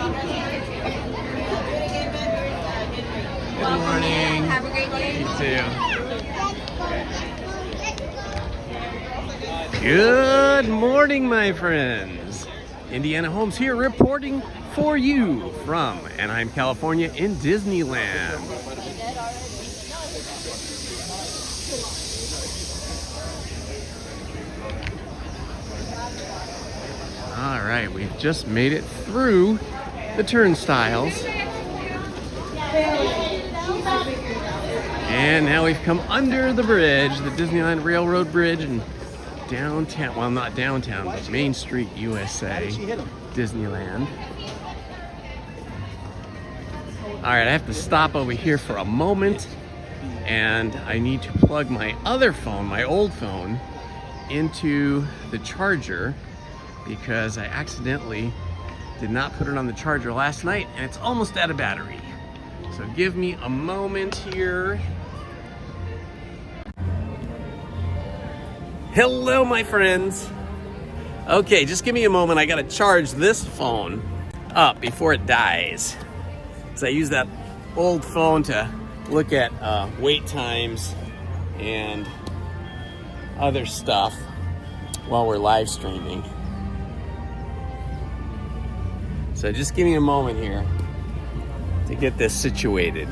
Good morning. Have a great day. You too. Good morning, my friends. Indiana Holmes here reporting for you from Anaheim, California in Disneyland. All right, we've just made it through the turnstiles. And now we've come under the bridge, the Disneyland Railroad Bridge, and downtown, well, not downtown, but Main Street, USA, Disneyland. All right, I have to stop over here for a moment, and I need to plug my other phone, my old phone, into the charger because I accidentally did not put it on the charger last night, and it's almost out of battery. So give me a moment here. Hello, my friends. Okay, just give me a moment. I gotta charge this phone up before it dies. So I use that old phone to look at wait times and other stuff while we're live streaming. So just give me a moment here to get this situated.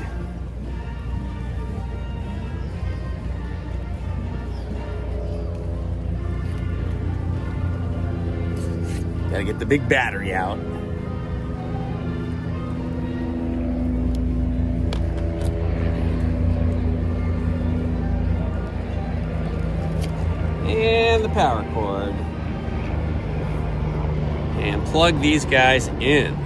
Gotta get the big battery out. And the power cord. And plug these guys in.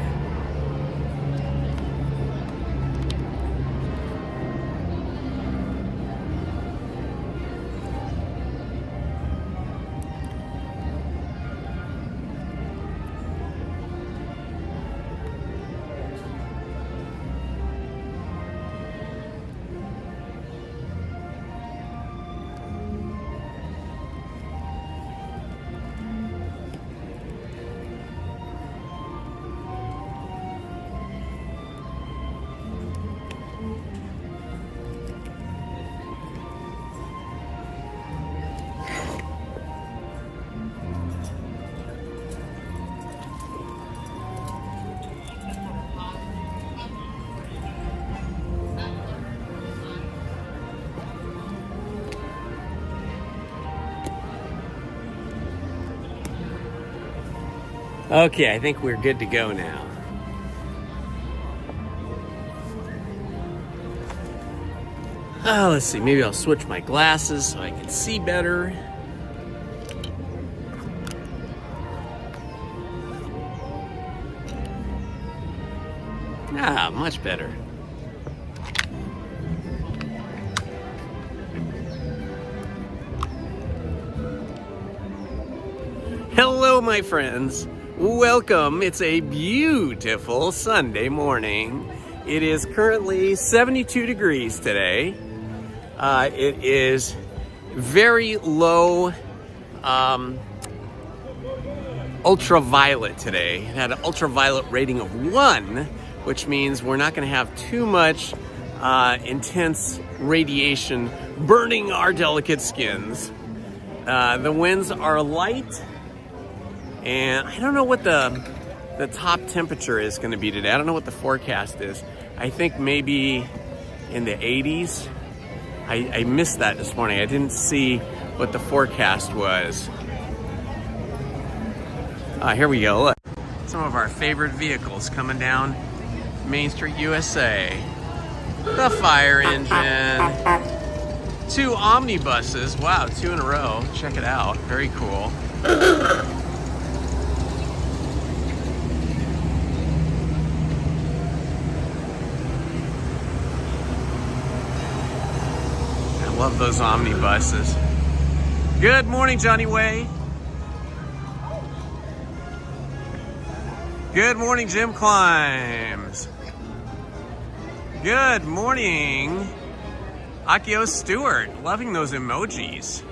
Okay, I think we're good to go now. Oh, let's see, maybe I'll switch my glasses so I can see better. Ah, much better. Hello, my friends. Welcome. It's a beautiful Sunday morning. It is currently 72 degrees today. It is very low ultraviolet today. It had an ultraviolet rating of 1, which means we're not going to have too much intense radiation burning our delicate skins. The winds are light. And I don't know what the top temperature is going to be today. I don't know what the forecast is. I think maybe in the 80s. I missed that this morning. I didn't see what the forecast was. Here we go. Look. Some of our favorite vehicles coming down Main Street, USA. The fire engine. 2 omnibuses. Wow, 2 in a row. Check it out. Very cool. Love those omnibuses. Good morning, Johnny Way. Good morning, Jim Climbs. Good morning, Akio Stewart. Loving those emojis.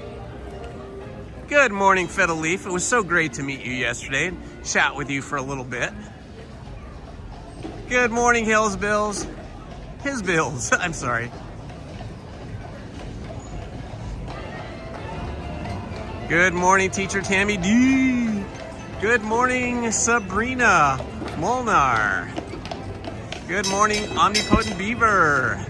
Good morning, Fiddle Leaf. It was so great to meet you yesterday and chat with you for a little bit. Good morning, Hills Bills. His Bills, I'm sorry. Good morning, Teacher Tammy D. Good morning, Sabrina Molnar. Good morning, Omnipotent Beaver.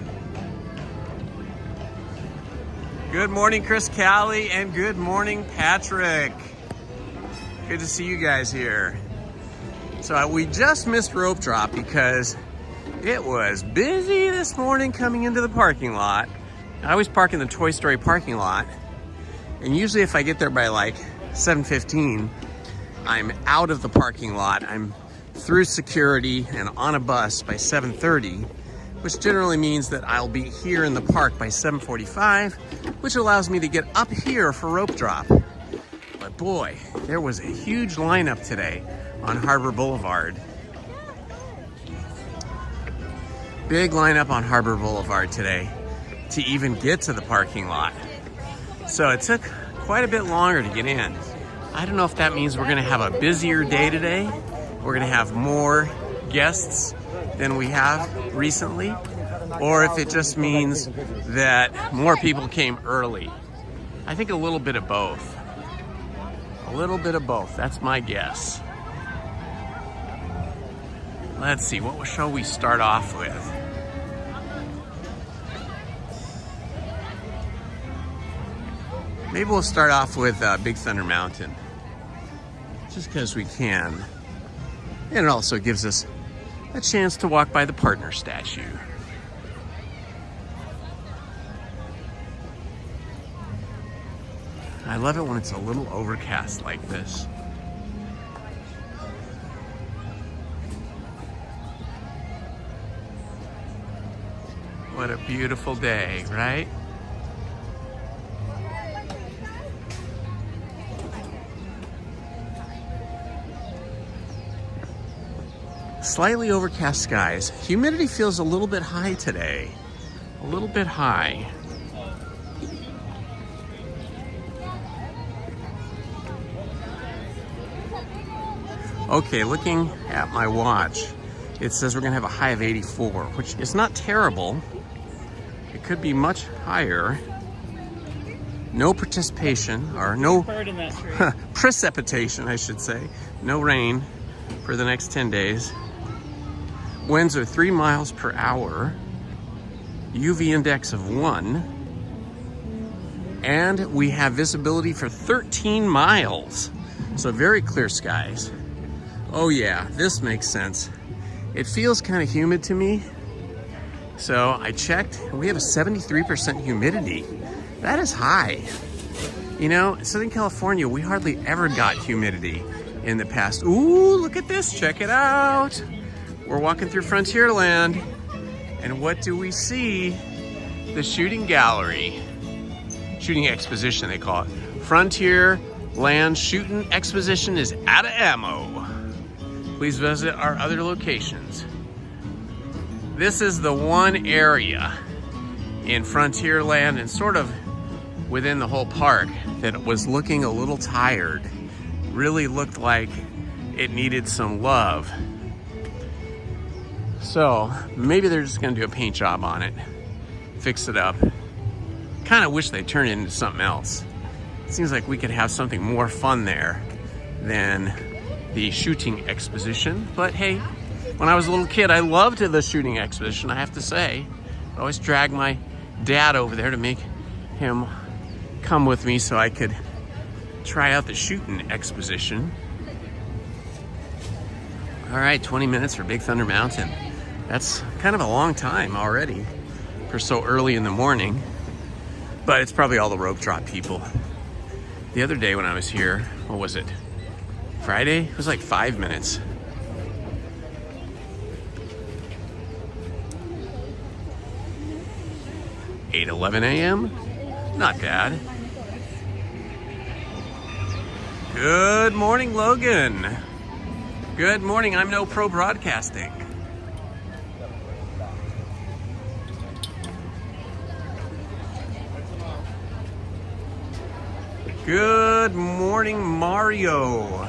Good morning, Chris Callie, and good morning, Patrick. Good to see you guys here. So we just missed rope drop because it was busy this morning coming into the parking lot. I always park in the Toy Story parking lot, and usually if I get there by like 7:15, I'm out of the parking lot. I'm through security and on a bus by 7:30, which generally means that I'll be here in the park by 7:45, which allows me to get up here for rope drop. But boy, there was a huge lineup today on Harbor Boulevard. Big lineup on Harbor Boulevard today to even get to the parking lot. So it took quite a bit longer to get in. I don't know if that means we're gonna have a busier day today. We're gonna have more guests than we have recently, or if it just means that more people came early. I think a little bit of both. A little bit of both, that's my guess. Let's see, what shall we start off with? Maybe we'll start off with Big Thunder Mountain, just because we can. And it also gives us a chance to walk by the partner statue. I love it when it's a little overcast like this. What a beautiful day, right? Slightly overcast skies. Humidity feels a little bit high today. A little bit high. Okay, looking at my watch, it says we're gonna have a high of 84, which is not terrible. It could be much higher. No participation, or no precipitation, I should say. No rain for the next 10 days. Winds are 3 miles per hour. UV index of 1. And we have visibility for 13 miles. So very clear skies. Oh yeah, this makes sense. It feels kind of humid to me. So I checked, and we have a 73% humidity. That is high. You know, in Southern California, we hardly ever got humidity in the past. Ooh, look at this, check it out. We're walking through Frontierland, and what do we see? The shooting gallery. Shooting exposition, they call it. Frontierland Shooting Exposition is out of ammo. Please visit our other locations. This is the one area in Frontierland and sort of within the whole park that was looking a little tired. Really looked like it needed some love. So maybe they're just gonna do a paint job on it, fix it up. Kind of wish they turned it into something else. It seems like we could have something more fun there than the shooting exposition, but hey, when I was a little kid, I loved the shooting exposition, I have to say. I always dragged my dad over there to make him come with me so I could try out the shooting exposition. All right, 20 minutes for Big Thunder Mountain. That's kind of a long time already for so early in the morning, but it's probably all the rope drop people. The other day when I was here, what was it? Friday? It was like 5 minutes. (8:11 a.m.) Not bad. Good morning, Logan. Good morning. I'm No Pro Broadcasting. Good morning, Mario.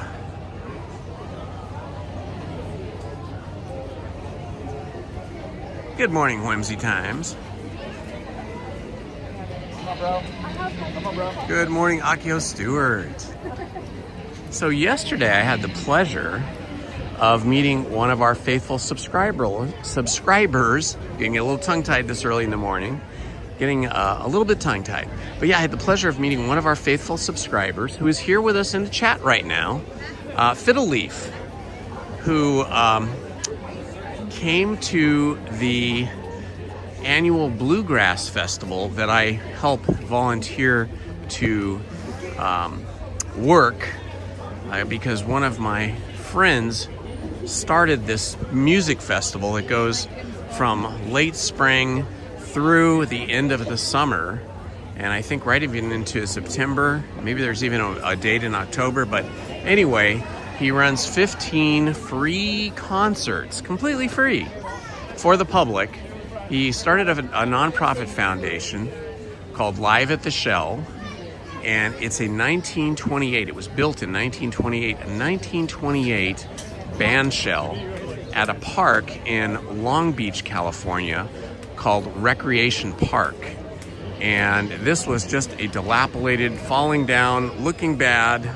Good morning, Whimsy Times. Come on, bro. Come on, bro. Good morning, Akio Stewart. So yesterday I had the pleasure of meeting one of our faithful subscribers, getting a little tongue-tied this early in the morning, getting a little bit tongue-tied. But yeah, I had the pleasure of meeting one of our faithful subscribers who is here with us in the chat right now, Fiddle Leaf, who came to the annual Bluegrass Festival that I help volunteer to work because one of my friends started this music festival that goes from late spring through the end of the summer, and I think right even into September. Maybe there's even a date in October, but anyway, he runs 15 free concerts, completely free, for the public. He started a nonprofit foundation called Live at the Shell, and it's a 1928, it was built in 1928, a 1928 band shell at a park in Long Beach, California, called Recreation Park. And this was just a dilapidated, falling down, looking bad,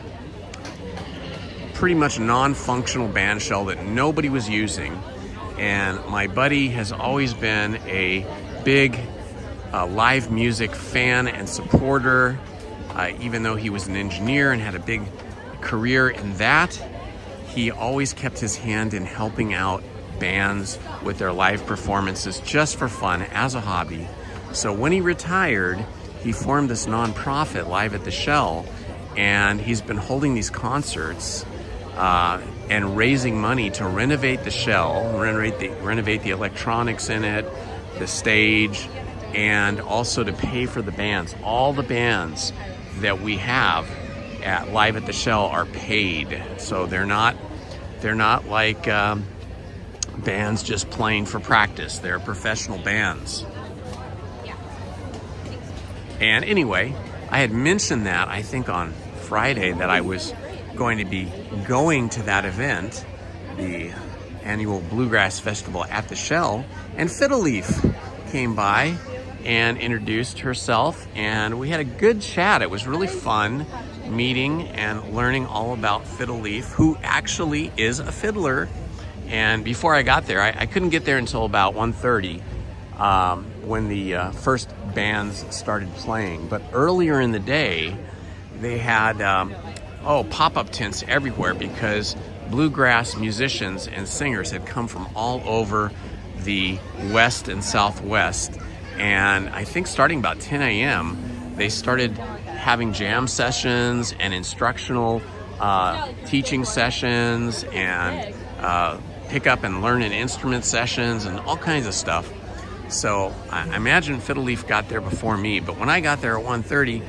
pretty much non-functional band shell that nobody was using. And my buddy has always been a big live music fan and supporter, even though he was an engineer and had a big career in that. He always kept his hand in helping out bands with their live performances just for fun, as a hobby. So when he retired, he formed this nonprofit, Live at the Shell, and he's been holding these concerts and raising money to renovate the shell, renovate the electronics in it, the stage, and also to pay for the bands. All the bands that we have at Live at the Shell are paid, so they're not like bands just playing for practice. They're professional bands. And anyway, I had mentioned that I think on Friday that I was going to be going to that event, the annual Bluegrass Festival at the Shell, and Fiddle Leaf came by and introduced herself, and we had a good chat. It was really fun meeting and learning all about Fiddle Leaf, who actually is a fiddler. And before I got there, I couldn't get there until about 1:30 when the first bands started playing. But earlier in the day, they had pop-up tents everywhere because bluegrass musicians and singers had come from all over the West and Southwest. And I think starting about 10 a.m., they started having jam sessions and instructional teaching sessions and pick up and learn an instrument sessions and all kinds of stuff. So I imagine Fiddle Leaf got there before me, but when I got there at 1:30,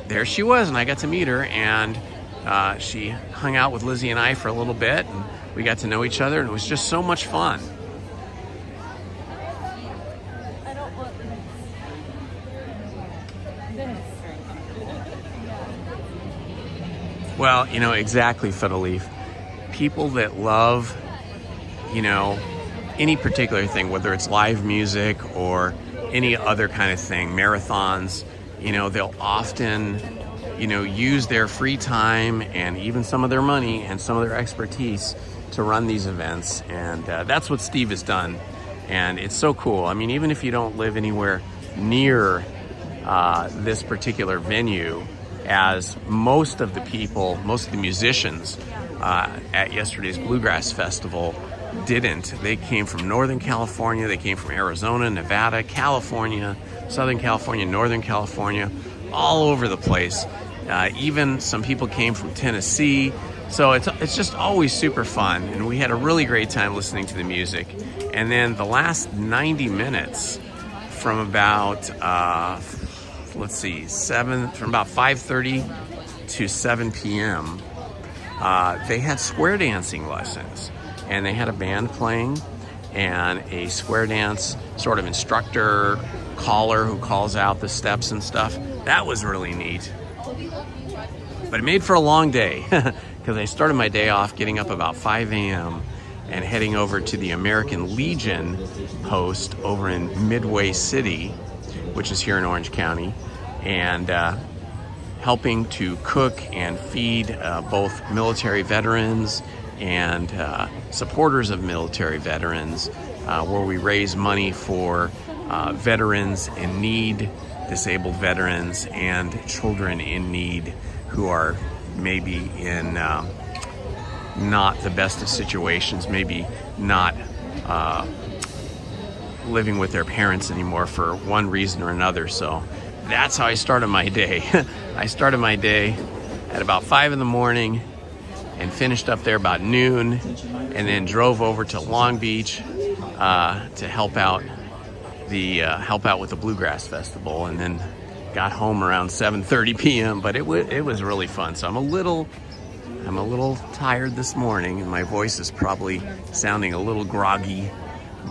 there she was, and I got to meet her, and she hung out with Lizzie and I for a little bit, and we got to know each other, and it was just so much fun. Well, exactly, Fiddle Leaf. People that love, any particular thing, whether it's live music or any other kind of thing, marathons, they'll often, use their free time and even some of their money and some of their expertise to run these events. And that's what Steve has done. And it's so cool. I mean, even if you don't live anywhere near this particular venue, as most of the musicians at yesterday's Bluegrass Festival didn't. They came from Northern California, they came from Arizona, Nevada, California, Southern California, Northern California, all over the place. Even some people came from Tennessee. So it's just always super fun, and we had a really great time listening to the music. And then the last 90 minutes from about, from about 5:30 to 7 p.m., they had square dancing lessons, and they had a band playing and a square dance sort of instructor caller who calls out the steps and stuff. That was really neat. But it made for a long day because I started my day off getting up about 5 a.m. and heading over to the American Legion post over in Midway City, which is here in Orange County, and helping to cook and feed both military veterans and supporters of military veterans, where we raise money for veterans in need, disabled veterans, and children in need who are maybe in not the best of situations, maybe not living with their parents anymore for one reason or another. So that's how I started my day. I started my day at about 5 in the morning and finished up there about noon, and then drove over to Long Beach to help out with the Bluegrass Festival, and then got home around 7:30 p.m. But it was really fun. So I'm a little tired this morning, and my voice is probably sounding a little groggy,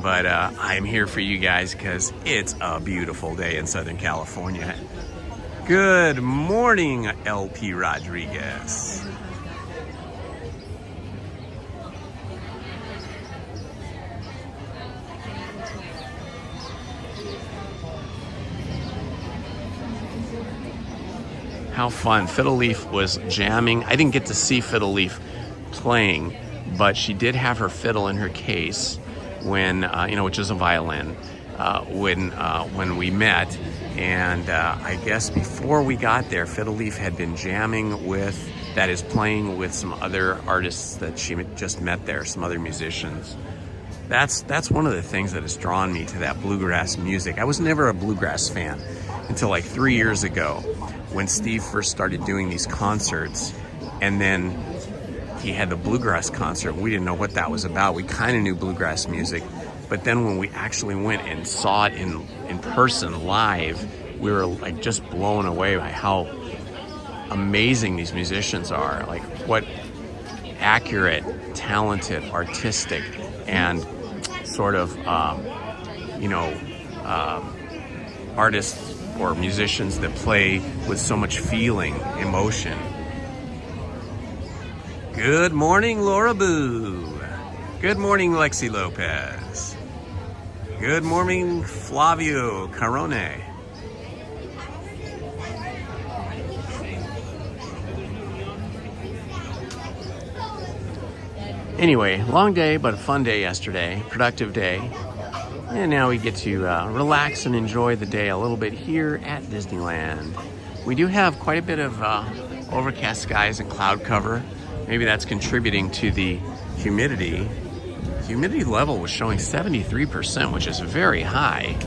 but I'm here for you guys because it's a beautiful day in Southern California. Good morning, LP Rodriguez. How fun. Fiddle Leaf was jamming. I didn't get to see Fiddle Leaf playing, but she did have her fiddle in her case when, which is a violin, when we met. And I guess before we got there, Fiddle Leaf had been playing with some other artists that she just met there, some other musicians. That's one of the things that has drawn me to that bluegrass music. I was never a bluegrass fan until like 3 years ago, when Steve first started doing these concerts, and then he had the bluegrass concert. We didn't know what that was about. We kind of knew bluegrass music, but then when we actually went and saw it in person live, we were like just blown away by how amazing these musicians are. Like what accurate, talented, artistic, and sort of artists or musicians that play with so much feeling, emotion. Good morning, Laura Boo. Good morning, Lexi Lopez. Good morning, Flavio Carone. Anyway, long day, but a fun day yesterday, productive day. And now we get to relax and enjoy the day a little bit here at Disneyland. We do have quite a bit of overcast skies and cloud cover. Maybe that's contributing to the humidity. Humidity level was showing 73%, which is very high.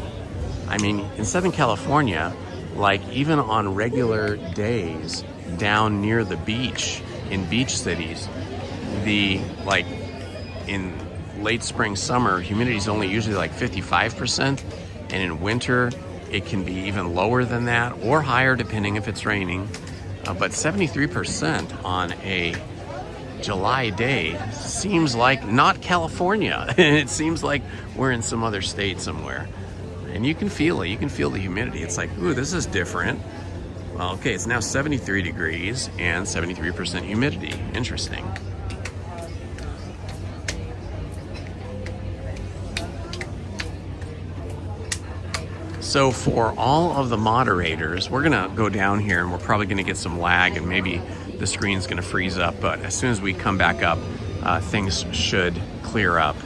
I mean, in Southern California, like even on regular days down near the beach, in beach cities, in late spring, summer, humidity is only usually like 55%, and in winter it can be even lower than that or higher depending if it's raining. But 73% on a July day seems like not California. It seems like we're in some other state somewhere, and you can feel it. You can feel the humidity. It's like, ooh, this is different. Well, okay, it's now 73 degrees and 73% humidity. Interesting. So for all of the moderators, we're gonna go down here and we're probably gonna get some lag and maybe the screen's gonna freeze up, but as soon as we come back up, things should clear up.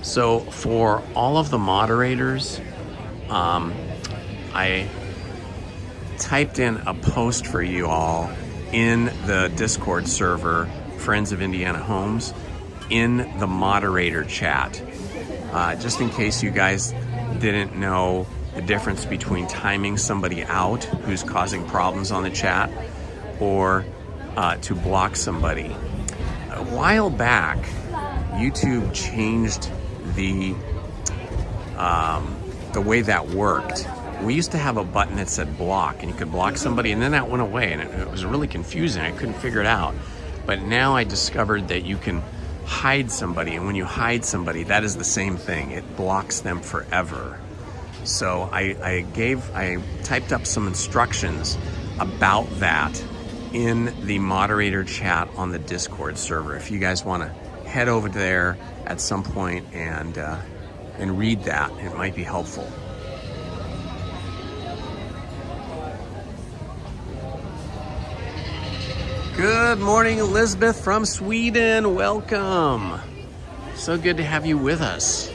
So for all of the moderators, I typed in a post for you all in the Discord server, Friends of Indiana Homes, in the moderator chat, just in case you guys didn't know the difference between timing somebody out who's causing problems on the chat or to block somebody. A while back, YouTube changed the way that worked. We used to have a button that said block, and you could block somebody, and then that went away, and it was really confusing. I couldn't figure it out. But now I discovered that you can hide somebody, and when you hide somebody, that is the same thing. It blocks them forever. So I typed up some instructions about that in the moderator chat on the Discord server. If you guys want to head over there at some point and read that, it might be helpful. Good morning, Elizabeth from Sweden. Welcome. So good to have you with us.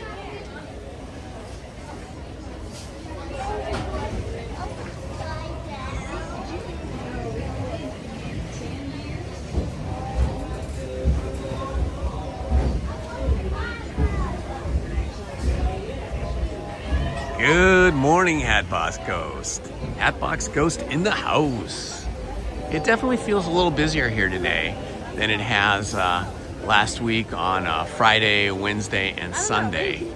Good morning, Hatbox Ghost. Hatbox Ghost in the house. It definitely feels a little busier here today than it has last week on Friday, Wednesday, and Sunday.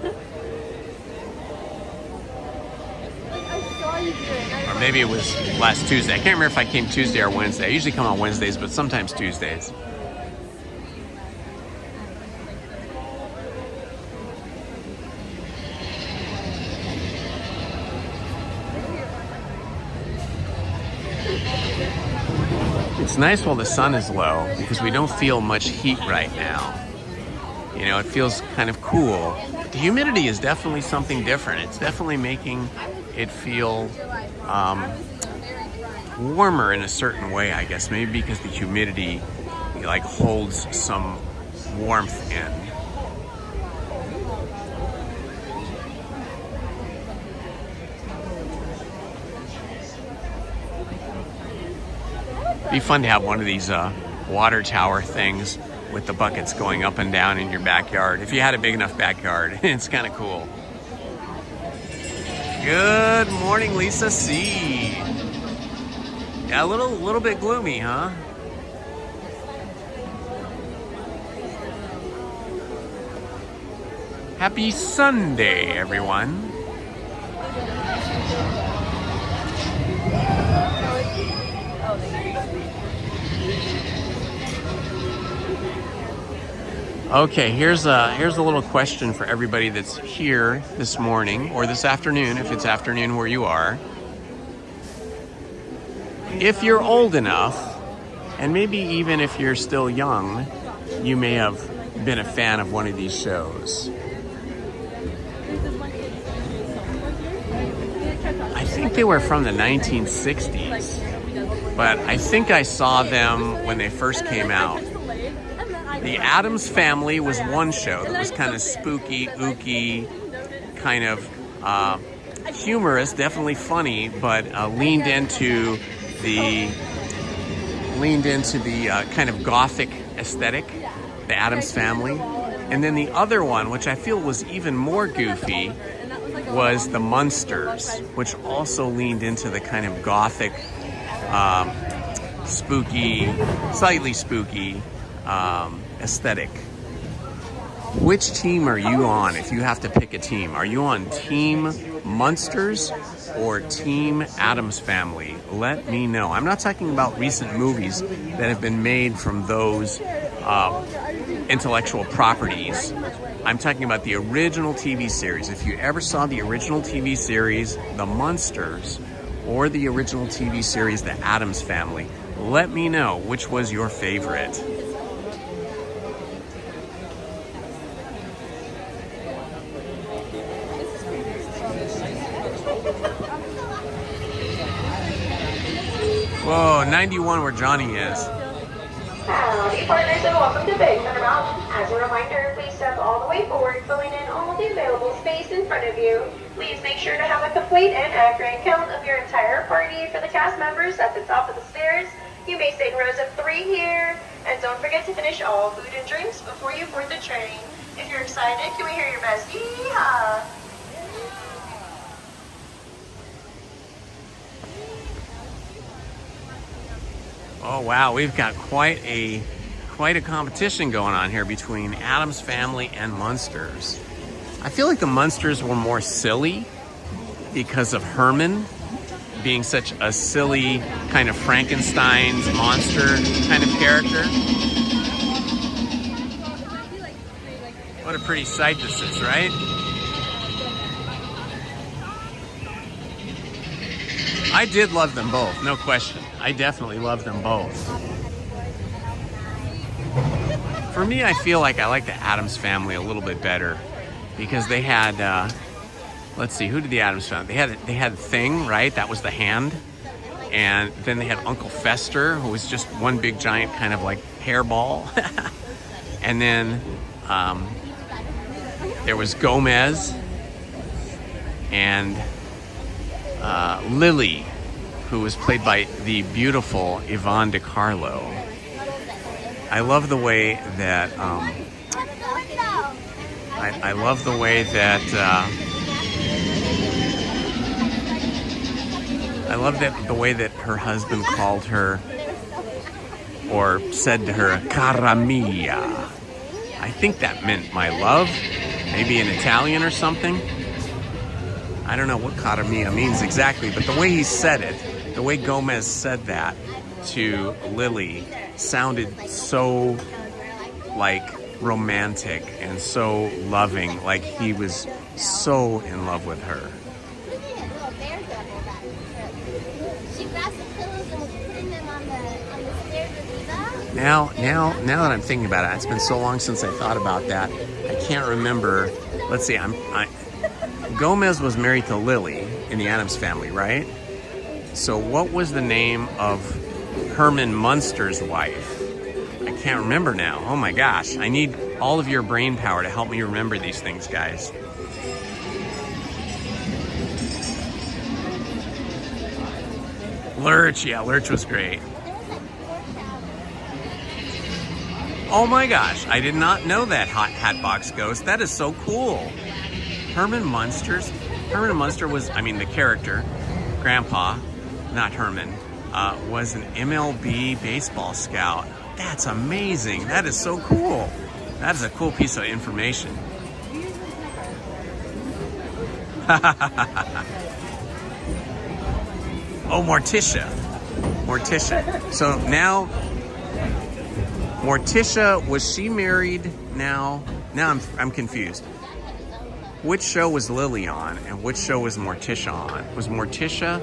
Or maybe it was last Tuesday. I can't remember if I came Tuesday or Wednesday. I usually come on Wednesdays, but sometimes Tuesdays. It's nice while the sun is low because we don't feel much heat right now. You know, it feels kind of cool. The humidity is definitely something different. It's definitely making it feel warmer in a certain way, I guess. Maybe because the humidity like holds some warmth in. Be fun to have one of these water tower things with the buckets going up and down in your backyard. If you had a big enough backyard, it's kind of cool. Good morning, Lisa C. Yeah, a little bit gloomy, huh? Happy Sunday, everyone. Okay, here's a little question for everybody that's here this morning or this afternoon, if it's afternoon where you are. If you're old enough, and maybe even if you're still young, you may have been a fan of one of these shows. I think they were from the 1960s, but I think I saw them when they first came out. The Addams Family was one show that was kind of spooky, ooky, kind of humorous, definitely funny, but leaned into the kind of gothic aesthetic, the Addams Family. And then the other one, which I feel was even more goofy, was the Munsters, which also leaned into the kind of gothic, spooky, slightly spooky aesthetic. Which team are you on if you have to pick a team? Are you on Team Munsters or Team Addams Family? Let me know. I'm not talking about recent movies that have been made from those intellectual properties. I'm talking about the original TV series. If you ever saw the original TV series, The Munsters, or the original TV series, The Addams Family, let me know which was your favorite. Whoa, 91 where Johnny is. Howdy, partners, and welcome to Big Thunder Mountain. As a reminder, please step all the way forward, filling in all of the available space in front of you. Please make sure to have a complete and accurate count of your entire party for the cast members at the top of the stairs. You may stay in rows of 3 here, and don't forget to finish all food and drinks before you board the train. If you're excited, can we hear your best yee-haw? Oh wow, we've got quite a competition going on here between Addams Family and Munsters. I feel like the Munsters were more silly because of Herman being such a silly kind of Frankenstein's monster kind of character. What a pretty sight this is, right? I did love them both, no question. I definitely loved them both. For me, I feel like I like the Addams Family a little bit better because they had, let's see, who did the Addams Family? They had Thing, right? That was the hand. And then they had Uncle Fester, who was just one big giant kind of like hairball. And then there was Gomez and Lily, who was played by the beautiful Yvonne DiCarlo. I love the way that I love the way that the way that her husband called her or said to her cara mia. I think that meant my love, maybe in Italian or something. I don't know what cara mia means exactly, but the way he said it, the way Gomez said that to Lily sounded so like romantic and so loving, like he was so in love with her. Now that I'm thinking about it, it's been so long since I thought about that. I can't remember. Let's see. Gomez was married to Lily in the Addams Family, right? So what was the name of Herman Munster's wife? I can't remember now. Oh my gosh. I need all of your brain power to help me remember these things, guys. Lurch. Yeah, Lurch was great. Oh my gosh, I did not know that, Hatbox Ghost. That is so cool. Herman Munster was, the character, Grandpa, not Herman, was an MLB baseball scout. That's amazing. That is so cool. That is a cool piece of information. Oh, Morticia. So now, Morticia, was she married now? Now I'm confused. Which show was Lily on and which show was Morticia on? Was Morticia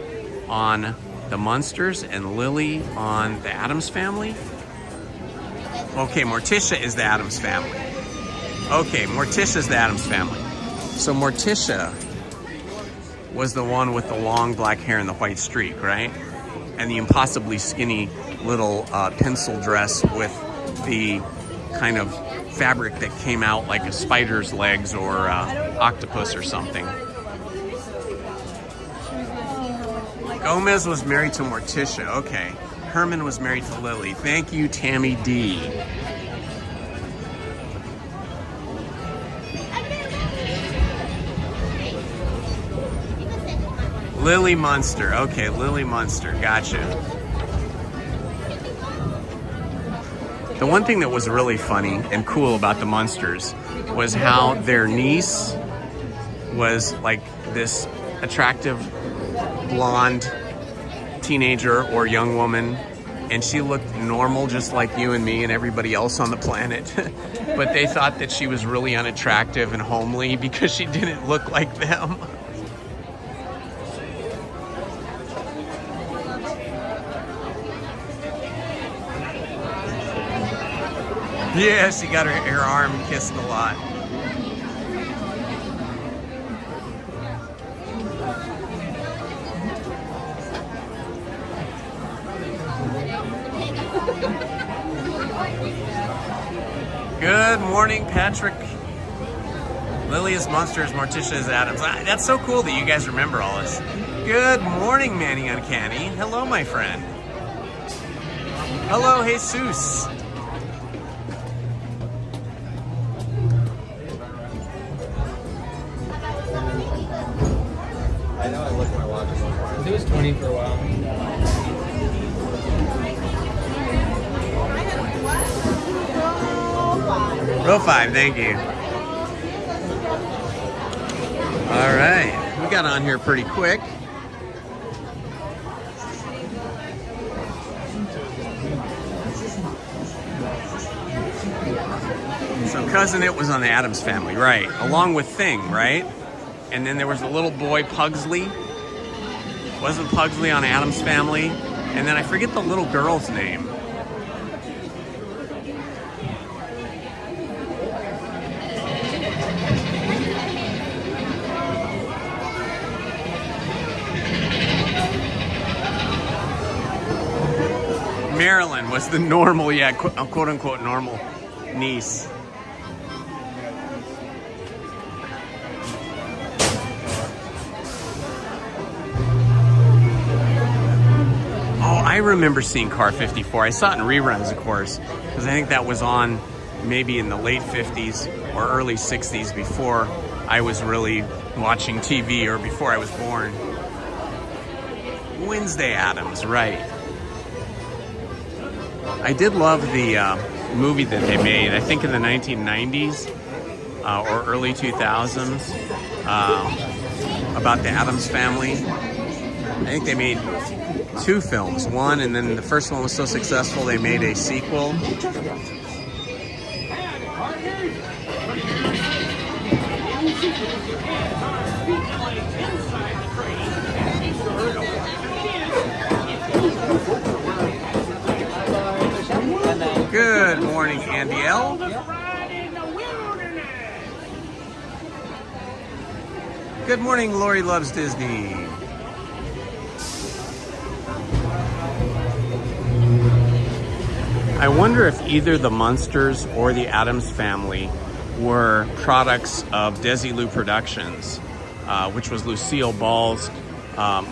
on the Munsters and Lily on the Addams Family? Okay, Morticia is the Addams Family. Okay, Morticia is the Addams Family. So Morticia was the one with the long black hair and the white streak, right? And the impossibly skinny little pencil dress with the kind of fabric that came out like a spider's legs or octopus or something. Gomez was married to Morticia. Okay. Herman was married to Lily. Thank you, Tammy D. Lily Munster. Okay, Lily Munster. Gotcha. The one thing that was really funny and cool about the Munsters was how their niece was like this attractive blonde teenager or young woman, and she looked normal just like you and me and everybody else on the planet. But they thought that she was really unattractive and homely because she didn't look like them. Yeah, she got her arm kissed a lot. Good morning, Patrick. Lily is Munsters, Morticia is Addams. That's so cool that you guys remember all this. Good morning, Manny Uncanny. Hello, my friend. Hello, Jesus. I know I looked at my watch at one point. It was 20 for a while. Row 5, thank you. All right, we got on here pretty quick. So Cousin It was on the Addams Family, right? Along with Thing, right? And then there was the little boy Pugsley, Wasn't Pugsley on Addams Family? And then I forget the little girl's name. Marilyn was the normal, quote unquote normal niece. I remember seeing Car 54. I saw it in reruns, of course, because I think that was on maybe in the late 50s or early 60s before I was really watching TV or before I was born. Wednesday Addams, right. I did love the movie that they made, I think in the 1990s or early 2000s, about the Addams Family. I think they made 2 films, one, and then the first one was so successful they made a sequel. Good morning, Andy L. Good morning, Lori Loves Disney. I wonder if either the Munsters or the Addams Family were products of Desilu Productions, which was Lucille Ball's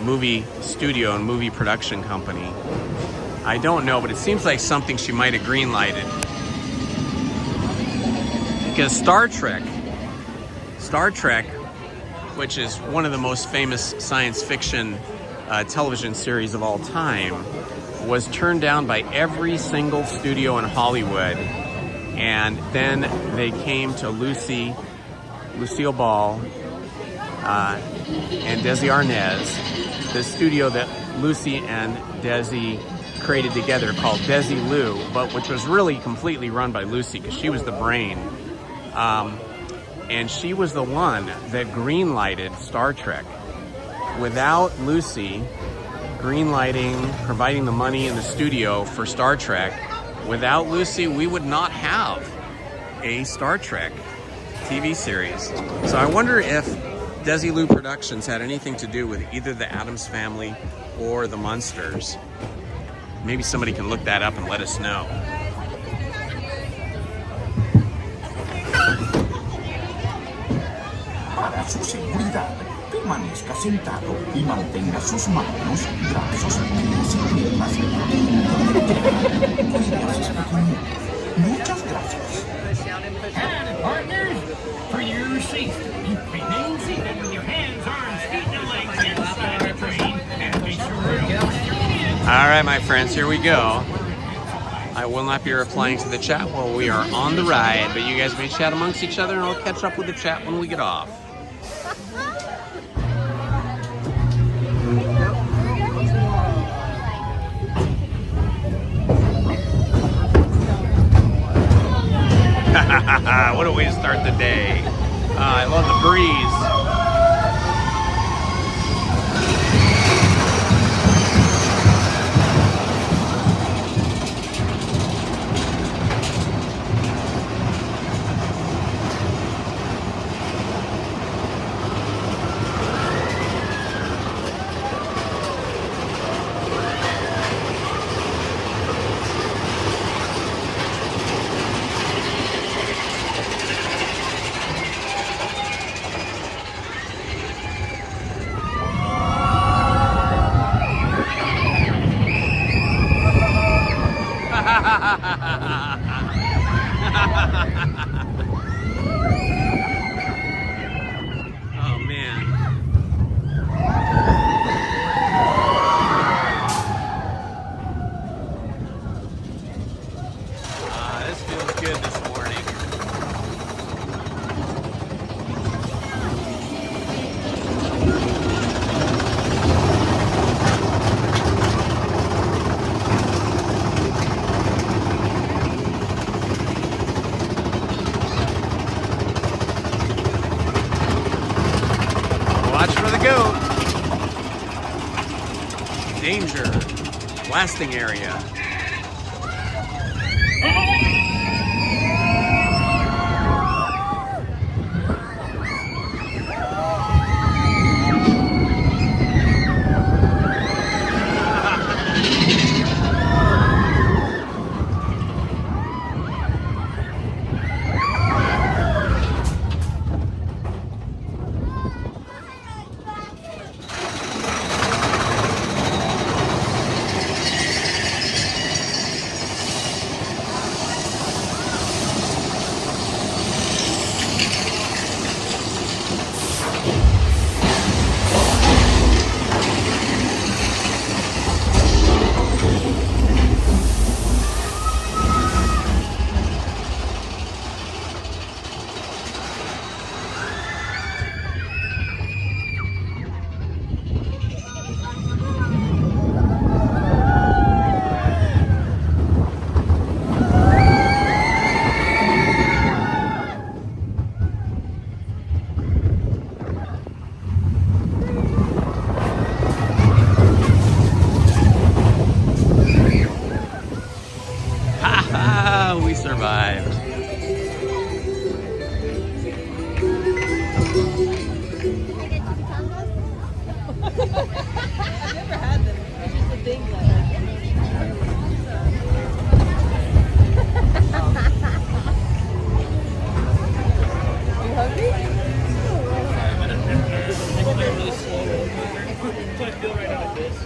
movie studio and movie production company. I don't know, but it seems like something she might have green-lighted. Because Star Trek, which is one of the most famous science fiction television series of all time, was turned down by every single studio in Hollywood. And then they came to Lucille Ball, and Desi Arnaz, the studio that Lucy and Desi created together called Desilu, but which was really completely run by Lucy because she was the brain. And she was the one that green-lighted Star Trek. Without Lucy green-lighting, providing the money in the studio for Star Trek, without Lucy, we would not have a Star Trek TV series. So I wonder if Desilu Productions had anything to do with either the Addams Family or the Munsters. Maybe somebody can look that up and let us know. Para su seguridad, permanezca sentado y mantenga sus manos, brazos, pies y piernas Muchas gracias. And partners, for your safety, remain seated with your hands, arms, feet, and legs inside the train, and be sure to wash your hands. All right, my friends, here we go. I will not be replying to the chat while we are on the ride, but you guys may chat amongst each other, and I'll catch up with the chat when we get off. What a way to start the day. I love the breeze. Oh man. This feels good this morning. blasting area. We survived. I've never had them. It's just a thing like You hungry? They're really slow. That's what I feel right now with this.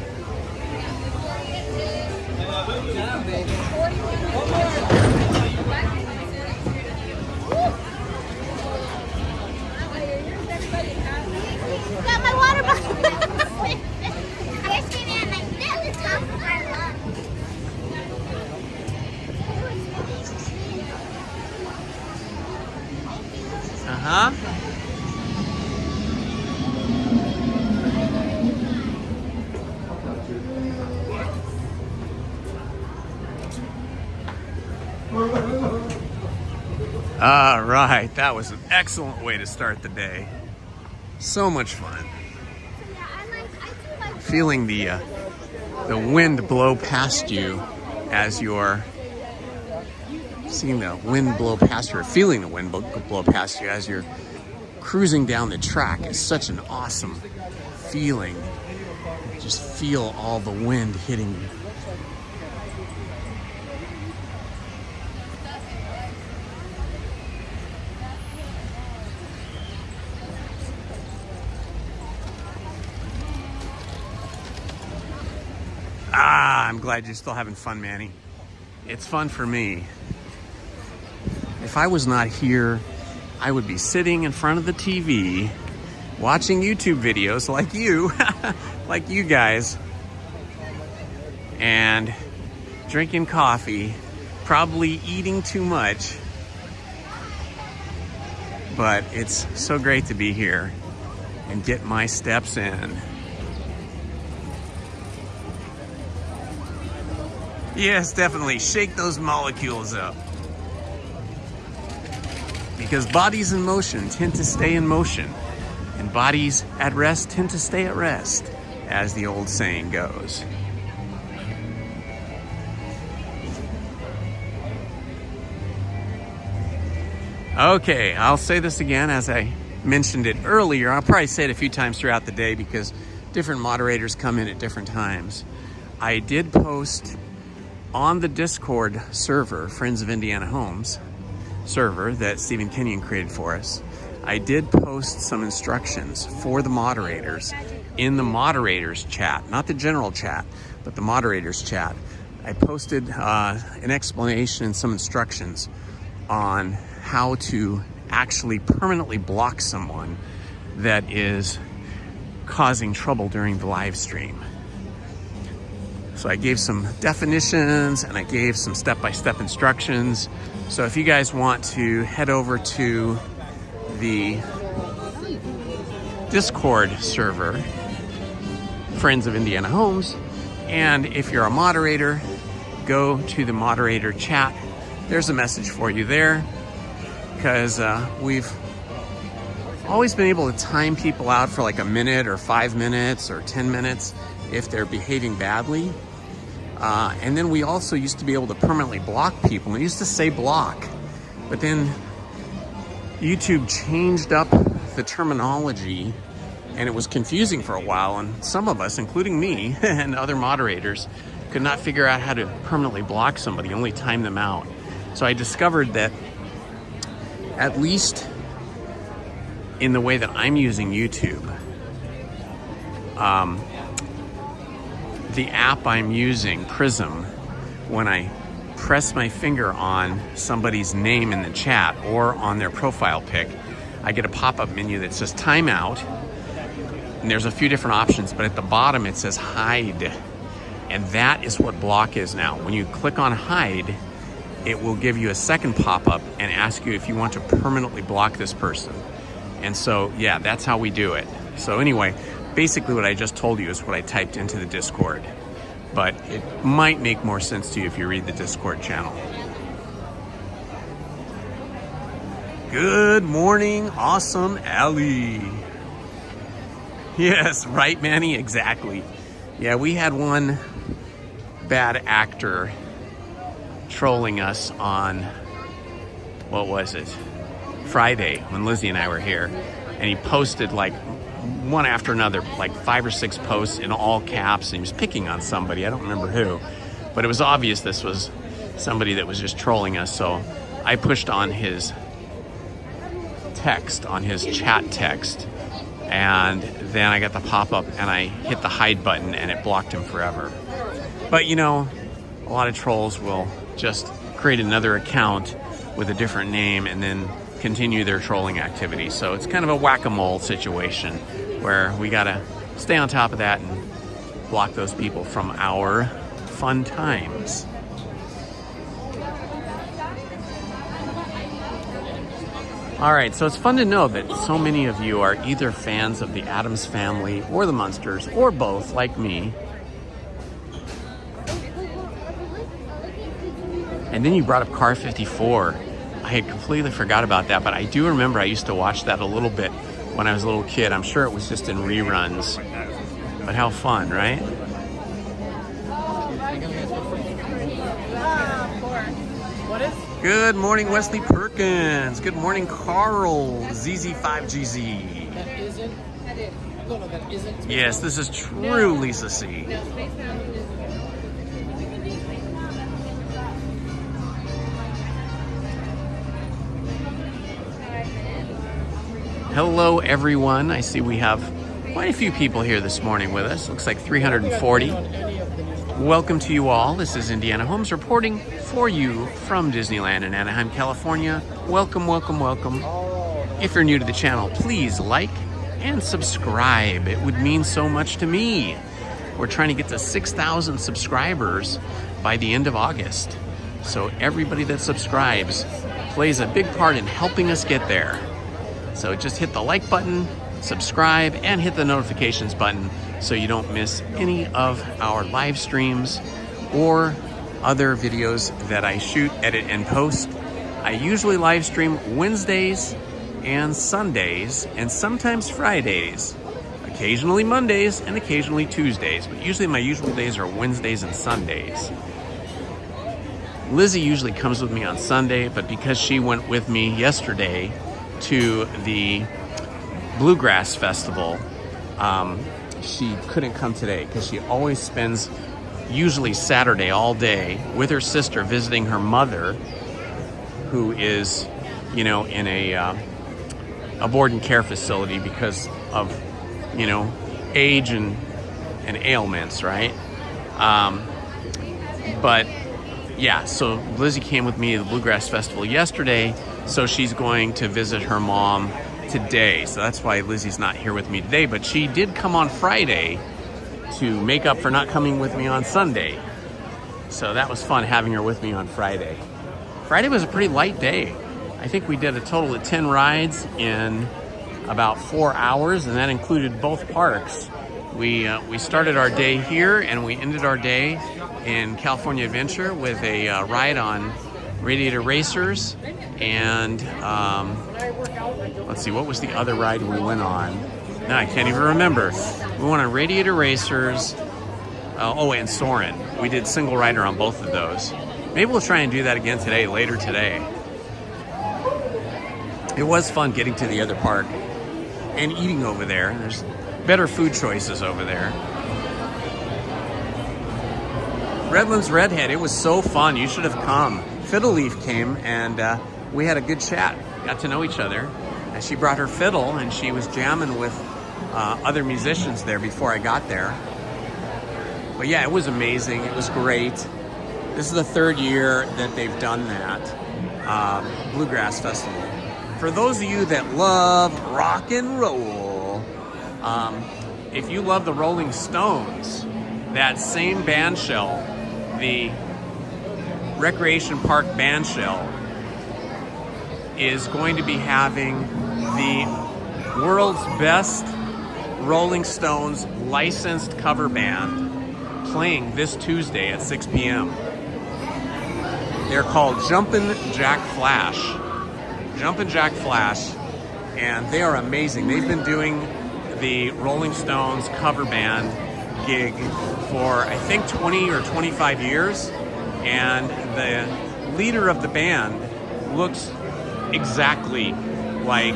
Yeah, baby. Got my water bottle. Yes, baby, I'm like, that was top of my lungs. Uh-huh. All right, that was an excellent way to start the day. So much fun. Feeling the wind blow past you as you're seeing the wind blow past you, or feeling the wind blow past you as you're cruising down the track is such an awesome feeling. Just feel all the wind hitting you. I'm glad you're still having fun, Manny. It's fun for me. If I was not here, I would be sitting in front of the TV, watching YouTube videos like you, like you guys, and drinking coffee, probably eating too much. But it's so great to be here and get my steps in. Yes, definitely. Shake those molecules up. Because bodies in motion tend to stay in motion, and bodies at rest tend to stay at rest, as the old saying goes. Okay, I'll say this again as I mentioned it earlier. I'll probably say it a few times throughout the day because different moderators come in at different times. I did post on the Discord server, Friends of Indiana Homes server that Stephen Kenyon created for us. I did post some instructions for the moderators in the moderators chat, not the general chat, but the moderators chat. I posted an explanation and some instructions on how to actually permanently block someone that is causing trouble during the live stream. So I gave some definitions and I gave some step-by-step instructions. So if you guys want to head over to the Discord server, Friends of Indiana Homes, and if you're a moderator, go to the moderator chat. There's a message for you there, because we've always been able to time people out for like a minute or 5 minutes or 10 minutes if they're behaving badly. And then we also used to be able to permanently block people. And it used to say block, but then YouTube changed up the terminology and it was confusing for a while. And some of us, including me and other moderators, could not figure out how to permanently block somebody, only time them out. So I discovered that, at least in the way that I'm using YouTube, the app I'm using, Prism, when I press my finger on somebody's name in the chat or on their profile pic, I get a pop-up menu that says timeout. And there's a few different options, but at the bottom it says hide. And that is what block is now. When you click on hide, it will give you a second pop-up and ask you if you want to permanently block this person. And so, yeah, that's how we do it. So anyway, basically what I just told you is what I typed into the Discord. But it might make more sense to you if you read the Discord channel. Good morning, awesome Allie. Yes, right, Manny? Exactly. Yeah, we had one bad actor trolling us on, what was it? Friday, when Lizzie and I were here. And he posted like one after another, like 5 or 6 posts in all caps, and he was picking on somebody. I don't remember who, but it was obvious this was somebody that was just trolling us. So I pushed on his text, on his chat text, and then I got the pop-up and I hit the hide button and it blocked him forever. But you know, a lot of trolls will just create another account with a different name and then continue their trolling activity. So it's kind of a whack-a-mole situation where we gotta stay on top of that and block those people from our fun times. All right, so it's fun to know that so many of you are either fans of the Addams Family or the Munsters, or both, like me. And then you brought up Car 54. I had completely forgot about that, but I do remember I used to watch that a little bit when I was a little kid. I'm sure it was just in reruns, but how fun, right? Good morning, Wesley Perkins. Good morning, Carl. ZZ5GZ. Yes, this is true Lisa C. Hello, everyone. I see we have quite a few people here this morning with us. Looks like 340. Welcome to you all. This is Indiana Holmes reporting for you from Disneyland in Anaheim, California. Welcome, welcome, welcome. If you're new to the channel, please like and subscribe. It would mean so much to me. We're trying to get to 6,000 subscribers by the end of August. So everybody that subscribes plays a big part in helping us get there. So just hit the like button, subscribe, and hit the notifications button so you don't miss any of our live streams or other videos that I shoot, edit, and post. I usually live stream Wednesdays and Sundays, and sometimes Fridays, occasionally Mondays, and occasionally Tuesdays, but usually my usual days are Wednesdays and Sundays. Lizzie usually comes with me on Sunday, but because she went with me yesterday to the Bluegrass Festival, she couldn't come today because she always spends usually Saturday all day with her sister visiting her mother, who is, you know, in a board and care facility because of, you know, age and ailments, right? But yeah, so Lizzie came with me to the Bluegrass Festival yesterday, so she's going to visit her mom today. So that's why Lizzie's not here with me today, but she did come on Friday to make up for not coming with me on Sunday. So that was fun having her with me on Friday. Friday was a pretty light day. I think we did a total of 10 rides in about 4 hours, and that included both parks. We started our day here and we ended our day in California Adventure with a ride on Radiator Racers, and let's see, what was the other ride we went on? No, I can't even remember. We went on Radiator Racers, Oh, and Soarin'. We did single rider on both of those. Maybe we'll try and do that again today, later today. It was fun getting to the other park and eating over there. There's better food choices over there. Redlands Redhead, it was so fun. You should have come. Fiddle Leaf came and we had a good chat. Got to know each other. And she brought her fiddle and she was jamming with other musicians there before I got there. But yeah, it was amazing. It was great. This is the third year that they've done that Bluegrass Festival. For those of you that love rock and roll, if you love the Rolling Stones, that same band shell, the Recreation Park band shell, is going to be having the world's best Rolling Stones licensed cover band playing this Tuesday at 6 p.m. They're called Jumpin' Jack Flash. Jumpin' Jack Flash, and they are amazing. They've been doing the Rolling Stones cover band gig for I think 20 or 25 years, and the leader of the band looks exactly like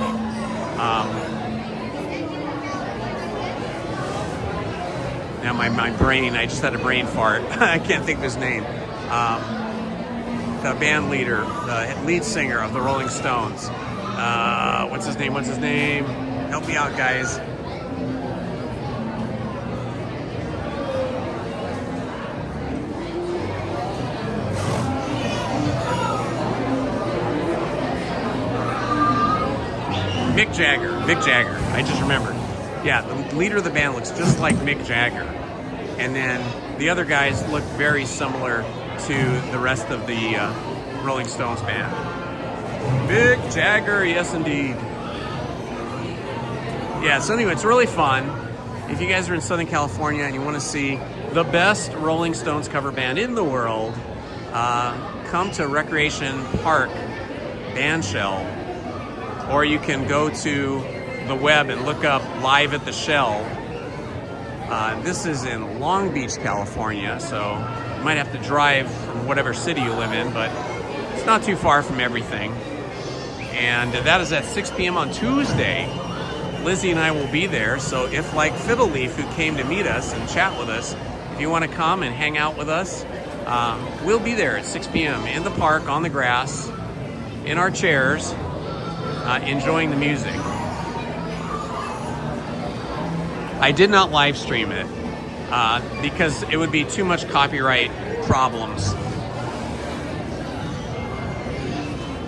now my brain, I just had a brain fart. I can't think of his name. The band leader, the lead singer of the Rolling Stones. What's his name? Help me out, guys. Mick Jagger. I just remembered. Yeah, the leader of the band looks just like Mick Jagger. And then the other guys look very similar to the rest of the Rolling Stones band. Mick Jagger, yes indeed. Yeah, so anyway, it's really fun. If you guys are in Southern California and you want to see the best Rolling Stones cover band in the world, come to Recreation Park Band Shell, or you can go to the web and look up Live at the Shell. This is in Long Beach, California, so you might have to drive from whatever city you live in, but it's not too far from everything. And that is at 6 p.m. on Tuesday. Lizzie and I will be there, so if, like Fiddle Leaf, who came to meet us and chat with us, if you want to come and hang out with us, we'll be there at 6 p.m. in the park, on the grass, in our chairs, enjoying the music. I did not live stream it because it would be too much copyright problems.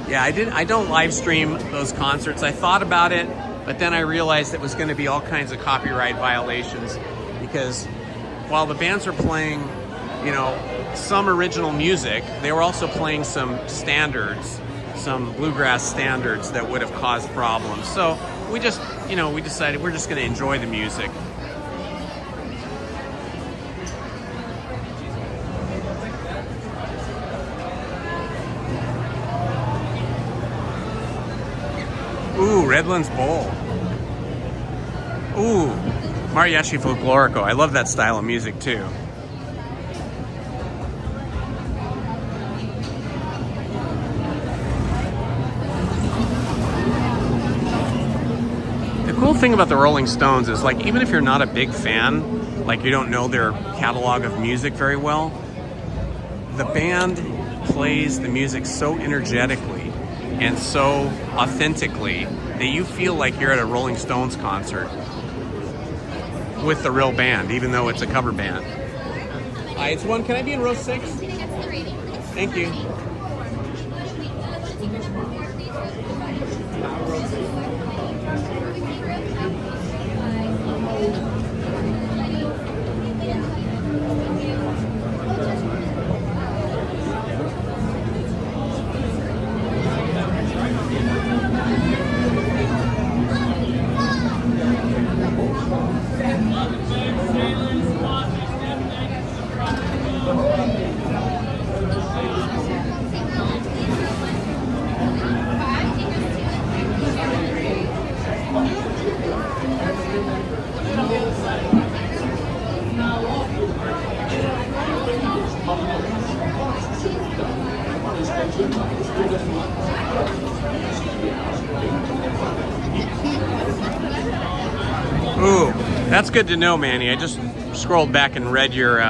Yeah, I don't live stream those concerts. I thought about it, but then I realized it was going to be all kinds of copyright violations because while the bands are playing, some original music, they were also playing some standards, some bluegrass standards that would have caused problems. So we just, we decided we're just going to enjoy the music. Ooh, Redlands Bowl. Ooh, Mariachi Folklorico. I love that style of music too. The cool thing about the Rolling Stones is, like, even if you're not a big fan, like you don't know their catalog of music very well, the band plays the music so energetically and so authentically that you feel like you're at a Rolling Stones concert with the real band, even though it's a cover band. It's one. Can I be in row 6? Thank you. Ooh, that's good to know, Manny. I just scrolled back and read your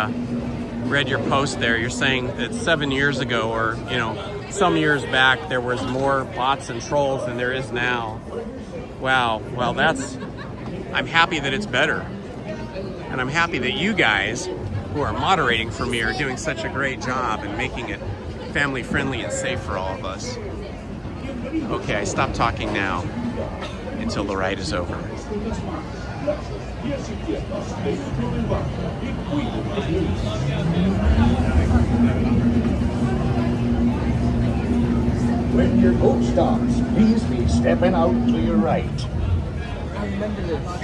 post there. You're saying that 7 years ago, or some years back, there was more bots and trolls than there is now. Wow. Well, I'm happy that it's better, and I'm happy that you guys who are moderating for me are doing such a great job and making it family friendly and safe for all of us. Okay, I stop talking now until the ride is over. When your boat stops, please be stepping out to your right.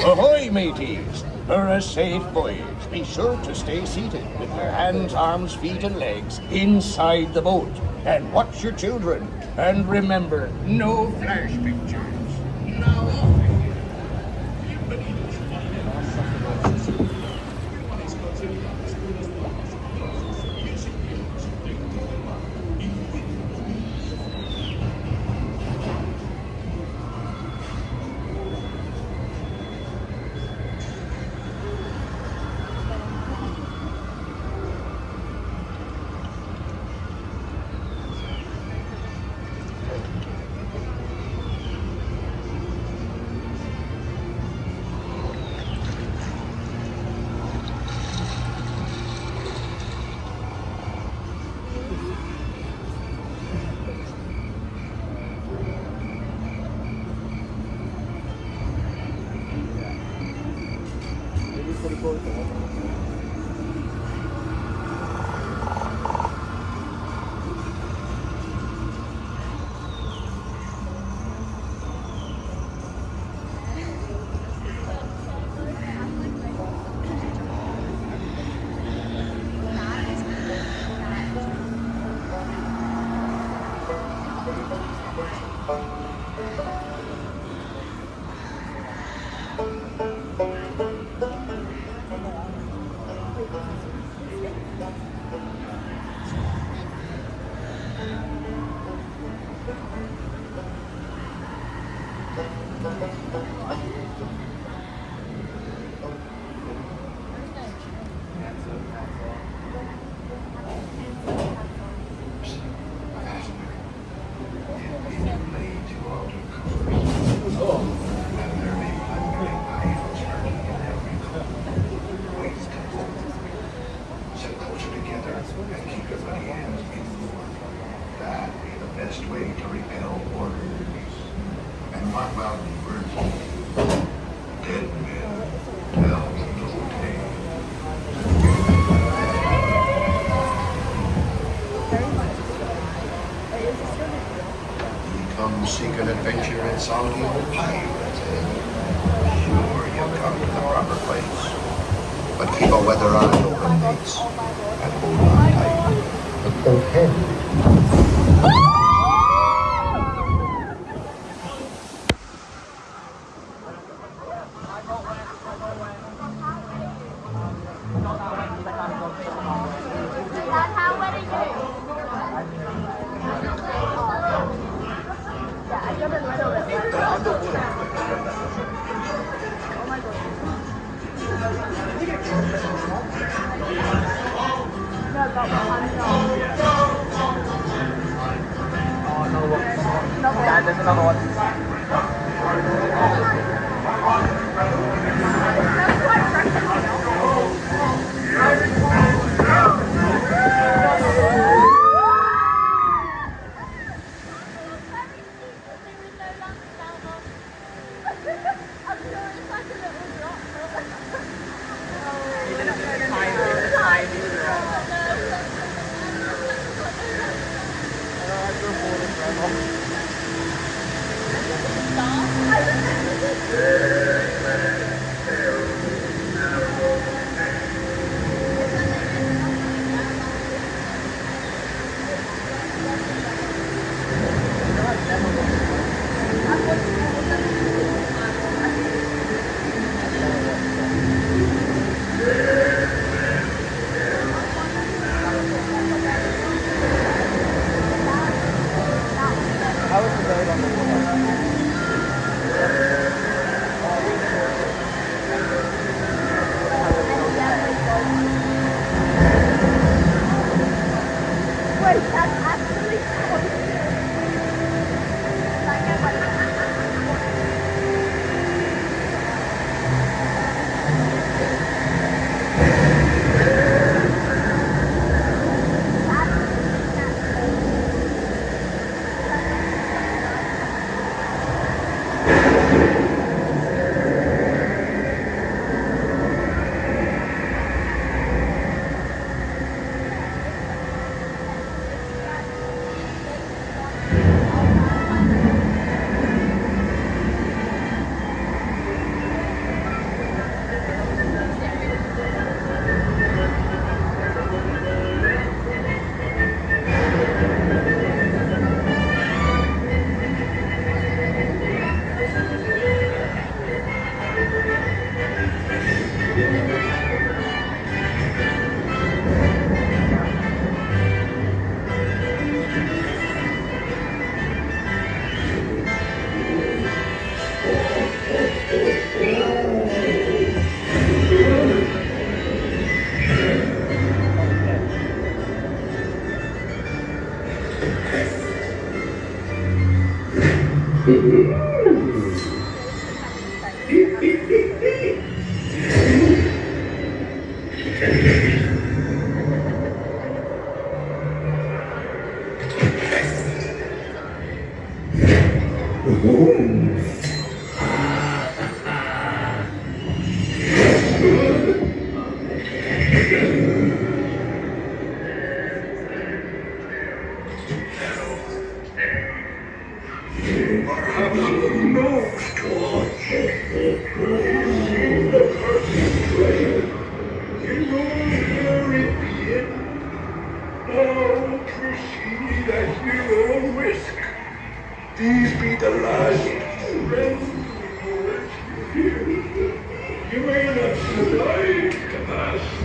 Ahoy, mateys! For a safe voyage, be sure to stay seated with your hands, arms, feet, and legs inside the boat. And watch your children. And remember, no flash pictures. Now Seek an adventure in soggy old pirates, eh? Sure, you'll come to the proper place. But keep a weather eye open, mates. And hold on tight. But don't head. Wait, that's actually close. These be the last friends you may not survive the last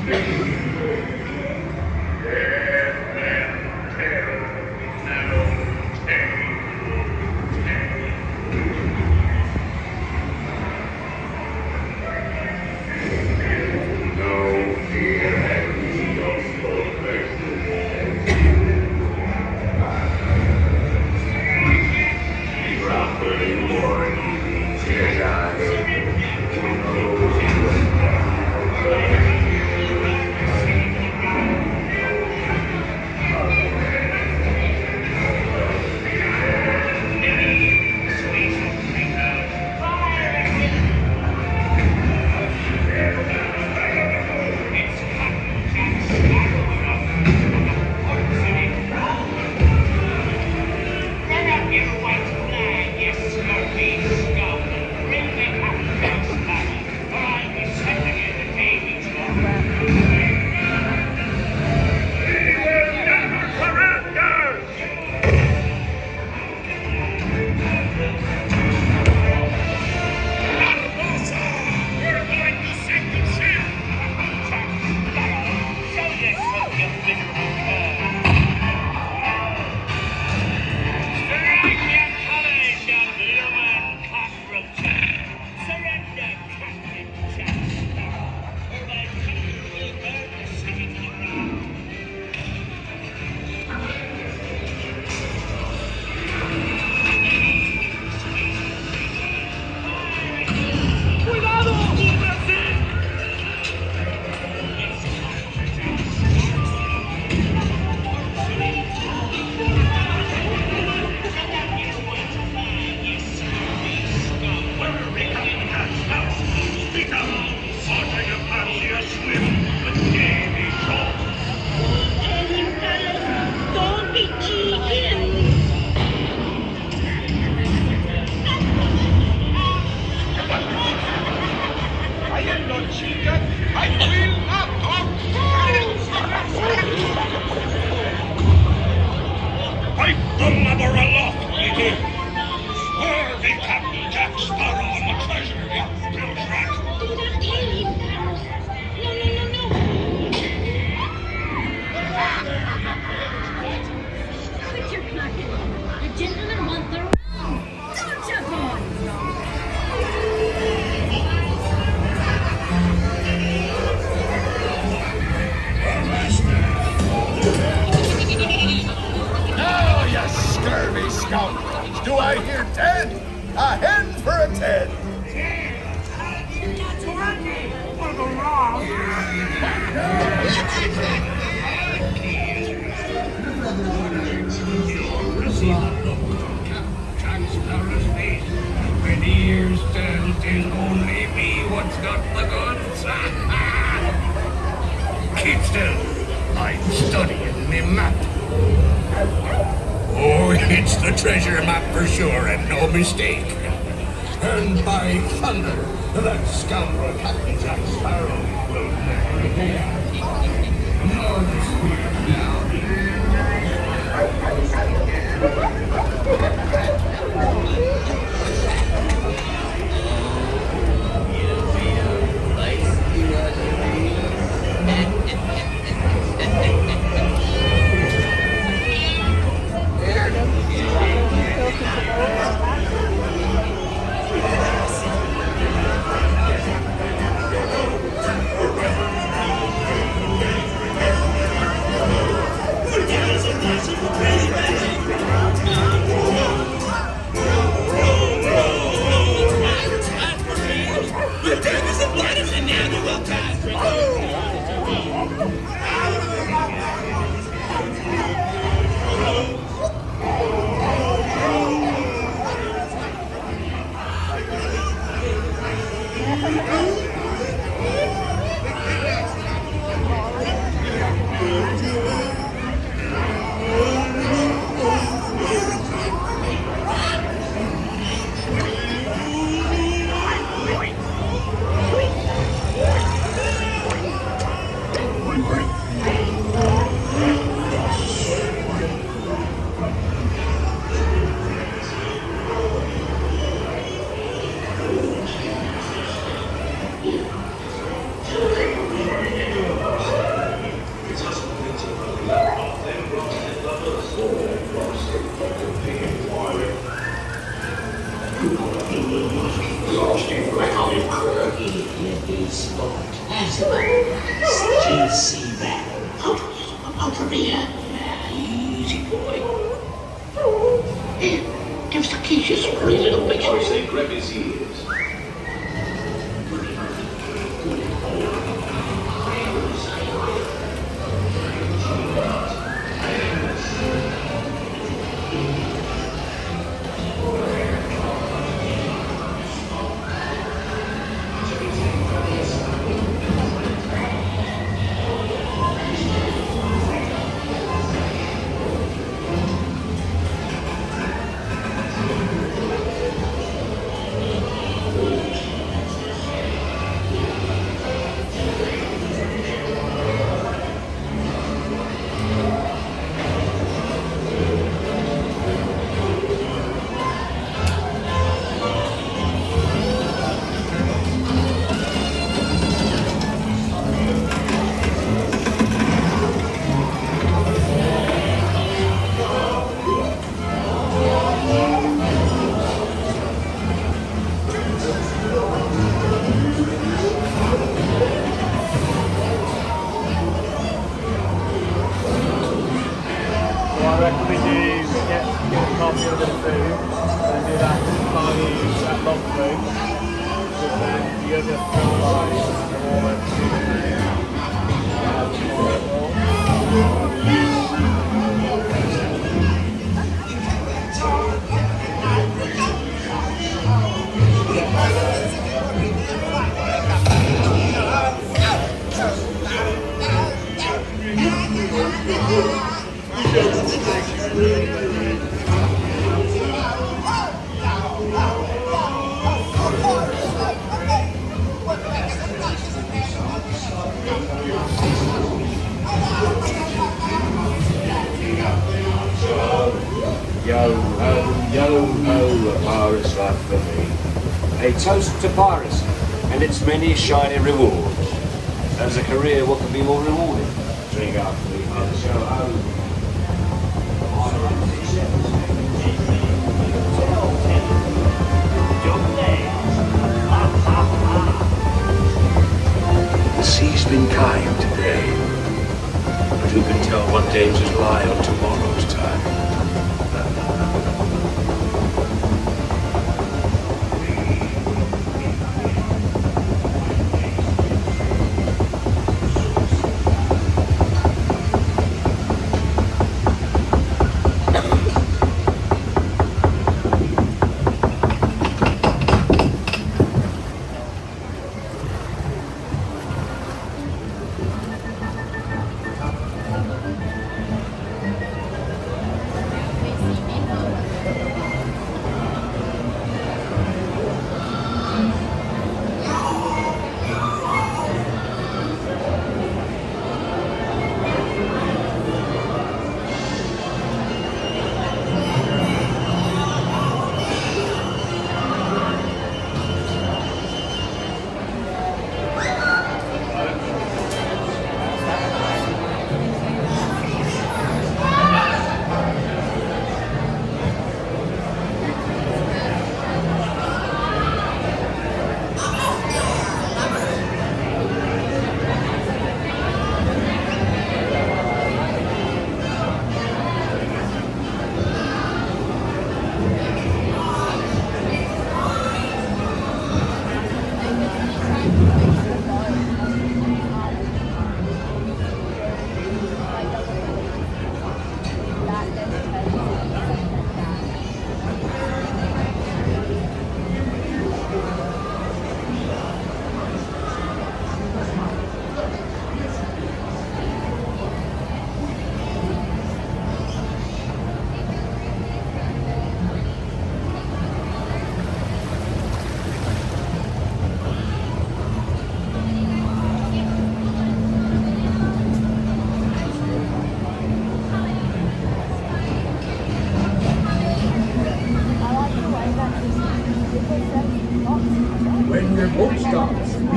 scoundrels. Do I hear 10? A hen for a 10. That's working! Wanna go wrong? When ears tell, 'tis only me what's got the goods. Keep still. I'm studying me map. Oh, it's the treasure map for sure, and no mistake. And by thunder, that scoundrel Captain Jack Sparrow will never again. Still see that. Out of here. Easy boy. Here, give Zacchaeus a little bit. Say, grab his ears. Paris life for me. A toast to piracy and its many shiny rewards. As a career, what could be more rewarding? Drink up the other show home. The sea's been kind today, but who can tell what dangers lie on tomorrow's tide?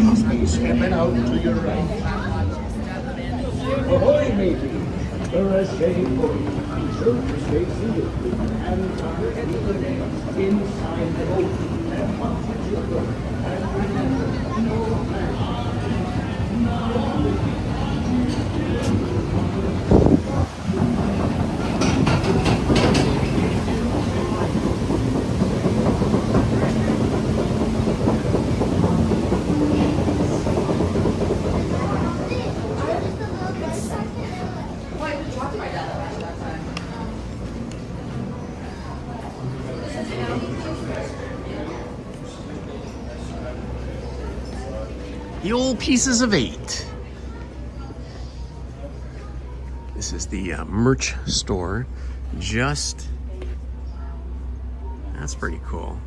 please be stepping out to your right. Ahoy, matey. For a safe voyage, be sure to stay seated with your hands on your head inside the boat. And watch your children. And remember, no man. The old pieces of 8. This is the merch store. That's pretty cool.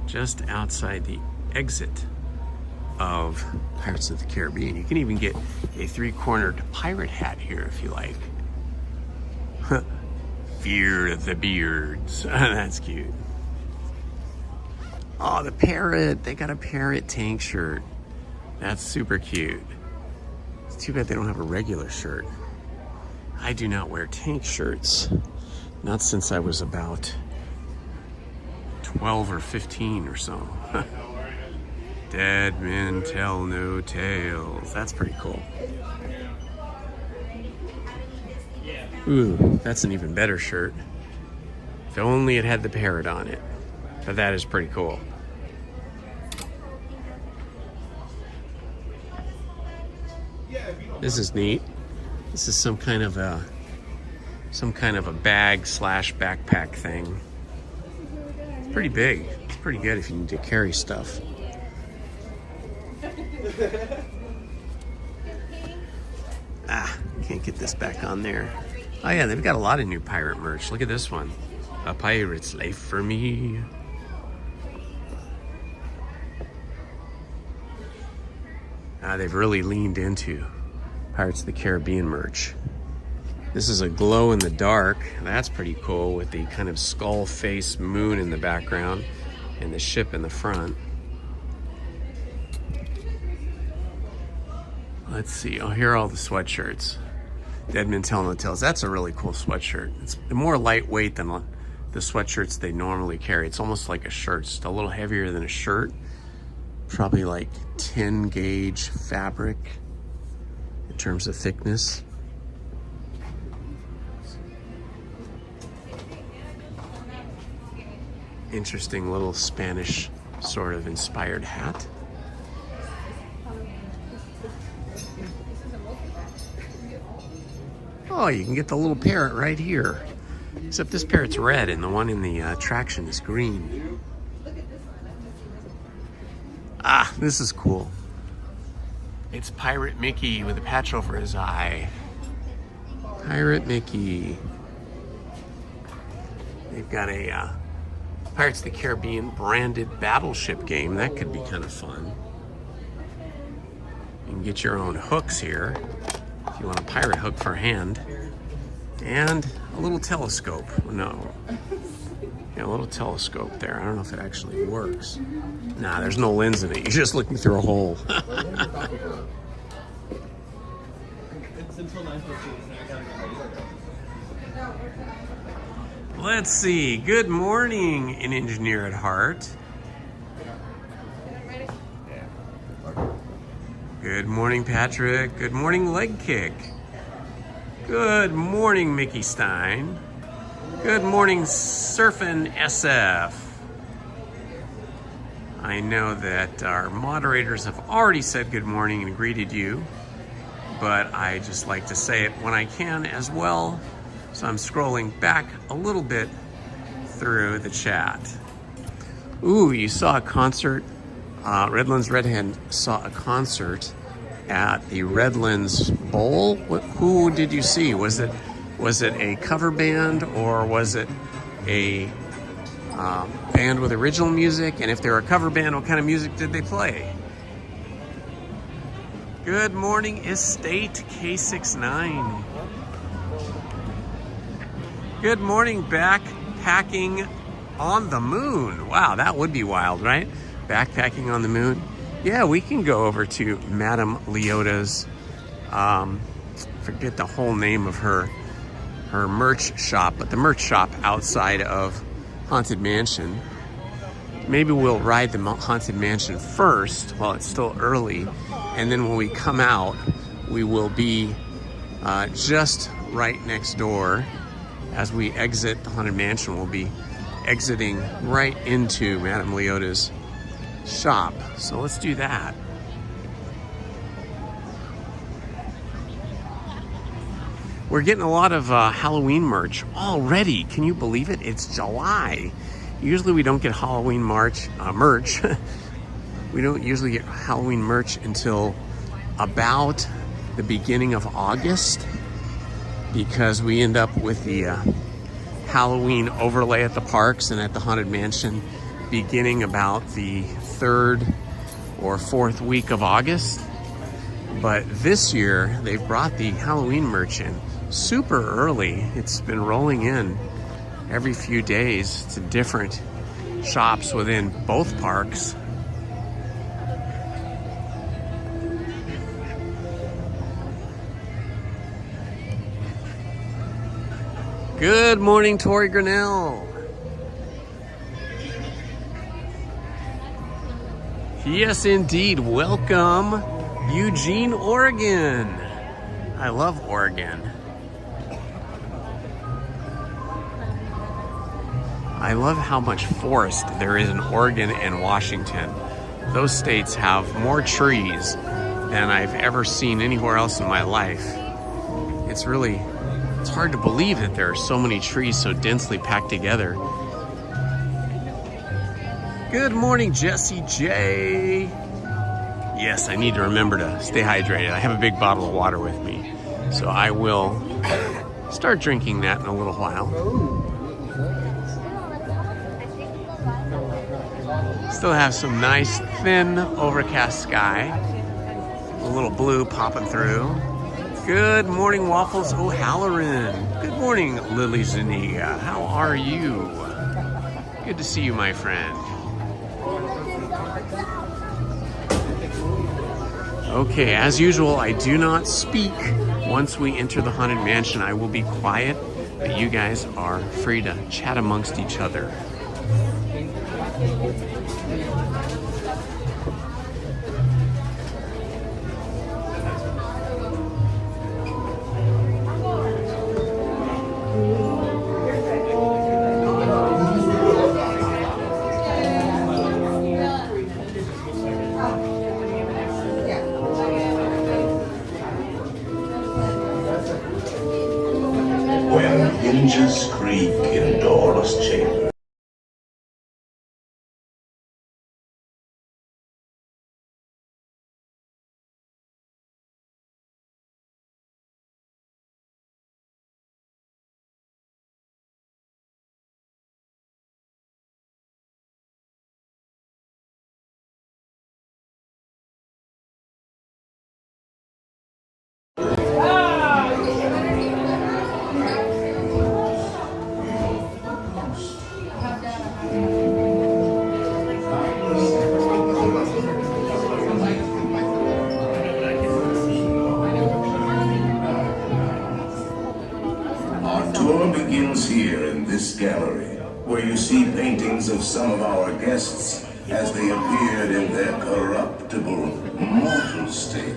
Just outside the exit of Pirates of the Caribbean. You can even get a 3-cornered pirate hat here if you like. Fear the beards. That's cute. Oh, the parrot. They got a parrot tank shirt. That's super cute. It's too bad they don't have a regular shirt. I do not wear tank shirts. Not since I was about 12 or 15 or so. Dead men tell no tales. That's pretty cool. Ooh, that's an even better shirt. If only it had the parrot on it. But that is pretty cool. This is neat. This is some kind of a bag / backpack thing. It's pretty big. It's pretty good if you need to carry stuff. Can't get this back on there. Oh yeah, they've got a lot of new pirate merch. Look at this one. A pirate's life for me. They've really leaned into Pirates of the Caribbean merch. This is a glow in the dark. That's pretty cool with the kind of skull face moon in the background and the ship in the front. Let's see. Oh, here are all the sweatshirts. Dead Men Tell No Tales. That's a really cool sweatshirt. It's more lightweight than the sweatshirts they normally carry. It's almost like a shirt. It's a little heavier than a shirt. Probably like 10 gauge fabric in terms of thickness. Interesting little Spanish sort of inspired hat. Oh, you can get the little parrot right here. Except this parrot's red and the one in the attraction is green. Ah, this is cool. It's Pirate Mickey with a patch over his eye. Pirate Mickey. They've got a Pirates of the Caribbean branded battleship game. That could be kind of fun. You can get your own hooks here if you want a pirate hook for hand. And a little telescope. No. Yeah, a little telescope there. I don't know if it actually works. Nah, there's no lens in it. You're just looking through a hole. Let's see. Good morning, an engineer at heart. Good morning, Patrick. Good morning, Leg Kick. Good morning, Mickey Stein. Good morning, Surfin' SF. I know that our moderators have already said good morning and greeted you, but I just like to say it when I can as well. So I'm scrolling back a little bit through the chat. Ooh, you saw a concert. Redlands Red Hen saw a concert at the Redlands Bowl. Who did you see? Was it a cover band or was it a band with original music? And if they're a cover band, what kind of music did they play? Good morning, Estate K69. Good morning, Backpacking on the Moon. Wow, that would be wild, right? Backpacking on the moon. Yeah, we can go over to Madame Leota's, forget the whole name of her merch shop, but the merch shop outside of Haunted Mansion. Maybe we'll ride the Haunted Mansion first while it's still early, and then when we come out, we will be just right next door. As we exit the Haunted Mansion, we'll be exiting right into Madame Leota's shop. So let's do that. We're getting a lot of Halloween merch already. Can you believe it? It's July. Usually we don't get Halloween merch. We don't usually get Halloween merch until about the beginning of August, because we end up with the Halloween overlay at the parks and at the Haunted Mansion beginning about the 3rd or 4th week of August. But this year they've brought the Halloween merch in super early. It's been rolling in every few days to different shops within both parks. Good morning, Tori Grinnell. Yes, indeed. Welcome, Eugene, Oregon. I love Oregon. I love how much forest there is in Oregon and Washington. Those states have more trees than I've ever seen anywhere else in my life. It's hard to believe that there are so many trees so densely packed together. Good morning, Jesse J. Yes, I need to remember to stay hydrated. I have a big bottle of water with me, so I will start drinking that in a little while. Still have some nice, thin, overcast sky. A little blue popping through. Good morning, Waffles O'Halloran. Good morning, Lily Zuniga. How are you? Good to see you, my friend. Okay, as usual, I do not speak. Once we enter the Haunted Mansion, I will be quiet, but you guys are free to chat amongst each other. When hinges creak in doorless chambers, here in this gallery, where you see paintings of some of our guests as they appeared in their corruptible, mortal state.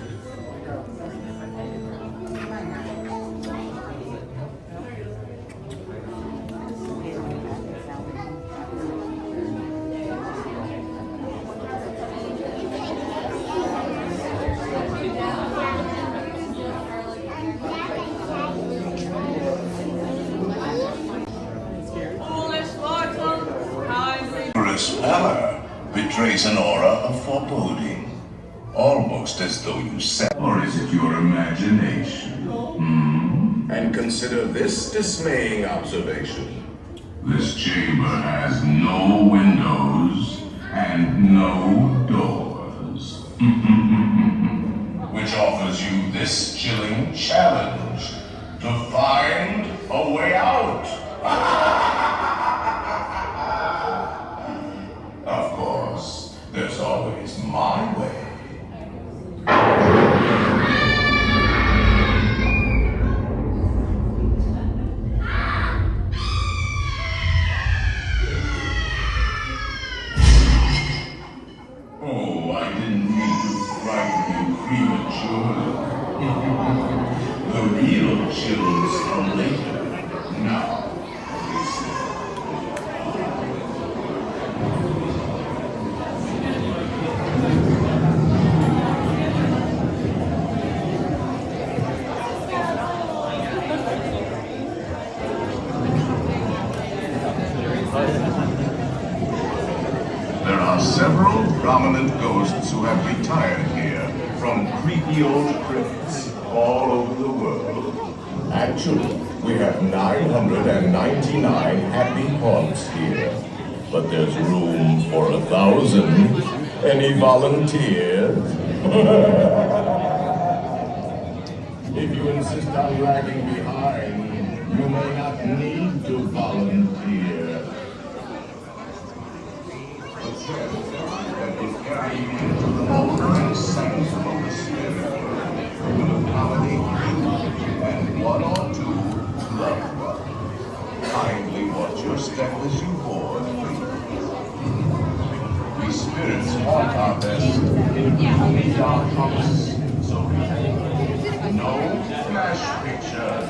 Pallor betrays an aura of foreboding, almost as though you said. Or is it your imagination? And consider this dismaying observation. This chamber has no windows and no doors. Which offers you this chilling challenge to find a way out. Of course, there's always my way. are several prominent ghosts who have retired here from creepy old crypts all over the world. Actually, we have 999 happy haunts here. But there's room for 1,000. Any volunteers? If you insist on lagging behind, you may not need to volunteer. That will carry you into the very center of the spirit will accommodate you and one or two loved ones. Kindly watch your step as you board, please. We spirits want our best in keeping our promise, so no flash pictures.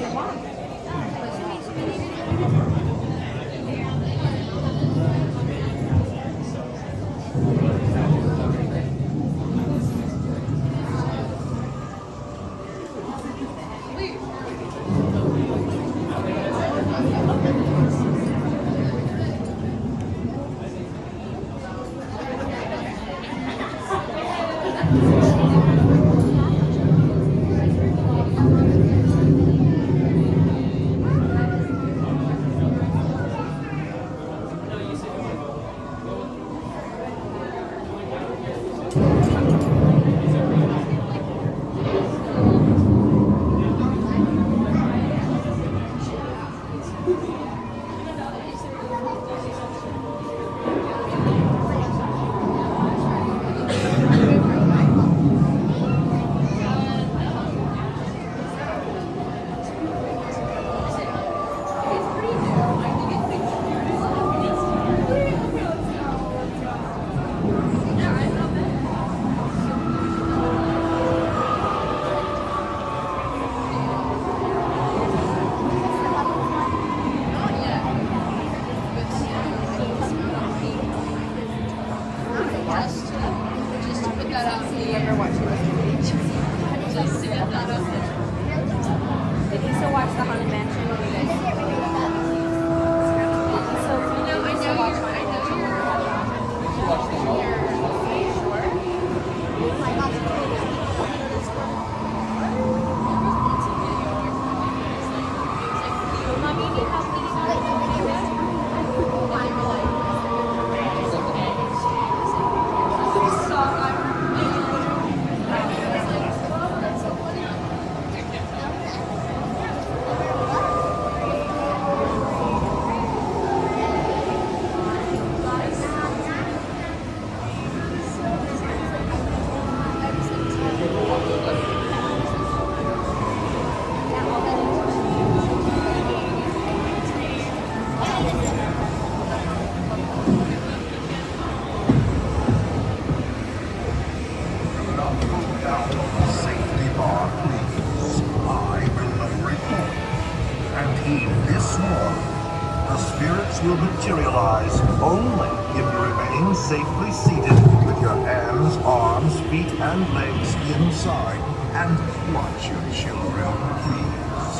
Will materialize only if you remain safely seated with your hands, arms, feet, and legs inside and watch your children, please.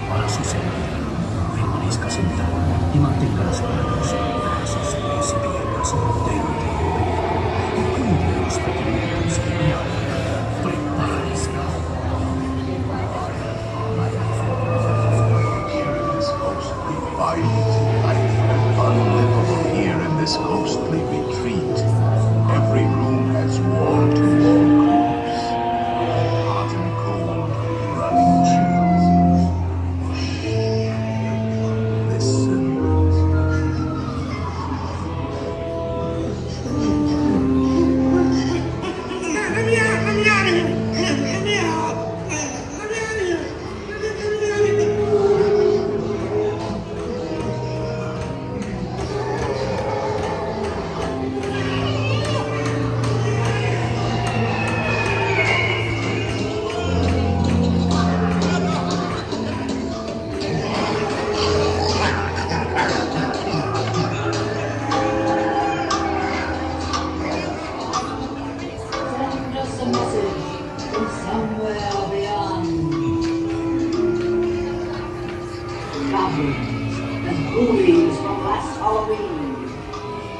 Para susunod, ay malis kasintahan, imantinggal sa atas, sa sumisipigas, dahil including los pequeños que miran, prepares ka. Unlivable here in this ghostly retreat. Every room has wall-to-wall creeps, hot and cold, running chills. Listen.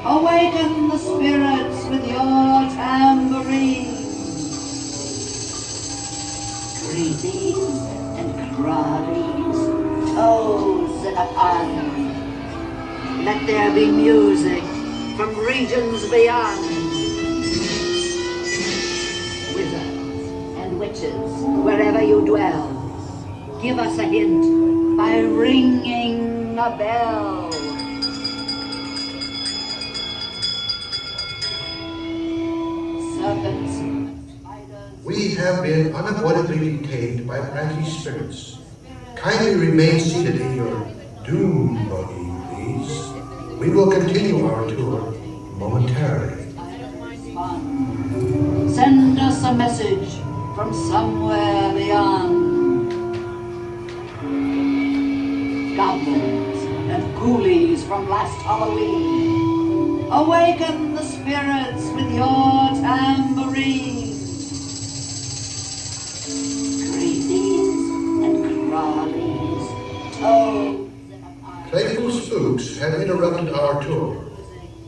Awaken the spirits with your tambourine. Creepies and crawlies, toads and upon. Let there be music from regions beyond. Wizards and witches, wherever you dwell, give us a hint by ringing a bell. Serpents, We have been unavoidably detained by pranky spirits. Kindly remain seated in your doom buggy, please. We will continue our tour momentarily. Send us a message from somewhere beyond. Goblins and ghoulies from last Halloween, awaken the spirits with your tambourine. Creepies and crawlies, toads. Playful spooks have interrupted our tour.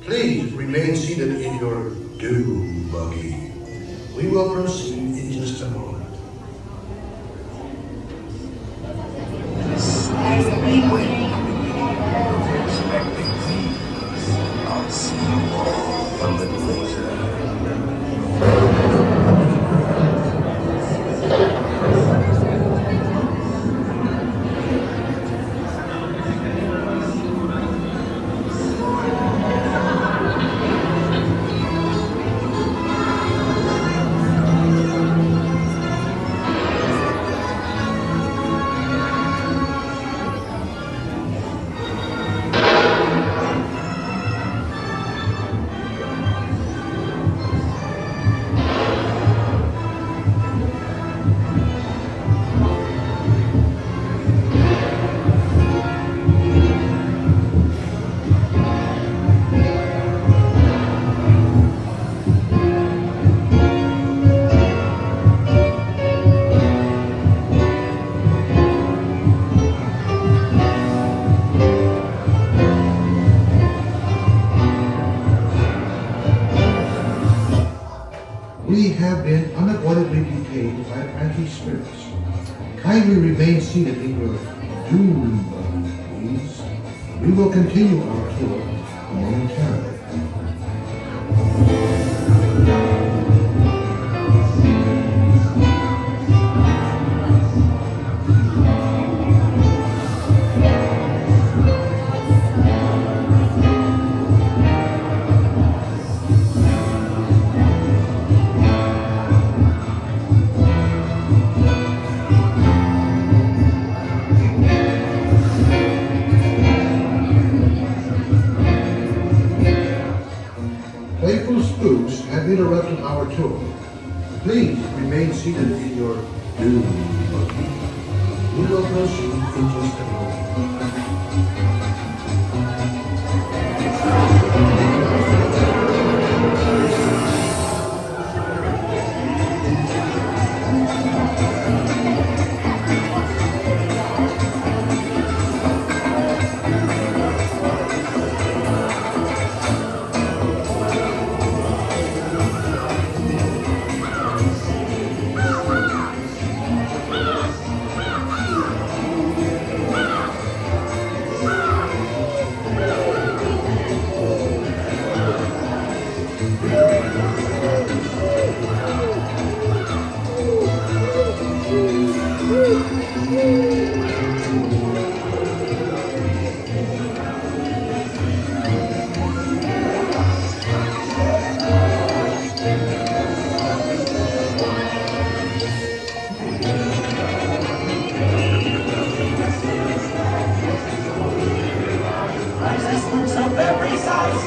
Please remain seated in your doom buggy. We will proceed in just a moment. Expecting things. I'll see you all a little later. We have been unavoidably detained by pranky spirits. Kindly remain seated in your doom buggy, please. We will continue our tour momentarily. Playful spooks have interrupted our tour. Please remain seated in your doom buggy. We will proceed in just a moment. Resistance of every size.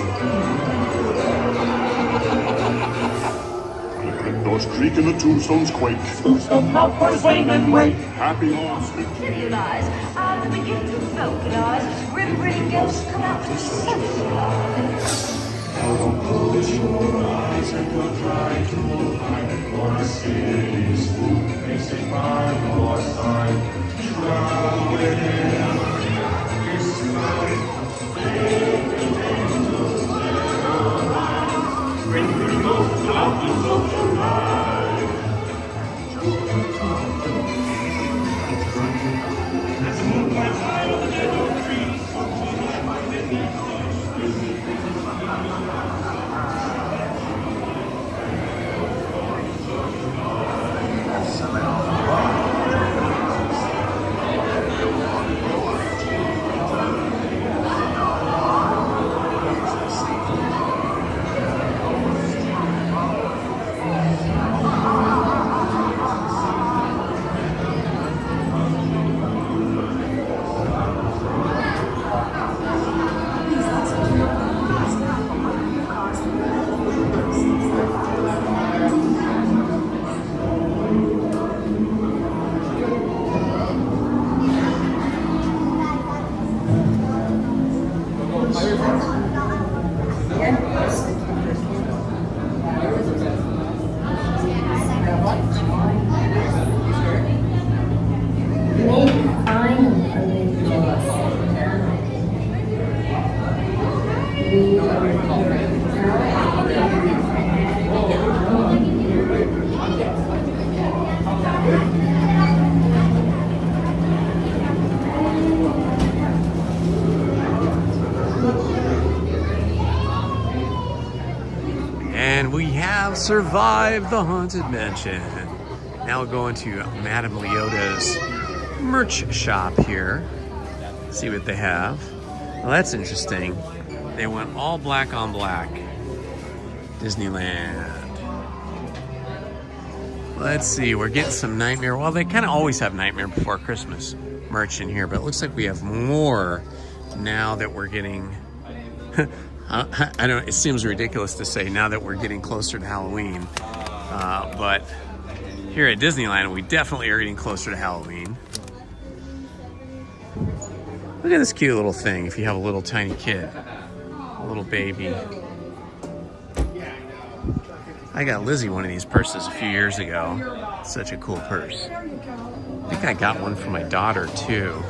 Doors creak and the tombstones quake. Spooks come out for a swing and wake. Happy horse. Trivialize, I begin to vocalize. Grim-grinning ghosts come out to socialize. Now don't close your eyes and you'll try to hide it for a silly spook may stay by your side. Shrouded in this night, they pretend to live. And we have survived the Haunted Mansion. Now going to Madame Leota's merch shop here. See what they have. Well, that's interesting. They went all black on black. Disneyland. Let's see, we're getting some Nightmare. Well, they kind of always have Nightmare Before Christmas merch in here, but it looks like we have more now that we're getting... I don't. It seems ridiculous to say now that we're getting closer to Halloween, but here at Disneyland, we definitely are getting closer to Halloween. Look at this cute little thing. If you have a little tiny kid, a little baby. I got Lizzie one of these purses a few years ago. Such a cool purse. I think I got one for my daughter too,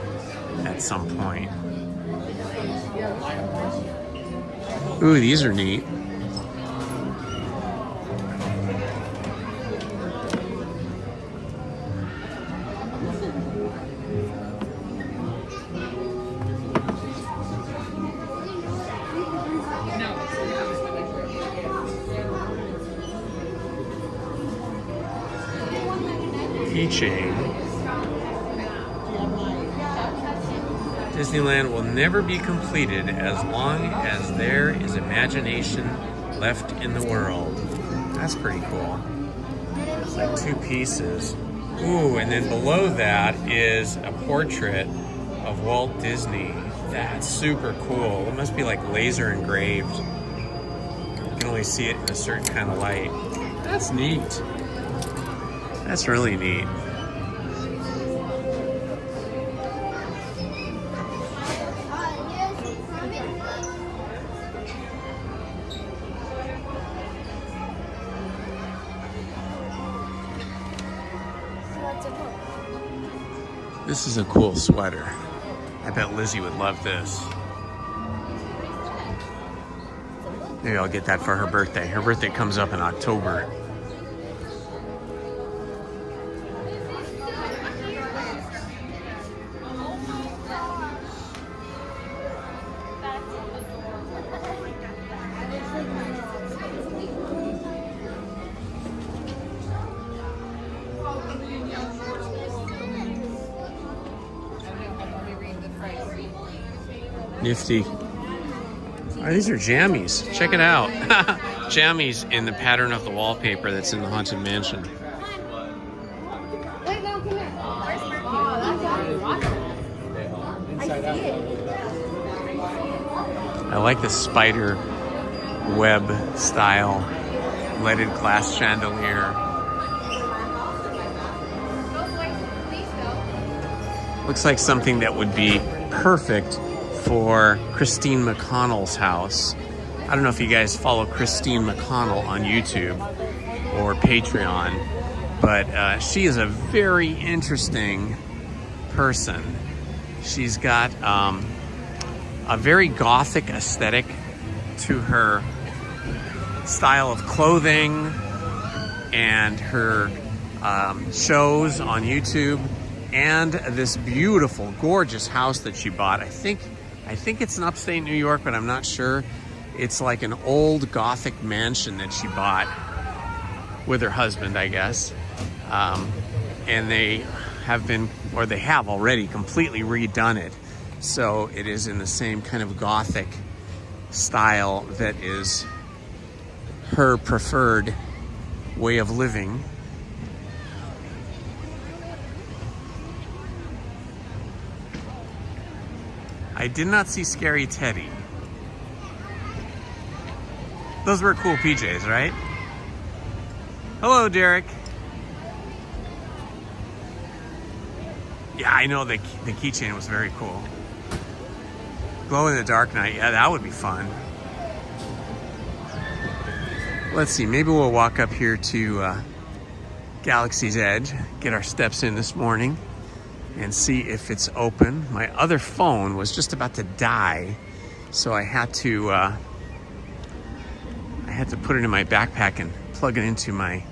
at some point. Ooh, these are neat. Keychain. Disneyland will never be completed as long as there is imagination left in the world. That's pretty cool. It's like 2 pieces. Ooh, and then below that is a portrait of Walt Disney. That's super cool. It must be like laser engraved. You can only see it in a certain kind of light. That's neat. That's really neat. This is a cool sweater. I bet Lizzie would love this. Maybe I'll get that for her birthday. Her birthday comes up in October. Nifty. Oh, these are jammies. Check it out. Jammies in the pattern of the wallpaper that's in the Haunted Mansion. I like the spider web style leaded glass chandelier. Looks like something that would be perfect for Christine McConnell's house. I don't know if you guys follow Christine McConnell on YouTube or Patreon, but she is a very interesting person. She's got a very gothic aesthetic to her style of clothing and her shows on YouTube, and this beautiful, gorgeous house that she bought. I think it's in upstate New York, but I'm not sure. It's like an old Gothic mansion that she bought with her husband, I guess. And they have already completely redone it. So it is in the same kind of Gothic style that is her preferred way of living. I did not see Scary Teddy. Those were cool PJs, right? Hello, Derek. Yeah, I know the keychain was very cool. Glow in the dark night. Yeah, that would be fun. Let's see, maybe we'll walk up here to Galaxy's Edge, get our steps in this morning, and see if it's open. My other phone was just about to die, so I had to put it in my backpack and plug it into my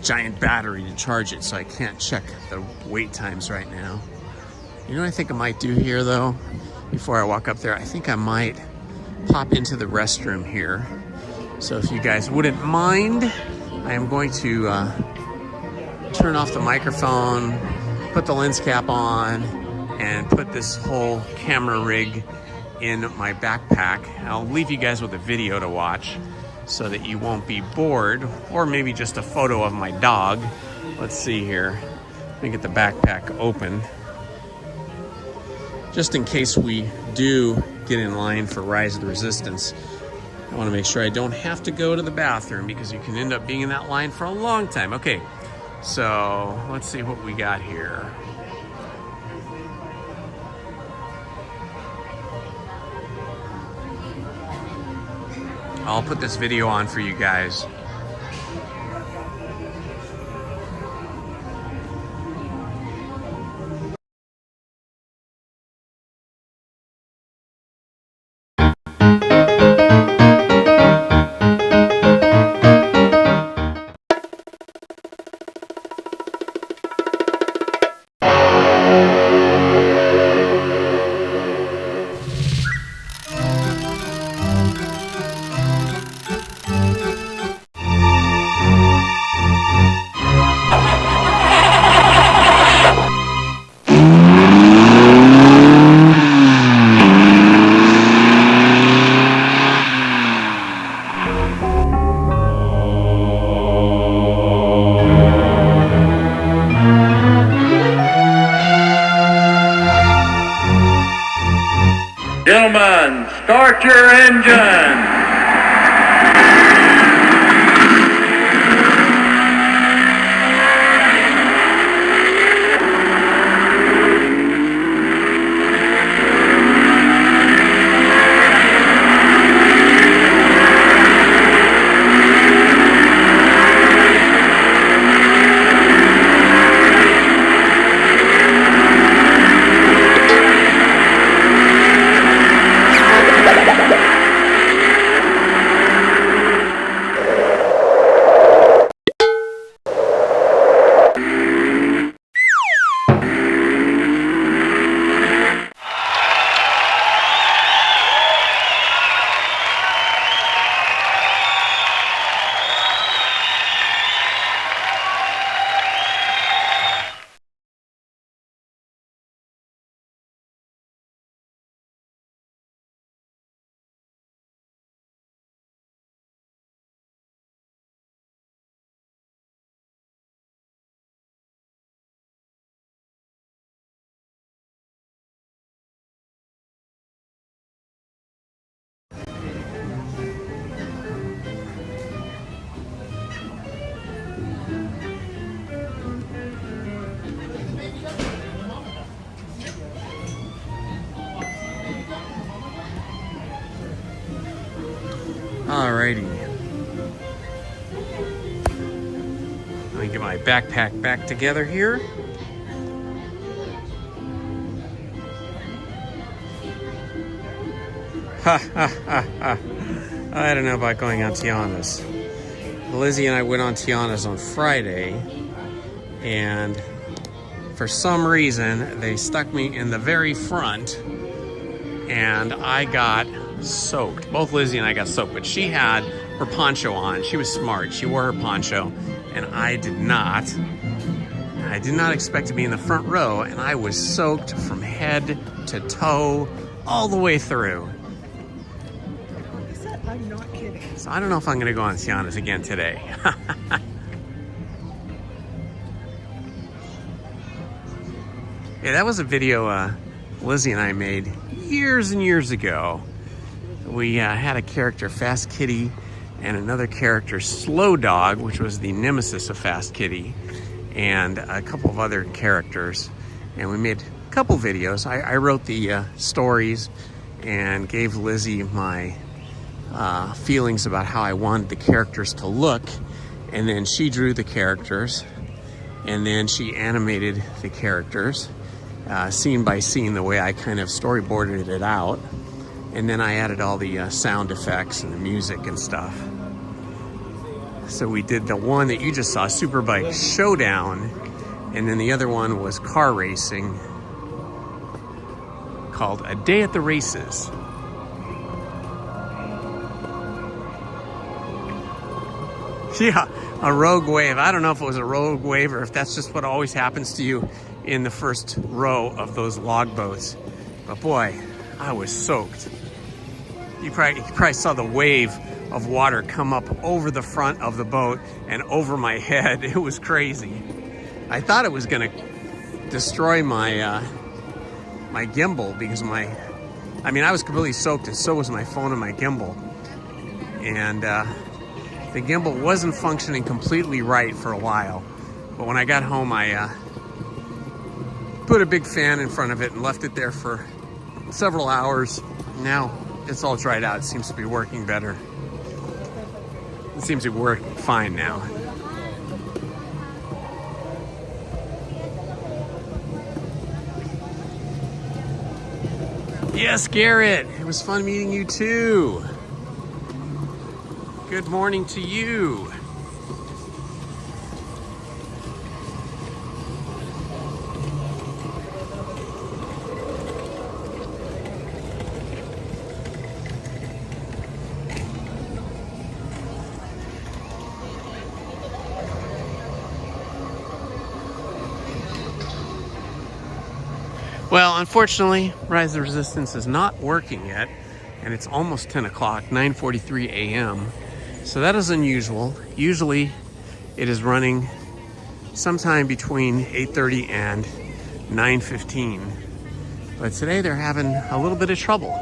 giant battery to charge it, so I can't check the wait times right now. You know what I think I might do here, though, before I walk up there? I think I might pop into the restroom here. So if you guys wouldn't mind, I am going to turn off the microphone, put the lens cap on, and put this whole camera rig in my backpack. I'll leave you guys with a video to watch so that you won't be bored, or maybe just a photo of my dog. Let's see here. Let me get the backpack open. Just in case we do get in line for Rise of the Resistance, I want to make sure I don't have to go to the bathroom, because you can end up being in that line for a long time. Okay, so let's see what we got here. I'll put this video on for you guys. Gentlemen, start your engine. Alrighty. Let me get my backpack back together here. Ha ha ha ha. I don't know about going on Tiana's. Lizzie and I went on Tiana's on Friday, and for some reason they stuck me in the very front, and I got soaked. Both Lizzie and I got soaked, but she had her poncho on. She was smart. She wore her poncho, and I did not. I did not expect to be in the front row, and I was soaked from head to toe all the way through. I'm not kidding. So I don't know if I'm going to go on Tiana's again today. Yeah, that was a video Lizzie and I made years and years ago. We had a character, Fast Kitty, and another character, Slow Dog, which was the nemesis of Fast Kitty, and a couple of other characters. And we made a couple videos. I wrote the stories, and gave Lizzie my feelings about how I wanted the characters to look, and then she drew the characters, and then she animated the characters scene by scene the way I kind of storyboarded it out, and then I added all the sound effects and the music and stuff. So we did the one that you just saw, Superbike Showdown, and then the other one was car racing called A Day at the Races. Yeah, a rogue wave. I don't know if it was a rogue wave or if that's just what always happens to you in the first row of those log boats. But boy, I was soaked. You probably saw the wave of water come up over the front of the boat and over my head. It was crazy. I thought it was gonna destroy my my gimbal because I was completely soaked, and so was my phone and my gimbal. And the gimbal wasn't functioning completely right for a while, but when I got home, I put a big fan in front of it and left it there for several hours. Now it's all dried out. It seems to be working better. It seems to work fine now. Yes, Garrett, it was fun meeting you too. Good morning to you. Well, unfortunately, Rise of the Resistance is not working yet, and it's almost 10 o'clock, 9:43 a.m. So that is unusual. Usually it is running sometime between 8:30 and 9:15. But today they're having a little bit of trouble.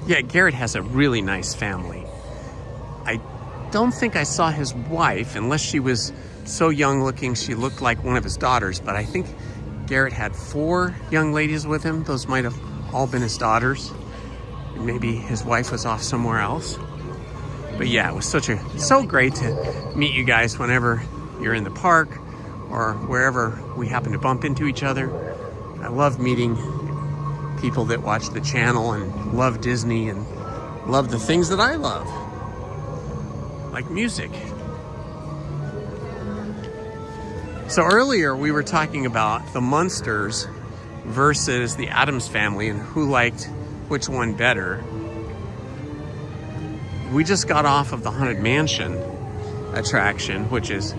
Yeah, Garrett has a really nice family. I don't think I saw his wife, unless she was so young looking she looked like one of his daughters, but I think Garrett had 4 young ladies with him. Those might have all been his daughters. Maybe his wife was off somewhere else. But yeah, it was so great to meet you guys whenever you're in the park or wherever we happen to bump into each other. I love meeting people that watch the channel and love Disney and love the things that I love, like music. So earlier we were talking about the Munsters versus the Addams Family and who liked which one better. We just got off of the Haunted Mansion attraction, which is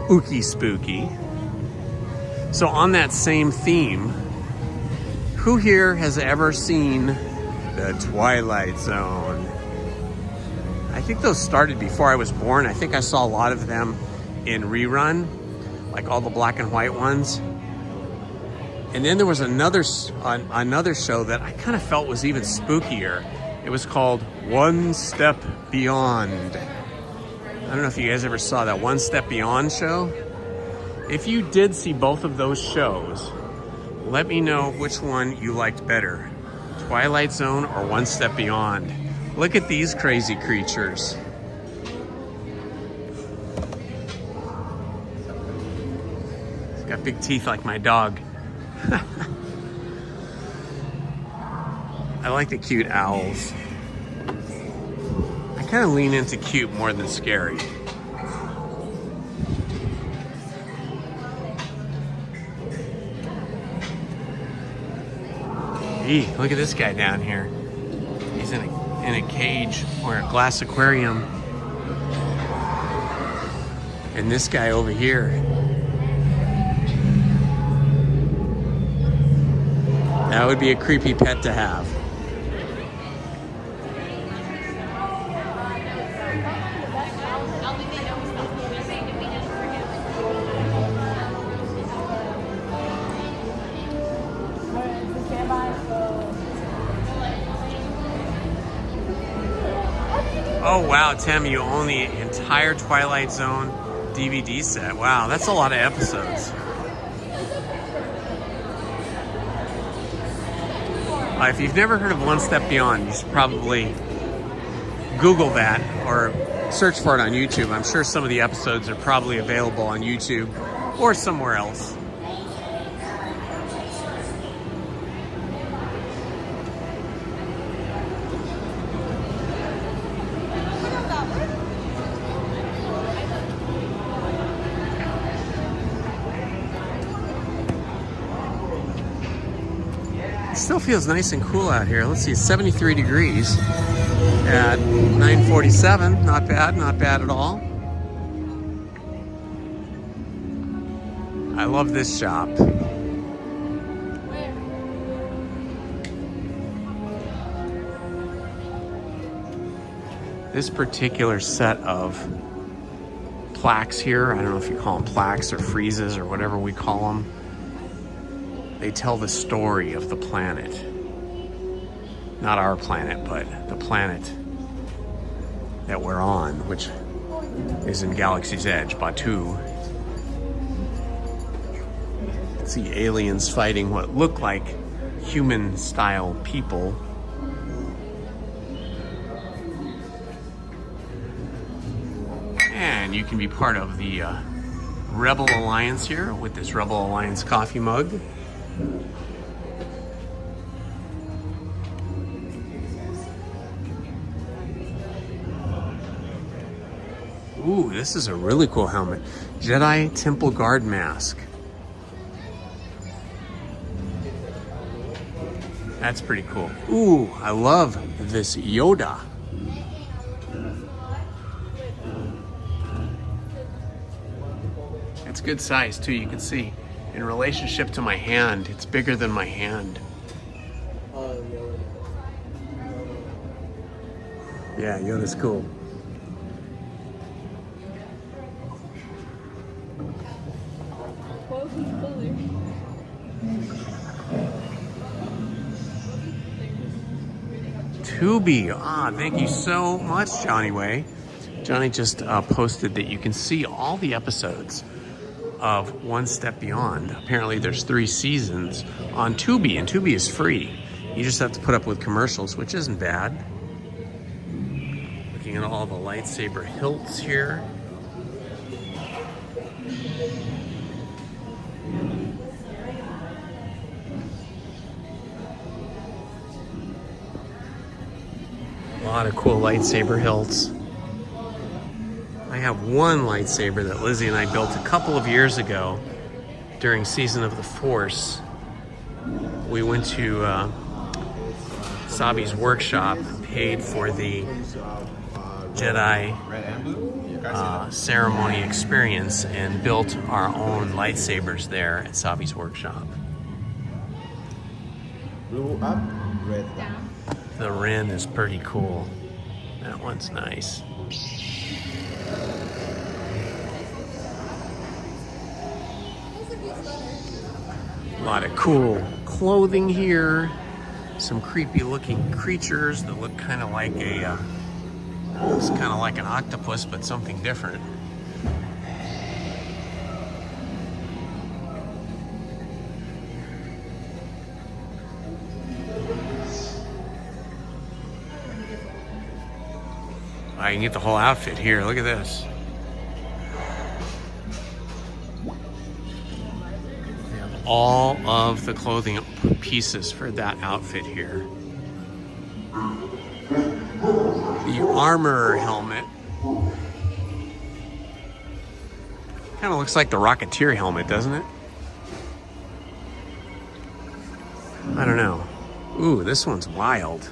ooky spooky. So on that same theme, who here has ever seen the Twilight Zone? I think those started before I was born. I think I saw a lot of them in rerun, like all the black and white ones. And then there was another show that I kind of felt was even spookier. It was called One Step Beyond. I don't know if you guys ever saw that One Step Beyond show. If you did see both of those shows, let me know which one you liked better, Twilight Zone or One Step Beyond. Look at these crazy creatures. It's got big teeth like my dog. I like the cute owls. I kind of lean into cute more than scary. Eee, look at this guy down here. He's in a cage or a glass aquarium. And this guy over here. That would be a creepy pet to have. Oh wow, Tim, you own the entire Twilight Zone DVD set. Wow, that's a lot of episodes. If you've never heard of One Step Beyond, you should probably Google that or search for it on YouTube. I'm sure some of the episodes are probably available on YouTube or somewhere else. It still feels nice and cool out here. Let's see, it's 73 degrees at 9:47. Not bad at all. I love this shop. This particular set of plaques here, I don't know if you call them plaques or friezes or whatever we call them, they tell the story of the planet. Not our planet, but the planet that we're on, which is in Galaxy's Edge, Batu. See aliens fighting what look like human-style people. And you can be part of the Rebel Alliance here with this Rebel Alliance coffee mug. Ooh, this is a really cool helmet. Jedi Temple Guard mask. That's pretty cool. Ooh, I love this Yoda. It's good size too, you can see. In relationship to my hand, it's bigger than my hand. Yeah, Yoda's cool. Tubi. Thank you so much, Johnny Way. Johnny just posted that you can see all the episodes of One Step Beyond. Apparently there's 3 seasons on Tubi, and Tubi is free. You just have to put up with commercials, which isn't bad. Looking at all the lightsaber hilts here. A lot of cool lightsaber hilts. I have one lightsaber that Lizzie and I built a couple of years ago during Season of the Force. We went to Sabi's workshop, paid for the Jedi ceremony experience, and built our own lightsabers there at Sabi's workshop. Blue up, red down. The Ren is pretty cool. That one's nice. A lot of cool clothing here. Some creepy looking creatures that look kind of like it's kind of like an octopus, but something different. I can get the whole outfit here. Look at this. They have all of the clothing pieces for that outfit here. The armor helmet kind of looks like the Rocketeer helmet, doesn't it? I don't know. Ooh, this one's wild.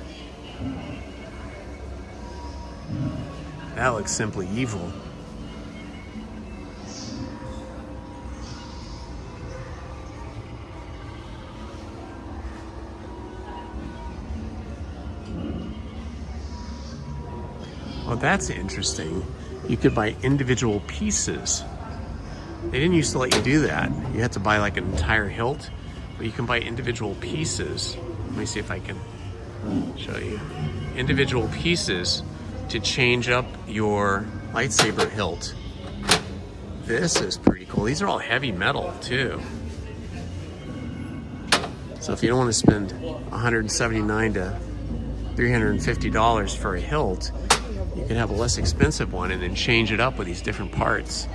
That looks simply evil. Well, that's interesting. You could buy individual pieces. They didn't used to let you do that. You had to buy like an entire hilt, but you can buy individual pieces. Let me see if I can show you. Individual pieces to change up your lightsaber hilt. This is pretty cool. These are all heavy metal too. So if you don't want to spend $179 to $350 for a hilt, you can have a less expensive one and then change it up with these different parts.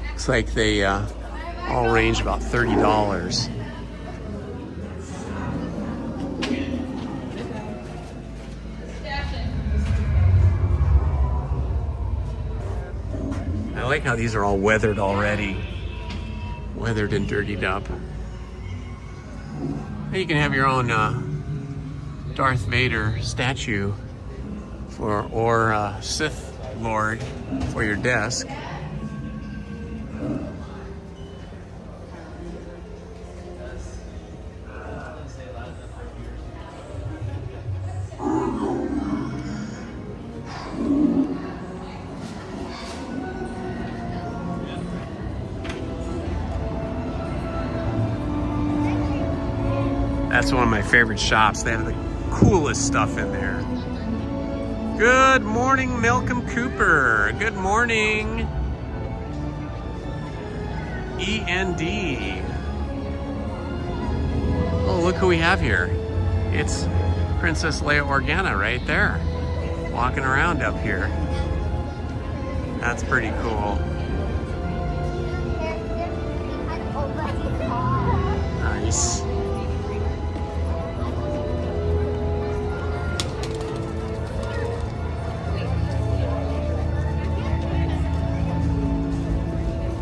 Looks like they all range about $30. I like how these are all weathered already. Weathered and dirtied up. You can have your own Darth Vader statue or Sith Lord for your desk. That's one of my favorite shops. They have the coolest stuff in there. Good morning, Malcolm Cooper. Good morning. END. Oh, look who we have here. It's Princess Leia Organa right there, walking around up here. That's pretty cool. Nice.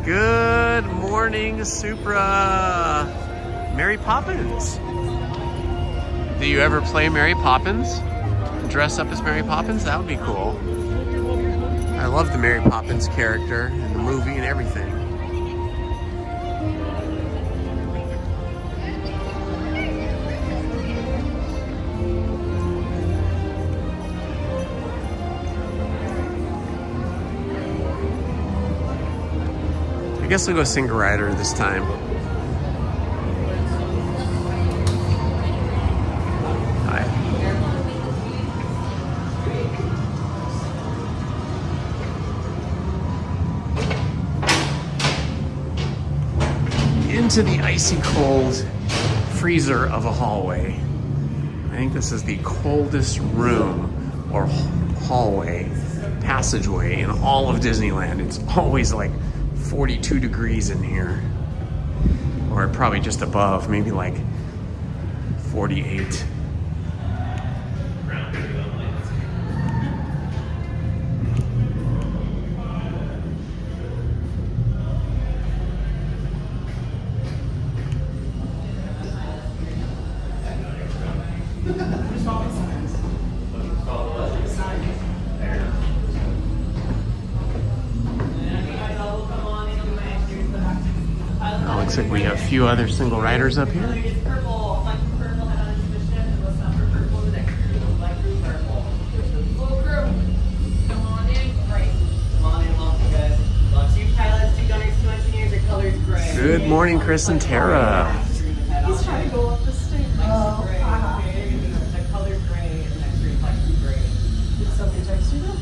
Good morning, Supra. Mary Poppins. Do you ever play Mary Poppins? Dress up as Mary Poppins? That would be cool. I love the Mary Poppins character and the movie and everything. I guess I'll go Single Rider this time. Hi. Into the icy cold freezer of a hallway. I think this is the coldest room or hallway, passageway in all of Disneyland. It's always like 42 degrees in here, or probably just above, maybe like 48. Looks like we have a few other single riders up here. Good morning, Chris and Tara. He's trying to go up the stairs. Oh, the color's gray and next green like gray. Did somebody text you though?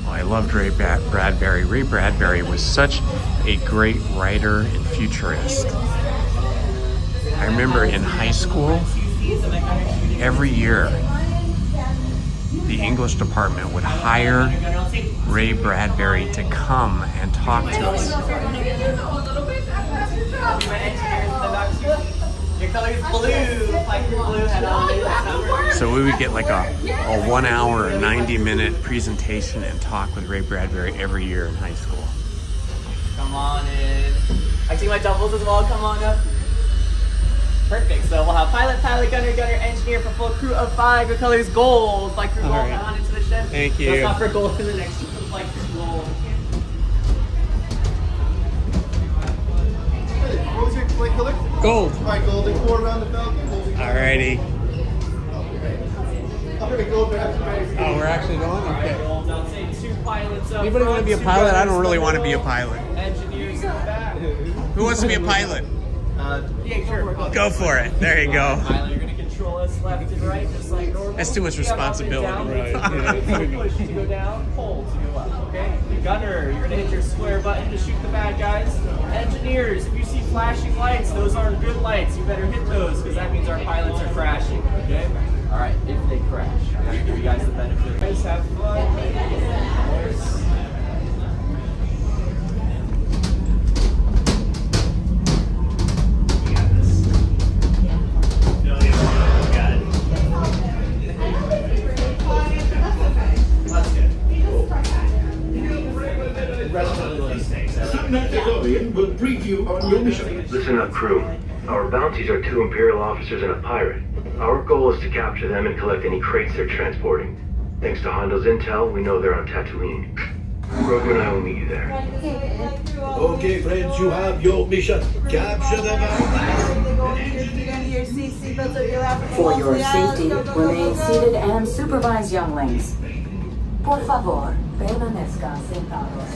I loved Ray Bradbury. Ray Bradbury was such a great writer and futurist. I remember in high school, every year, the English department would hire Ray Bradbury to come and talk to us. Your color's blue, like your blue had on. So we would get like a 1 hour, 90-minute presentation and talk with Ray Bradbury every year in high school. Come on in. I see my doubles as well, come on up. Perfect, so we'll have pilot, gunner, engineer for full crew of 5. Your color is gold. Flight crew gold, Right. head on into the ship. Thank you. Let's offer gold for the next flight crew gold. What was your flight color? Gold. Alright, gold. And 4 around the belt. Alrighty. Okay, gold. Oh, we're actually going? Okay. I'll say 2 pilots up Anybody want to be a front, 2 pilot? I gunners don't really in the want to be a middle, pilot. Engineers in the back. Who wants to be a pilot? Yeah, sure. Go for it. There you go. Pilot, you're going to control us left and right, just like normal. That's too much We have up and responsibility. down. Push to go down, hold to go up, okay? Gunner, you're gonna hit your square button to shoot the bad guys. Engineers, if you see flashing lights, those aren't good lights. You better hit those, because that means our pilots are crashing, okay? All right, if they crash. I'm gonna give you guys the benefit. Guys, have fun. Will brief you on your mission. Listen up, crew. Our bounties are 2 Imperial officers and a pirate. Our goal is to capture them and collect any crates they're transporting. Thanks to Hondo's intel, we know they're on Tatooine. Grogu and I will meet you there. Okay, friends, you have your mission. Capture the For your safety, remain seated and supervise younglings. Por favor, permanezcan sentados.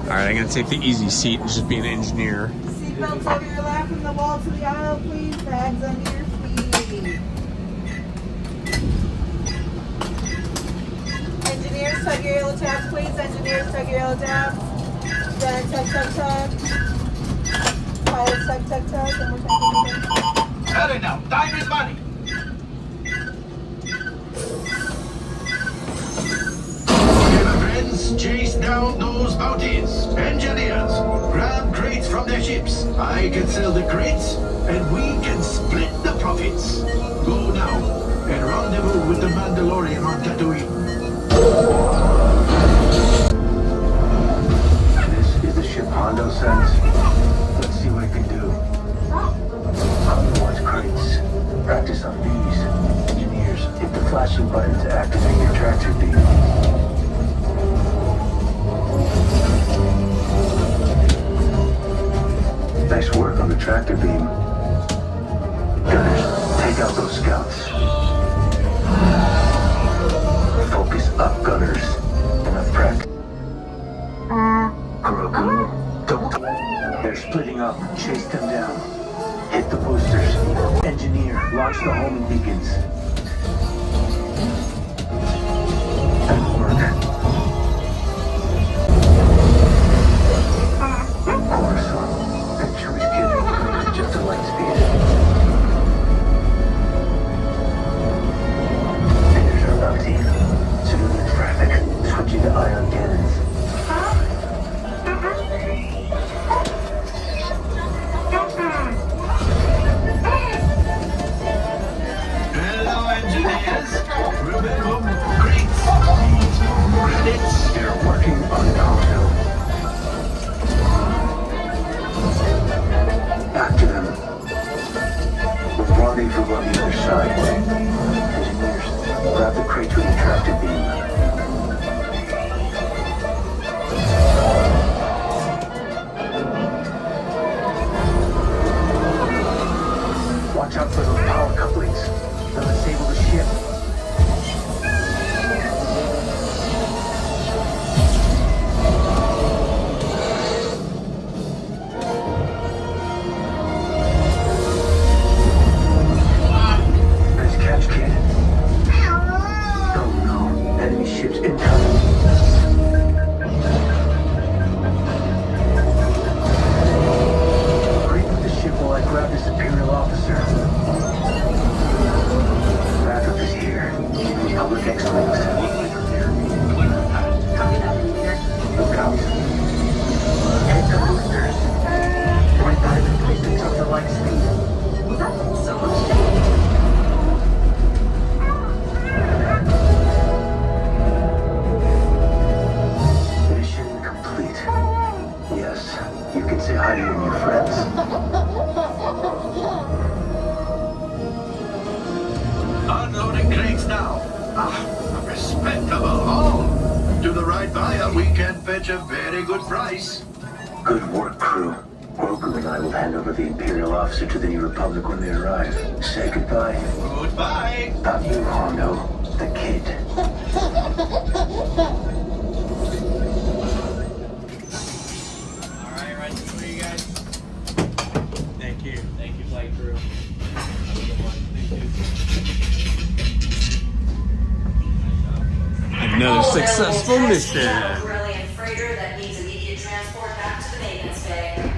Alright, I'm gonna take the easy seat and just be an engineer. Seatbelts over your lap from the wall to the aisle, please. Bags under your feet. Engineers, tug your yellow tabs, please. Engineers, tug your yellow tabs. Then tug, tug, tug. Pilots, tug, tug, tug. One more time. Cut it now. Time is money. Chase down those bounties. Engineers, grab crates from their ships. I can sell the crates, and we can split the profits. Go now, and rendezvous with the Mandalorian on Tatooine. This is the ship Hondo sends. Let's see what it can do. Hondo wants crates. Practice on these. Engineers, hit the flashing button to activate your tractor beam. Nice work on the tractor beam. Gunners, take out those scouts. Focus up, gunners. Enough practice. Grogu, don't. They're splitting up. Chase them down. Hit the boosters. Engineer, launch the homing beacons. Good work. Coruscant. Just a light speed. There's our bounty. Civilian traffic. Switching to ion cannons. Hello, engineers. Remember, crates. Credits. They're working on Hondo. After them. We'll rendezvous on the other side. Engineers, grab the crate with the tractor beam. Watch out for those power couplings. They'll disable the ship. Unloading crates now. A respectable haul. To the right buyer, we can fetch a very good price. Good work, crew. Grogu and I will hand over the Imperial officer to the New Republic when they arrive. Say goodbye. Goodbye. Not you, Hondo. The kid. Alright, right for you guys. Thank you. Thank you, flight crew. Have a good one. Thank you. Another successful mission. Brilliant freighter that needs immediate transport back to the maintenance bay.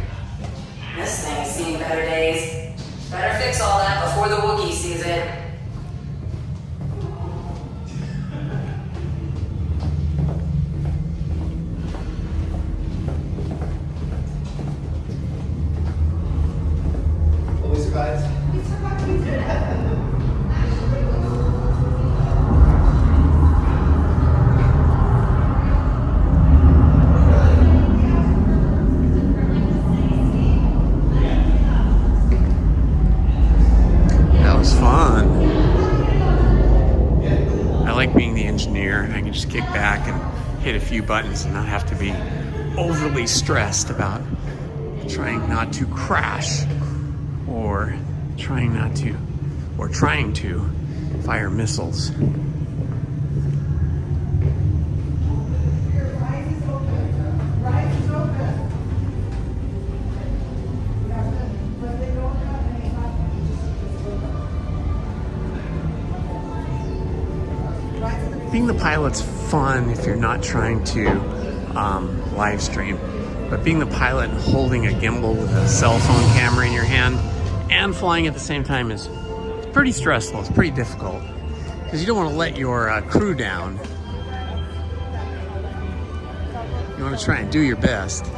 This thing's seen better days. Better fix all that before the Wookiee sees it. Well, we survived. That was fun. I like being the engineer. I can just kick back and hit a few buttons and not have to be overly stressed about trying not to crash or trying to fire missiles. Being the pilot's fun if you're not trying to live stream, but being the pilot and holding a gimbal with a cell phone camera in your hand and flying at the same time is pretty stressful. It's pretty difficult because you don't want to let your crew down. You want to try and do your best.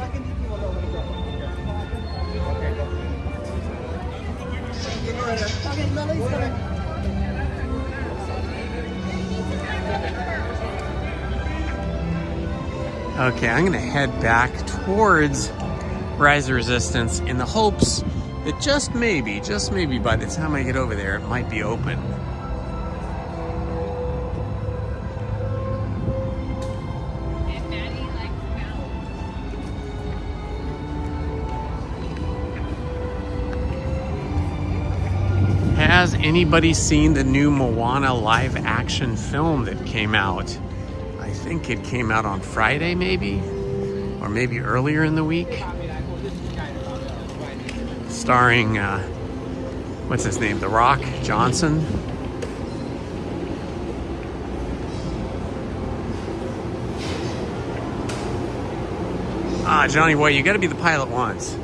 Okay, I'm gonna head back towards Rise of Resistance in the hopes that just maybe by the time I get over there, it might be open. Has anybody seen the new Moana live action film that came out? I think it came out on Friday, maybe, or maybe earlier in the week. Starring, what's his name? The Rock Johnson. Johnny Boy, you gotta be the pilot once.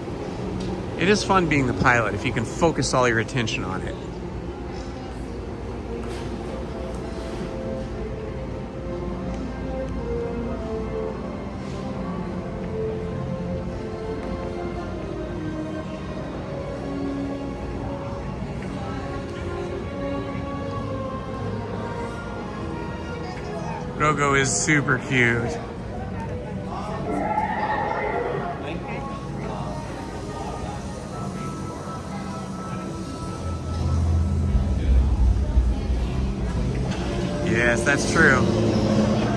It is fun being the pilot if you can focus all your attention on it. Grogu is super cute. Yes, that's true.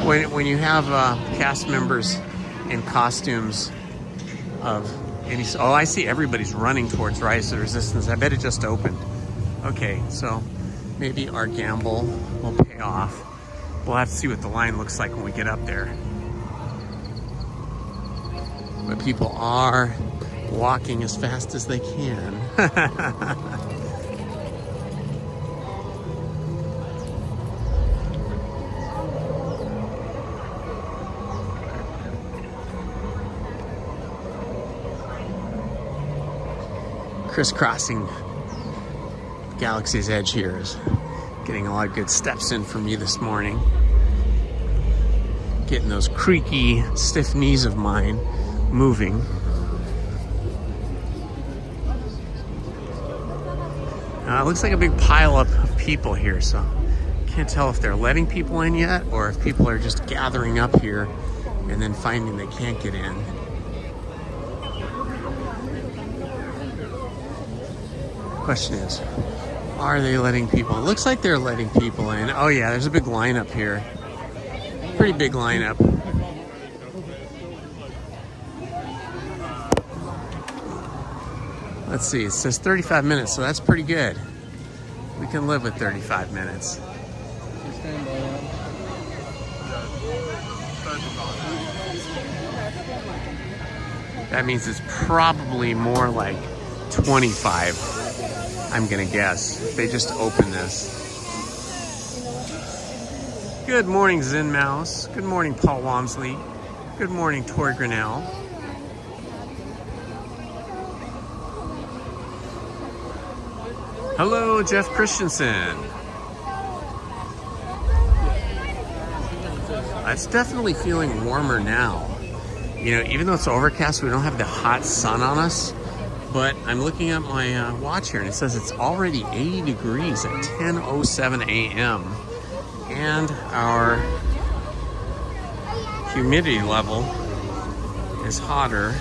When you have cast members in costumes of any... Oh, I see everybody's running towards Rise of the Resistance. I bet it just opened. Okay, so maybe our gamble will pay off. We'll have to see what the line looks like when we get up there. But people are walking as fast as they can. Crisscrossing Galaxy's Edge here is getting a lot of good steps in for me this morning. Getting those creaky, stiff knees of mine moving. It looks like a big pileup of people here, so can't tell if they're letting people in yet or if people are just gathering up here and then finding they can't get in. Question is, are they letting people? It looks like they're letting people in. Oh yeah, there's a big lineup here. Pretty big lineup. Let's see, it says 35 minutes, so that's pretty good. We can live with 35 minutes. That means it's probably more like 25. I'm gonna guess. They just opened this. Good morning, Zen Mouse. Good morning, Paul Walmsley. Good morning, Tori Grinnell. Hello, Jeff Christensen. It's definitely feeling warmer now. You know, even though it's overcast, we don't have the hot sun on us. But I'm looking at my watch here, and it says it's already 80 degrees at 10:07 a.m. And our humidity level is hotter.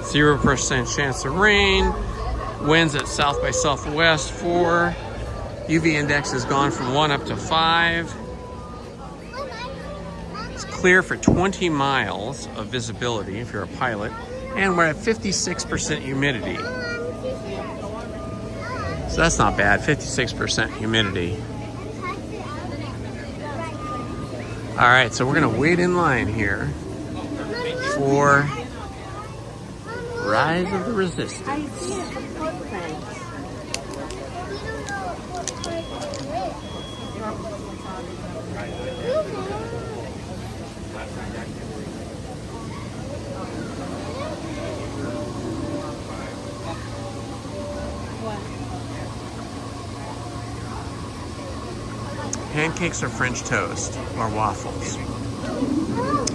%0 chance of rain. Winds at south by southwest 4. UV index has gone from 1 up to 5. It's clear for 20 miles of visibility if you're a pilot. And we're at 56% humidity. So that's not bad, 56% humidity. All right, so we're gonna wait in line here for Rise of the Resistance. Pancakes or French toast or waffles?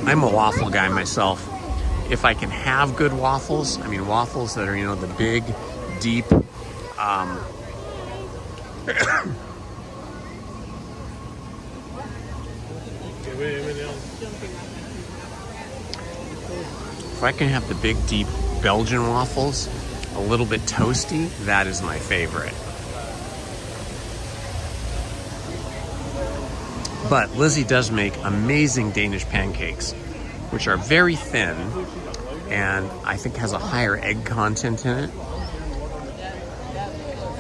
I'm a waffle guy myself. If I can have good waffles, I mean waffles that are, you know, the big, deep, if I can have the big, deep Belgian waffles, a little bit toasty, that is my favorite. But Lizzie does make amazing Danish pancakes, which are very thin and I think has a higher egg content in it.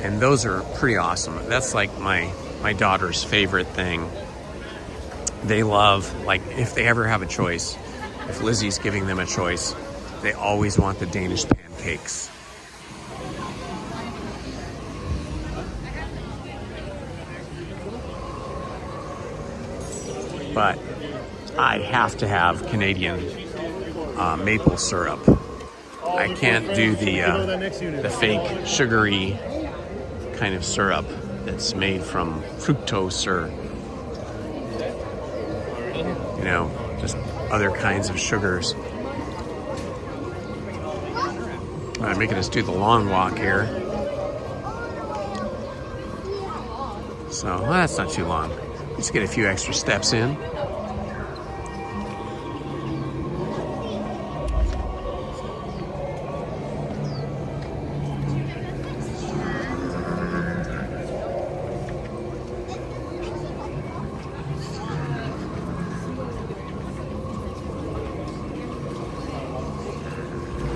And those are pretty awesome. That's like my daughter's favorite thing. They love, like, if they ever have a choice, if Lizzie's giving them a choice, they always want the Danish pancakes. But I have to have Canadian maple syrup. I can't do the fake sugary kind of syrup that's made from fructose or, you know, just other kinds of sugars. I'm making us do the long walk here. So, well, that's not too long. Let's get a few extra steps in.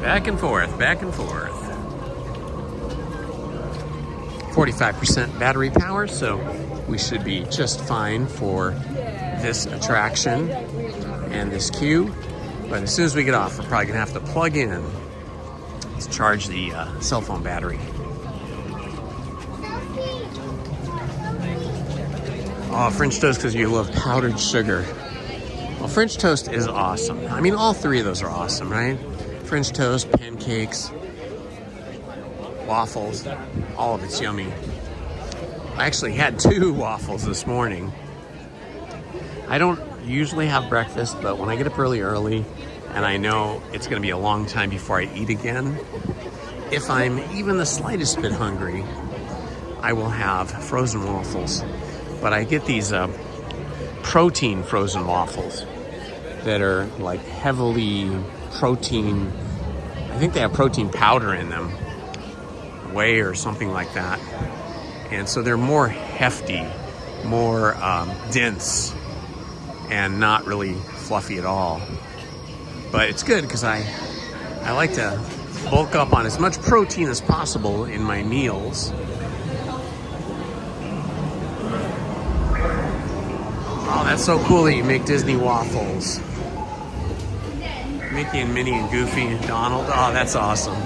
Back and forth, back and forth. 45% battery power, so we should be just fine for this attraction and this queue. But as soon as we get off, we're probably gonna have to plug in to charge the cell phone battery. Oh, French toast because you love powdered sugar. Well, French toast is awesome. I mean, all three of those are awesome, right? French toast, pancakes, waffles, all of it's yummy. I actually had 2 waffles this morning. I don't usually have breakfast, but when I get up really early and I know it's gonna be a long time before I eat again, if I'm even the slightest bit hungry, I will have frozen waffles. But I get these protein frozen waffles that are like heavily protein. I think they have protein powder in them, whey or something like that. And so they're more hefty, more dense, and not really fluffy at all. But it's good because I like to bulk up on as much protein as possible in my meals. Oh, that's so cool that you make Disney waffles. Mickey and Minnie and Goofy and Donald. Oh, that's awesome.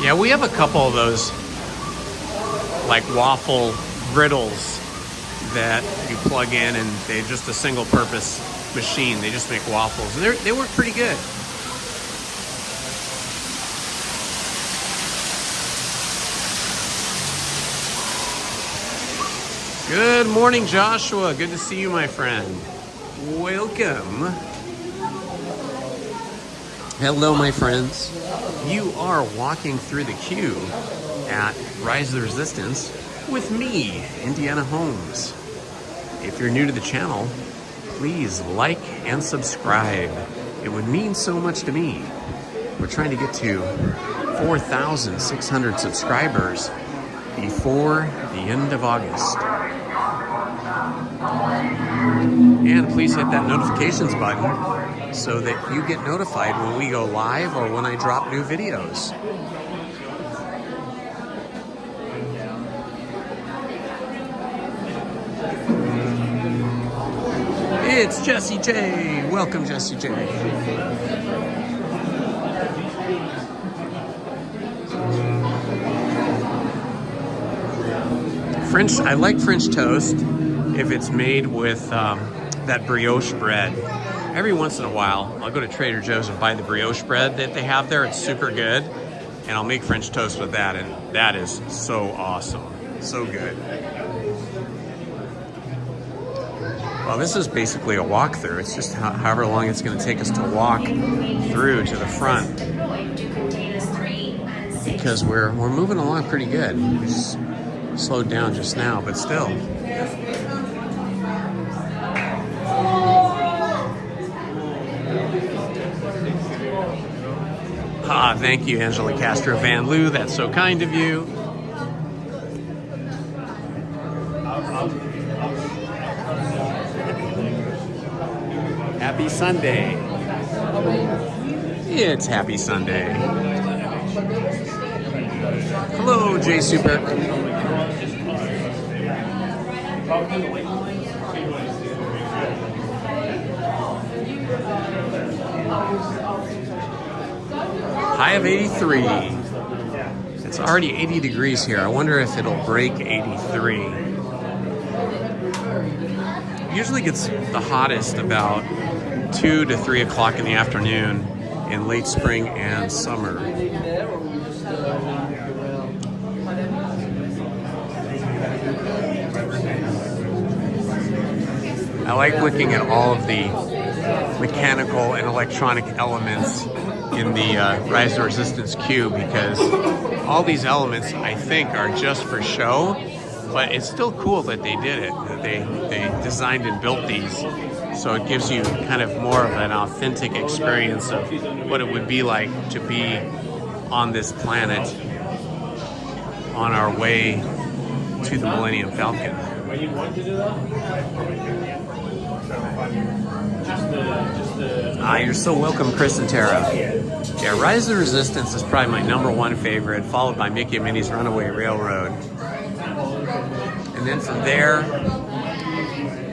Yeah, we have a couple of those like waffle griddles that you plug in, and they're just a single purpose machine. They just make waffles, and they work pretty good. Good morning, Joshua. Good to see you, my friend. Welcome. Hello, my friends. You are walking through the queue at Rise of the Resistance with me, Indiana Holmes. If you're new to the channel, please like and subscribe. It would mean so much to me. We're trying to get to 4,600 subscribers before the end of August. And please hit that notifications button so that you get notified when we go live or when I drop new videos. It's Jesse J. Welcome, Jesse J. I like French toast if it's made with that brioche bread. Every once in a while, I'll go to Trader Joe's and buy the brioche bread that they have there. It's super good. And I'll make French toast with that, and that is so awesome. So good. Well, this is basically a walkthrough. It's just however long it's going to take us to walk through to the front. Because we're moving along pretty good. We just slowed down just now, but still. Ah, thank you, Angela Castro Van Loo. That's so kind of you. Happy Sunday. It's Happy Sunday. Hello, Jay Super. High of 83. It's already 80 degrees here. I wonder if it'll break 83. It usually gets the hottest about 2 to 3 o'clock in the afternoon in late spring and summer. I like looking at all of the mechanical and electronic elements in the Rise of Resistance queue, because all these elements, I think, are just for show, but it's still cool that they did it, that they designed and built these, so it gives you kind of more of an authentic experience of what it would be like to be on this planet on our way to the Millennium Falcon. You're so welcome, Chris and Tara. Yeah, Rise of the Resistance is probably my #1 favorite, followed by Mickey and Minnie's Runaway Railroad. And then from there,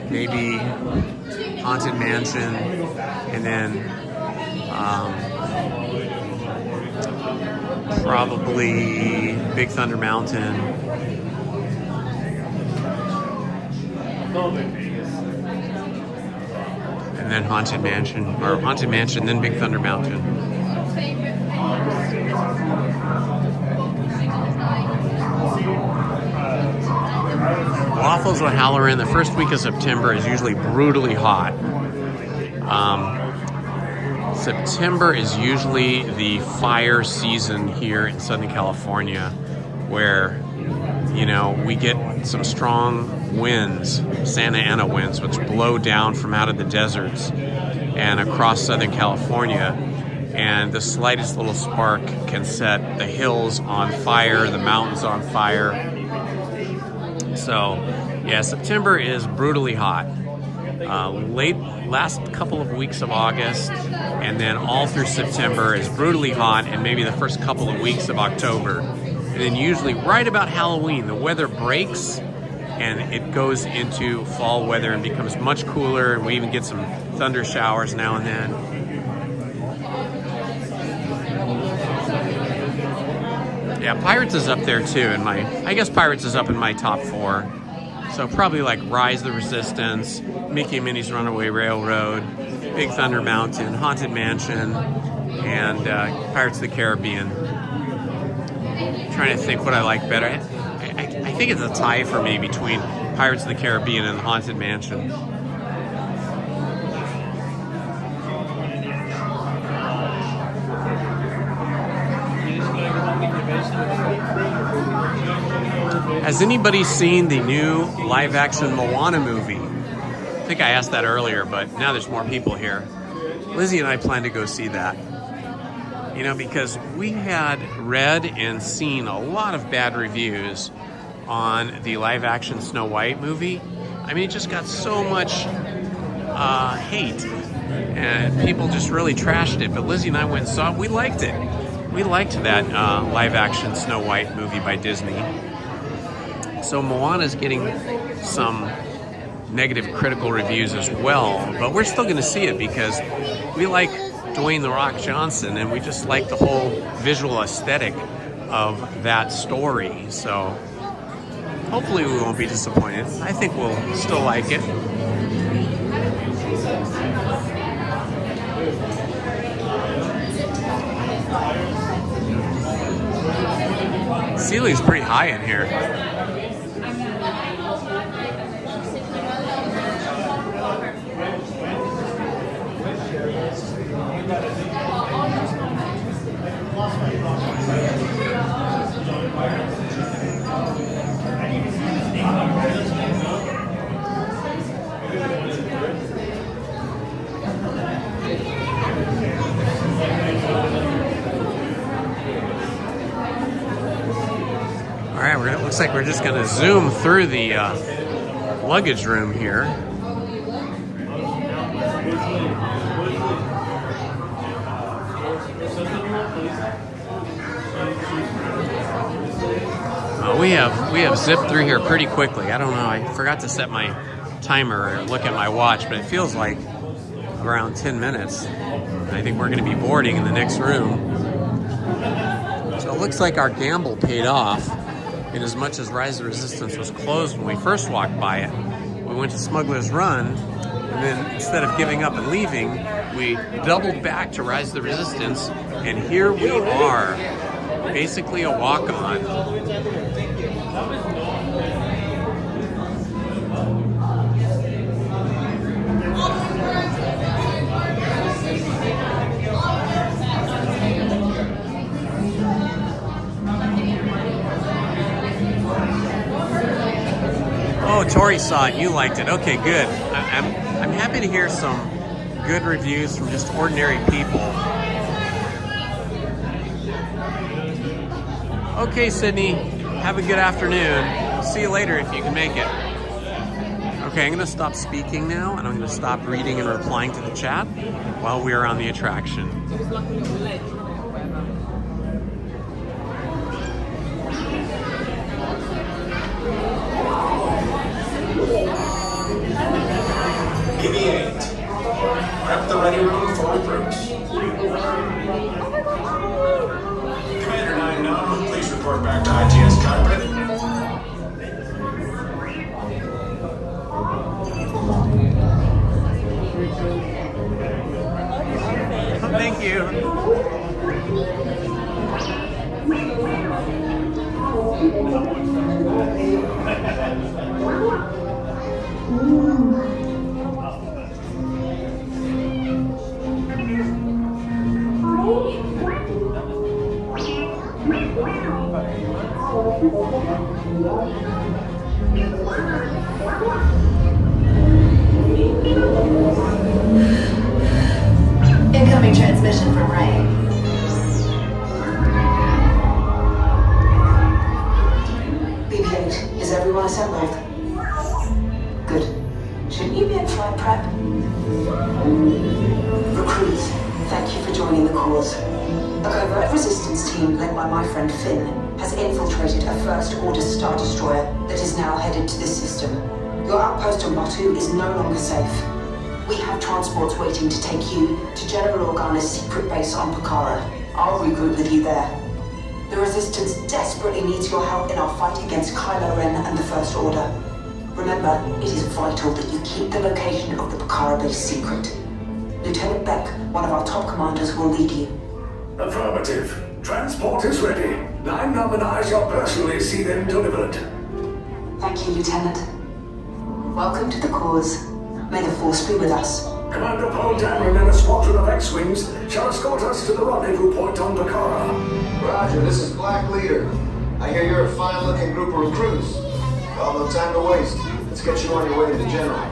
maybe Haunted Mansion, and then probably Big Thunder Mountain. And then Haunted Mansion, or Haunted Mansion, then Big Thunder Mountain. Waffles with Halloran, the first week of September is usually brutally hot. September is usually the fire season here in Southern California, where, you know, we get some strong winds, Santa Ana winds, which blow down from out of the deserts and across Southern California. And the slightest little spark can set the hills on fire, the mountains on fire. So, yeah, September is brutally hot. last couple of weeks of August, and then all through September is brutally hot, and maybe the first couple of weeks of October. And then usually right about Halloween, the weather breaks and it goes into fall weather and becomes much cooler, and we even get some thunder showers now and then. Yeah, Pirates is up there too, and I guess Pirates is up in my top 4. So probably like Rise of the Resistance, Mickey and Minnie's Runaway Railroad, Big Thunder Mountain, Haunted Mansion, and Pirates of the Caribbean. I'm trying to think what I like better. I think it's a tie for me between Pirates of the Caribbean and Haunted Mansion. Has anybody seen the new live-action Moana movie? I think I asked that earlier, but now there's more people here. Lizzie and I plan to go see that. You know, because we had read and seen a lot of bad reviews on the live-action Snow White movie. I mean, it just got so much hate, and people just really trashed it. But Lizzie and I went and saw it. We liked it. We liked that live-action Snow White movie by Disney. So Moana's getting some negative critical reviews as well, but we're still going to see it because we like Dwayne "The Rock" Johnson, and we just like the whole visual aesthetic of that story. So hopefully we won't be disappointed. I think we'll still like it. Ceiling's pretty high in here. All right, it looks like we're just going to zoom through the luggage room here. We have zipped through here pretty quickly. I don't know. I forgot to set my timer or look at my watch, but it feels like around 10 minutes. I think we're going to be boarding in the next room. So it looks like our gamble paid off. In as much as Rise of the Resistance was closed when we first walked by it, we went to Smuggler's Run, and then instead of giving up and leaving, we doubled back to Rise of the Resistance, and here we are, basically a walk-on. Oh, Tori saw it. You liked it. Okay, good. I'm happy to hear some good reviews from just ordinary people. Okay, Sydney. Have a good afternoon. See you later if you can make it. Okay, I'm going to stop speaking now, and I'm going to stop reading and replying to the chat while we are on the attraction. BB-8. Prep the ready room for approach. Commander 9-9, please report back to ITS cockpit. Thank you. Incoming transmission from Ray. BB-8, is everyone assembled? Good. Shouldn't you be in flight prep? A covert resistance team led by my friend Finn has infiltrated a First Order Star Destroyer that is now headed to this system. Your outpost on Batu is no longer safe. We have transports waiting to take you to General Organa's secret base on Pucara. I'll regroup with you there. The Resistance desperately needs your help in our fight against Kylo Ren and the First Order. Remember, it is vital that you keep the location of the Pucara base secret. Lieutenant Beck, one of our top commanders, will lead you. Affirmative. Transport is ready. Line number and I shall personally see them delivered. Thank you, Lieutenant. Welcome to the cause. May the Force be with us. Commander Poe Dameron and a squadron of X-Wings shall escort us to the rendezvous point on Pucara. Roger, this is Black Leader. I hear you're a fine-looking group of recruits. Well, no time to waste. Let's get you on your way to the General.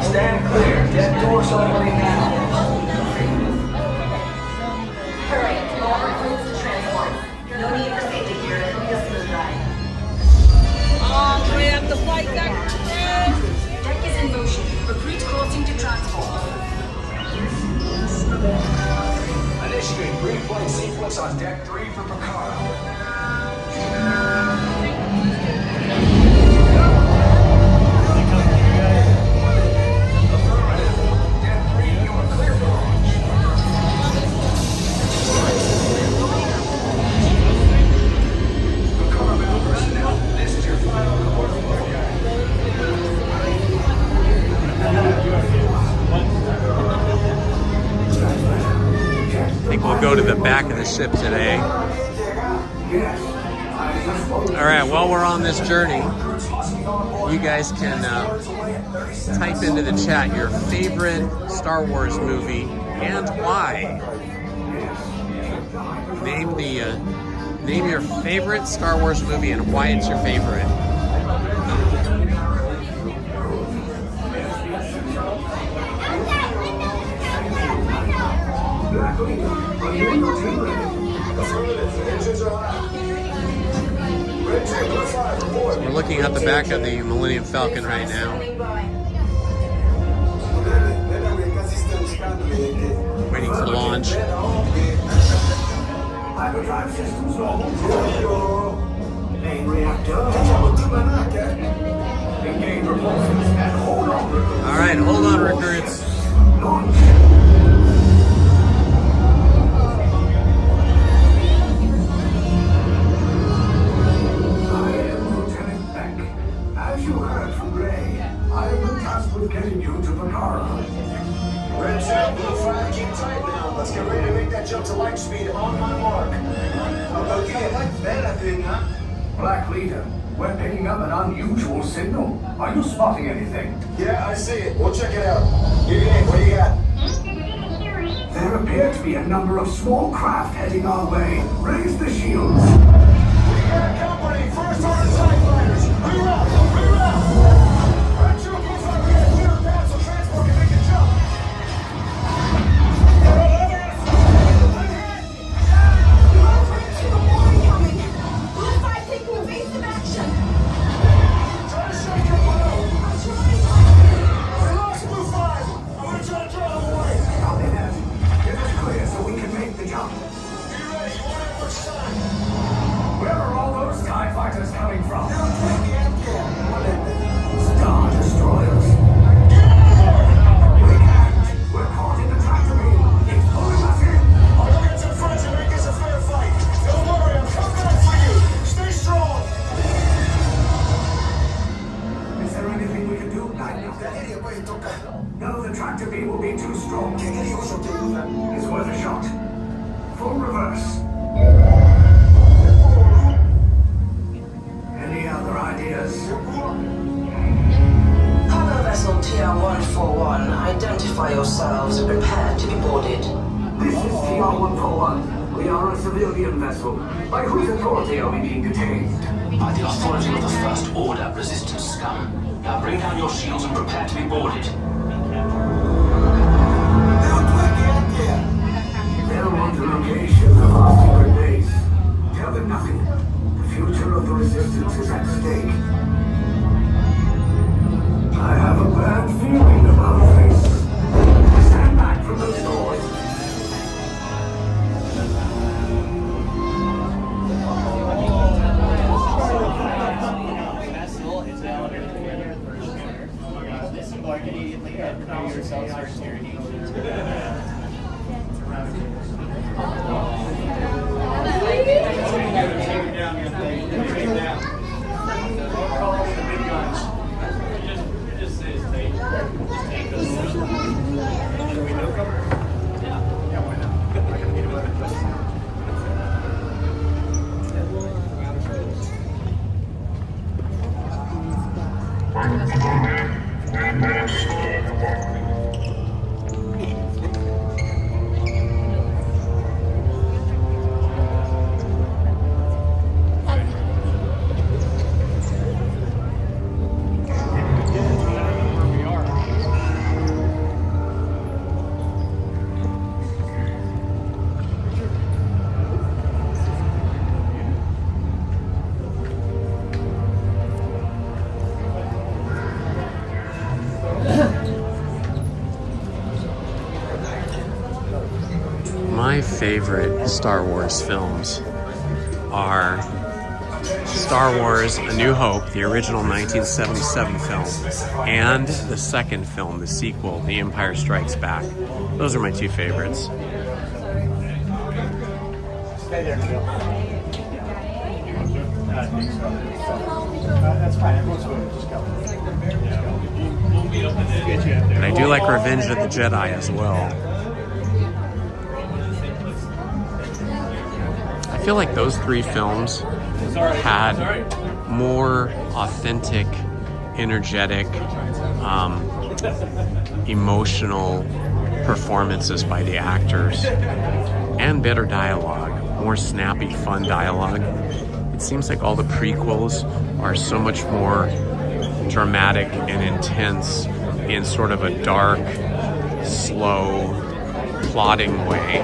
Stand clear. Deck doors opening now. Hurry, all recruits to transport. No need for safety here. It'll be a smooth ride. We have to fight that. Deck is in motion. Recruits crossing to transport. Initiate brief flight sequence on Deck 3 for Pucara. I think we'll go to the back of the ship today. All right, while we're on this journey, you guys can type into the chat your favorite Star Wars movie and why. Name your favorite Star Wars movie and why it's your favorite. So we're looking at the back of the Millennium Falcon right now. Waiting for launch. Hyperdrive systems normal. Main reactor. Engage repulsors and hold on. All right, hold on, recruits. Getting you to Pucara. Red Shell, Blue 5, keep tight now. Let's get ready to make that jump to light speed on my mark. Okay, like that, I think, huh? Black Leader, we're picking up an unusual signal. Are you spotting anything? Yeah, I see it. We'll check it out. Give your name. What do you got? There appear to be a number of small craft heading our way. Raise the shields. We got company. First Order TIE fighters. Reroute. Red Shell, Blue 5, we got clear path so transport can make a jump. Where are all those TIE fighters coming from? Star Destroyers. We can't. We're caught in the tractor beam. It's pulling us in. I'll go get some friends and make this a fair fight. Don't worry, I'm coming back for you. Stay strong. Is there anything we can do? No, the tractor beam will be too strong. It's worth a shot. Full reverse. Any other ideas? Cargo vessel TR-141, identify yourselves and prepare to be boarded. This is TR-141. We are a civilian vessel. By whose authority are we being detained? By the authority of the First Order resistance scum. Now bring down your shields and prepare to be boarded. favorite Star Wars films are Star Wars A New Hope, the original 1977 film, and the second film, the sequel, The Empire Strikes Back. Those are my two favorites. Stay there, Phil. That's fine. Everyone's moving. Just go. And I do like Revenge of the Jedi as well. I feel like those three films had more authentic, energetic, emotional performances by the actors and better dialogue, more snappy, fun dialogue. It seems like all the prequels are so much more dramatic and intense in sort of a dark, slow, plodding way.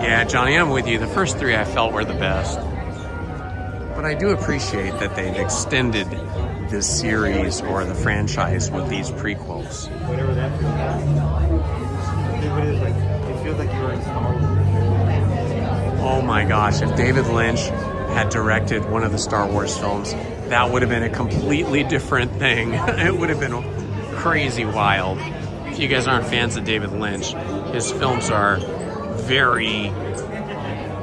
Yeah, Johnny, I'm with you. The first three I felt were the best. But I do appreciate that they've extended this series or the franchise with these prequels. Whatever that feels like. It feels like you're in Star Wars. Oh my gosh, if David Lynch had directed one of the Star Wars films, that would have been a completely different thing. It would have been crazy wild. If you guys aren't fans of David Lynch, his films are very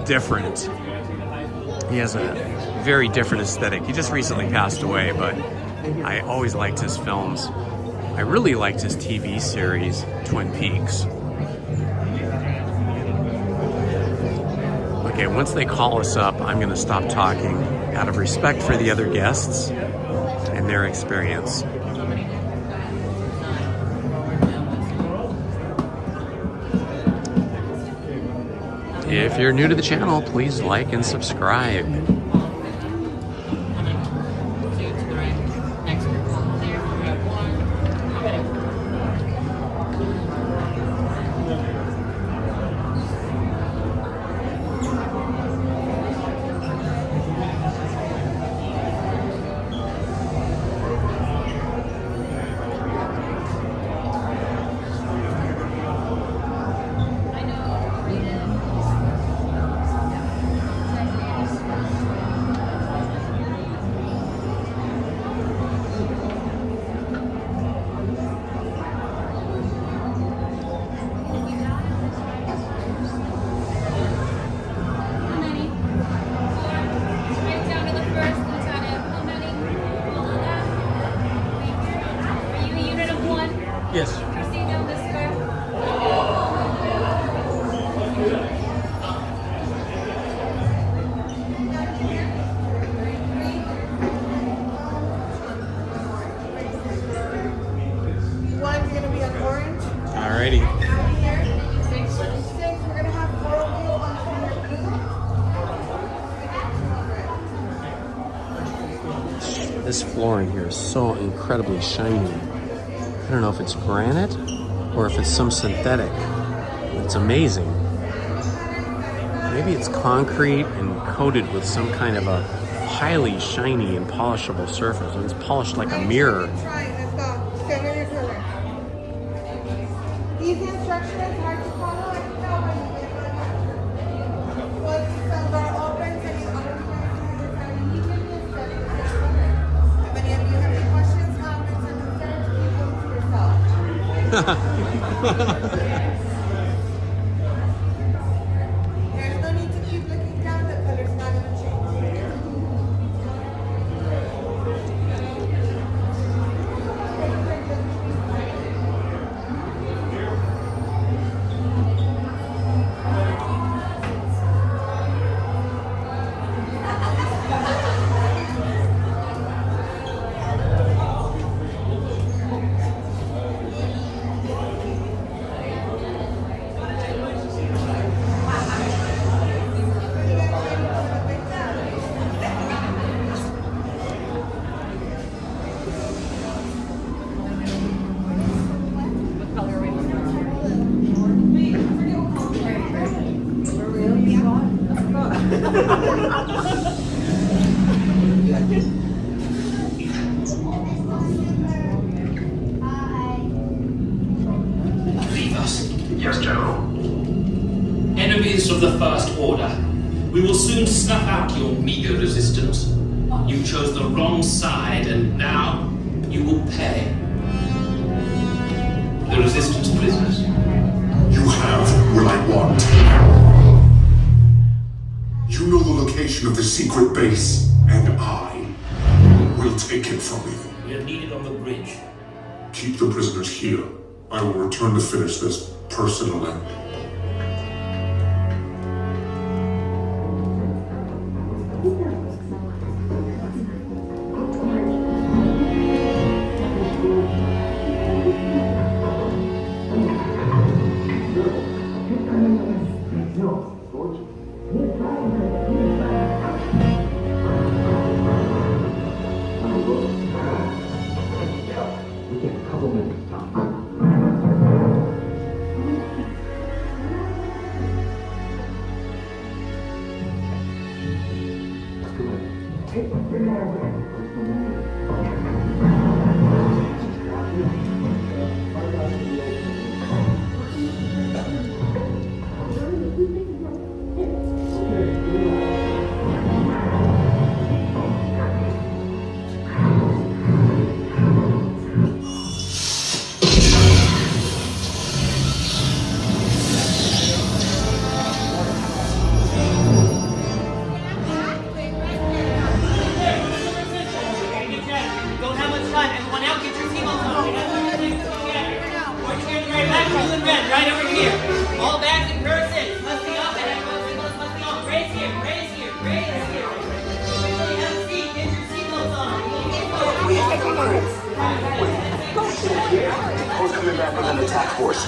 different. He has a very different aesthetic. He just recently passed away, but I always liked his films. I really liked his TV series, Twin Peaks. Okay, once they call us up, I'm going to stop talking out of respect for the other guests and their experience. If you're new to the channel, please like and subscribe. Yes. One's gonna be an orange. Alrighty. We're gonna have 4 of you on standard blue. This floor in here is so incredibly shiny. I don't know if it's granite or if it's some synthetic. It's amazing. Maybe it's concrete and coated with some kind of a highly shiny and polishable surface. And it's polished like a mirror. Let's go. Stand on your color. These instructions hard to follow. I can tell by the way. Once the cells are open, so you automatically decide immediately and study the color. If any of you have any questions, comments, or concerns, please go to yourself. There's no need to keep looking down. The color's not going to change. Yes, General. Enemies of the First Order, we will soon snuff out your meager resistance. You chose the wrong side, and now you will pay. The Resistance prisoners. You have what I want. You know the location of the secret base, and I will take it from you. We are needed on the bridge. Keep the prisoners here. I will return to finish this personally. Who's coming back with an attack force?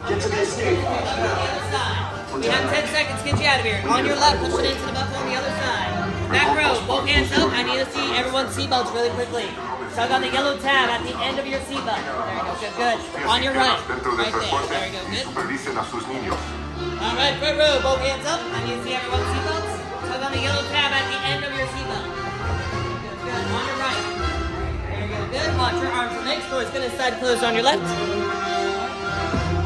Get to the escape pod now. We have 10 seconds to get you out of here. On your left, push it into the buffalo on the other side. Back row, both hands up. I need to see everyone's seatbelts really quickly. Tug on the yellow tab at the end of your seatbelt. There you go, good, good. On your right, right there. There you go, good. All right, front row, both hands up. I need to see everyone's seatbelts. Tug on the yellow tab at the end of your seatbelt. Good, good. On your right. There you go, good. Watch your arms and legs. Door's gonna slide closed on your left.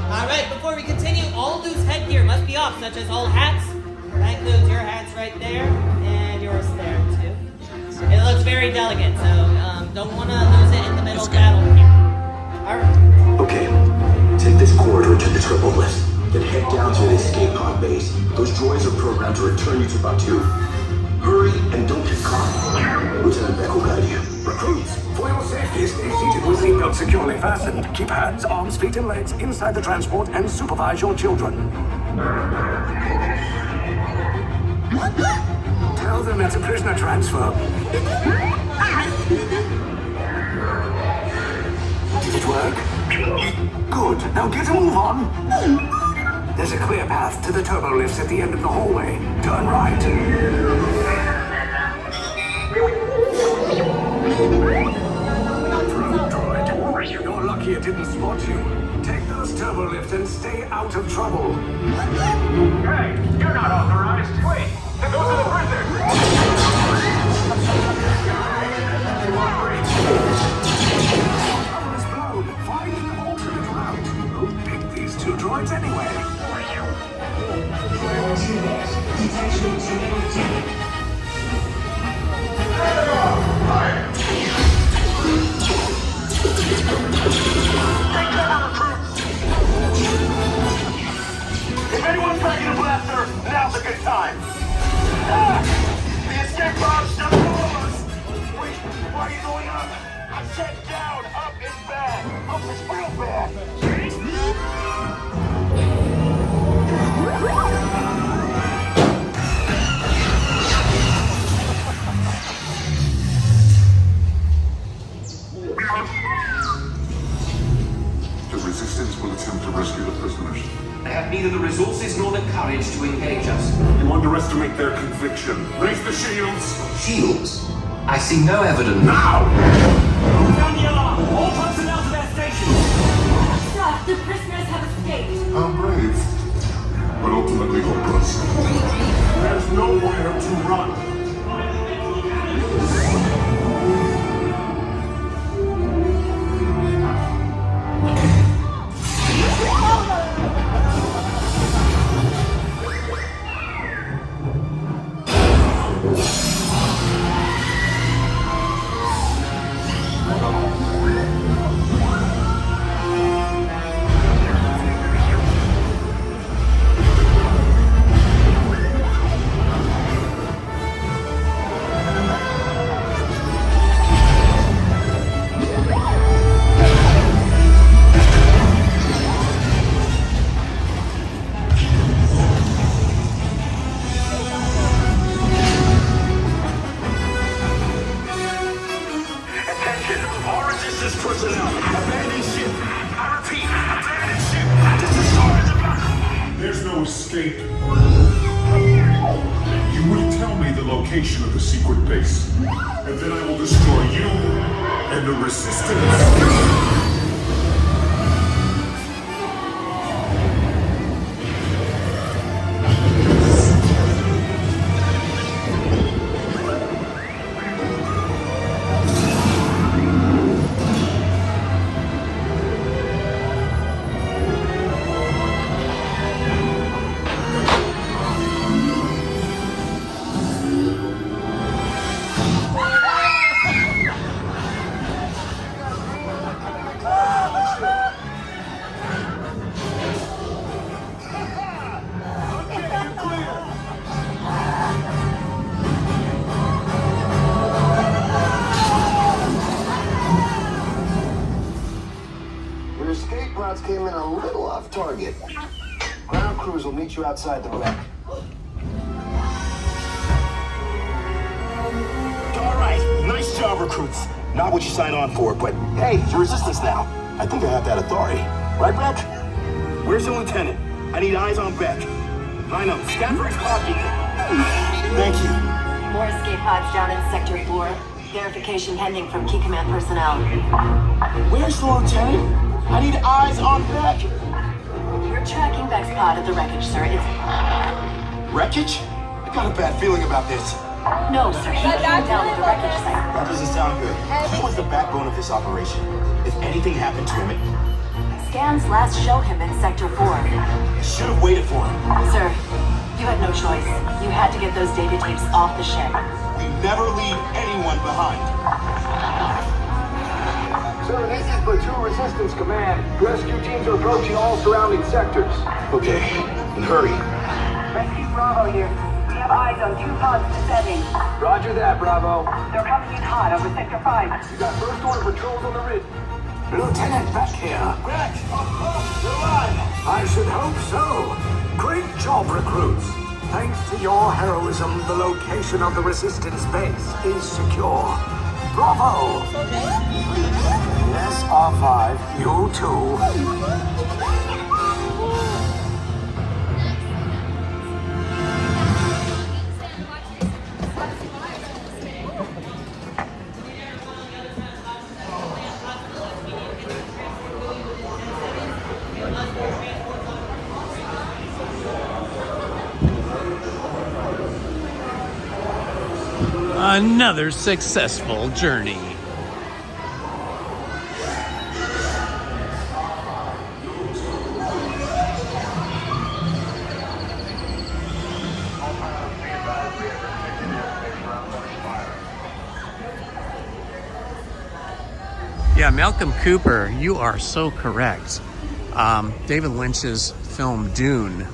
All right, before we continue, all loose headgear must be off, such as all hats. That includes your hats right there, and yours there, too. It looks very delicate, so don't want to lose it in the middle of battle here. All right. Okay, take this corridor to the triple lift. Then head down to the escape pod base. Those droids are programmed to return you to Batu. Hurry and don't get caught. Lieutenant Beck will guide you. Recruits, for your safety, stay seated with seatbelts securely fastened. Keep hands, arms, feet, and legs inside the transport and supervise your children. Tell them it's a prisoner transfer. Did it work? Good. Now get a move on. There's a clear path to the turbo lifts at the end of the hallway. Turn right. Droid, you're lucky it didn't spot you. Take those turbo lifts and stay out of trouble. Hey, you're not authorized. Wait, those are the prisoners. Cover is blown. Find an alternate route. Who picked these two droids anyway? If anyone's packing a blaster, now's a good time. Ah! The escape pod's just below us. Wait, why are you going up? I said down. Up is bad. Up is real bad. The Resistance will attempt to rescue the prisoners. They have neither the resources nor the courage to engage us. You underestimate their conviction. Raise the shields! Shields? I see no evidence. Now! Down the alarm. All personnel to their stations. Sir, the prisoners have escaped. How brave, but ultimately hopeless. There's nowhere to run. escape. You will tell me the location of the secret base, and then I will destroy you and the Resistance. Your escape routes came in a little off target. Ground crews will meet you outside the wreck. All right, nice job, recruits. Not what you signed on for, but hey, you're Resistance now. I think I have that authority. Right, Beck? Where's the lieutenant? I need eyes on Beck. I know, scan for his copy. Thank you. More escape pods down in Sector 4. Verification pending from Key Command personnel. Where's the lieutenant? I need eyes on Beck. We're tracking Beck's pod at the wreckage, sir. It's... Wreckage? I got a bad feeling about this. No, sir. He came down at the wreckage site. That doesn't sound good. He was the backbone of this operation. If anything happened to him, Scans last show him in Sector 4. I should have waited for him. Sir, you had no choice. You had to get those data tapes off the ship. We never leave anyone behind. Sir, this is Platoon Resistance Command. Rescue teams are approaching all surrounding sectors. Okay, and hurry. Rescue Bravo here. We have eyes on 2 pods descending. Roger that, Bravo. They're coming in hot over Sector 5. You got first order patrols on the ridge. Lieutenant back here. Beck! You're alive! I should hope so. Great job, recruits. Thanks to your heroism, the location of the Resistance base is secure. Bravo! Yes, R5, you too. Another successful journey. Yeah, Malcolm Cooper, you are so correct. David Lynch's film Dune,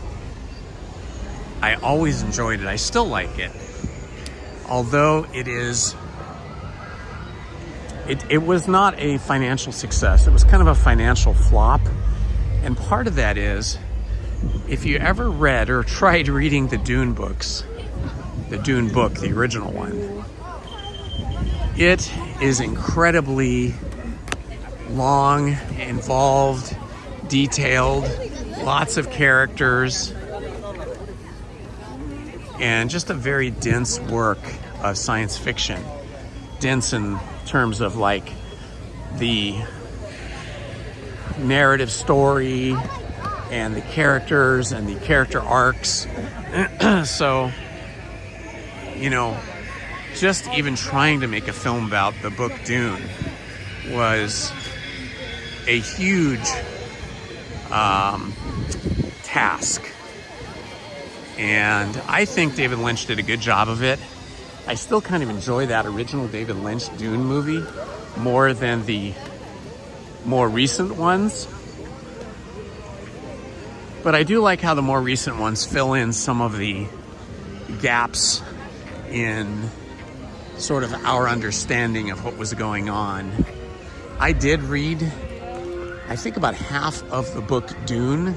I always enjoyed it. I still like it. Although it was not a financial success. It was kind of a financial flop. And part of that is, if you ever read or tried reading the Dune books, the Dune book, the original one, it is incredibly long, involved, detailed, lots of characters, and just a very dense work of science fiction. Dense in terms of like the narrative story and the characters and the character arcs. So, you know, just even trying to make a film about the book Dune was a huge task. And I think David Lynch did a good job of it. I still kind of enjoy that original David Lynch Dune movie more than the more recent ones. But I do like how the more recent ones fill in some of the gaps in sort of our understanding of what was going on. I did read, I think, about half of the book Dune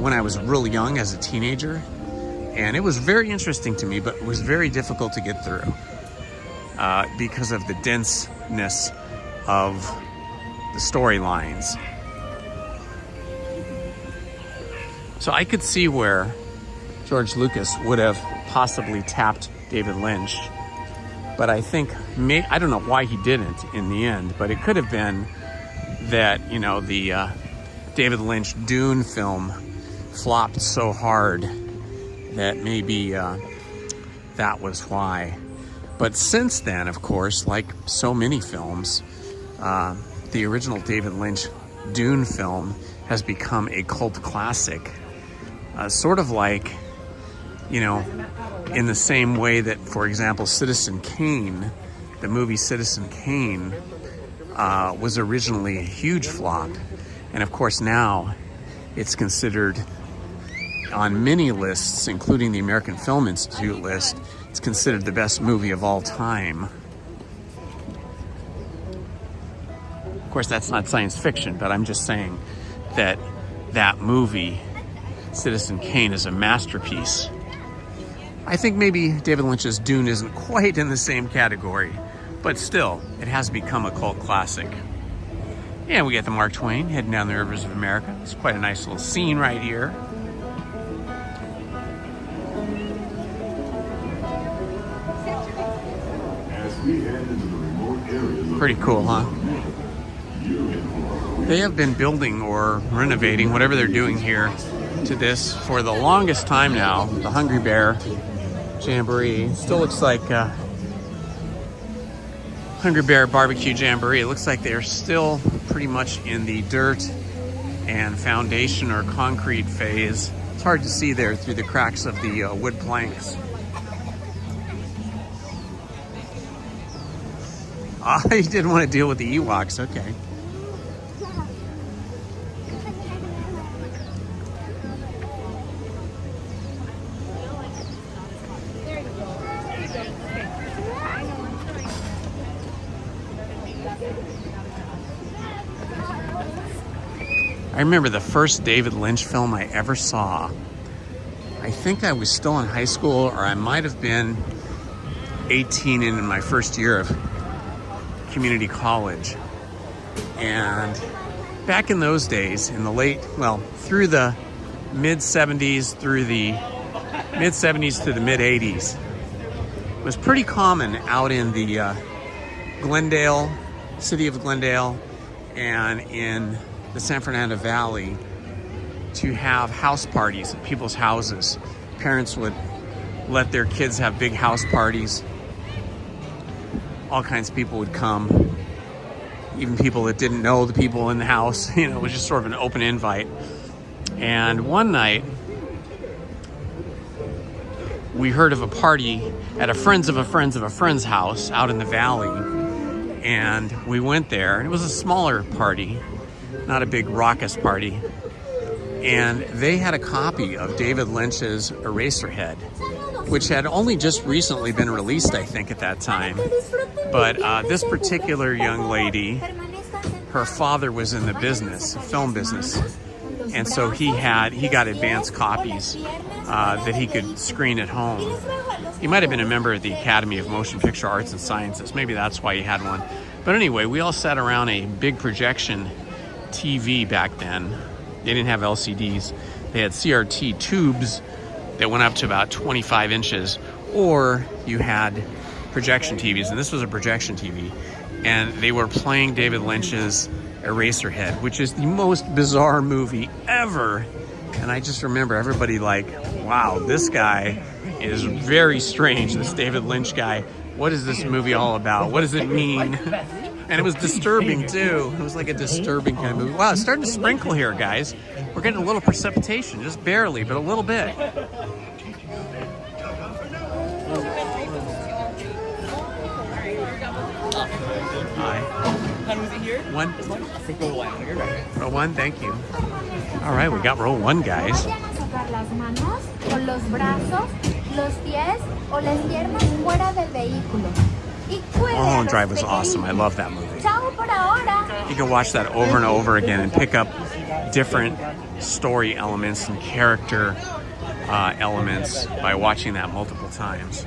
when I was real young as a teenager, and it was very interesting to me, but it was very difficult to get through because of the denseness of the storylines. So I could see where George Lucas would have possibly tapped David Lynch, but I think, I don't know why he didn't in the end, but it could have been that, you know, the David Lynch Dune film flopped so hard that maybe that was why. But since then, of course, like so many films, the original David Lynch Dune film has become a cult classic. Sort of like, you know, in the same way that, for example, Citizen Kane, the movie Citizen Kane, was originally a huge flop. And of course now it's considered on many lists, including the American Film Institute list, it's considered the best movie of all time. Of course, that's not science fiction, but I'm just saying that that movie, Citizen Kane, is a masterpiece. I think maybe David Lynch's Dune isn't quite in the same category, but still, it has become a cult classic. And we got the Mark Twain heading down the rivers of America. It's quite a nice little scene right here. Pretty cool, huh? They have been building or renovating, whatever they're doing here, to this for the longest time now. The Hungry Bear Jamboree still looks like Hungry Bear Barbecue Jamboree. It looks like they're still pretty much in the dirt and foundation or concrete phase. It's hard to see there through the cracks of the wood planks. Ah, you didn't want to deal with the Ewoks, okay. I remember the first David Lynch film I ever saw. I think I was still in high school, or I might have been 18 and in my first year of community college. And back in those days, in the late, well, through the mid-70s, through the mid-70s to the mid-80s, it was pretty common out in the Glendale, city of Glendale, and in the San Fernando Valley to have house parties at people's houses. Parents would let their kids have big house parties. All kinds of people would come, even people that didn't know the people in the house. You know, it was just sort of an open invite. And one night, we heard of a party at a friend's of a friend's of a friend's house out in the valley. And we went there, and it was a smaller party, not a big raucous party. And they had a copy of David Lynch's Eraserhead, which had only just recently been released, I think, at that time. But this particular young lady, her father was in the business, film business. And so he got advanced copies that he could screen at home. He might have been a member of the Academy of Motion Picture Arts and Sciences. Maybe that's why he had one. But anyway, we all sat around a big projection TV back then. They didn't have LCDs. They had CRT tubes that went up to about 25 inches, or you had projection TVs, and this was a projection TV, and they were playing David Lynch's Eraserhead, which is the most bizarre movie ever. And I just remember everybody like, wow, this guy is very strange, this David Lynch guy. What is this movie all about? What does it mean? And it was disturbing too. It was like a disturbing kind of movie. Wow, it's starting to sprinkle here, guys. We're getting a little precipitation, just barely, but a little bit. Hi. How many here? One. I think row one. You're right. Row one, thank you. All right, we got row one, guys. Mulholland Drive was awesome. I love that movie. You can watch that over and over again and pick up different story elements and character elements by watching that multiple times.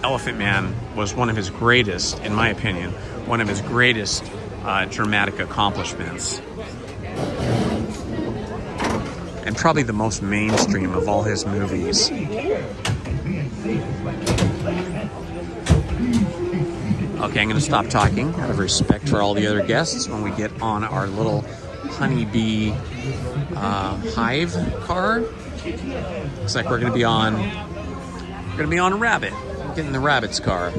Elephant Man was one of his greatest, in my opinion, one of his greatest dramatic accomplishments. and probably the most mainstream of all his movies. Okay, I'm going to stop talking out of respect for all the other guests when we get on our little honeybee hive car. Looks like we're going to be on a rabbit. Getting the rabbit's car.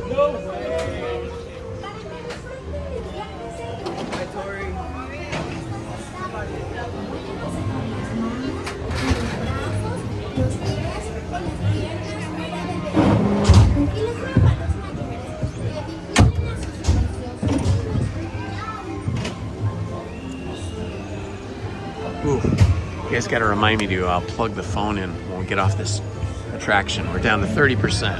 Ooh, you guys got to remind me to plug the phone in when we get off this attraction. We're down to 30%.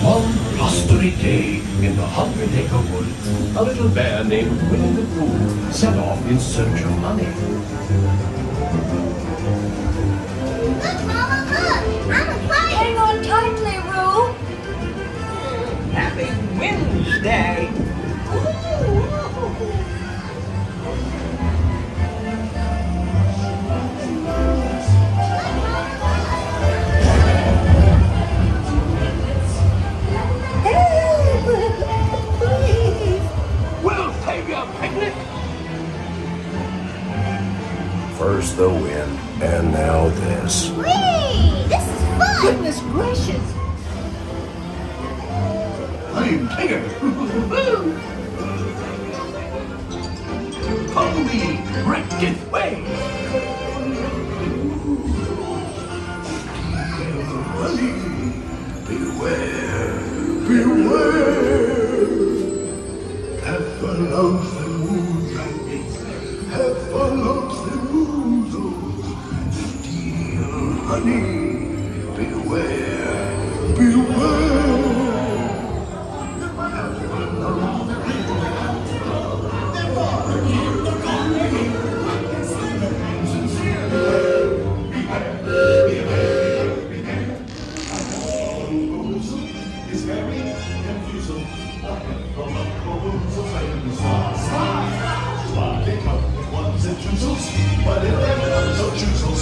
One blustery day in the 100-acre woods, a little bear named Winnie the Pooh set off in search of money. Hang on tightly, Roo. Happy Wednesday. We'll take a picnic. First the wind, and now this. Whee! This is fun! Goodness gracious. I'm Tigger. Follow me, right this way. Beware, beware. Have fun of the moonlight. Have fun of the moonlight. Steal honey. Beware, beware. But if they're not so choosels,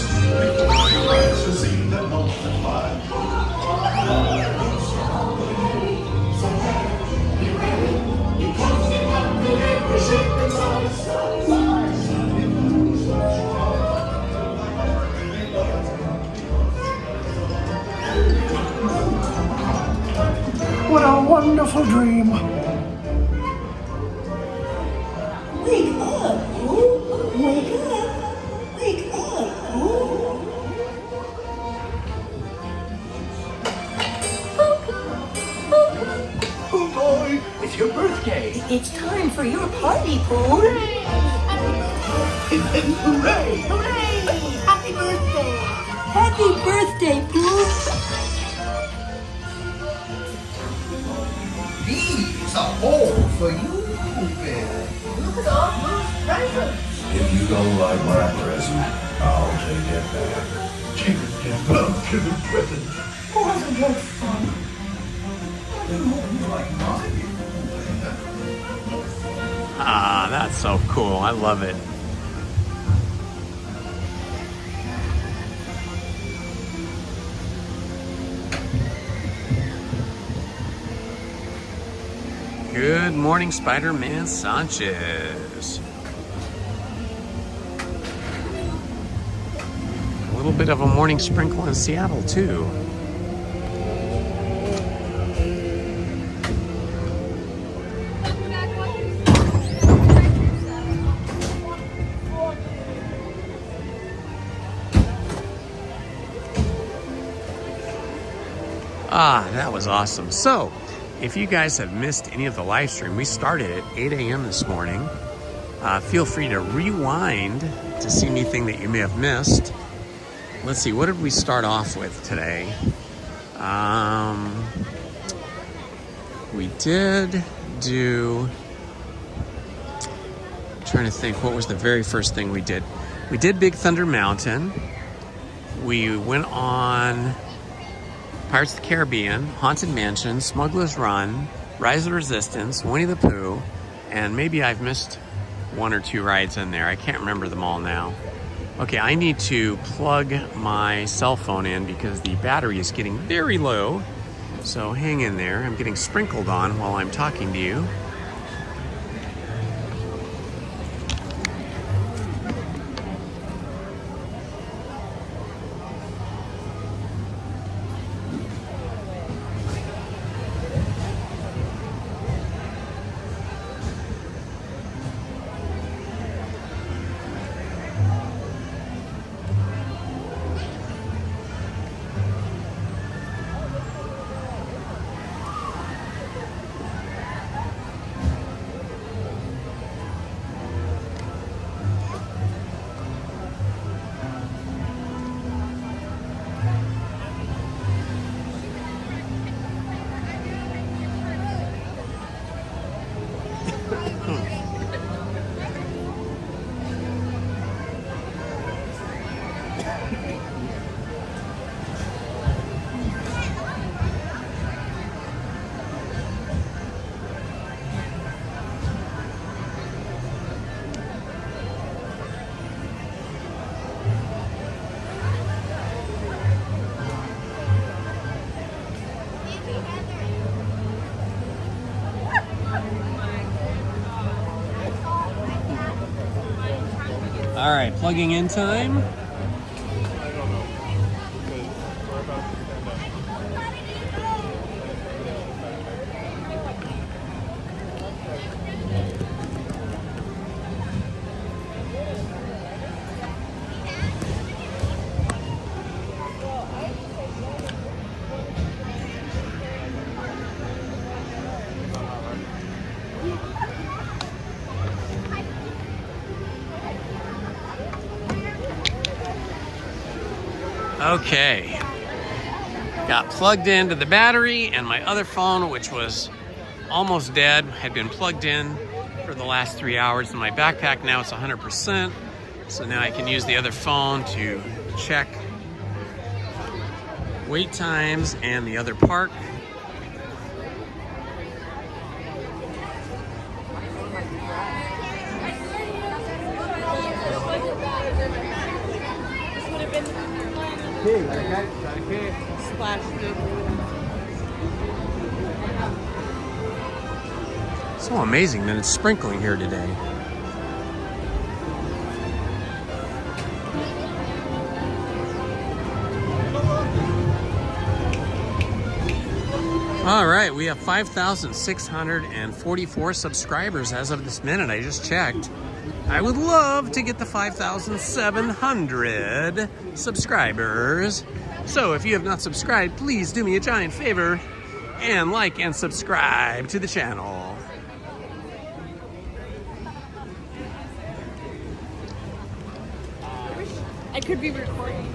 you rise to see them multiply. What a wonderful dream. Wake up, Roo. Wake up. Wake up, Roo. Oh boy, it's your birthday. It's time for your party, Pooh. Hooray! Hooray! Happy birthday! Happy birthday, Pooh! These are all for you, Bear. Look at all those presents! If you don't like my present, I'll take it back. Tigger just love giving presents. Wasn't that fun? Ah, that's so cool. I love it. Good morning, Spider-Man Sanchez. A little bit of a morning sprinkle in Seattle, too. Ah, that was awesome. So, if you guys have missed any of the live stream, we started at 8 a.m. this morning. Feel free to rewind to see anything that you may have missed. Let's see, what did we start off with today? We did do... I'm trying to think, what was the very first thing we did? We did Big Thunder Mountain. We went on Pirates of the Caribbean, Haunted Mansion, Smuggler's Run, Rise of the Resistance, Winnie the Pooh, and maybe I've missed one or two rides in there. I can't remember them all now. Okay, I need to plug my cell phone in because the battery is getting very low. So hang in there. I'm getting sprinkled on while I'm talking to you. All right, plugging in time. Okay, got plugged into the battery, and my other phone, which was almost dead, had been plugged in for the last 3 hours. In my backpack now it's 100%, so now I can use the other phone to check wait times and the other park. So amazing that it's sprinkling here today. All right, we have 5,644 subscribers as of this minute. I just checked. I would love to get the 5,700 subscribers. So if you have not subscribed, please do me a giant favor and like and subscribe to the channel. I could be recording.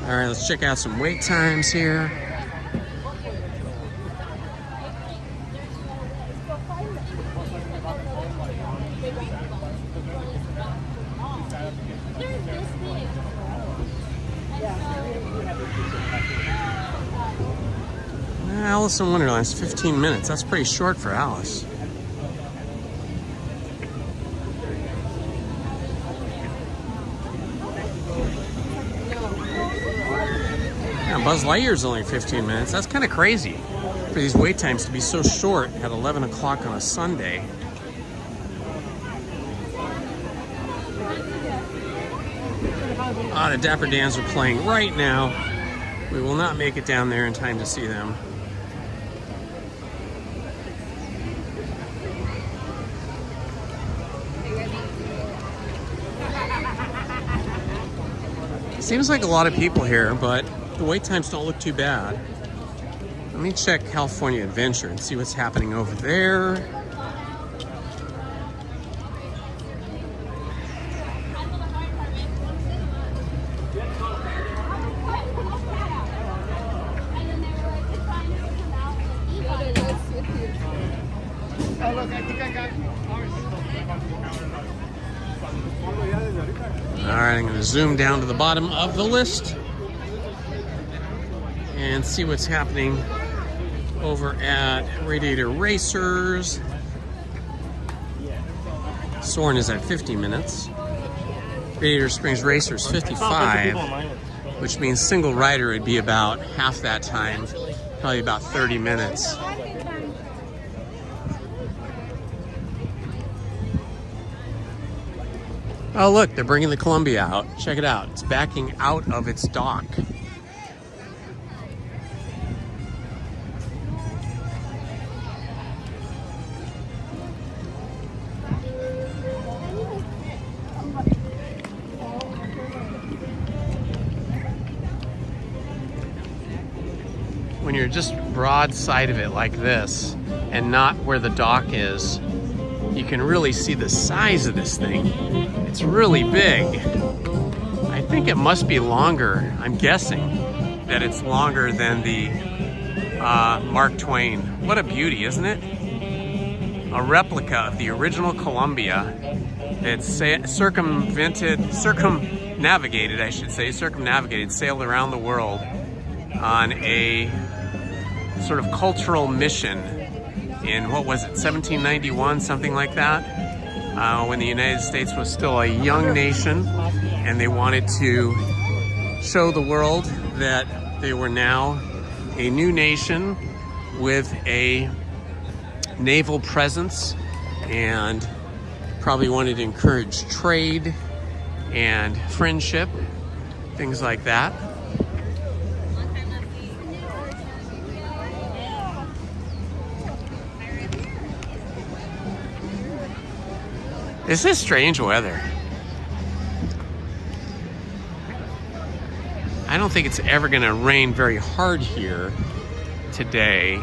All right, let's check out some wait times here. Alice in Wonderland's 15 minutes. That's pretty short for Alice. Yeah, Buzz Lightyear's only 15 minutes. That's kind of crazy for these wait times to be so short at 11 o'clock on a Sunday. The Dapper Dans are playing right now. We will not make it down there in time to see them. Seems like a lot of people here, but the wait times don't look too bad. Let me check California Adventure and see what's happening over there. All right, I'm going to zoom down to the bottom of the list and see what's happening over at Radiator Racers. Soarin' is at 50 minutes. Radiator Springs Racers 55, which means single rider would be about half that time, probably about 30 minutes. Oh look, they're bringing the Columbia out. Check it out. It's backing out of its dock. When you're just broadside of it like this and not where the dock is, you can really see the size of this thing. It's really big. I think it must be longer. I'm guessing that it's longer than the Mark Twain. What a beauty, isn't it? A replica of the original Columbia. It's circumnavigated, sailed around the world on a sort of cultural mission in, what was it, 1791, something like that, when the United States was still a young nation, and they wanted to show the world that they were now a new nation with a naval presence, and probably wanted to encourage trade and friendship, things like that. This is strange weather. I don't think it's ever going to rain very hard here today,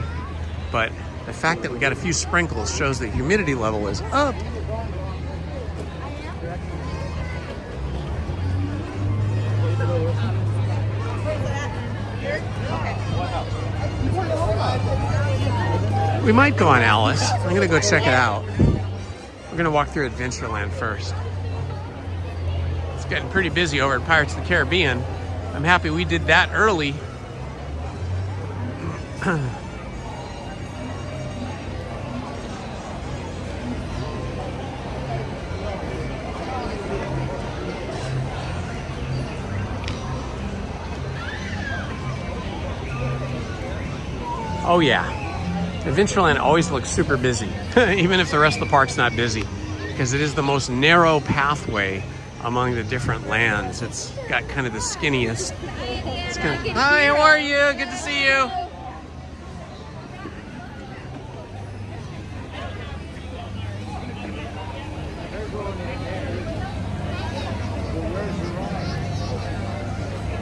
but the fact that we got a few sprinkles shows the humidity level is up. We might go on Alice. I'm going to go check it out. We're going to walk through Adventureland first. It's getting pretty busy over at Pirates of the Caribbean. I'm happy we did that early. Oh yeah. Adventureland always looks super busy, even if the rest of the park's not busy, because it is the most narrow pathway among the different lands. It's got kind of the skinniest. Hi, how are you? Good to see you.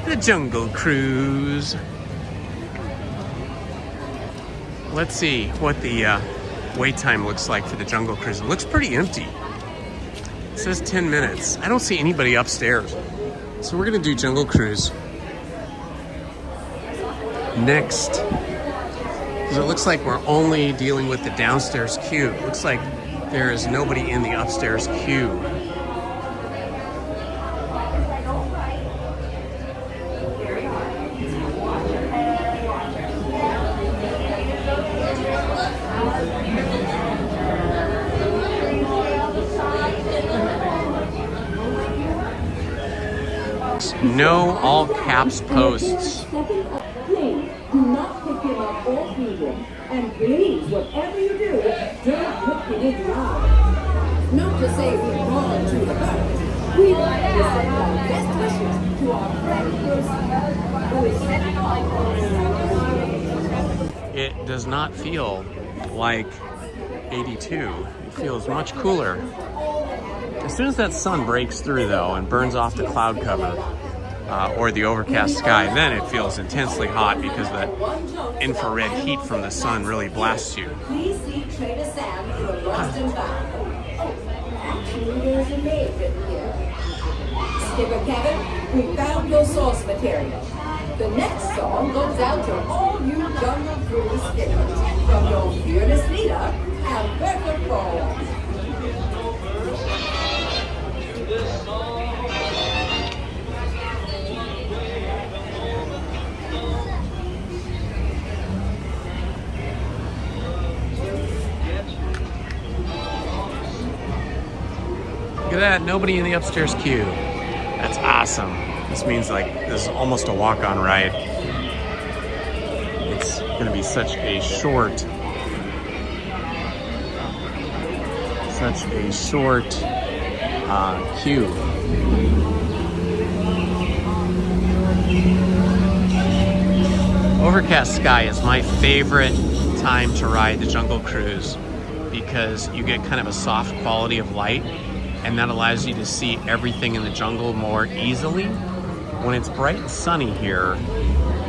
The Jungle Cruise. Let's see what the wait time looks like for the Jungle Cruise. It looks pretty empty. It says 10 minutes. I don't see anybody upstairs. So we're gonna do Jungle Cruise next. Because it looks like we're only dealing with the downstairs queue. It looks like there is nobody in the upstairs queue. No all caps posts. Please do not pick him up or feed him. And please, whatever you do, don't put him in line. Not to say we're wrong to the birds. We'd like to send our best wishes to our friend Lucy. It does not feel like 82. It feels much cooler. As soon as that sun breaks through, though, and burns off the cloud cover, or the overcast sky, then it feels intensely hot because the infrared heat from the sun really blasts you. Please see Trader Sam for a lost and found. Oh, actually, there's a name written here. Skipper Kevin, we found your source material. The next song goes out to all you Jungle Cruise skippers, from your fearless leader, Alberto at that, nobody in the upstairs queue. That's awesome. This means like this is almost a walk-on ride. It's gonna be such a short queue. Overcast sky is my favorite time to ride the Jungle Cruise because you get kind of a soft quality of light, and that allows you to see everything in the jungle more easily. When it's bright and sunny here,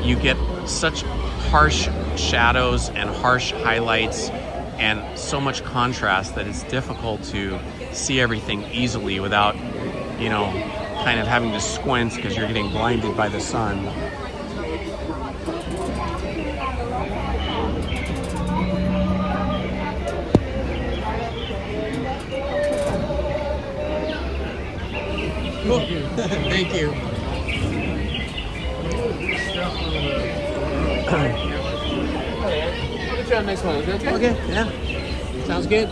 you get such harsh shadows and harsh highlights and so much contrast that it's difficult to see everything easily without, you know, kind of having to squint because you're getting blinded by the sun. Cool. Thank you. We'll get you on the next one. Is that okay? Okay, yeah. Sounds good.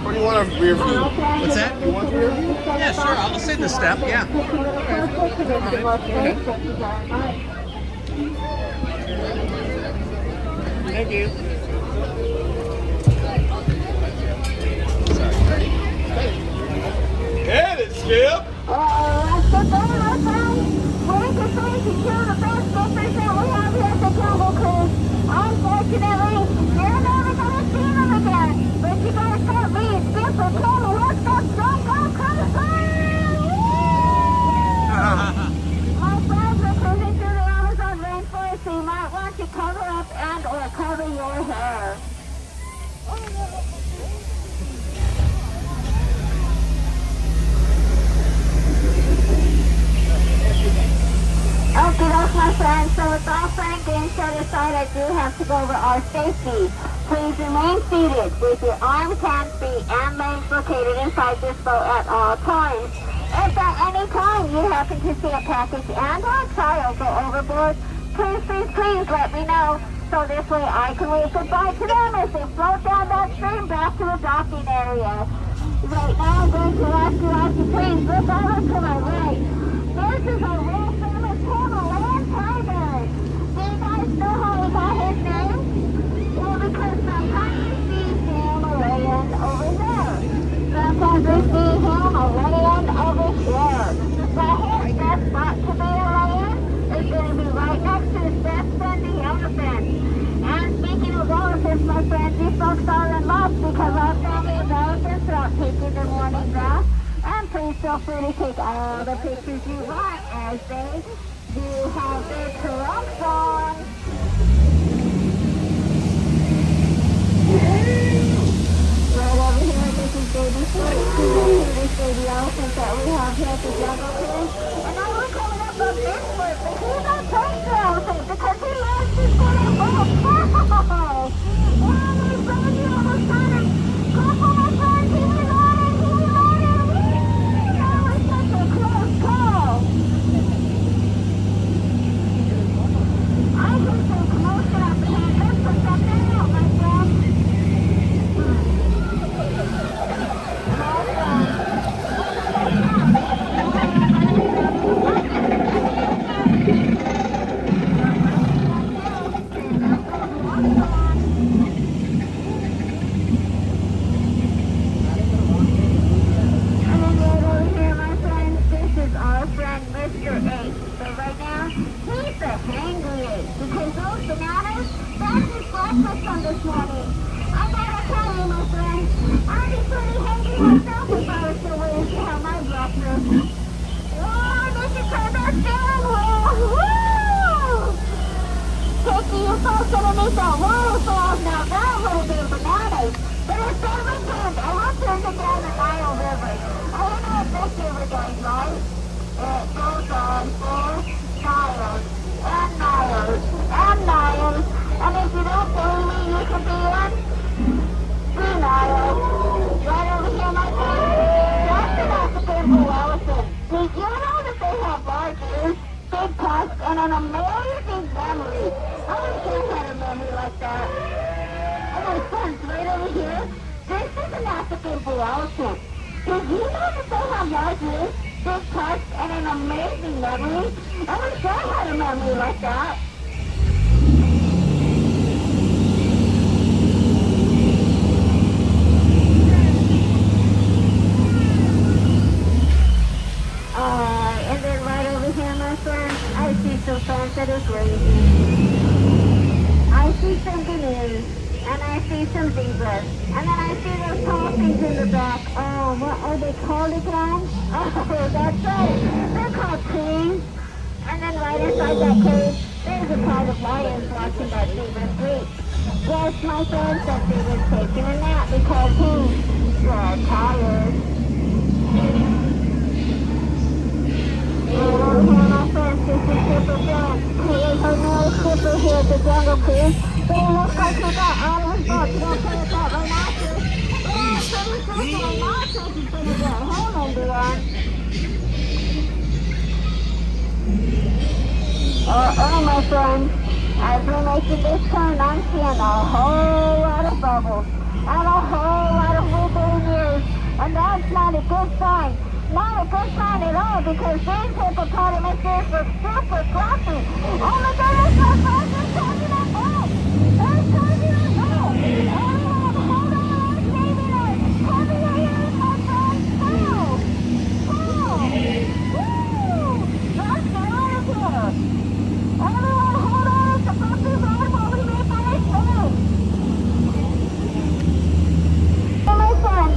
Or do you want a rear view? What's that? You want rear view? Yeah, sure. I'll sit in the step. Yeah. Thank you. Get it, Skip! Unfortunately, you're never gonna see them again. But you gotta start being super cool. Let's go Jungle Cruise! My friends are cruising through the Amazon rainforest, so you might want to cover up and or cover your hair. Okay, that's my friend. So with all fun and games set aside, I do have to go over our safety. Please remain seated with your arms, hands, feet, and legs located inside this boat at all times. If at any time you happen to see a package and or a child go overboard, please let me know. So this way I can wave goodbye to them as they float down that stream back to the docking area. Right now I'm going to ask you please look over to my right. This is a real famous Himalayan tiger. Do you guys know how we got his name? Well, because sometimes we see Himalayan over there. Sometimes we see Himalayan over here. But his best spot to be a lion is going to be right next to his best friend, the elephant. And speaking of elephants, my friends, these folks are in love because our family of elephants are out taking their morning bath. And please feel free to take all the pictures you want as they do have their trunks on. Right over here, this is baby Sweet. This baby elephant that we have here at the Jungle Cruise. And now we're coming up on this one, but he's not touched the elephant because he loves his little boat. Wow! Wow, my friend, you almost got him. Go for my friend, he was on it, he was on it. That was such a close call. I can take most of the hand for something else, my friend. Did you know that they have large lips, big tusks, and an amazing memory? I wish I had a memory like that. And then right over here, my friend, I see some friends that are crazy. I see some canoes, and I see some zebras, and then I see those tall things in the back. Oh, what are they called again? Oh, that's right. They're called trees. And then right inside that cage, there's a crowd of lions watching that zebra sleep. Yes, my friend said they were taking a nap because they're tired. Hello, my friends, this is Skipper Friend. Here's our new skipper here at the Jungle Cruise. But it looks like we got out of his boat. You don't play with that rhinoceros. Oh, pretty sure the rhinoceros is going to get home in the end. Oh, my friends, as we're making this turn, I'm seeing a whole lot of bubbles and a whole lot of wiggling ears, and that's not a good sign. Not a good sign at all, because these hippopotamuses look super fluffy. Oh my goodness, my friends, they're charging that boat! They're charging that boat! Everyone, hold on, I'm saving it! Cover your ears, my friends! Go! Go! Woo! Let's get out of here! Everyone, hold on to Bumpy's arm while we make our escape! Hey, my friends!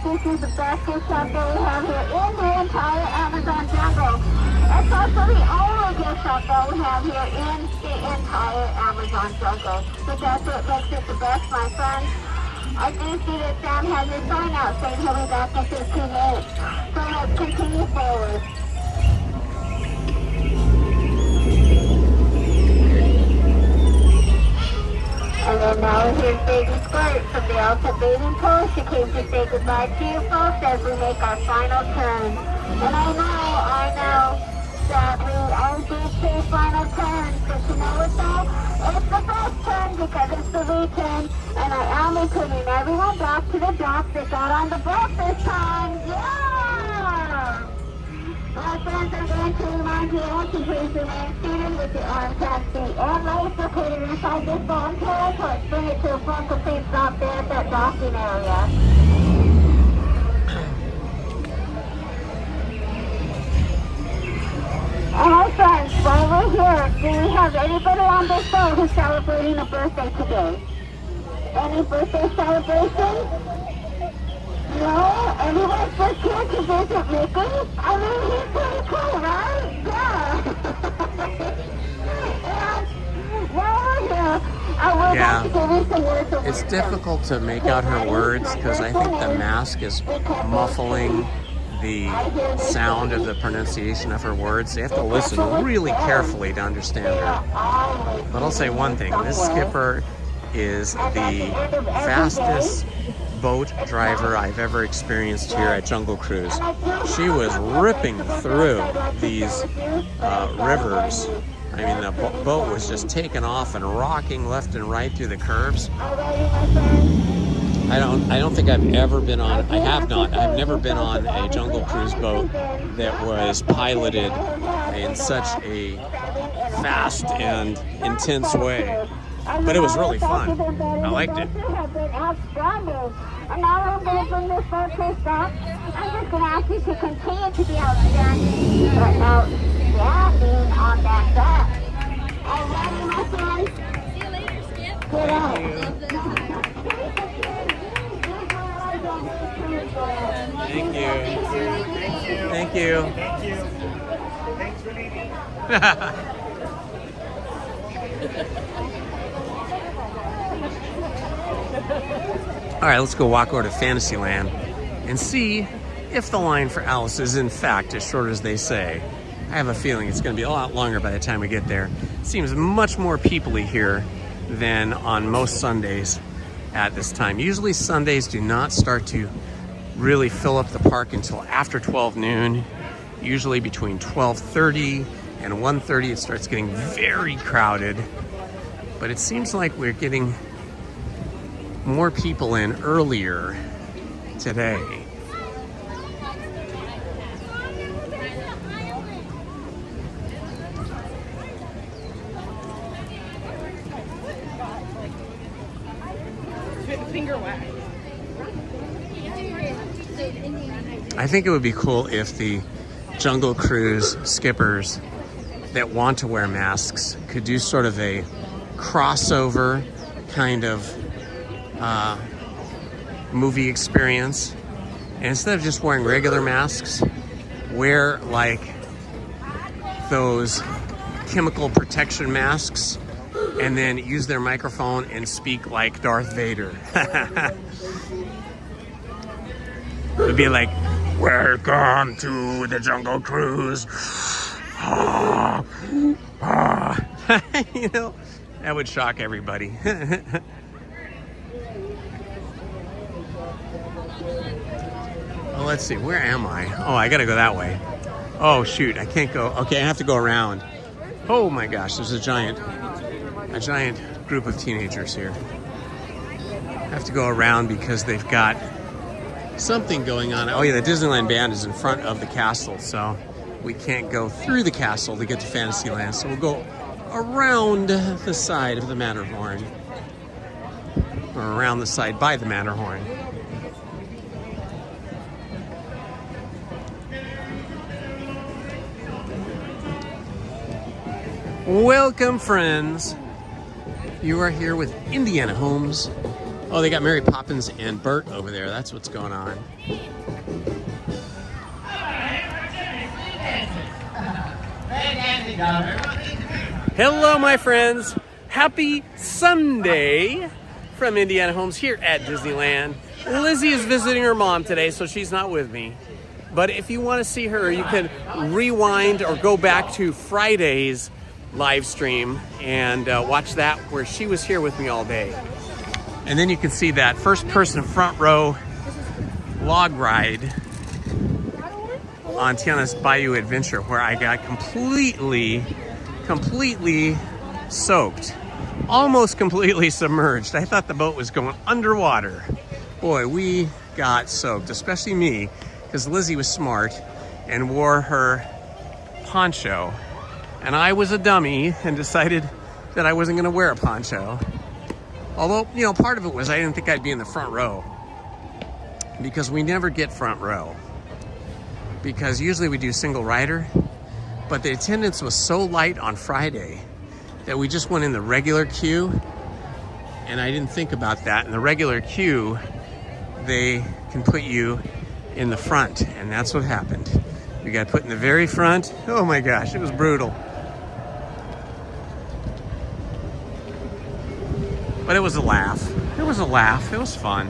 This is the best gift shop that we have here in the entire Amazon jungle. It's also the only gift shop that we have here in the entire Amazon jungle. But that's what makes it the best, my friends. I do see that Sam has his sign out saying he'll be back in 15 minutes. So let's continue forward. And then now here's Baby Squirt from the Alta Bathing Pool. She came to say goodbye to you folks as we make our final turn. And I know that we all do say final turns, but you know what though? It's the first turn because it's the weekend, and I am returning everyone back to the dock that got on the boat this time. Yeah! My friends, I'm going to remind you all to please remain seated with your arms, hands, feet, and legs located inside this boat until I push. Bring it to a full complete stop there at that docking area. And my friends, while we're here, do we have anybody on this boat who's celebrating a birthday today? Any birthday celebrations? No? Anyone just here to visit Mickey? I mean, he's pretty cool, right? Yeah. And while we're here, I would like to give you some words of It's wisdom. difficult to make out her words because I think the mask is muffling the sound of the pronunciation of her words. You have to listen really carefully to understand her. But I'll say one thing, this skipper is the fastest boat driver I've ever experienced here at Jungle Cruise. She was ripping through these rivers. I mean, the boat was just taking off and rocking left and right through the curves. I don't think I've ever been on, I've never been on a Jungle Cruise boat that was piloted in such a fast and intense way. But it was really fun. I liked it. And now we're going to bring this boat to a stop. I'm just going to ask you to continue to be outstanding, but outstanding on that dock. All right, my friends. See you later, Skip. Get out. Thank you. Thank you. Thank you. Thanks for leaving. All right, let's go walk over to Fantasyland and see if the line for Alice is in fact as short as they say. I have a feeling it's going to be a lot longer by the time we get there. It seems much more people-y here than on most Sundays at this time. Usually Sundays do not start to really fill up the park until after 12 noon. Usually between 12:30 and 1:30 it starts getting very crowded. But it seems like we're getting more people in earlier today. Finger whack. I think it would be cool if the Jungle Cruise skippers that want to wear masks could do sort of a crossover kind of movie experience. And instead of just wearing regular masks, wear like those chemical protection masks and then use their microphone and speak like Darth Vader. It would be like, welcome to the Jungle Cruise. You know, that would shock everybody. Well, let's see, where am I? Oh, I gotta go that way. Oh shoot, I can't go. Okay, I have to go around. Oh my gosh, there's a giant group of teenagers here. I have to go around because they've got something going on. Oh yeah, the Disneyland band is in front of the castle, so we can't go through the castle to get to Fantasyland. So we'll go around the side of the Matterhorn, or around the side by the Matterhorn. Welcome, friends. You are here with Indiana Holmes. Oh, they got Mary Poppins and Bert over there. That's what's going on. Hello, my friends. Happy Sunday from Indiana Holmes here at Disneyland. Lizzie is visiting her mom today, so she's not with me. But if you want to see her, you can rewind or go back to Friday's live stream and watch that, where she was here with me all day. And then you can see that first person front row log ride on Tiana's Bayou Adventure, where I got completely soaked, almost completely submerged. I thought the boat was going underwater. Boy, we got soaked, especially me, because Lizzie was smart and wore her poncho. And I was a dummy and decided that I wasn't gonna wear a poncho. Although, you know, part of it was I didn't think I'd be in the front row, because we never get front row. Because usually we do single rider, but the attendance was so light on Friday that we just went in the regular queue, and I didn't think about that. In the regular queue, they can put you in the front, and that's what happened. We got put in the very front. Oh my gosh, it was brutal. But it was a laugh. It was a laugh. It was fun.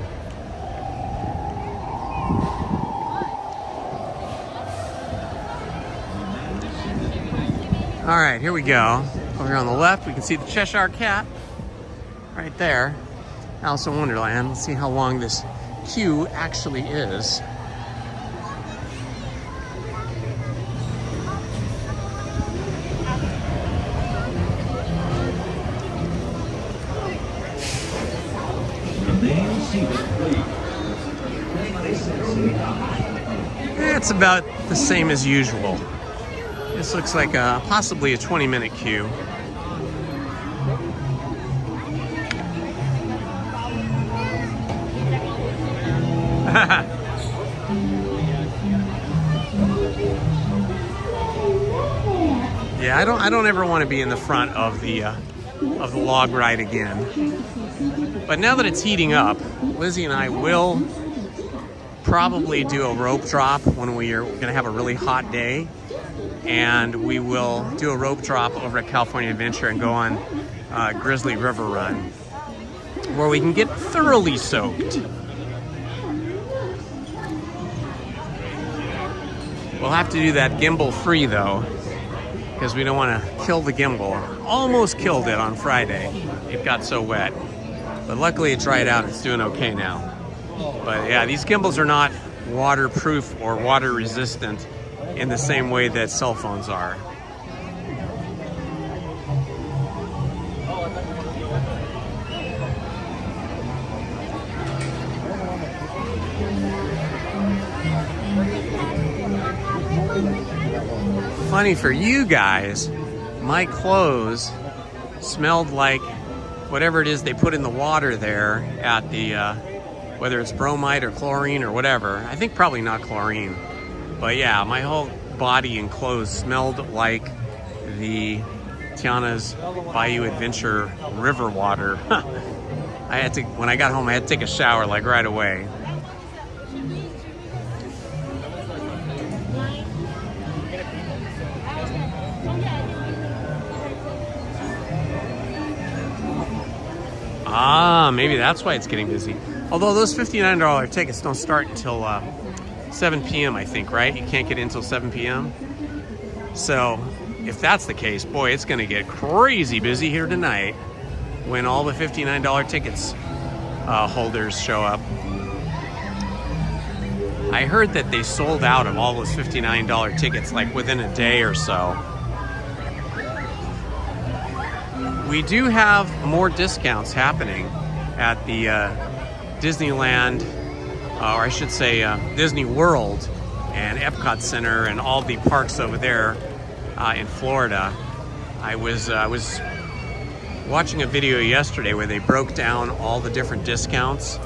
All right, here we go. Over here on the left, we can see the Cheshire Cat right there. Alice in Wonderland. Let's see how long this queue actually is. It's about the same as usual. This looks like possibly a 20-minute queue. Yeah, I don't ever want to be in the front of the log ride again. But now that it's heating up, Lizzie and I will probably do a rope drop when we are going to have a really hot day. and we will do a rope drop over at California Adventure and go on Grizzly River Run, where we can get thoroughly soaked. We'll have to do that gimbal free though, because we don't want to kill the gimbal. Almost killed it on Friday. It got so wet. But luckily it dried out. It's doing okay now. But yeah, these gimbals are not waterproof or water resistant in the same way that cell phones are. Funny for you guys, my clothes smelled like whatever it is they put in the water there at the, whether it's bromide or chlorine or whatever. I think probably not chlorine. But yeah, my whole body and clothes smelled like the Tiana's Bayou Adventure river water. I had to, when I got home, I had to take a shower like right away. Ah, maybe that's why it's getting busy. Although those $59 tickets don't start until 7 p.m. I think, right? You can't get in until 7 p.m. So if that's the case, boy, it's going to get crazy busy here tonight when all the $59 tickets holders show up. I heard that they sold out of all those $59 tickets like within a day or so. We do have more discounts happening at the Disneyland, or I should say Disney World and Epcot Center and all the parks over there in Florida. I was watching a video yesterday where they broke down all the different discounts.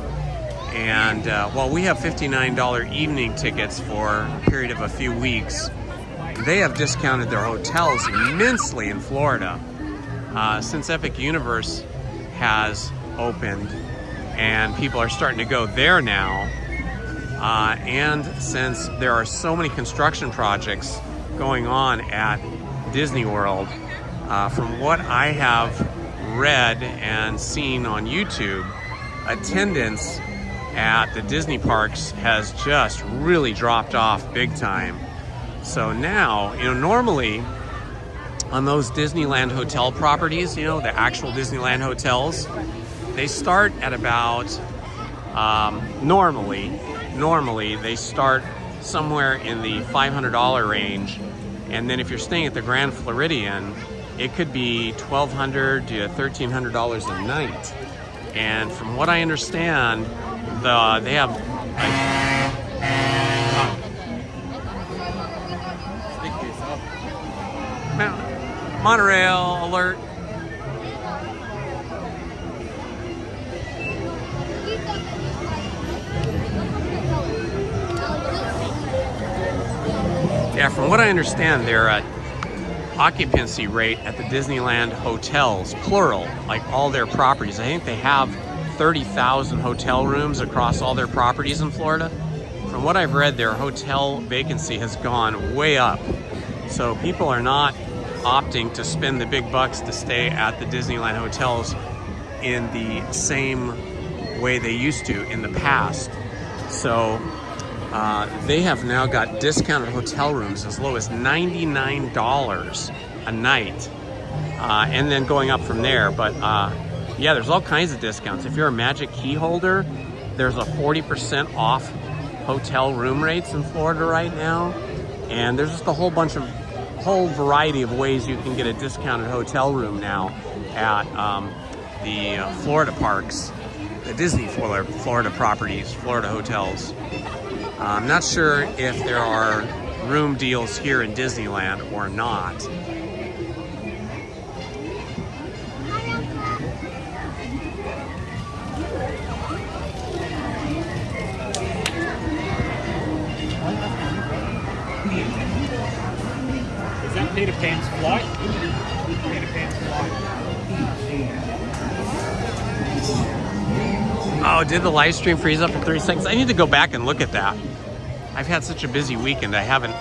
And while we have $59 evening tickets for a period of a few weeks, they have discounted their hotels immensely in Florida. Since Epic Universe has opened and people are starting to go there now, and since there are so many construction projects going on at Disney World, from what I have read and seen on YouTube, attendance at the Disney parks has just really dropped off big time. So now, normally on those Disneyland hotel properties, the actual Disneyland hotels, they start at about, normally they start somewhere in the $500 range. And then if you're staying at the Grand Floridian, it could be $1,200 to $1,300 a night. And from what I understand, they have monorail alert. Yeah, from what I understand, their occupancy rate at the Disneyland hotels, plural, like all their properties, I think they have 30,000 hotel rooms across all their properties in Florida. From what I've read, their hotel vacancy has gone way up. So people are not opting to spend the big bucks to stay at the Disneyland hotels in the same way they used to in the past. So they have now got discounted hotel rooms as low as $99 a night, and then going up from there. But yeah, there's all kinds of discounts. If you're a Magic Key holder, there's a 40% off hotel room rates in Florida right now, and there's just a whole variety of ways you can get a discounted hotel room now at the Florida parks, the Disney Florida properties, Florida hotels. I'm not sure if there are room deals here in Disneyland or not. Is that Peter Pan's flight? Peter Pan's flight. Oh, did the live stream freeze up for 30 seconds? I need to go back and look at that. I've had such a busy weekend, I haven't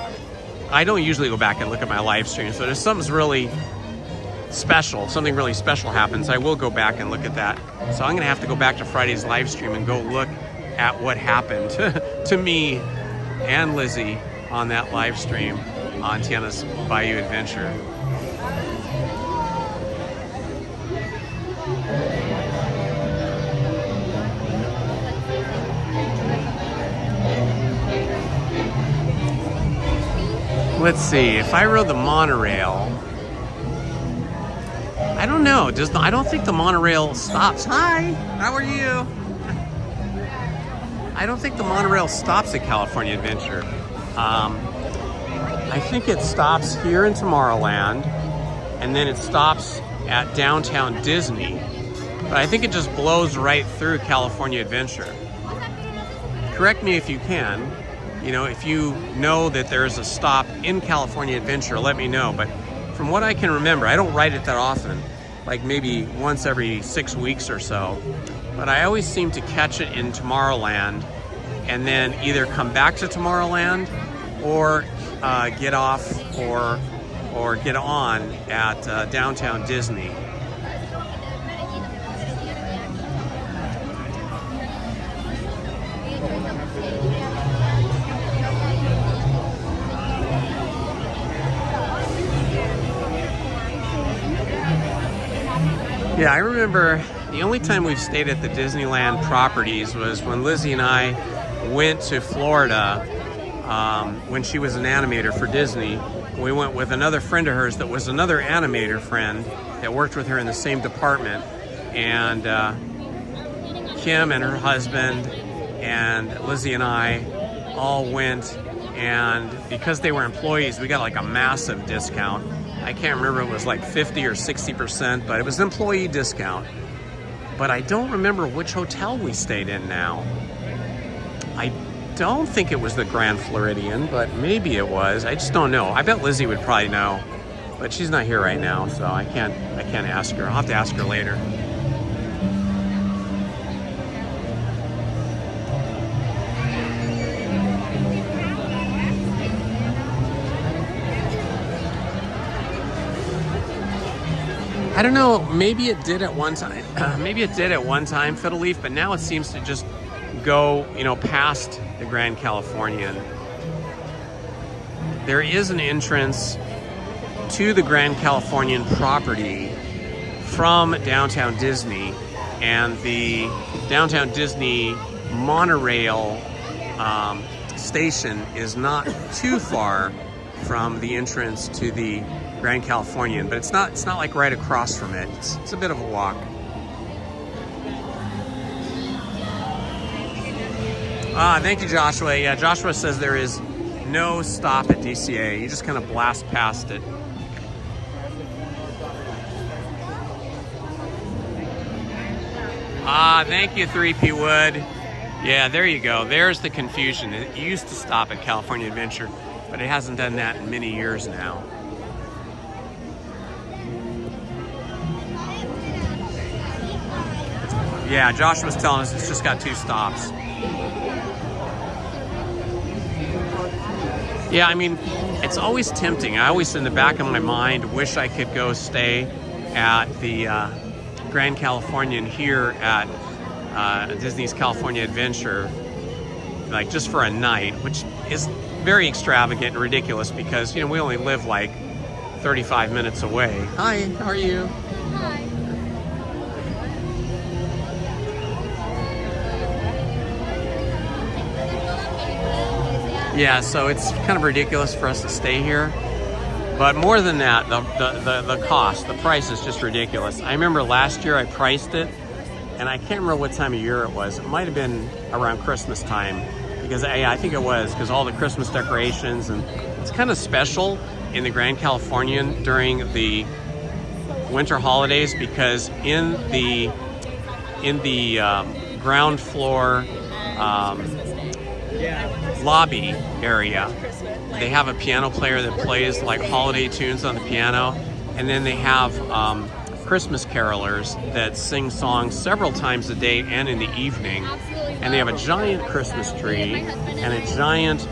I don't usually go back and look at my live streams, but if something's really special, something really special happens, I will go back and look at that. So I'm gonna have to go back to Friday's live stream and go look at what happened to me and Lizzie on that live stream on Tiana's Bayou Adventure. Let's see, if I rode the monorail, I don't know. I don't think the monorail stops. Hi, how are you? I don't think the monorail stops at California Adventure. I think it stops here in Tomorrowland, and then it stops at Downtown Disney. But I think it just blows right through California Adventure. Correct me if you can. You know, if you know that there's a stop in California Adventure, let me know. But from what I can remember, I don't ride it that often, like maybe once every 6 weeks or so. But I always seem to catch it in Tomorrowland and then either come back to Tomorrowland or get off or get on at Downtown Disney. Yeah, I remember the only time we've stayed at the Disneyland properties was when Lizzie and I went to Florida when she was an animator for Disney. We went with another friend of hers that was another animator friend that worked with her in the same department. And Kim and her husband and Lizzie and I all went, and because they were employees, we got like a massive discount. I can't remember, it was like 50 or 60%, but it was an employee discount. But I don't remember which hotel we stayed in now. I don't think it was the Grand Floridian, but maybe it was. I just don't know. I bet Lizzie would probably know, but she's not here right now, so I can't ask her. I'll have to ask her later. I don't know, maybe it did at one time. Maybe it did at one time, Fiddle Leaf, but now it seems to just go, you know, past the Grand Californian. There is an entrance to the Grand Californian property from Downtown Disney, and the Downtown Disney monorail station is not too far from the entrance to the Grand Californian, but it's not like right across from it. It's a bit of a walk. Thank you, Joshua. Yeah, Joshua says there is no stop at DCA. You just kind of blast past it. Thank you, 3P Wood. Yeah, there you go. There's the confusion. It used to stop at California Adventure, but it hasn't done that in many years now. Yeah, Josh was telling us it's just got 2 stops. Yeah, I mean, it's always tempting. I always, in the back of my mind, wish I could go stay at the Grand Californian here at Disney's California Adventure, like just for a night, which is very extravagant and ridiculous because, you know, we only live like 35 minutes away. Hi, how are you? Hi. Yeah, so it's kind of ridiculous for us to stay here. But more than that, the cost, the price is just ridiculous. I remember last year I priced it, and I can't remember what time of year it was. It might have been around Christmas time, because I think it was, because all the Christmas decorations, and it's kind of special in the Grand Californian during the winter holidays, because in the ground floor lobby area, they have a piano player that plays like holiday tunes on the piano, and then they have Christmas carolers that sing songs several times a day and in the evening. And they have a giant Christmas tree and a giant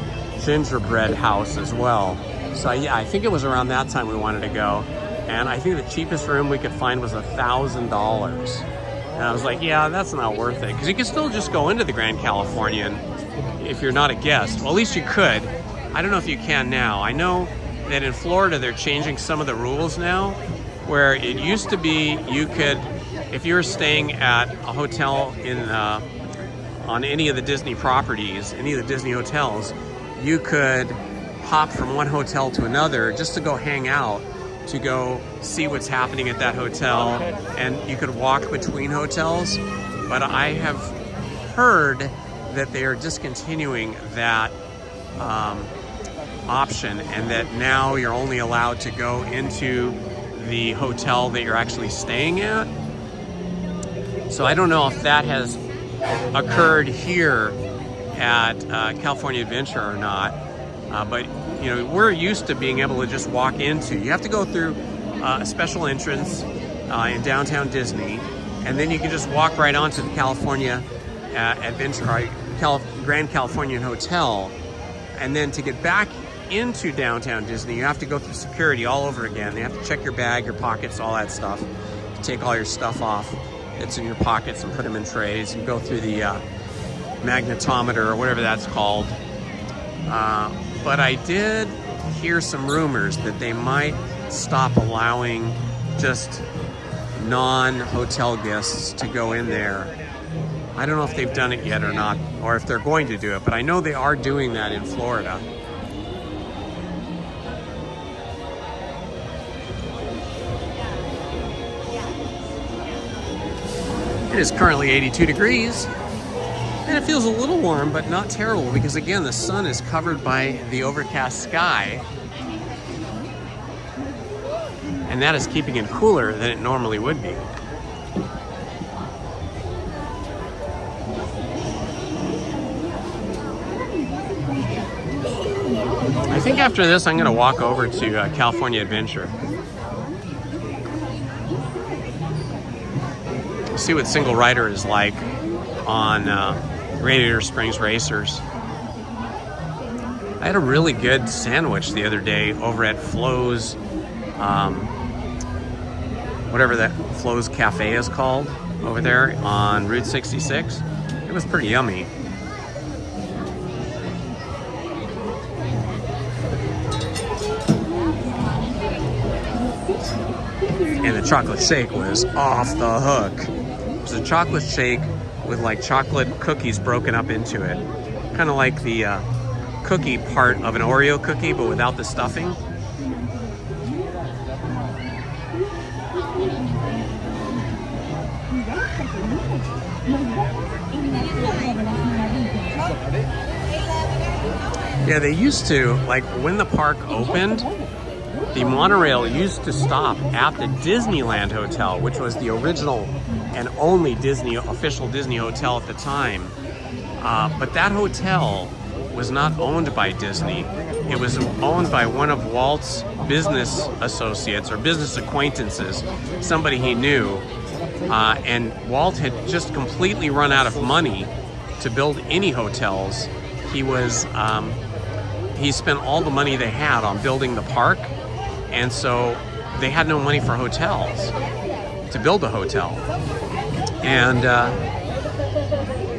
gingerbread house as well. So yeah, I think it was around that time we wanted to go. And I think the cheapest room we could find was $1,000. And I was like, yeah, that's not worth it. Because you can still just go into the Grand Californian if you're not a guest. Well, at least you could. I don't know if you can now. I know that in Florida, they're changing some of the rules now, where it used to be you could, if you were staying at a hotel on any of the Disney properties, any of the Disney hotels, you could hop from one hotel to another just to go hang out, to go see what's happening at that hotel, and you could walk between hotels. But I have heard that they are discontinuing that option, and that now you're only allowed to go into the hotel that you're actually staying at. So I don't know if that has occurred here at California Adventure or not, but you know, we're used to being able to just walk into. You have to go through a special entrance in downtown Disney, and then you can just walk right onto the California Adventure, Grand Californian Hotel, and then to get back into downtown Disney, you have to go through security all over again. They have to check your bag, your pockets, all that stuff. You take all your stuff off that's in your pockets and put them in trays, and go through the magnetometer or whatever that's called. But I did hear some rumors that they might stop allowing just non-hotel guests to go in there. I don't know if they've done it yet or not, or if they're going to do it, but I know they are doing that in Florida. It is currently 82 degrees, and it feels a little warm, but not terrible, because again, the sun is covered by the overcast sky, and that is keeping it cooler than it normally would be. I think after this, I'm going to walk over to California Adventure. See what single rider is like on Radiator Springs Racers. I had a really good sandwich the other day over at Flo's, whatever that Flo's Cafe is called, over there on Route 66. It was pretty yummy. And the chocolate shake was off the hook. It was a chocolate shake with like chocolate cookies broken up into it. Kind of like the cookie part of an Oreo cookie, but without the stuffing. Yeah, they used to, like when the park opened, the monorail used to stop at the Disneyland Hotel, which was the original and only official Disney hotel at the time. But that hotel was not owned by Disney. It was owned by one of Walt's business associates or business acquaintances, somebody he knew. And Walt had just completely run out of money to build any hotels. He spent all the money they had on building the park, and so they had no money for hotels, to build a hotel. And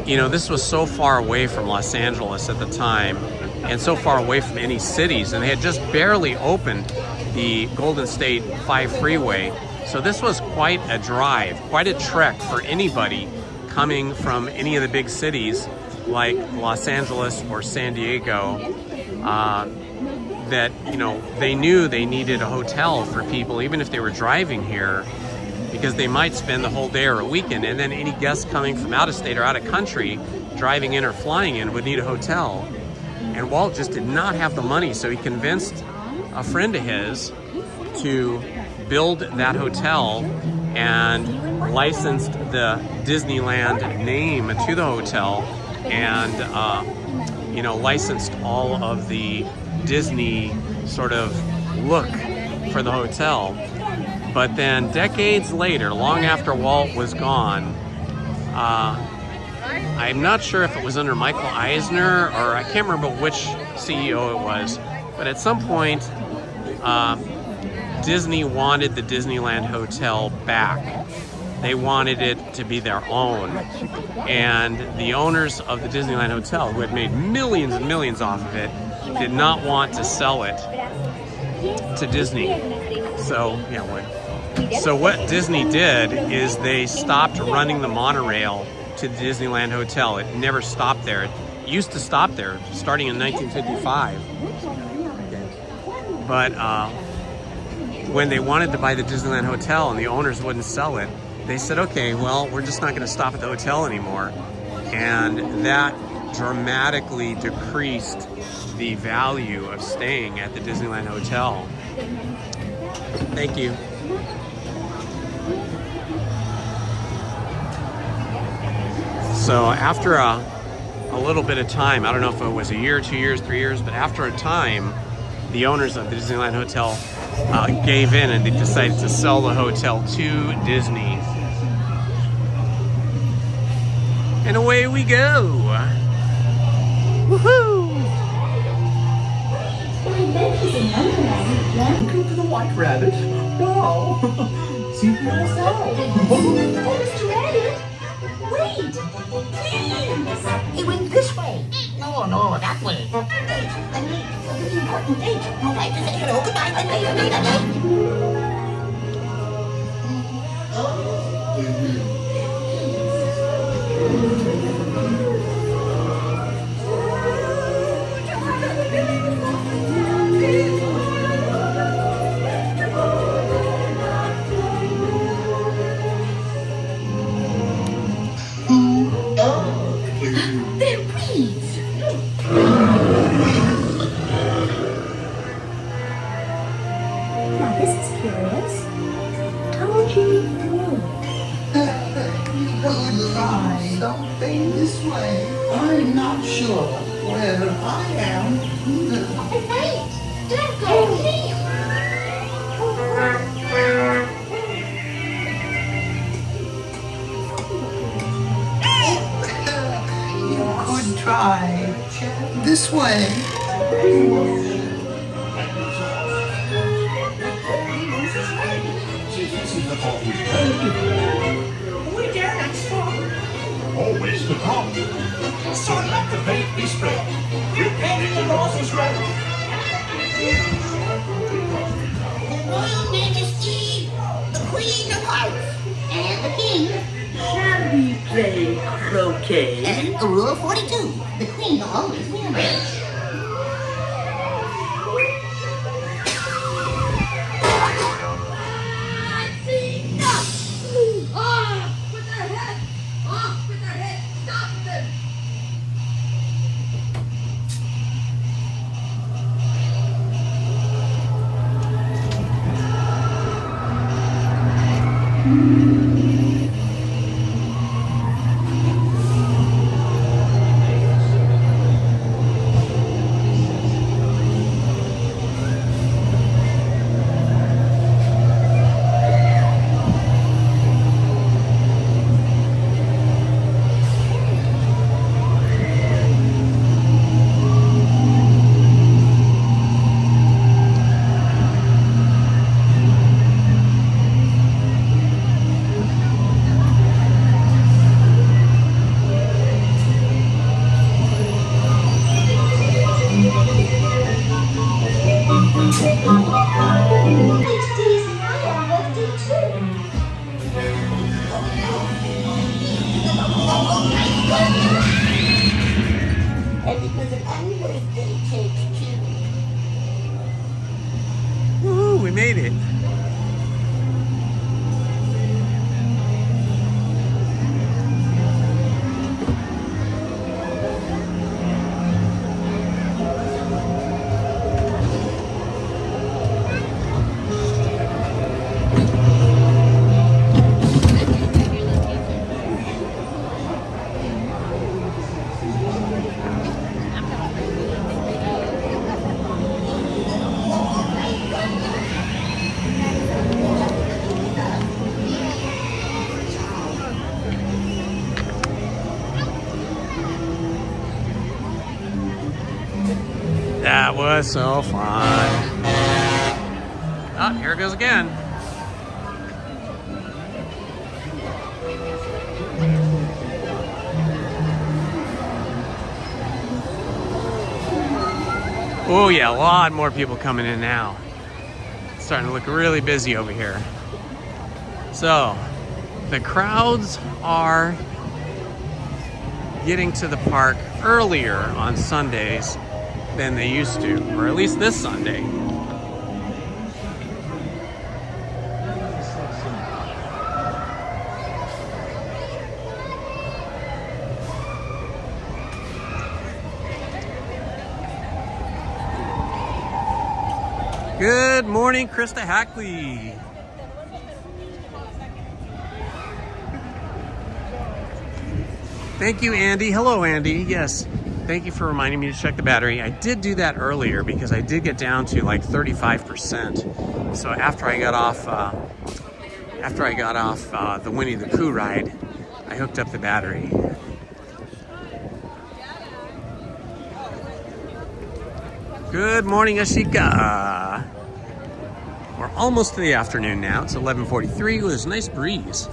you know, this was so far away from Los Angeles at the time, and so far away from any cities, and they had just barely opened the Golden State 5 freeway. So this was quite a drive, quite a trek for anybody coming from any of the big cities like Los Angeles or San Diego, that, you know, they knew they needed a hotel for people, even if they were driving here, because they might spend the whole day or a weekend, and then any guests coming from out of state or out of country driving in or flying in would need a hotel. And Walt just did not have the money, so he convinced a friend of his to build that hotel and licensed the Disneyland name to the hotel, and you know, licensed all of the Disney sort of look for the hotel. But then decades later, long after Walt was gone, I'm not sure if it was under Michael Eisner, or I can't remember which CEO it was, But at some point, Disney wanted the Disneyland Hotel back. They wanted it to be their own. And the owners of the Disneyland Hotel, who had made millions and millions off of it, did not want to sell it to Disney. So, yeah, so what Disney did is they stopped running the monorail to the Disneyland Hotel. It never stopped there. It used to stop there, starting in 1955. But when they wanted to buy the Disneyland Hotel and the owners wouldn't sell it, they said, okay, well, we're just not going to stop at the hotel anymore. And that dramatically decreased the value of staying at the Disneyland Hotel. Thank you. So after a little bit of time, I don't know if it was a year, 2 years, 3 years, but after a time, the owners of the Disneyland Hotel gave in and they decided to sell the hotel to Disney. And away we go. Woohoo! Welcome to the White Rabbit. Wow. See for yourself. Mr. Rabbit, wait, please. It went this way. No, that way. A really important date. I'd like to say hello, goodbye, and later. There, please. Now this is curious. Told you before. Could try something this way. I'm not sure where I am. Wait, don't go, please. Could try this way. We dare not stop. Always the top. So let the faith be spread. Repainting the roses red. Royal Majesty, the Queen of Hearts, and the King. Shall we play croquet? Rule 42, the Queen always wins. And because of unbirthday cake too. Woo, we made it. That was so fun. Oh, here it goes again. Oh yeah, a lot more people coming in now. It's starting to look really busy over here. So, the crowds are getting to the park earlier on Sundays than they used to, or at least this Sunday. Good morning, Krista Hackley. Thank you, Andy. Hello, Andy. Yes, thank you for reminding me to check the battery. I did do that earlier because I did get down to like 35%. So after I got off the Winnie the Pooh ride, I hooked up the battery. Good morning, Ashika. We're almost to the afternoon now. It's 11:43. There's a nice breeze.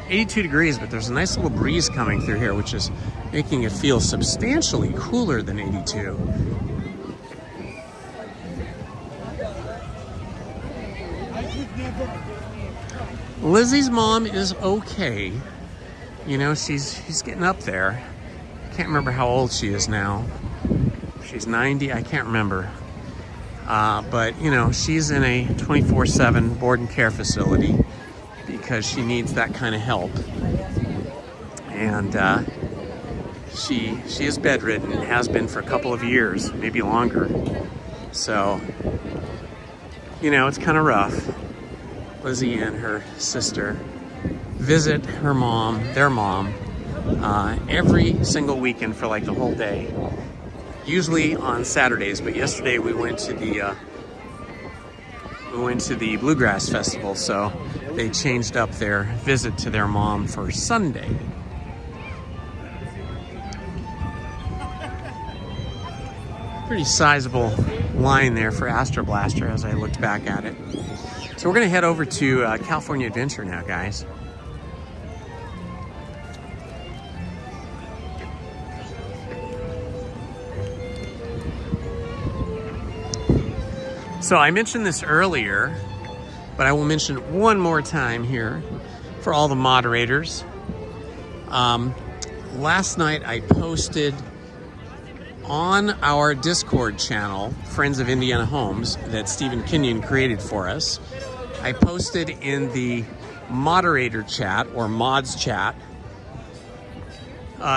82 degrees, but there's a nice little breeze coming through here, which is making it feel substantially cooler than 82. Lizzie's mom is okay. You know, she's getting up there. Can't remember how old she is now. She's 90, I can't remember. But, you know, she's in a 24/7 board and care facility because she needs that kind of help. And she is bedridden and has been for a couple of years, maybe longer. So, you know, it's kind of rough. Lizzie and her sister visit her mom, their mom, every single weekend for like the whole day. Usually on Saturdays, but yesterday we went to the Bluegrass Festival, so they changed up their visit to their mom for Sunday. Pretty sizable line there for Astro Blaster as I looked back at it. So we're gonna head over to California Adventure now, guys. So I mentioned this earlier, but I will mention it one more time here for all the moderators. Last night I posted on our Discord channel, Friends of Indiana Homes, that Stephen Kenyon created for us. I posted in the moderator chat, or mods chat,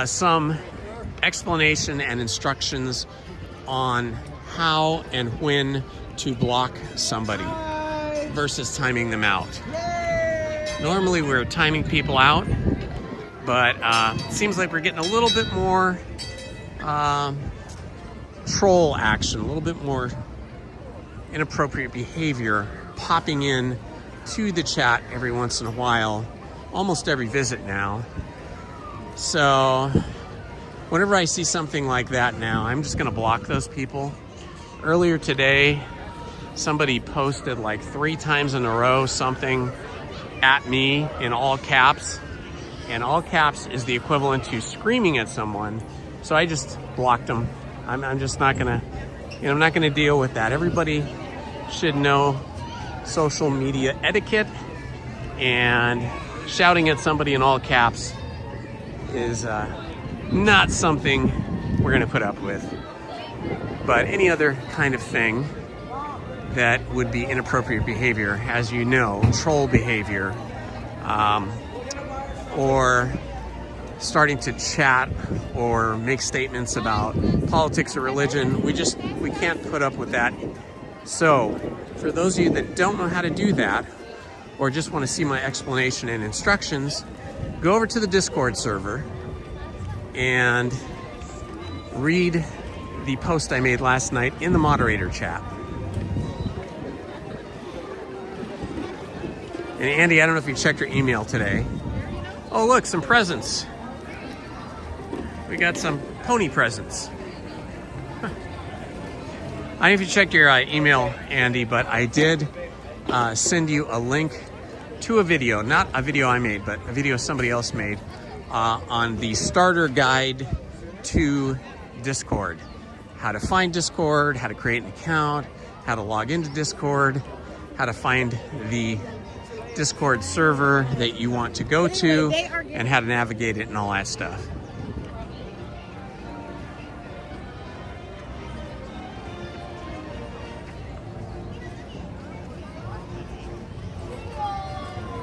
some explanation and instructions on how and when to block somebody versus timing them out. Normally we're timing people out, but it seems like we're getting a little bit more troll action, a little bit more inappropriate behavior popping in to the chat every once in a while, almost every visit now. So whenever I see something like that now, I'm just gonna block those people. Earlier today, somebody posted like 3 times in a row something at me in all caps, and all caps is the equivalent to screaming at someone. So I just blocked them. I'm just not gonna, you know, I'm not gonna deal with that. Everybody should know social media etiquette, and shouting at somebody in all caps is not something we're gonna put up with. But any other kind of thing that would be inappropriate behavior, as you know, troll behavior, or starting to chat or make statements about politics or religion, we can't put up with that. So for those of you that don't know how to do that, or just want to see my explanation and instructions, go over to the Discord server and read the post I made last night in the moderator chat. And Andy, I don't know if you checked your email today. Oh look, some presents. We got some pony presents. I don't know if you checked your email, Andy, but I did send you a link to a video, not a video I made, but a video somebody else made on the starter guide to Discord. How to find Discord, how to create an account, how to log into Discord, how to find the Discord server that you want to go to, and how to navigate it and all that stuff.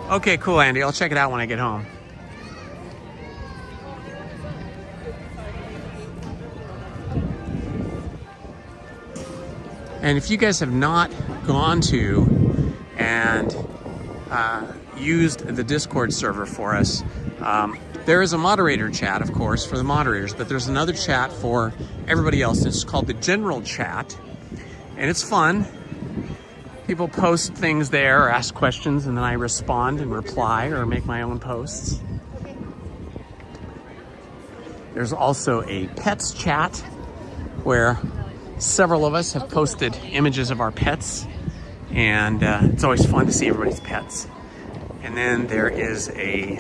Okay, cool, Andy. I'll check it out when I get home. And if you guys have not gone to and used the Discord server for us, there is a moderator chat, of course, for the moderators, but there's another chat for everybody else. It's called the general chat, and it's fun. People post things there or ask questions, and then I respond and reply or make my own posts. There's also a pets chat where several of us have posted images of our pets, and it's always fun to see everybody's pets. And then there is a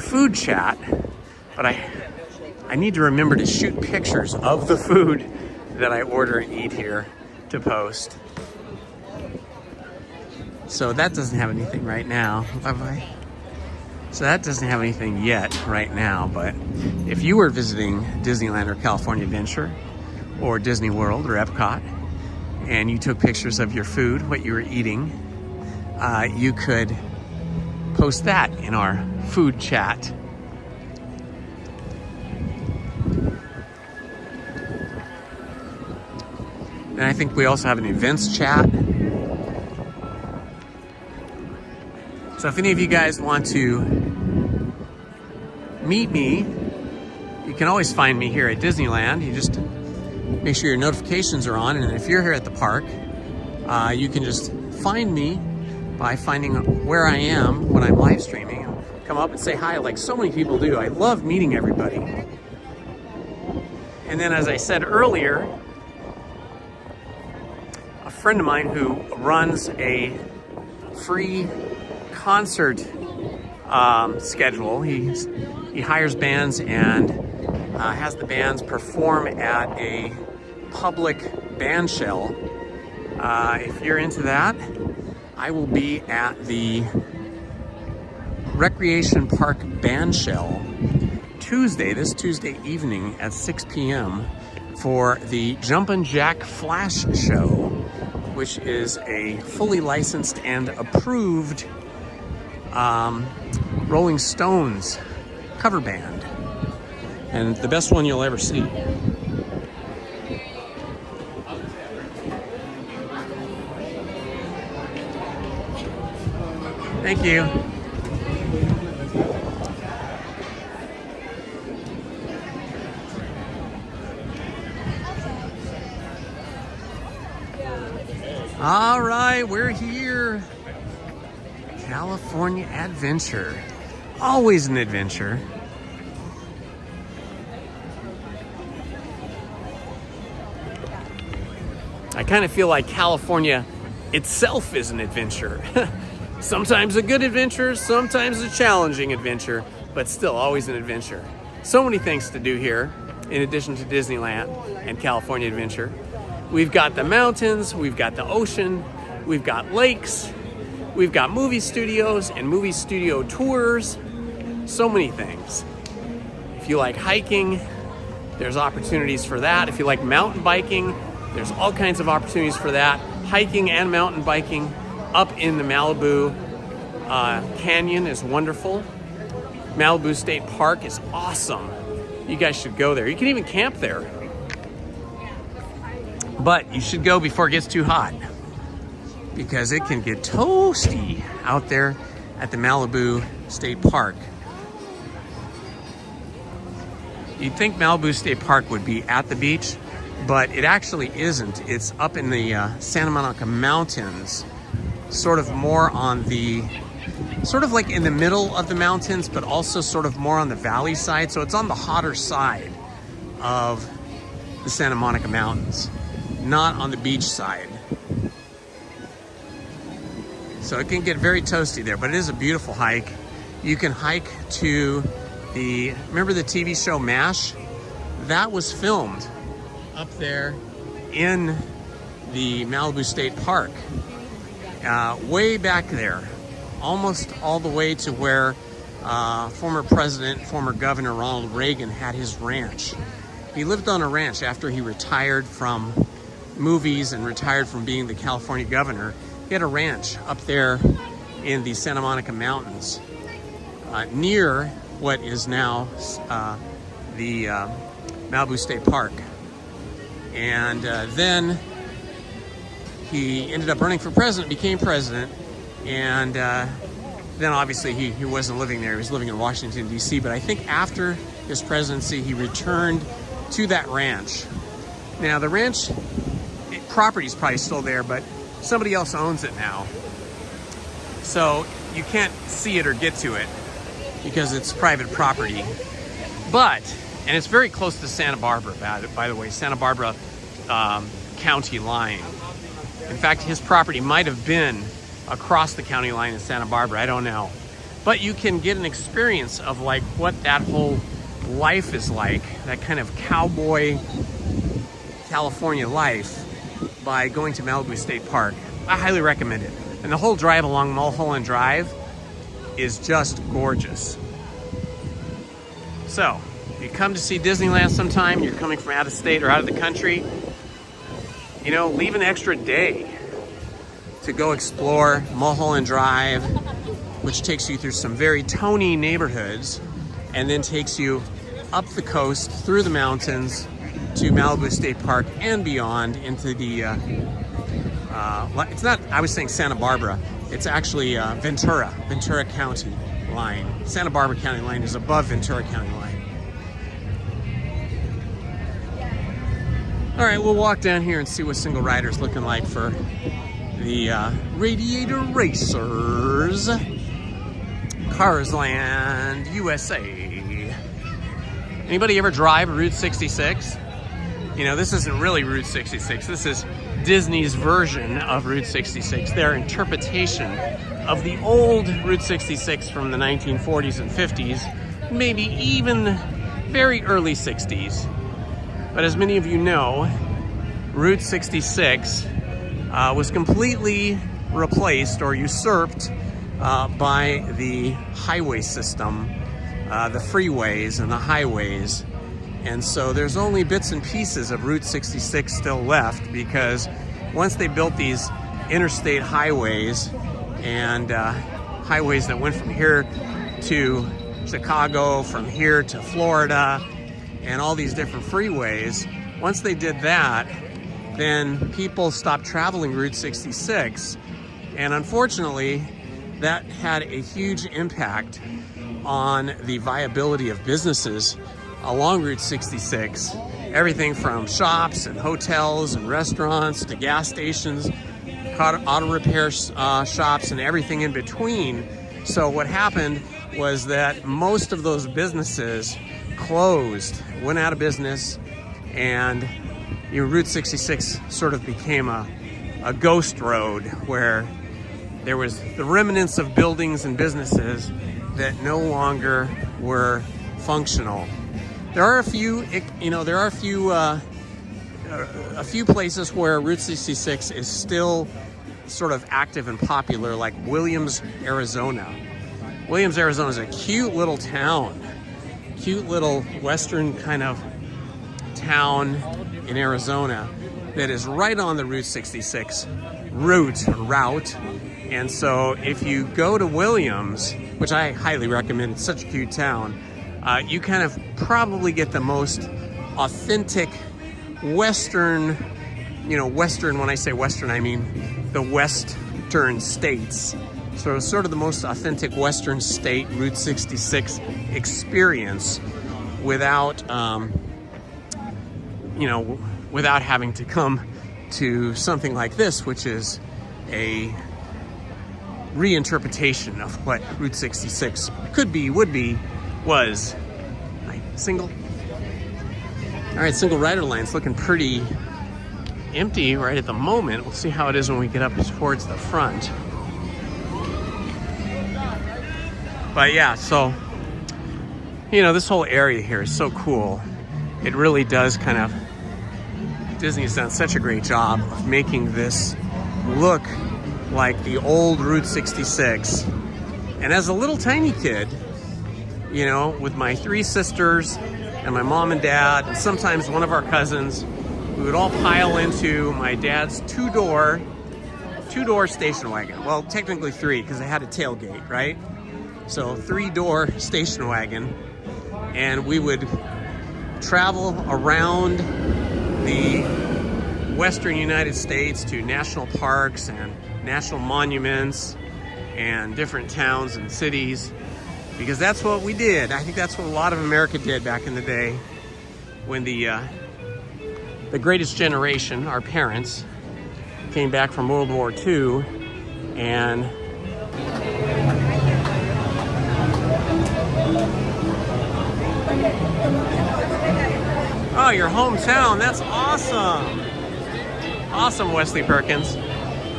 food chat, but I need to remember to shoot pictures of the food that I order and eat here to post. So that doesn't have anything right now. Bye-bye. So that doesn't have anything yet right now, but if you were visiting Disneyland or California Adventure or Disney World or Epcot, and you took pictures of your food, what you were eating, you could post that in our food chat. And I think we also have an events chat. So if any of you guys want to meet me, you can always find me here at Disneyland. You just make sure your notifications are on, and if you're here at the park, you can just find me by finding where I am when I'm live streaming. Come up and say hi like so many people do. I love meeting everybody. And then, as I said earlier, a friend of mine who runs a free concert schedule. He hires bands and has the bands perform at a public band shell. If you're into that, I will be at the Recreation Park Band Shell this Tuesday evening at 6 p.m. for the Jumpin' Jack Flash Show, which is a fully licensed and approved Rolling Stones cover band, and the best one you'll ever see. Thank you. All right, we're here. California Adventure. Always an adventure. I kind of feel like California itself is an adventure. Sometimes a good adventure, sometimes a challenging adventure, but still always an adventure. So many things to do here, in addition to Disneyland and California Adventure. We've got the mountains, we've got the ocean, we've got lakes, we've got movie studios and movie studio tours. So many things. If you like hiking, there's opportunities for that. If you like mountain biking, there's all kinds of opportunities for that. Hiking and mountain biking up in the Malibu Canyon is wonderful. Malibu State Park is awesome. You guys should go there. You can even camp there. But you should go before it gets too hot, because it can get toasty out there at the Malibu State Park. You'd think Malibu State Park would be at the beach, but it actually isn't. It's up in the Santa Monica Mountains, sort of more on the, sort of like in the middle of the mountains, but also sort of more on the valley side. So it's on the hotter side of the Santa Monica Mountains. not on the beach side. So it can get very toasty there, but it is a beautiful hike. You can hike to remember the TV show MASH? That was filmed up there in the Malibu State Park, way back there, almost all the way to where former Governor Ronald Reagan had his ranch. He lived on a ranch after he retired from movies and retired from being the California governor. He had a ranch up there in the Santa Monica Mountains, near what is now the Malibu State Park. And then he ended up running for president, became president, and then obviously he wasn't living there. He was living in Washington, D.C., but I think after his presidency, he returned to that ranch. Now, the ranch property is probably still there, but somebody else owns it now. So you can't see it or get to it because it's private property. But, and it's very close to Santa Barbara, by the way, Santa Barbara county line. In fact, his property might have been across the county line in Santa Barbara, I don't know. But you can get an experience of like what that whole life is like, that kind of cowboy California life, by going to Malibu State Park. I highly recommend it. And the whole drive along Mulholland Drive is just gorgeous. So, if you come to see Disneyland sometime, you're coming from out of state or out of the country, you know, leave an extra day to go explore Mulholland Drive, which takes you through some very tony neighborhoods and then takes you up the coast through the mountains to Malibu State Park and beyond into the, it's not, I was saying Santa Barbara, it's actually Ventura County line. Santa Barbara County line is above Ventura County line. All right, we'll walk down here and see what single rider's looking like for the Radiator Racers. Cars Land, USA. Anybody ever drive Route 66? You know, this isn't really Route 66. This is Disney's version of Route 66, their interpretation of the old Route 66 from the 1940s and 50s, maybe even very early 60s. But as many of you know, Route 66 was completely replaced or usurped by the highway system, the freeways and the highways. And so there's only bits and pieces of Route 66 still left, because once they built these interstate highways and highways that went from here to Chicago, from here to Florida, and all these different freeways, once they did that, then people stopped traveling Route 66. And unfortunately, that had a huge impact on the viability of businesses along Route 66. Everything from shops and hotels and restaurants to gas stations, auto repair shops, and everything in between. So what happened was that most of those businesses closed, went out of business, and Route 66 sort of became a ghost road where there was the remnants of buildings and businesses that no longer were functional. There are a few, a few places where Route 66 is still sort of active and popular, like Williams, Arizona. Williams, Arizona is a cute little town, cute little western kind of town in Arizona that is right on the Route 66 route. And so if you go to Williams, which I highly recommend, it's such a cute town, you kind of probably get the most authentic Western, Western, when I say Western, I mean the Western states. So sort of the most authentic Western state Route 66 experience without, without having to come to something like this, which is a reinterpretation of what Route 66 could be, would be, was. Single. All right, single rider line's looking pretty empty right at the moment. We'll see how it is when we get up towards the front. But yeah, so, you know, this whole area here is so cool. It really does kind of, Disney's done such a great job of making this look like the old Route 66. And as a little tiny kid, you know, with my 3 sisters and my mom and dad, and sometimes one of our cousins, we would all pile into my dad's two-door station wagon. Well, technically 3, because it had a tailgate, right? So 3-door station wagon, and we would travel around the western United States to national parks and national monuments and different towns and cities, because that's what we did. I think that's what a lot of America did back in the day when the greatest generation, our parents, came back from World War II and oh, your hometown. That's awesome. Awesome, Wesley Perkins.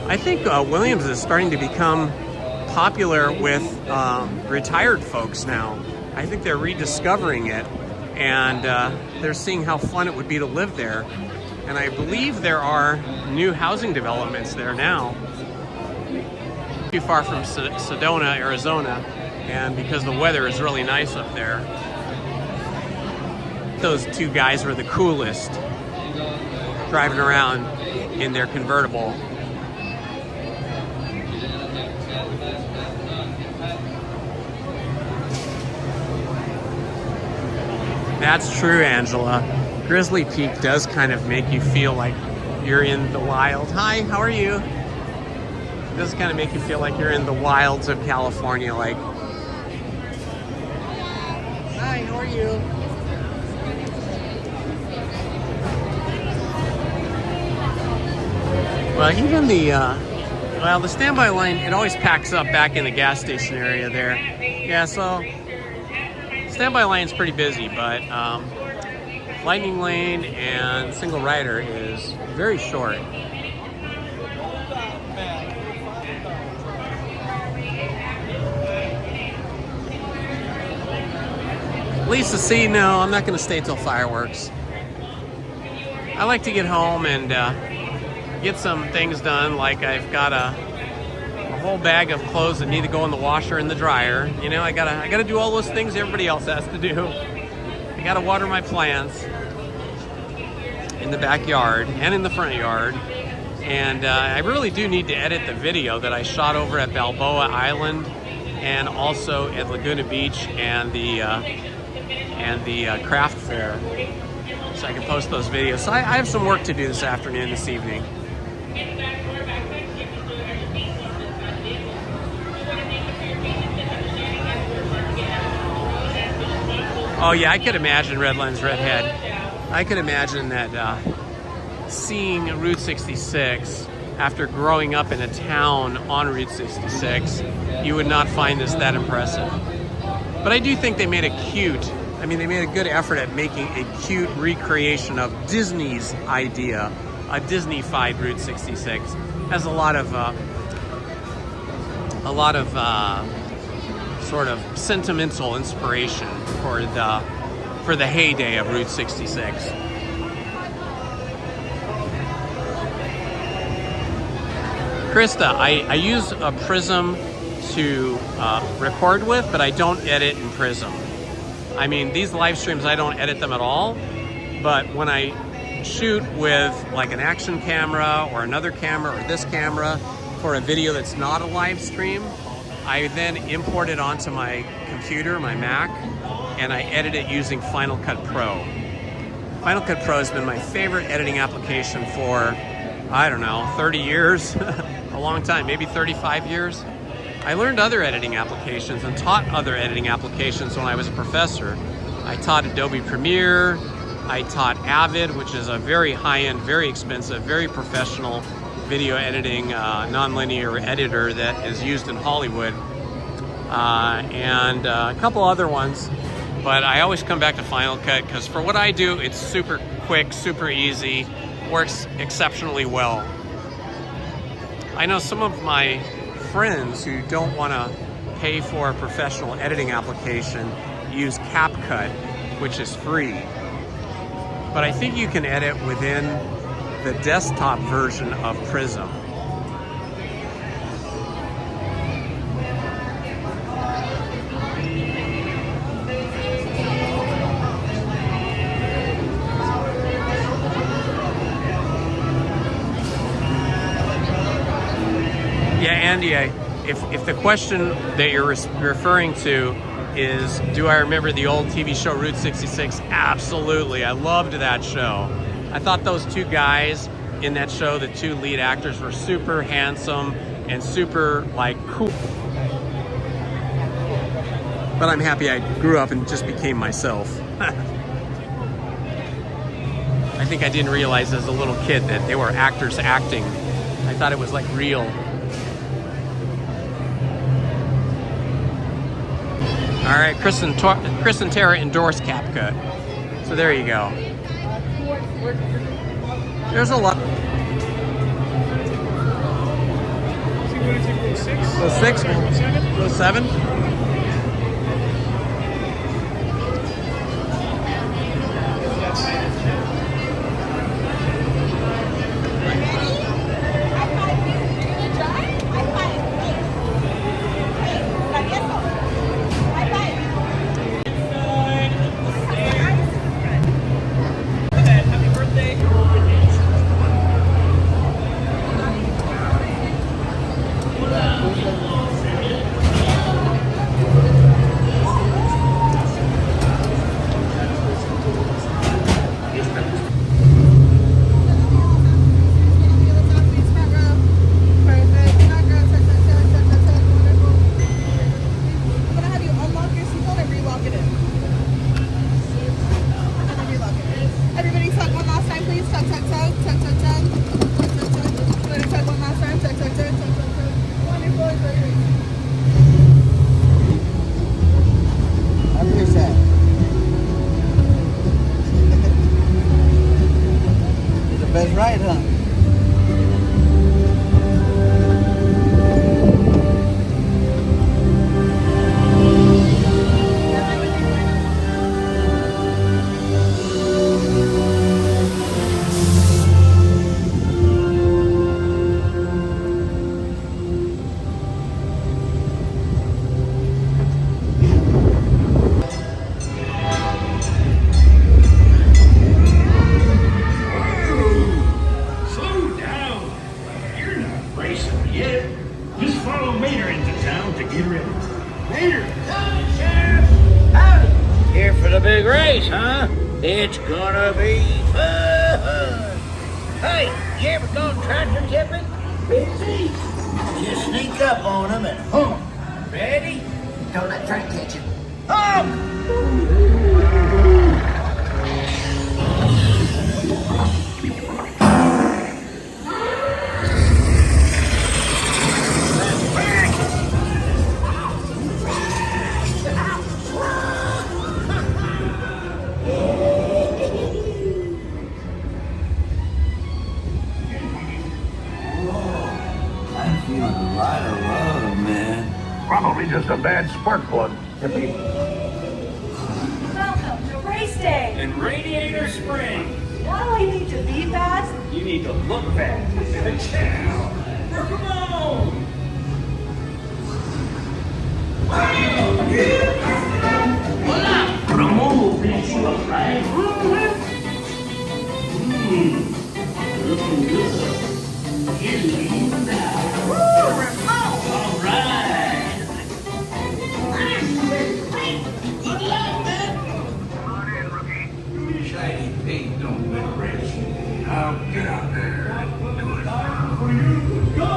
I think Williams is starting to become popular with retired folks now. I think they're rediscovering it, and they're seeing how fun it would be to live there. And I believe there are new housing developments there now. Too far from Sedona, Arizona, and because the weather is really nice up there. Those 2 guys were the coolest, driving around in their convertible. That's true, Angela. Grizzly Peak does kind of make you feel like you're in the wild. Hi, how are you? It does kind of make you feel like you're in the wilds of California, like. Hi, how are you? Well, even the standby line, it always packs up back in the gas station area there. Yeah, so standby line's pretty busy, but Lightning Lane and Single Rider is very short. Lisa C, no, I'm not going to stay till fireworks. I like to get home and get some things done, like I've got a whole bag of clothes that need to go in the washer and the dryer. You know, I gotta do all those things everybody else has to do. I gotta water my plants in the backyard and in the front yard. And I really do need to edit the video that I shot over at Balboa Island and also at Laguna Beach and the craft fair, so I can post those videos. So I have some work to do this afternoon, this evening. Oh yeah, I could imagine Redlands Redhead. I could imagine that seeing Route 66 after growing up in a town on Route 66, you would not find this that impressive. But I do think they made they made a good effort at making a cute recreation of Disney's idea, a Disney-fied Route 66. Has a lot of sort of sentimental inspiration for the heyday of Route 66. Krista, I use a Prism to record with, but I don't edit in Prism. I mean, these live streams, I don't edit them at all, but when I shoot with like an action camera or another camera or this camera for a video that's not a live stream, I then import it onto my computer, my Mac, and I edit it using Final Cut Pro. Final Cut Pro has been my favorite editing application for, I don't know, 30 years, a long time, maybe 35 years. I learned other editing applications and taught other editing applications when I was a professor. I taught Adobe Premiere, I taught Avid, which is a very high-end, very expensive, very professional video editing nonlinear editor that is used in Hollywood, and a couple other ones. But I always come back to Final Cut because for what I do, it's super quick, super easy. works exceptionally well. I know some of my friends who don't want to pay for a professional editing application use CapCut, which is free. But I think you can edit within the desktop version of Prism. Yeah, Andy, if the question that you're referring to is, do I remember the old TV show Route 66? Absolutely. I loved that show. I thought those two guys in that show, the two lead actors, were super handsome and super, like, cool. But I'm happy I grew up and just became myself. I think I didn't realize as a little kid that they were actors acting. I thought it was like real. All right, Chris and Tara endorse CapCut. So there you go. There's a lot. So 6? So 7? That's right, huh? It's gonna be fun! Hey, you ever gone tractor tipping? Busy? Just sneak up on them and hump. Ready? Don't let Frank catch you. Probably just a bad spark plug. Welcome to race day in Radiator Springs. Not only need to be fast, You need to look fast. Come on! Promote makes you look right. Looking good. Get lean now. All right. Good luck, man. Shiny feet don't make rich. Now get out there and do it. Time for you to go.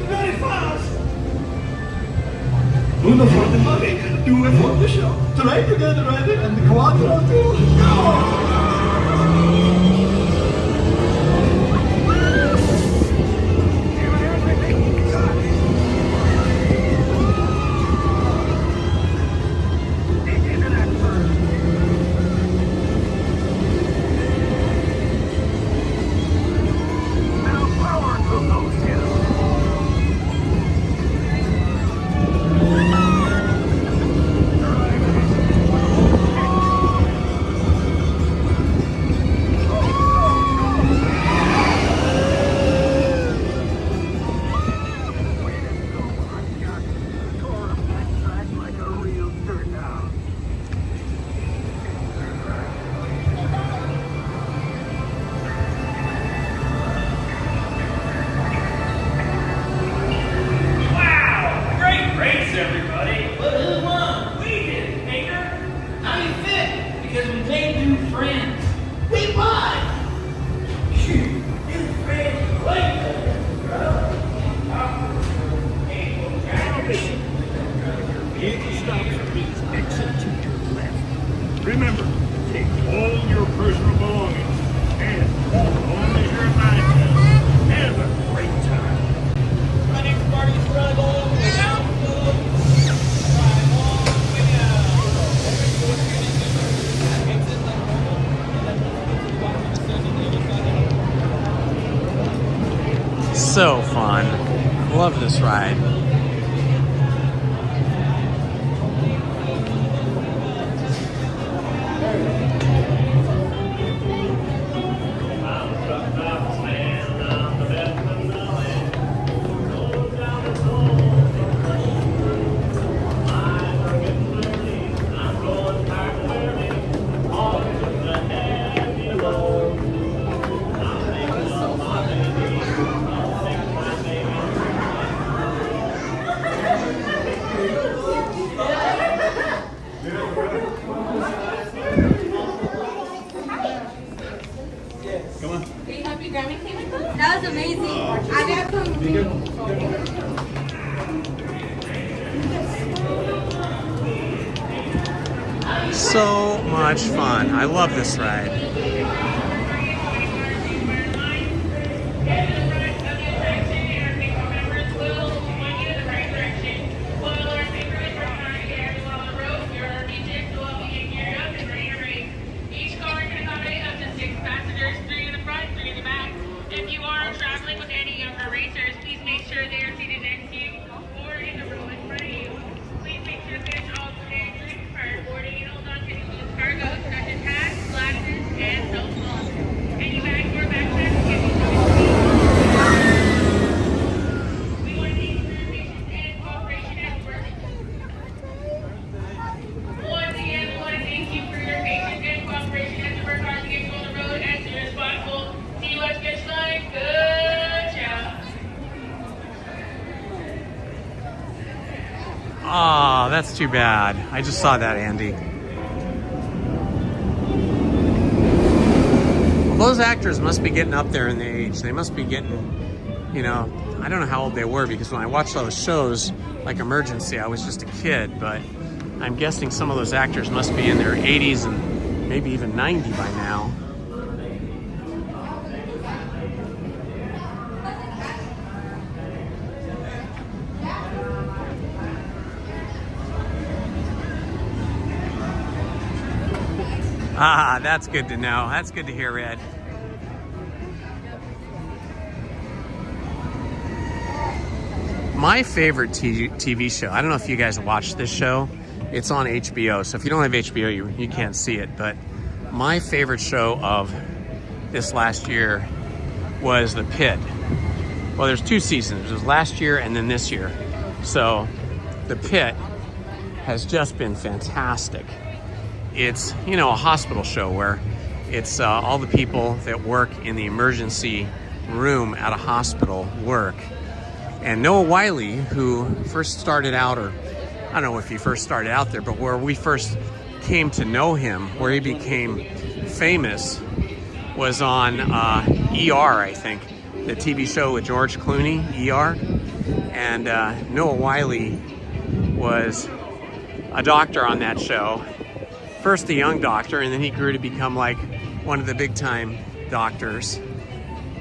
Very fast. Uno for the money, two for the show. Try to get ready and the quattro to go. So fun. Love this ride. Are you happy Grammy came with us? That was amazing. I got So much fun. I love this ride. Oh, that's too bad. I just saw that, Andy. Well, those actors must be getting up there in the age. They must be getting, you know, I don't know how old they were, because when I watched those shows, like Emergency, I was just a kid, but I'm guessing some of those actors must be in their 80s and maybe even 90 by now. Ah, that's good to know. That's good to hear, Ed. My favorite TV show, I don't know if you guys watched this show. It's on HBO, so if you don't have HBO, you can't see it. But my favorite show of this last year was The Pit. Well, there's 2 seasons. It was last year and then this year. So The Pit has just been fantastic. It's, you know, a hospital show where it's all the people that work in the emergency room at a hospital work. And Noah Wyle, who first started out, or I don't know if he first started out there, but where we first came to know him, where he became famous, was on ER, I think, the TV show with George Clooney, ER. And Noah Wyle was a doctor on that show. First a young doctor, and then he grew to become like one of the big time doctors.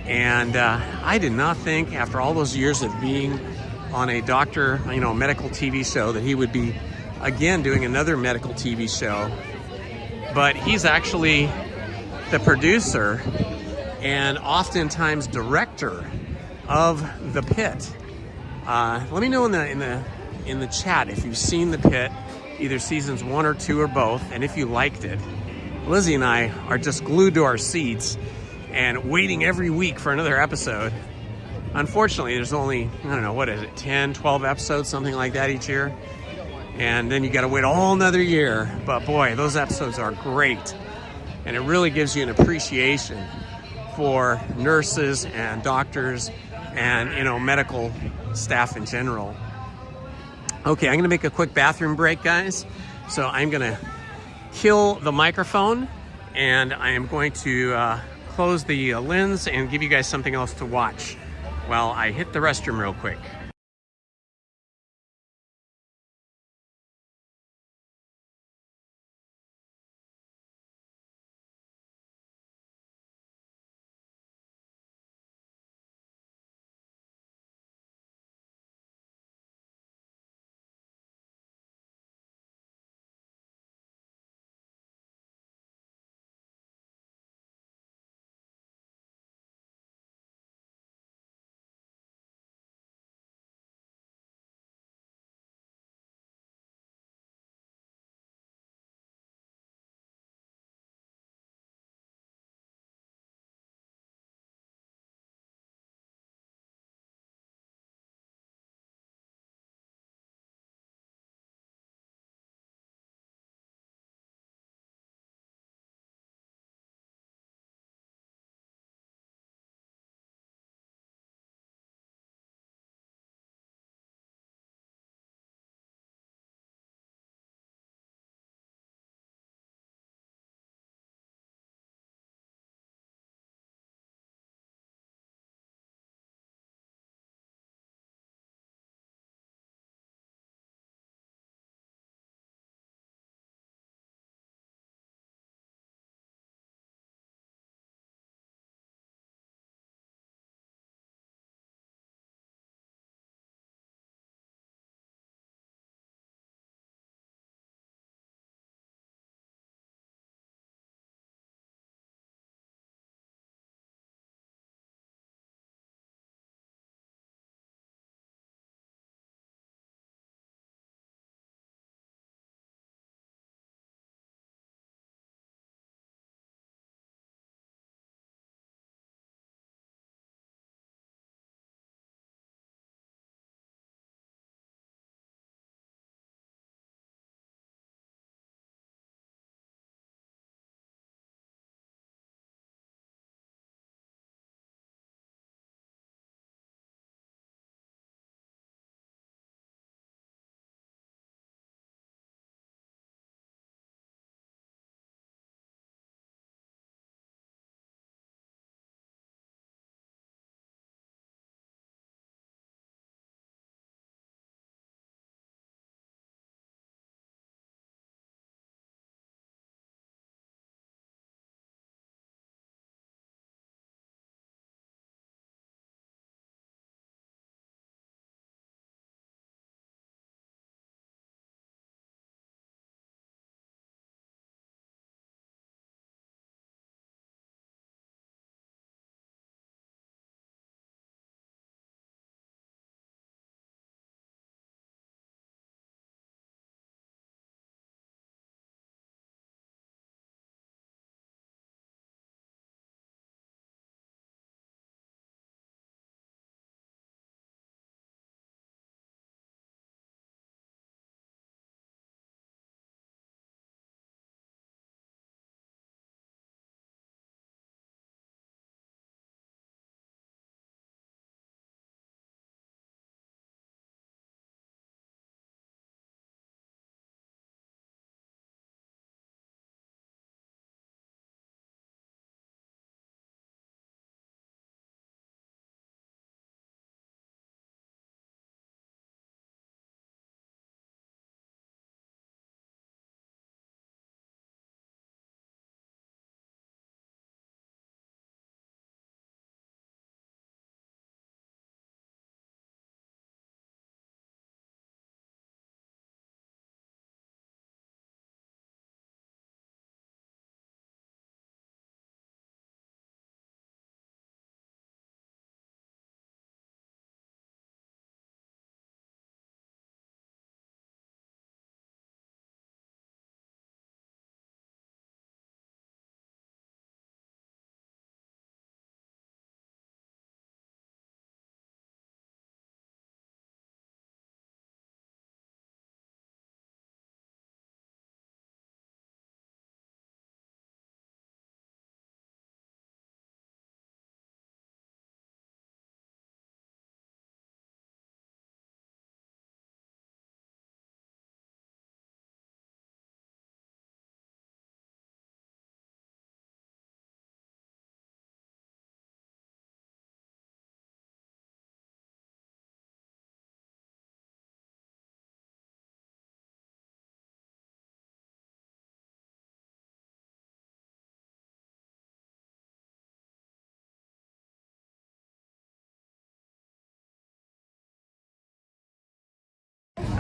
And I did not think, after all those years of being on a doctor, you know, medical TV show, that he would be again doing another medical TV show. But he's actually the producer and oftentimes director of The Pit. Let me know in the chat if you've seen The Pit, either seasons 1 or 2 or both, and if you liked it. Lizzie and I are just glued to our seats and waiting every week for another episode. Unfortunately, there's only, I don't know, what is it, 10, 12 episodes, something like that each year. And then you gotta wait a whole another year. But boy, those episodes are great. And it really gives you an appreciation for nurses and doctors and, you know, medical staff in general. Okay, I'm gonna make a quick bathroom break, guys. So I'm gonna kill the microphone and I am going to close the lens and give you guys something else to watch while I hit the restroom real quick.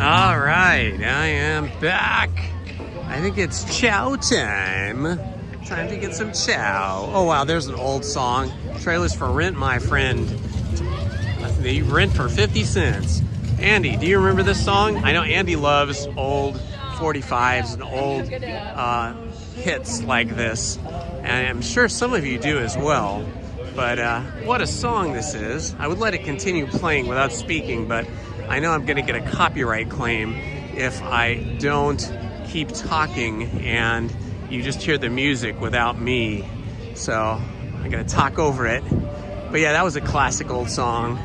All right, I am back. I think it's chow time. Time to get some chow. Oh wow, there's an old song. Trailers for rent, my friend. They rent for 50 cents. Andy, do you remember this song? I know Andy loves old 45s and old hits like this. And I'm sure some of you do as well. But what a song this is. I would let it continue playing without speaking, but I know I'm gonna get a copyright claim if I don't keep talking and you just hear the music without me. So I'm gonna talk over it. But yeah, that was a classic old song.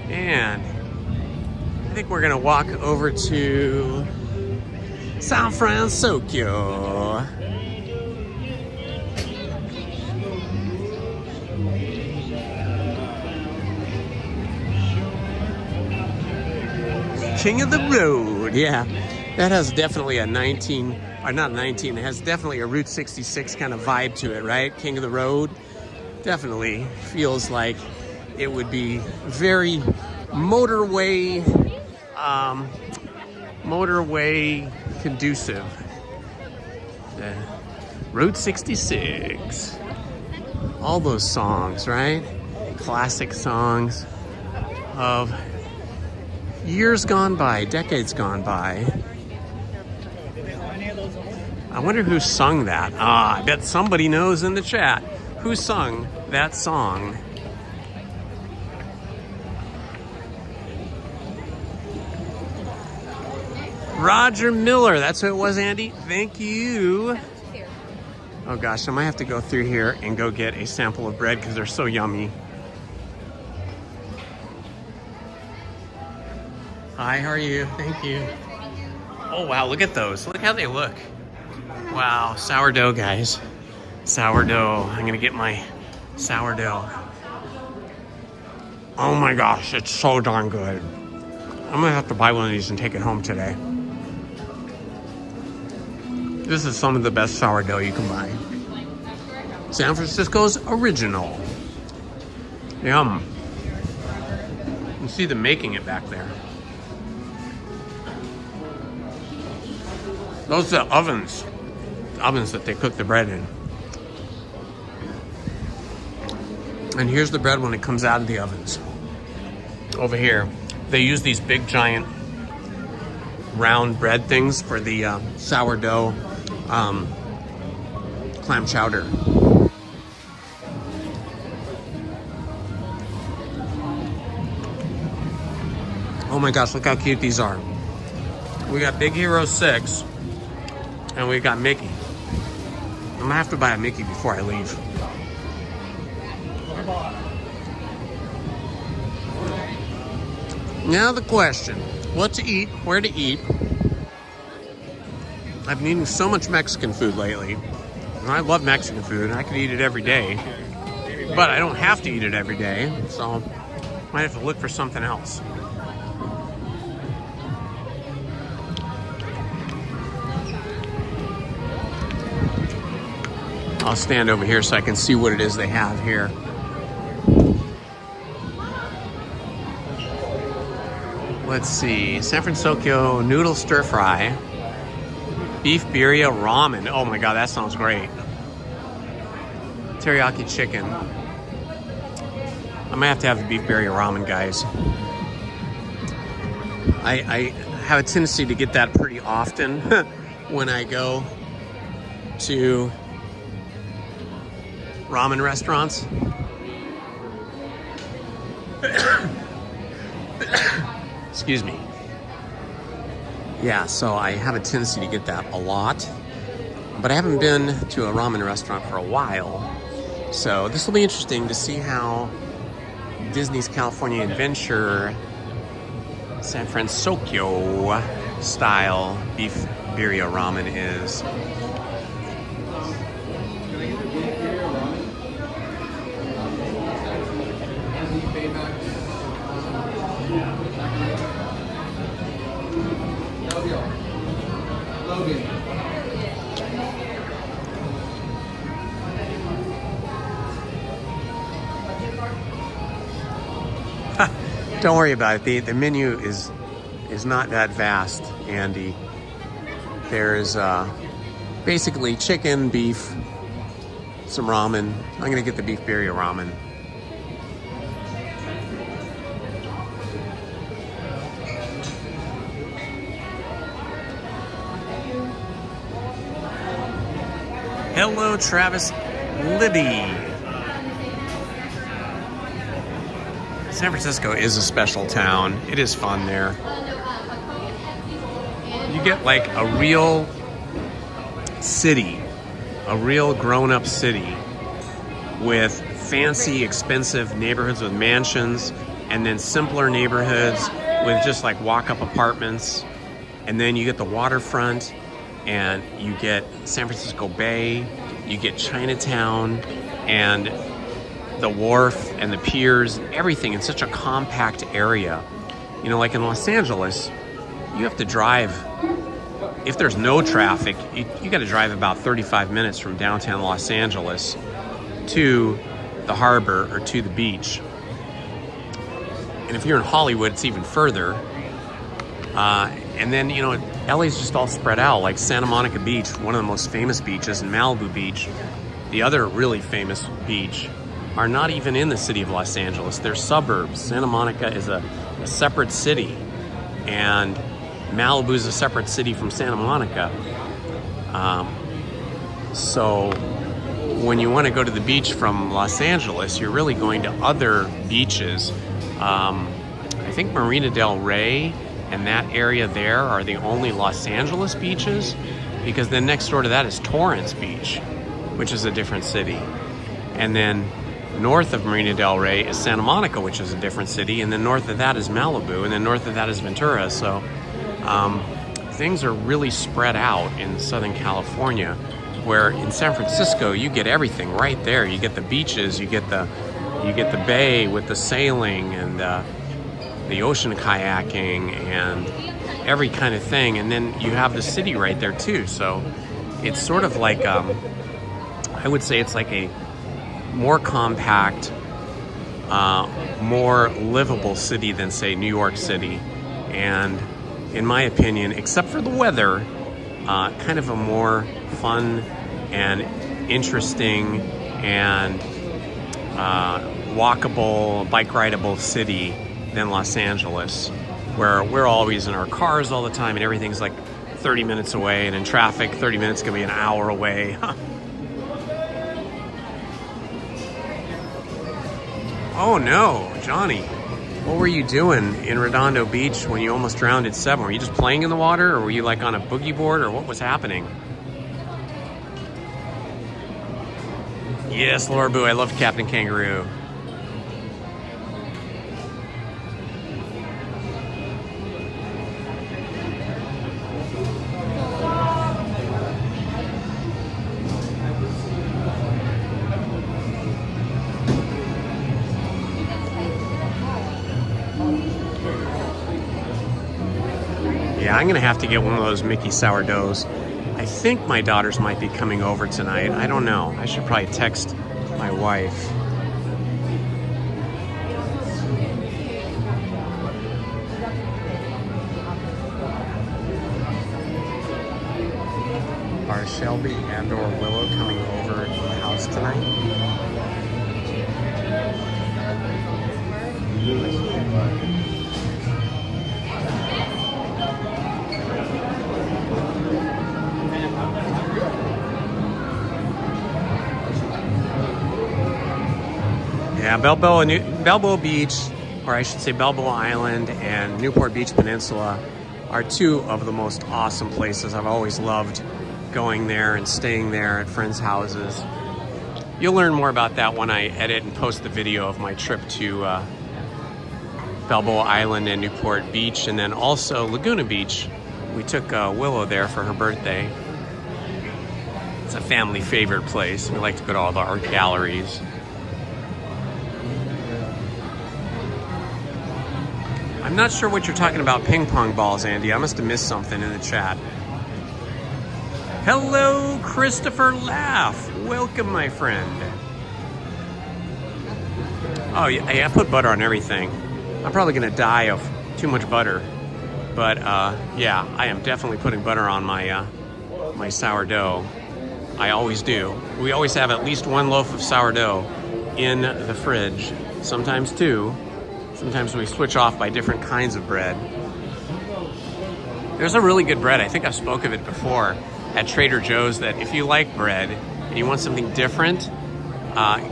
And I think we're gonna walk over to San Francisco. King of the Road, yeah. That has definitely a 19, or not 19, it has definitely a Route 66 kind of vibe to it, right? King of the Road definitely feels like it would be very motorway conducive. Route 66. All those songs, right? Classic songs of years gone by, decades gone by. I wonder who sung that. I bet somebody knows in the chat who sung that song. Roger Miller, that's who it was, Andy. Thank you. Oh gosh, I might have to go through here and go get a sample of bread because they're so yummy. Hi, how are you? Thank you. Oh wow, look at those. Look how they look. Wow, sourdough, guys. Sourdough. I'm gonna get my sourdough. Oh my gosh, it's so darn good. I'm gonna have to buy one of these and take it home today. This is some of the best sourdough you can buy. San Francisco's original. Yum. You can see them making it back there. Those are ovens. Ovens that they cook the bread in. And here's the bread when it comes out of the ovens. Over here, they use these big giant round bread things for the sourdough clam chowder. Oh my gosh, look how cute these are. We got Big Hero 6 and we got Mickey. I'm gonna have to buy a Mickey before I leave. Now the question, what to eat, where to eat. I've been eating so much Mexican food lately. And I love Mexican food, and I could eat it every day. But I don't have to eat it every day, so I might have to look for something else. I'll stand over here so I can see what it is they have here. Let's see, San Francisco noodle stir fry, beef birria ramen. Oh my God, that sounds great. Teriyaki chicken. I might have to have the beef birria ramen, guys. I have a tendency to get that pretty often when I go to ramen restaurants. Excuse me. Yeah, so I have a tendency to get that a lot, but I haven't been to a ramen restaurant for a while. So this will be interesting to see how Disney's California Adventure San Francisco style beef birria ramen is. Don't worry about it. The menu is is not that vast, Andy. There's basically chicken, beef, some ramen. I'm gonna get the beef birria ramen. Hello, Travis Libby. San Francisco is a special town. It is fun there. You get like a real city, a real grown-up city with fancy, expensive neighborhoods with mansions, and then simpler neighborhoods with just like walk-up apartments. And then you get the waterfront, and you get San Francisco Bay, you get Chinatown, and the wharf and the piers, everything in such a compact area. You know, like in Los Angeles, you have to drive, if there's no traffic, you got to drive about 35 minutes from downtown Los Angeles to the harbor or to the beach. And if you're in Hollywood, it's even further. And then, you know, LA's just all spread out, like Santa Monica Beach, one of the most famous beaches, and Malibu Beach, the other really famous beach, are not even in the city of Los Angeles. They're suburbs. Santa Monica is a separate city, and Malibu is a separate city from Santa Monica. So when you want to go to the beach from Los Angeles, you're really going to other beaches. I think Marina del Rey and that area there are the only Los Angeles beaches, because then next door to that is Torrance Beach, which is a different city. And then north of Marina del Rey is Santa Monica, which is a different city, and then north of that is Malibu, and then north of that is Ventura. So things are really spread out in Southern California, where in San Francisco you get everything right there. You get the beaches, you get the bay with the sailing and the ocean kayaking and every kind of thing, and then you have the city right there too. So it's sort of like I would say it's like a more compact, more livable city than, say, New York City. And in my opinion, except for the weather, kind of a more fun and interesting and walkable, bike rideable city than Los Angeles, where we're always in our cars all the time and everything's like 30 minutes away, and in traffic 30 minutes can be an hour away. Oh no, Johnny, what were you doing in Redondo Beach when you almost drowned at 7? Were you just playing in the water, or were you like on a boogie board, or what was happening? Yes, Laura Boo, I love Captain Kangaroo. Yeah, I'm gonna have to get one of those Mickey sourdoughs. I think my daughters might be coming over tonight. I don't know. I should probably text my wife. Are Shelby and or Willow coming over to the house tonight? Yeah, Balboa Beach, or I should say Balboa Island, and Newport Beach Peninsula are two of the most awesome places. I've always loved going there and staying there at friends' houses. You'll learn more about that when I edit and post the video of my trip to Balboa Island and Newport Beach, and then also Laguna Beach. We took Willow there for her birthday. It's a family favorite place. We like to go to all the art galleries. I'm not sure what you're talking about ping pong balls, Andy. I must have missed something in the chat. Hello, Christopher Laugh. Welcome, my friend. Oh, yeah, I put butter on everything. I'm probably gonna die of too much butter. But yeah, I am definitely putting butter on my my sourdough. I always do. We always have at least one loaf of sourdough in the fridge, sometimes two. Sometimes we switch off by different kinds of bread. There's a really good bread, I think I've spoke of it before, at Trader Joe's, that if you like bread and you want something different,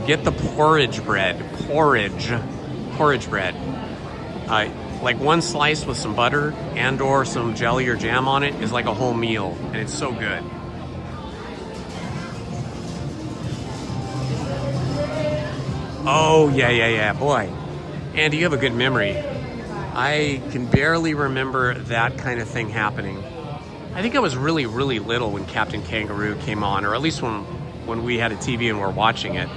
get the porridge bread. Porridge bread. Like one slice with some butter and or some jelly or jam on it is like a whole meal, and it's so good. Oh, yeah, boy. Andy, you have a good memory. I can barely remember that kind of thing happening. I think I was really, really little when Captain Kangaroo came on, or at least when we had a TV and were watching it.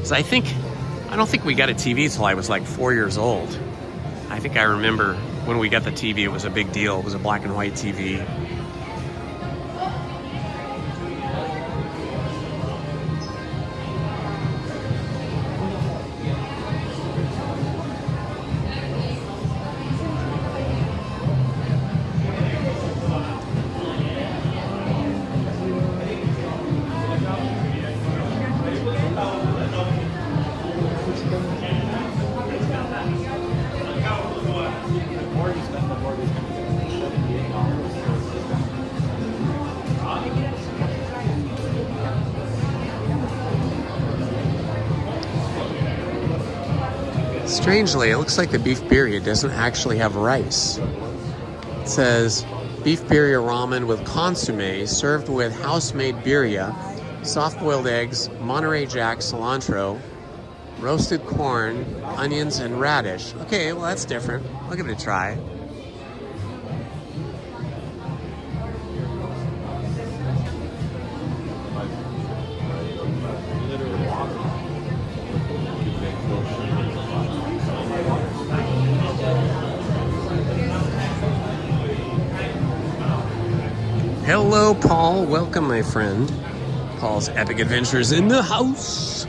So I don't think we got a TV till I was like 4 years old. I think I remember when we got the TV, it was a big deal. It was a black and white TV. Strangely, it looks like the beef birria doesn't actually have rice. It says beef birria ramen with consomme served with house-made birria, soft-boiled eggs, Monterey Jack, cilantro, roasted corn, onions, and radish. Okay, well that's different. I'll give it a try. Hello, Paul. Welcome, my friend. Paul's Epic Adventures in the house.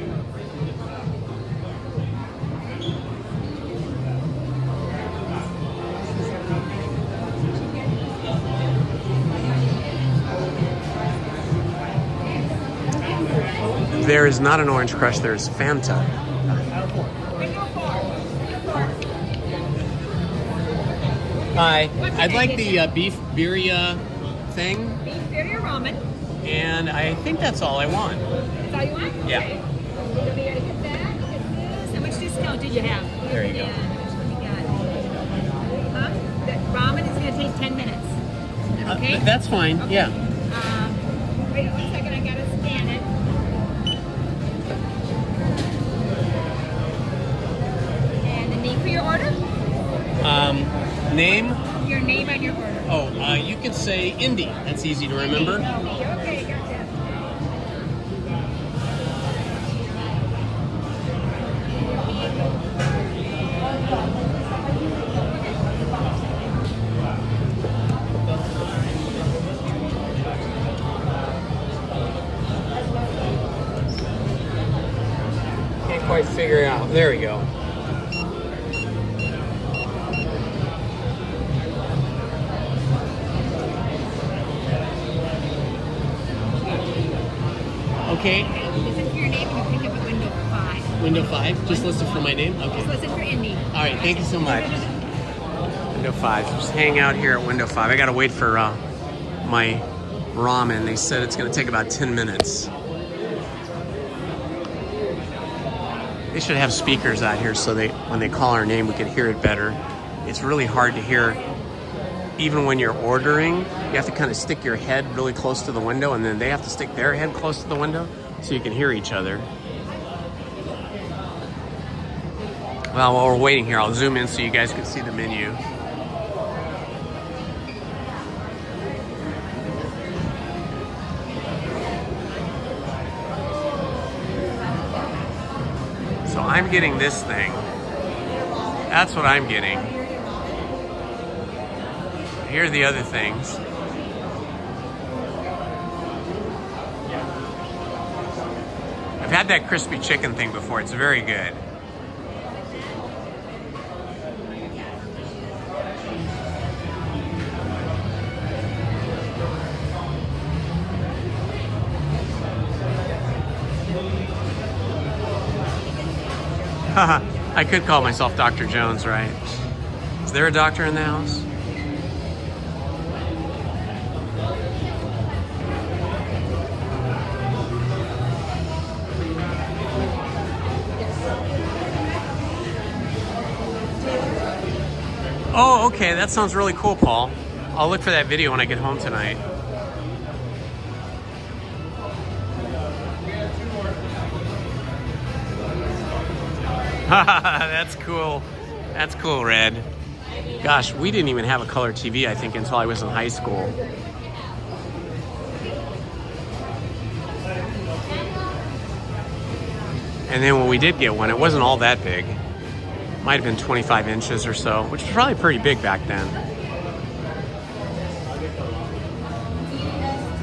There is not an Orange Crush, there's Fanta. Hi, I'd like the beef birria thing. Beef birria ramen. And I think that's all I want. That's all you want? Yeah. Okay. You'll be able to get that, get this. How much discount did you have? There you go. Huh? That ramen is going to take 10 minutes. Is that okay? That's fine, okay. yeah. Wait 1 second, I got to scan it. And the name for your order? Name? Your name on your order. Oh, you can say Indy. That's easy to remember. Okay, got that. Can't quite figure it out. There we go. Okay. Listen for your name and you pick up at window 5. Window 5? Just listen for my name? Okay. Just listen for Indy. All right, thank you so much. Window 5. Just hang out here at window 5. I gotta wait for my ramen. They said it's gonna take about 10 minutes. They should have speakers out here so when they call our name, we can hear it better. It's really hard to hear. Even when you're ordering, you have to kind of stick your head really close to the window, and then they have to stick their head close to the window so you can hear each other. Well, while we're waiting here, I'll zoom in so you guys can see the menu. So I'm getting this thing. That's what I'm getting. Here are the other things. I've had that crispy chicken thing before. It's very good. I could call myself Dr. Jones, right? Is there a doctor in the house? Oh, okay, that sounds really cool, Paul. I'll look for that video when I get home tonight. That's cool. That's cool, Red. Gosh, we didn't even have a color TV, I think, until I was in high school. And then when we did get one, it wasn't all that big. Might have been 25 inches or so, which was probably pretty big back then.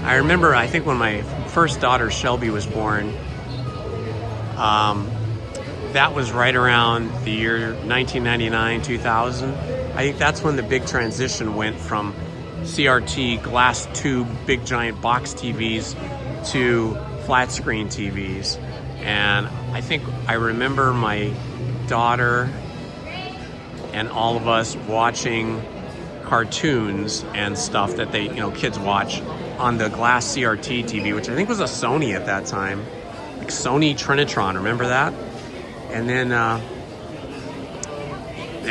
I remember, I think when my first daughter, Shelby, was born, that was right around the year 1999, 2000. I think that's when the big transition went from CRT glass tube, big giant box TVs to flat screen TVs. And I think I remember my daughter and all of us watching cartoons and stuff that they, kids watch on the glass CRT TV, which I think was a Sony at that time, like Sony Trinitron. Remember that? And then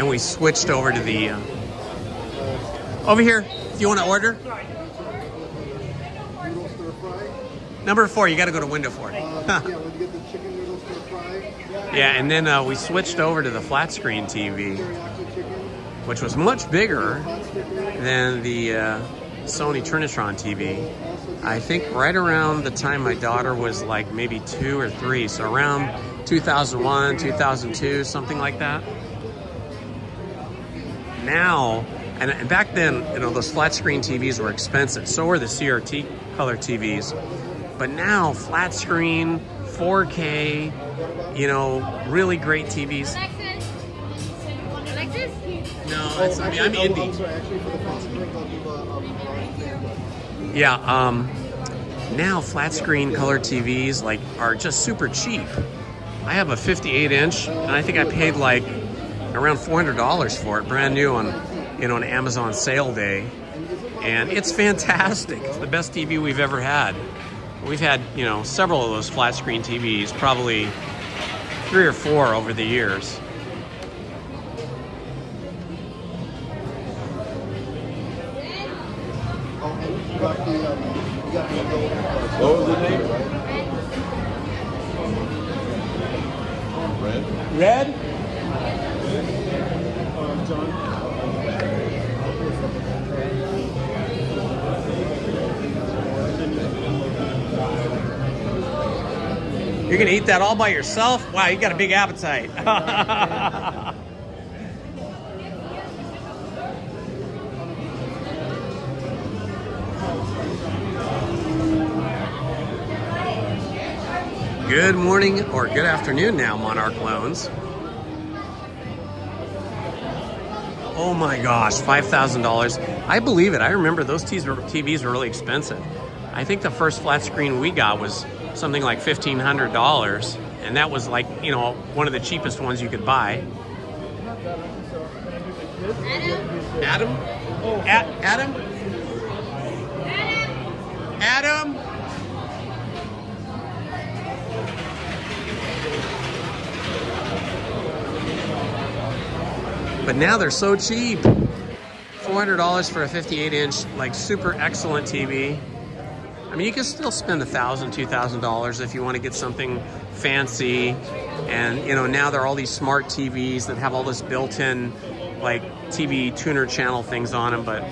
we switched over to the over here. Do you want to order? Number 4. You got to go to window 4. Yeah, and then we switched over to the flat screen TV, which was much bigger than the Sony Trinitron TV. I think right around the time my daughter was like maybe 2 or 3, so around 2001, 2002, something like that. Now, and back then, those flat screen TVs were expensive. So were the CRT color TVs. But now, flat screen, 4K, really great TVs. Alexis? No, I'm indie. Yeah, now flat screen color TVs are just super cheap. I have a 58-inch, and I think I paid like around $400 for it, brand new on an Amazon sale day, and it's fantastic. It's the best TV we've ever had. We've had several of those flat screen TVs, probably 3 or 4 over the years. What was the name? Red? John. You're gonna eat that all by yourself? Wow, you got a big appetite. Good morning or good afternoon now, Monarch Loans. Oh my gosh, $5,000. I believe it. I remember those TVs were really expensive. I think the first flat screen we got was something like $1,500, and that was like, one of the cheapest ones you could buy. Adam? Adam? Adam? But now they're so cheap. $400 for a 58-inch, super excellent TV. I mean, you can still spend $1,000, $2,000 if you want to get something fancy. And, now there are all these smart TVs that have all this built-in, TV tuner channel things on them. But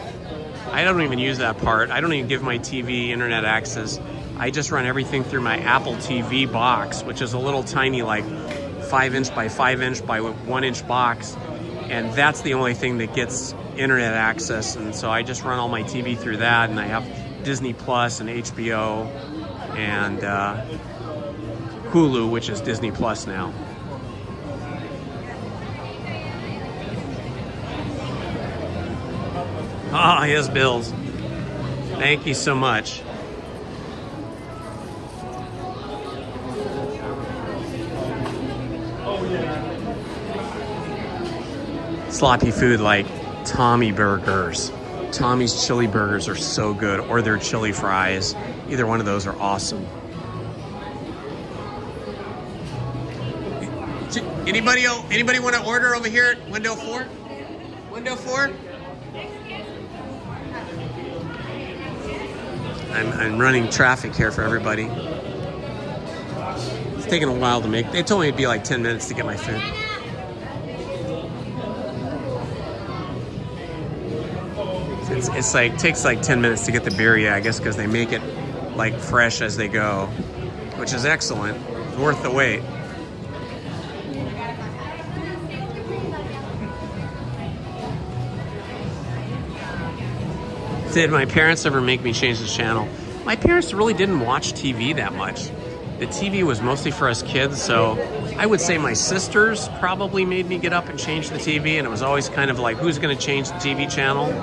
I don't even use that part. I don't even give my TV internet access. I just run everything through my Apple TV box, which is a little tiny, 5-inch by 5-inch by 1-inch box. And that's the only thing that gets internet access. And so I just run all my TV through that, and I have Disney Plus and HBO and Hulu, which is Disney Plus now. Ah, yes, Bills. Thank you so much. sloppy food like Tommy burgers. Tommy's chili burgers are so good, or their chili fries. Either one of those are awesome. Anybody want to order over here at window 4? Window 4? I'm running traffic here for everybody. It's taking a while to make. They told me it'd be like 10 minutes to get my food. It's like takes like 10 minutes to get the birria, I guess, because they make it like fresh as they go, which is excellent. It's worth the wait. Did my parents ever make me change the channel? My parents really didn't watch TV that much. The TV was mostly for us kids, so I would say my sisters probably made me get up and change the TV, and it was always kind of like, who's going to change the TV channel?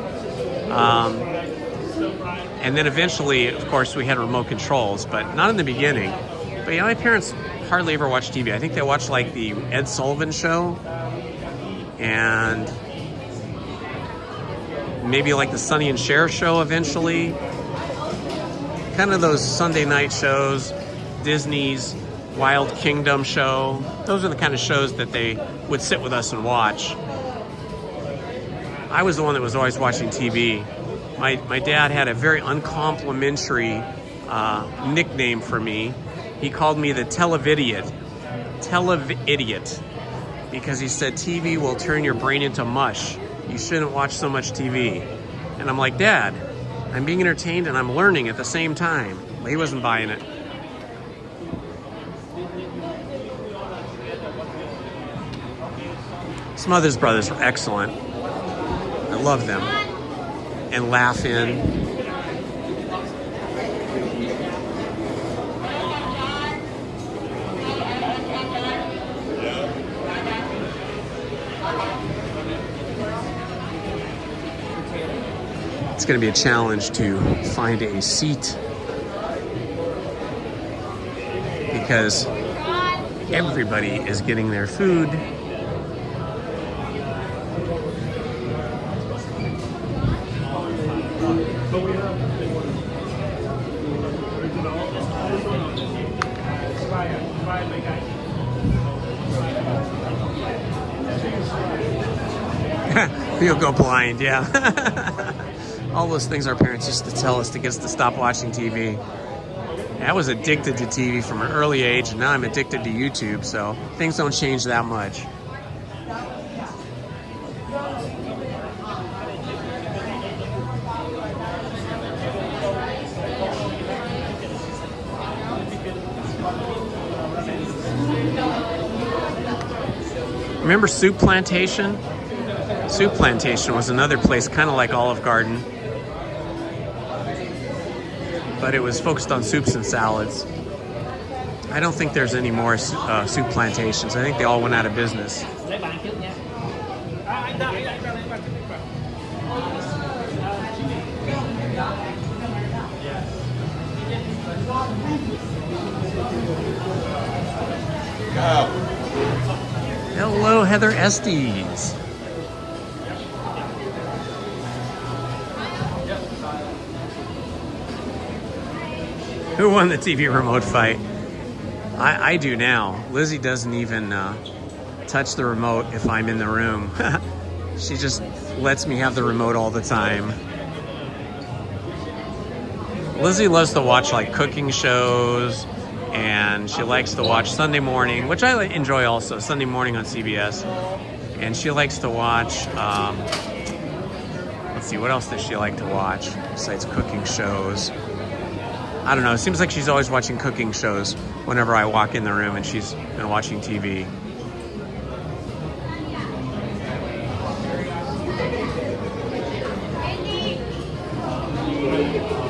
And then eventually, of course, we had remote controls, but not in the beginning. But yeah, my parents hardly ever watched TV. I think they watched like the Ed Sullivan Show, and maybe like the Sonny and Cher show eventually. Kind of those Sunday night shows, Disney's Wild Kingdom show. Those are the kind of shows that they would sit with us and watch. I was the one that was always watching TV. My dad had a very uncomplimentary nickname for me. He called me the Televidiot, because he said TV will turn your brain into mush. You shouldn't watch so much TV. And I'm like, Dad, I'm being entertained and I'm learning at the same time. Well, he wasn't buying it. Smothers Brothers were excellent. I love them. And Laugh In. It's going to be a challenge to find a seat because everybody is getting their food. You'll go blind, yeah. All those things our parents used to tell us to get us to stop watching TV. I was addicted to TV from an early age, and now I'm addicted to YouTube, so things don't change that much. Remember Soup Plantation? Soup Plantation was another place kind of like Olive Garden, but it was focused on soups and salads. I don't think there's any more Soup Plantations. I think they all went out of business. Hello, Heather Estes. Who won the TV remote fight? I do now. Lizzie doesn't even touch the remote if I'm in the room. She just lets me have the remote all the time. Lizzie loves to watch like cooking shows, and she likes to watch Sunday Morning, which I enjoy also, Sunday Morning on CBS. And she likes to watch, let's see, what else does she like to watch besides cooking shows? I don't know, it seems like she's always watching cooking shows whenever I walk in the room and she's been watching TV.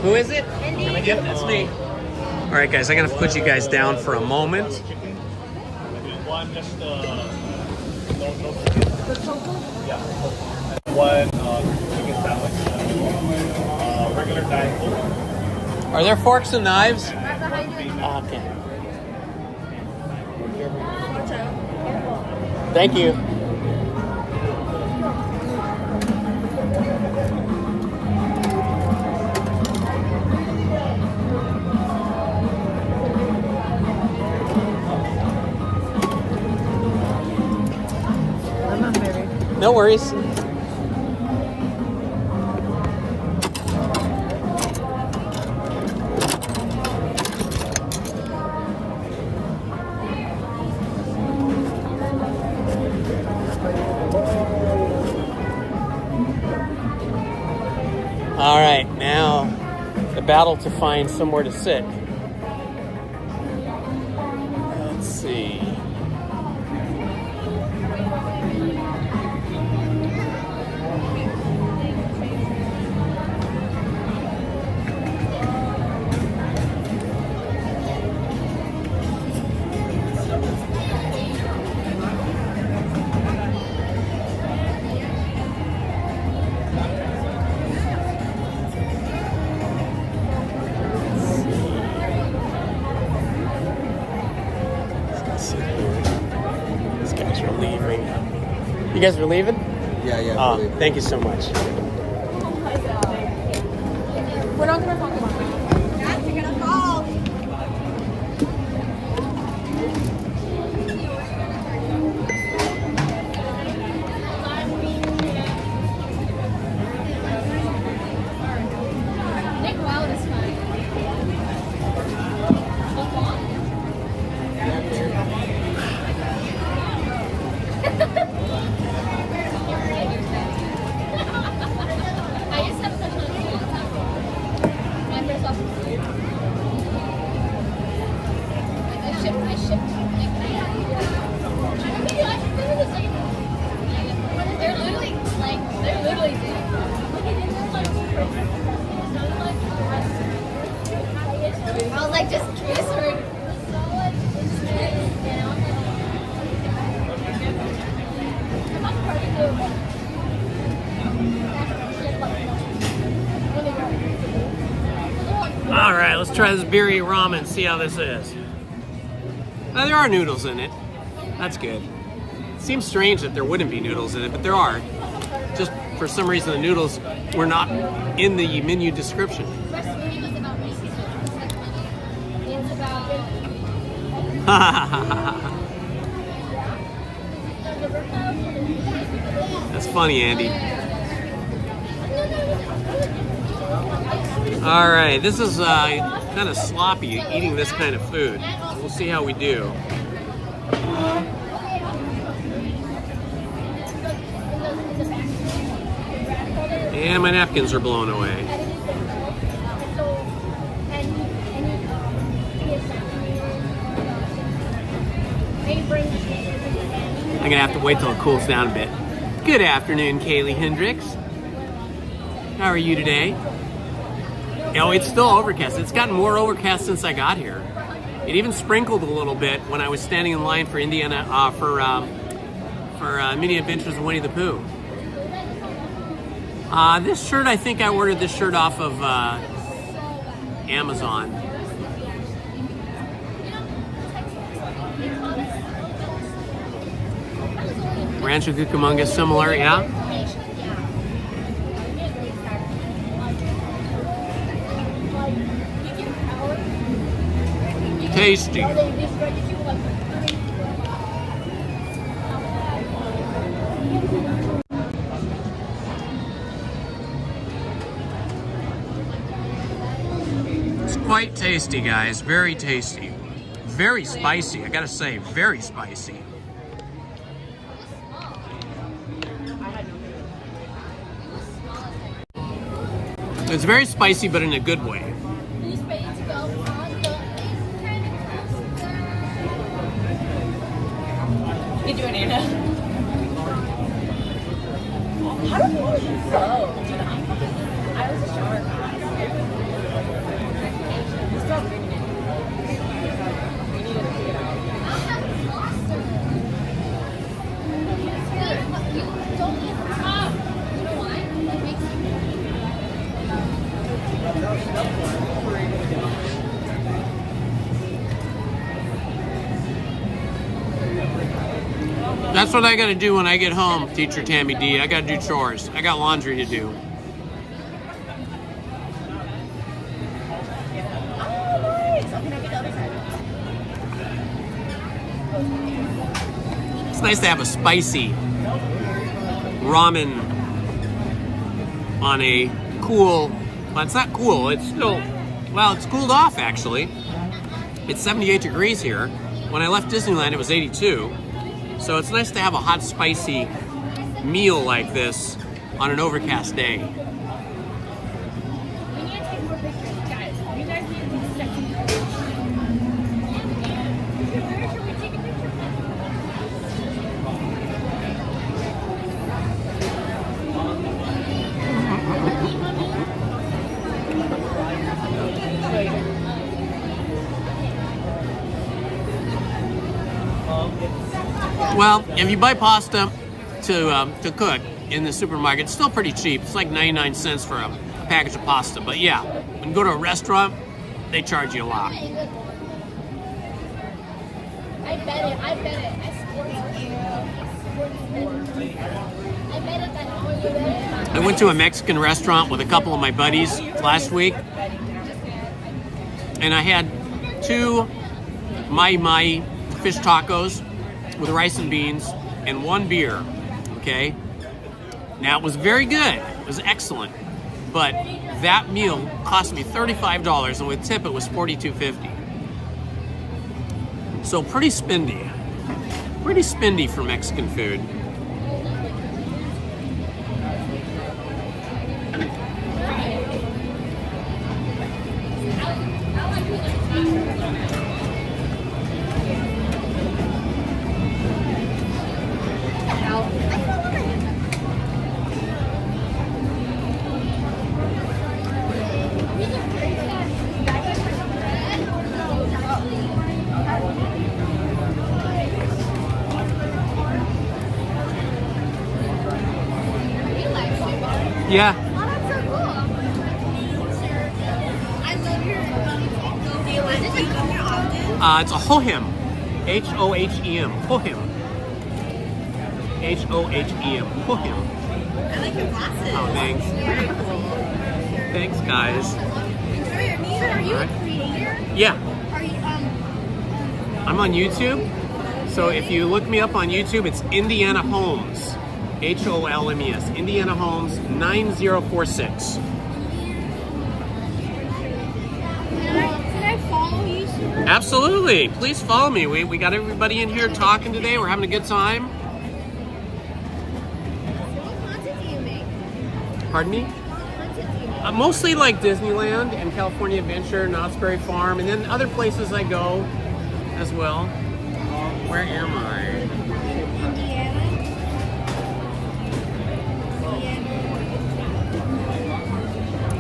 Who is it? Yep, that's me. All right, guys, I'm gonna put you guys down for a moment. One, just one chicken sandwich, regular Diet Coke. Are there forks and knives? Oh, okay. Thank you. No worries. All right, now the battle to find somewhere to sit. Let's see. These guys are leaving. You guys are leaving? Yeah. Oh, thank you so much. We're not gonna talk about it. Yes, you're gonna fall. Nick Wild is fine. I used to have a crush on him all the time. My first officer. I shipped Nick and I. I remember the same. They're literally I was like, just kiss her. All right, let's try this birria ramen, see how this is. Now, there are noodles in it. That's good. Seems strange that there wouldn't be noodles in it, but there are. Just for some reason, the noodles were not in the menu description. That's funny, Andy. All right, this is kind of sloppy eating this kind of food. We'll see how we do. And my napkins are blown away. I'm gonna have to wait till it cools down a bit. Good afternoon, Kaylee Hendricks. How are you today? Oh, it's still overcast. It's gotten more overcast since I got here. It even sprinkled a little bit when I was standing in line for Mini Adventures of Winnie the Pooh. This shirt, I think I ordered this shirt off of Amazon. Rancho Cucamonga, similar, yeah? Tasty. It's quite tasty, guys. Very tasty. Very spicy, I gotta say, very spicy. It's very spicy, but in a good way. You do it, Anna. How do you go? I was a shark. Stop reading it. We need to figure it out. Don't eat the top. You know why? It makes That's what I gotta do when I get home, Teacher Tammy D. I gotta do chores. I got laundry to do. It's nice to have a spicy ramen on a cool, well, it's not cool, it's still, well, it's cooled off actually. It's 78 degrees here. When I left Disneyland, it was 82. So it's nice to have a hot, spicy meal like this on an overcast day. We need to take more pictures, guys. You guys need to do sexy pictures. Where should we take a picture? Well, if you buy pasta to cook in the supermarket, it's still pretty cheap. It's like 99 cents for a package of pasta. But yeah, when you go to a restaurant, they charge you a lot. I bet it. I support you. I bet it that I went to a Mexican restaurant with a couple of my buddies last week, and I had 2 mai fish tacos with rice and beans and 1 beer, okay? Now, it was very good. It was excellent. But that meal cost me $35, and with tip, it was $42.50. So pretty spendy. Pretty spendy for Mexican food. Yeah. I love your Do you like to come here often? It's a Hohem. H-O-H-E-M. Hohem. H-O-H-E-M. Hohem. I like your glasses. Oh, thanks. Very cool. Thanks, guys. Enjoy your meal. Are you a creator? Yeah. Are you, I'm on YouTube. So if you look me up on YouTube, it's Indiana Holmes. H-O-L-M-E-S. Indiana Holmes 9046. Can I follow you, sir? Absolutely. Please follow me. We got everybody in here talking today. We're having a good time. What content do you make? Pardon me? What content do you make? Mostly like Disneyland and California Adventure, Knott's Berry Farm, and then other places I go as well. Where am I?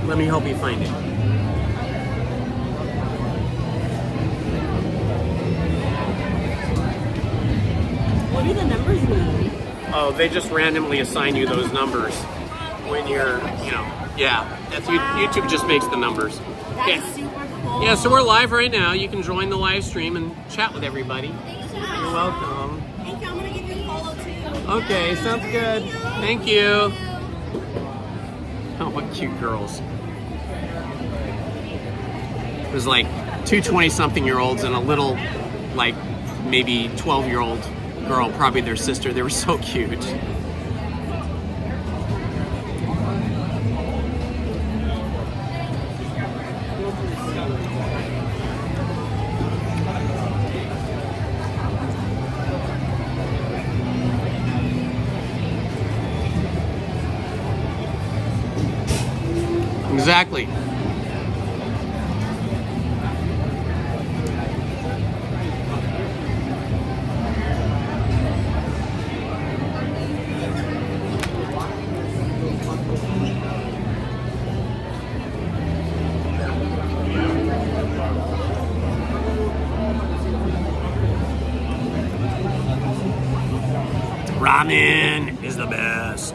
Let me help you find it. What do the numbers mean? Oh, they just randomly assign you those numbers when you're, yeah. That's YouTube just makes the numbers. That's super cool. Yeah, so we're live right now. You can join the live stream and chat with everybody. You're welcome. Thank you. I'm gonna give you a follow too. Okay, sounds good. Thank you. Oh, what cute girls. It was like 2 20-something-year-olds and a little, like, maybe 12-year-old girl, probably their sister. They were so cute. Exactly. Ramen is the best,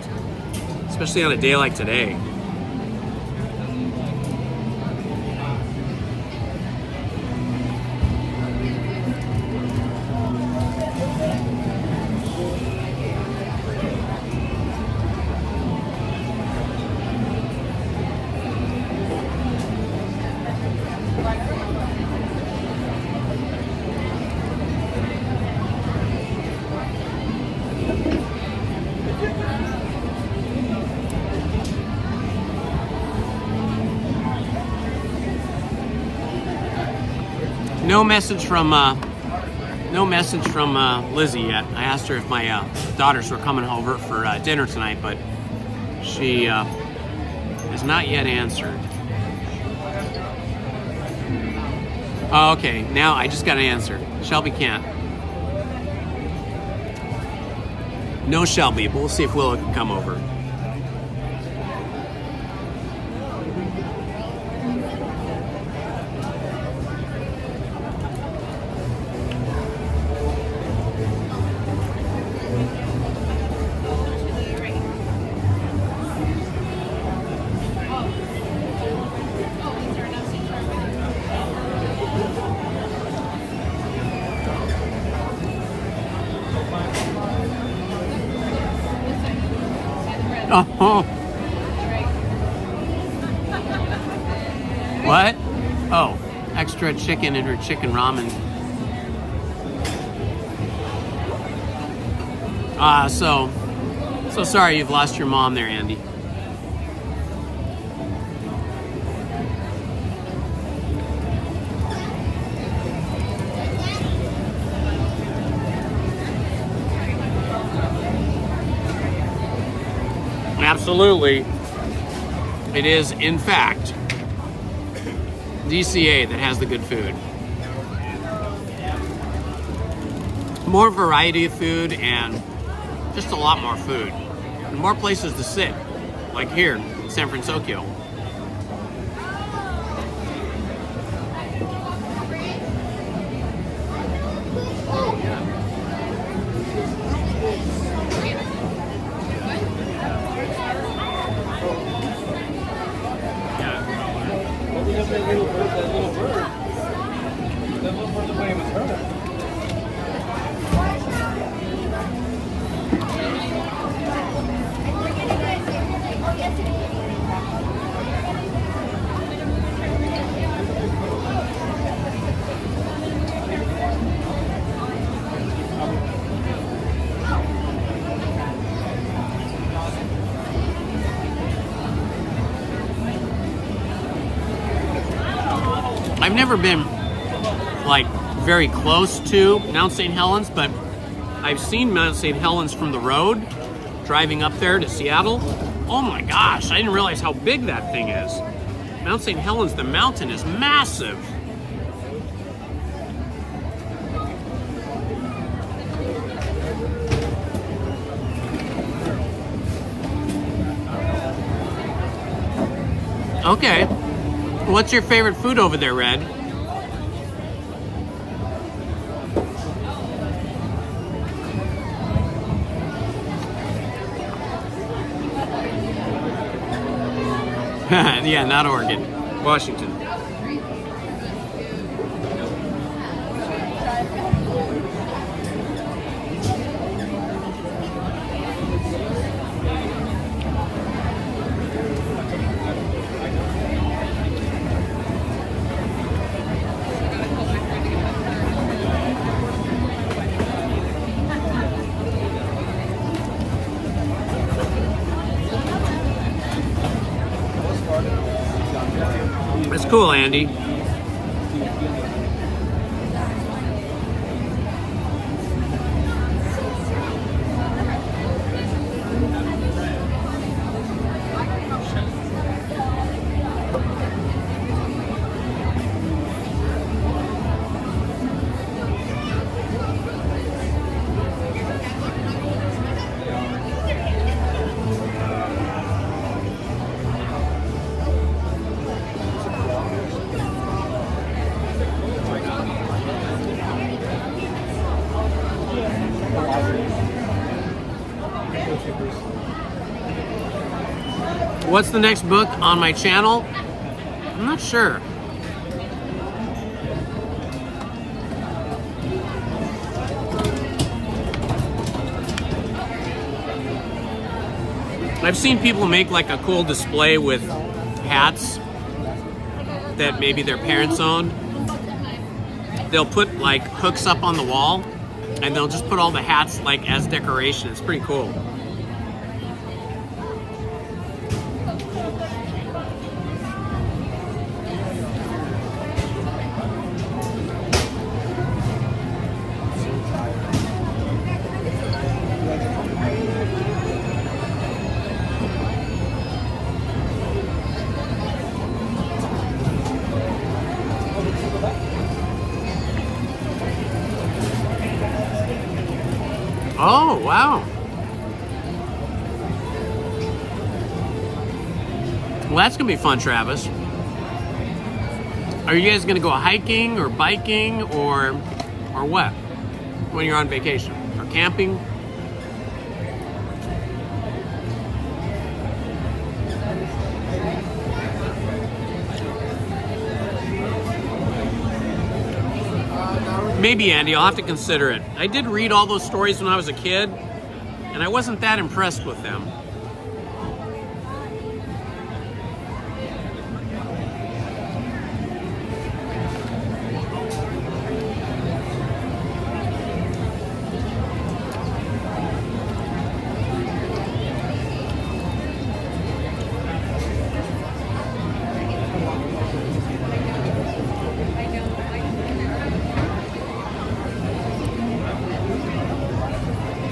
especially on a day like today. No message from Lizzie yet. I asked her if my daughters were coming over for dinner tonight, but she has not yet answered. Oh, okay. Now I just got an answer. Shelby can't. No Shelby, but we'll see if Willow can come over. Oh. What? Oh, extra chicken in her chicken ramen. So sorry you've lost your mom there, Andy. Absolutely, it is in fact DCA that has the good food. More variety of food and just a lot more food. And more places to sit, like here in San Francisco. I've never been like very close to Mount St. Helens, but I've seen Mount St. Helens from the road, driving up there to Seattle. Oh my gosh, I didn't realize how big that thing is. Mount St. Helens, the mountain is massive. Okay. What's your favorite food over there, Red? Yeah, not Oregon. Washington. That's cool, Andy. What's the next book on my channel? I'm not sure. I've seen people make like a cool display with hats that maybe their parents owned. They'll put like hooks up on the wall and they'll just put all the hats like as decoration. It's pretty cool. Oh, wow. Well, that's going to be fun, Travis. Are you guys going to go hiking or biking or what when you're on vacation? Or camping? Maybe, Andy. I'll have to consider it. I did read all those stories when I was a kid, and I wasn't that impressed with them.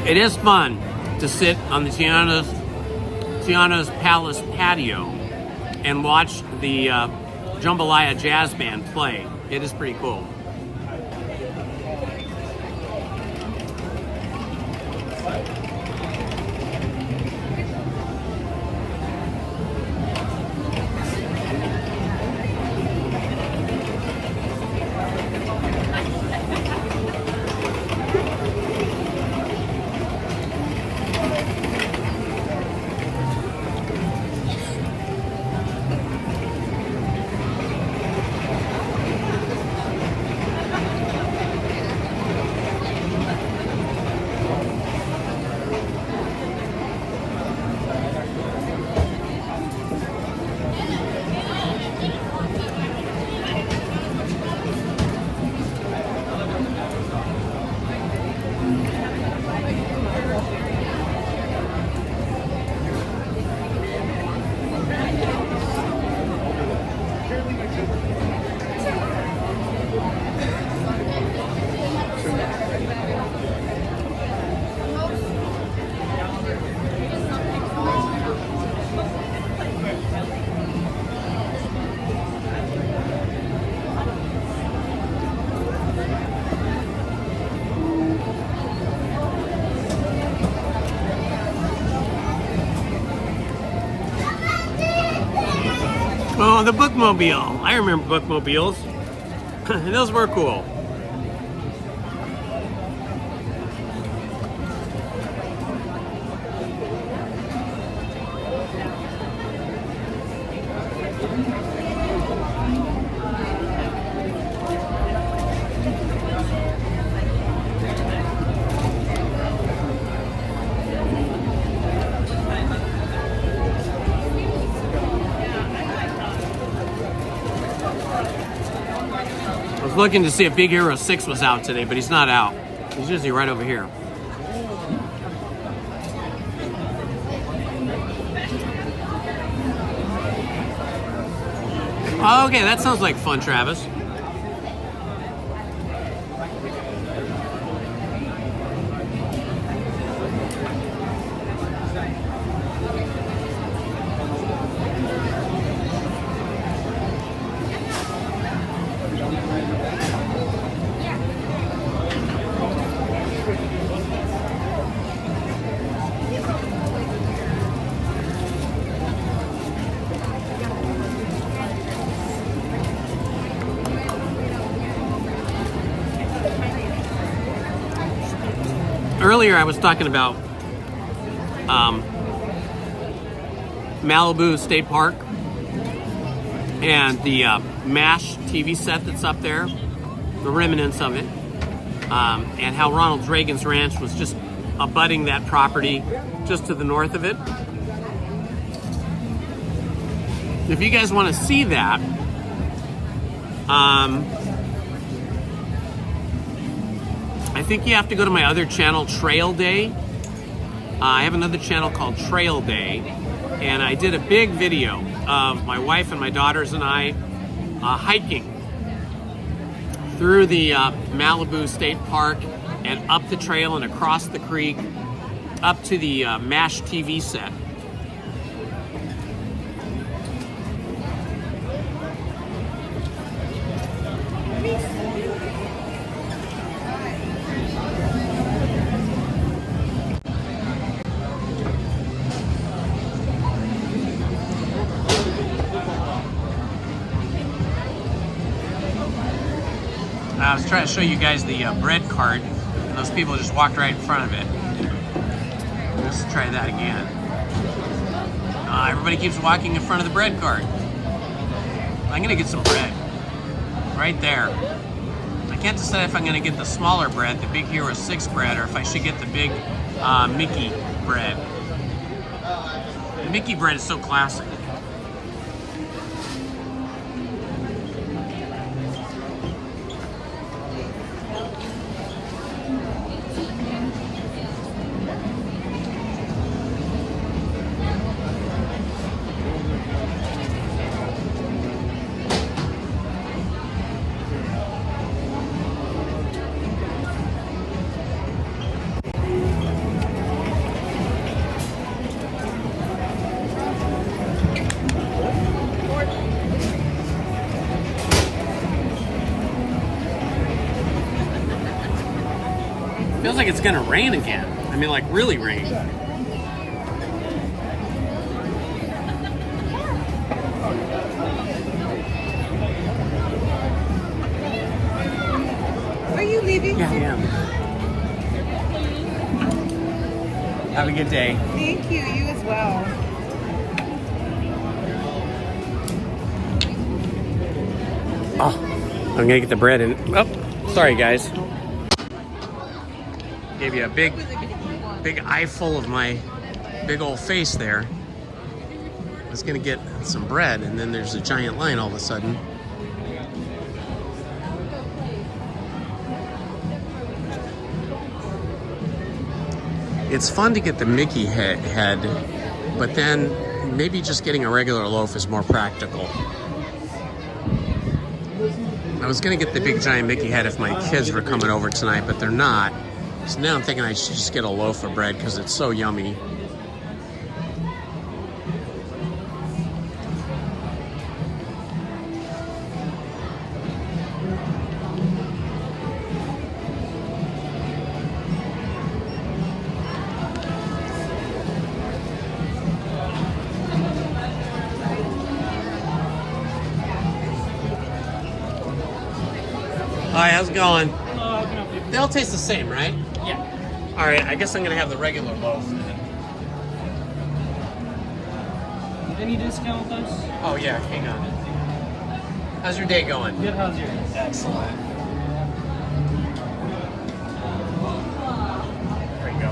It is fun to sit on the Tiana's Palace patio and watch the Jambalaya Jazz Band play. It is pretty cool. Oh, the bookmobile. I remember bookmobiles. Those were cool. I was looking to see if Big Hero 6 was out today, but he's not out. He's usually right over here. Okay, that sounds like fun, Travis. Earlier I was talking about Malibu State Park and the MASH TV set that's up there, the remnants of it, and how Ronald Reagan's ranch was just abutting that property just to the north of it. If you guys want to see that, I think you have to go to my other channel, Trail Day. I have another channel called Trail Day, and I did a big video of my wife and my daughters and I hiking through the Malibu State Park and up the trail and across the creek up to the MASH TV set. I was trying to show you guys the bread cart, and those people just walked right in front of it. Let's try that again. Everybody keeps walking in front of the bread cart. I'm gonna get some bread. Right there. I can't decide if I'm gonna get the smaller bread, the Big Hero 6 bread, or if I should get the big Mickey bread. The Mickey bread is so classic. Feels like it's gonna rain again. I mean, like really rain. Are you leaving? Yeah, I am. Have a good day. Thank you. You as well. Oh, I'm gonna get the bread in. Oh, sorry guys. Gave you a big eye full of my big old face there. I was gonna get some bread, and then there's a giant line all of a sudden. It's fun to get the Mickey head, but then maybe just getting a regular loaf is more practical. I was gonna get the big giant Mickey head if my kids were coming over tonight, but they're not. So now I'm thinking I should just get a loaf of bread because it's so yummy. Hi, how's it going? Hello, how can I help you? They all taste the same, right? Yeah. All right, I guess I'm gonna have the regular loaf then. Any discount with us? Oh yeah, hang on. How's your day going? Good, how's yours? Excellent. There you go.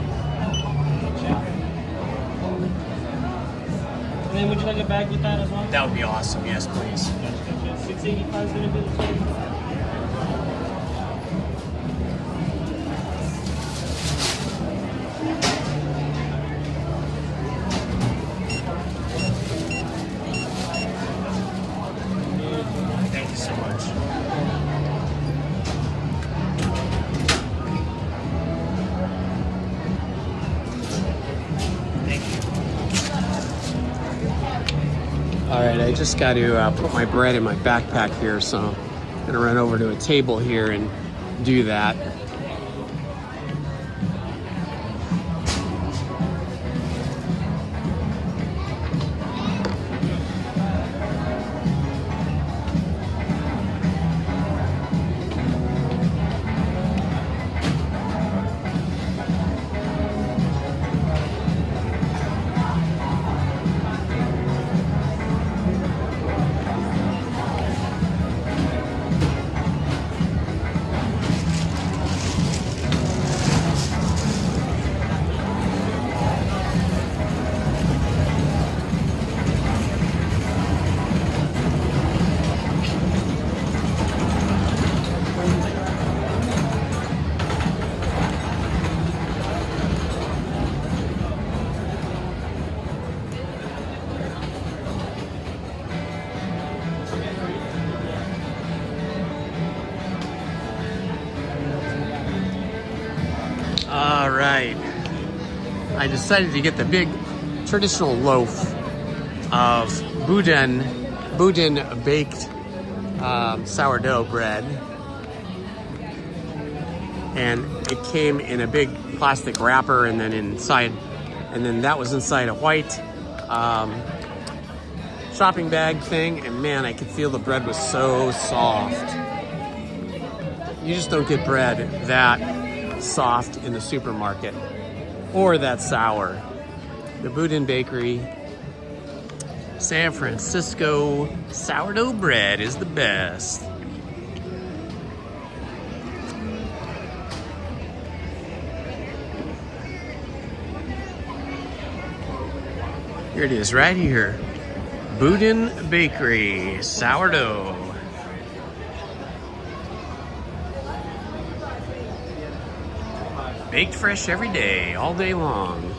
And then would you like a bag with that as well? That would be awesome. Yes, please. 685 is going to be the total. Thank you so much. Thank you. All right, I just got to put my bread in my backpack here, so I'm going to run over to a table here and do that. All right, I decided to get the big traditional loaf of Boudin baked sourdough bread, and it came in a big plastic wrapper, and then that was inside a white shopping bag thing, and man, I could feel the bread was so soft. You just don't get bread that soft in the supermarket or that sour. The Boudin Bakery, San Francisco sourdough bread is the best. Here it is, right here. Boudin Bakery, sourdough. Baked fresh every day, all day long.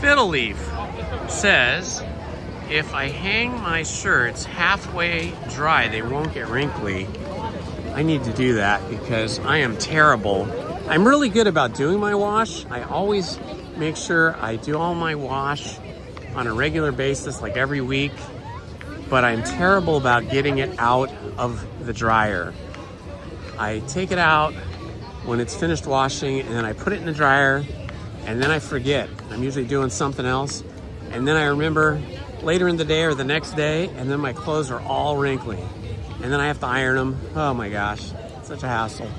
Fiddle Leaf says, if I hang my shirts halfway dry, they won't get wrinkly. I need to do that because I am terrible. I'm really good about doing my wash. I always make sure I do all my wash on a regular basis, like every week, but I'm terrible about getting it out of the dryer. I take it out when it's finished washing and then I put it in the dryer and then I forget. I'm usually doing something else and then I remember later in the day or the next day and then my clothes are all wrinkly and then I have to iron them. Oh my gosh, such a hassle.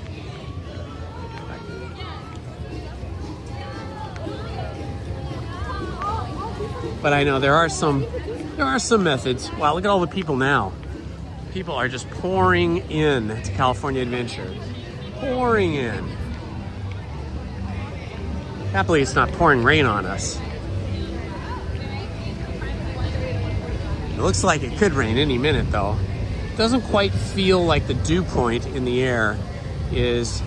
But I know there are some methods. Wow, look at all the people now. People are just pouring in to California Adventure. Pouring in. Happily, it's not pouring rain on us. It looks like it could rain any minute though. It doesn't quite feel like the dew point in the air is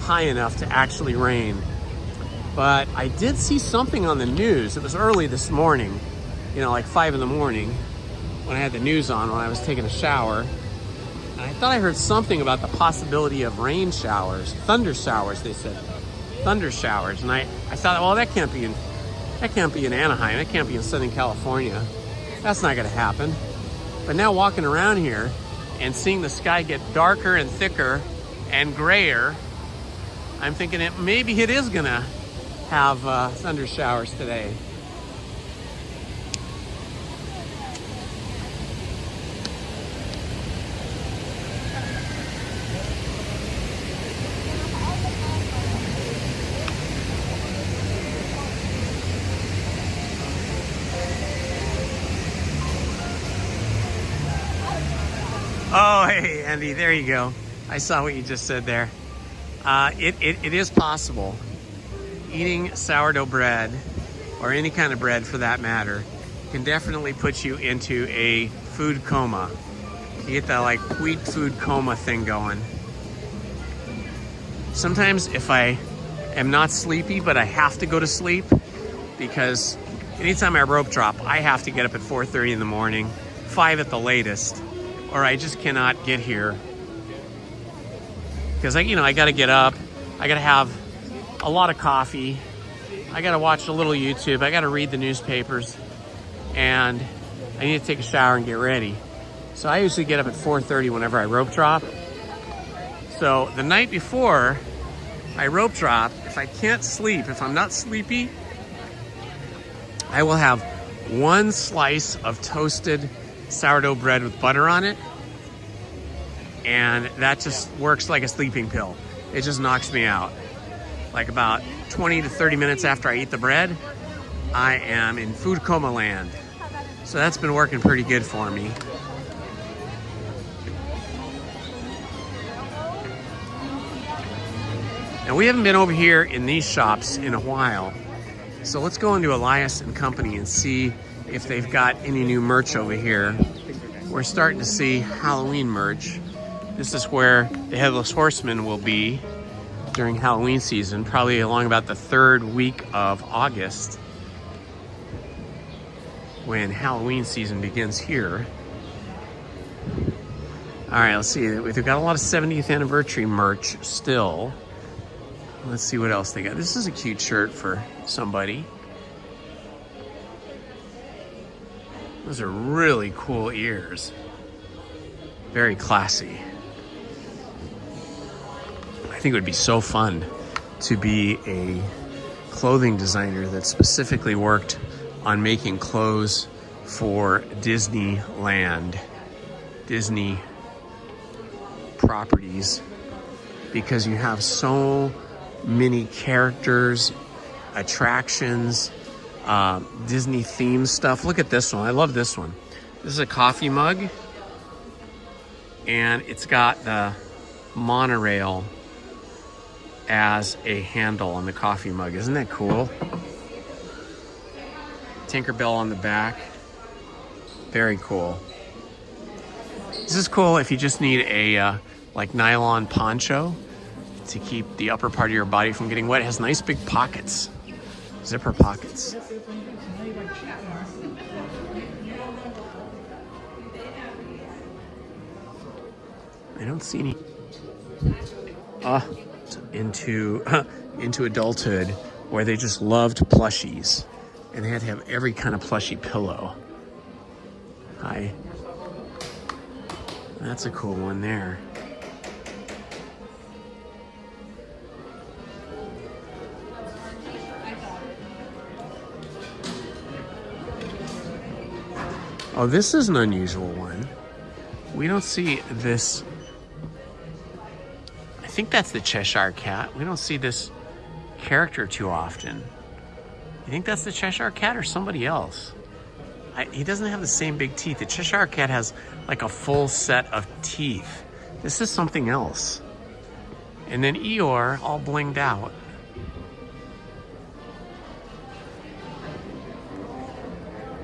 high enough to actually rain. But I did see something on the news. It was early this morning, you know, like 5 in the morning when I had the news on when I was taking a shower. And I thought I heard something about the possibility of rain showers, thunder showers, they said. Thunder showers. And I thought, well, that can't be in Anaheim. That can't be in Southern California. That's not gonna happen. But now walking around here and seeing the sky get darker and thicker and grayer, I'm thinking maybe it is gonna have thunder showers today. Oh, hey, Andy, there you go. I saw what you just said there. It is possible. Eating sourdough bread, or any kind of bread for that matter, can definitely put you into a food coma. You get that like wheat food coma thing going. Sometimes if I am not sleepy, but I have to go to sleep, because anytime I rope drop, I have to get up at 4:30 in the morning, 5 at the latest, or I just cannot get here. Because I gotta get up, I gotta have a lot of coffee, I gotta watch a little YouTube, I gotta read the newspapers, and I need to take a shower and get ready. So I usually get up at 4:30 whenever I rope drop. So the night before I rope drop, if I can't sleep, if I'm not sleepy, I will have 1 slice of toasted sourdough bread with butter on it, and that just works like a sleeping pill. It just knocks me out. Like about 20 to 30 minutes after I eat the bread, I am in food coma land. So that's been working pretty good for me. Now we haven't been over here in these shops in a while. So let's go into Elias and Company and see if they've got any new merch over here. We're starting to see Halloween merch. This is where the Headless Horseman will be during Halloween season, probably along about the 3rd week of August, when Halloween season begins here. All right, let's see. They've got a lot of 70th anniversary merch still. Let's see what else they got. This is a cute shirt for somebody. Those are really cool ears. Very classy. I think it would be so fun to be a clothing designer that specifically worked on making clothes for Disneyland, Disney properties, because you have so many characters, attractions, Disney themed stuff. Look at this one. I love this one. This is a coffee mug, and it's got the monorail as a handle on the coffee mug. Isn't that cool? Tinkerbell on the back. Very cool. This is cool if you just need a like nylon poncho to keep the upper part of your body from getting wet. It has nice big pockets, zipper pockets. I don't see any into adulthood where they just loved plushies and they had to have every kind of plushie pillow. Hi. That's a cool one there. Oh, this is an unusual one. We don't see this. I think that's the Cheshire Cat. We don't see this character too often. You think that's the Cheshire Cat or somebody else? He doesn't have the same big teeth. The Cheshire Cat has like a full set of teeth. This is something else. And then Eeyore all blinged out.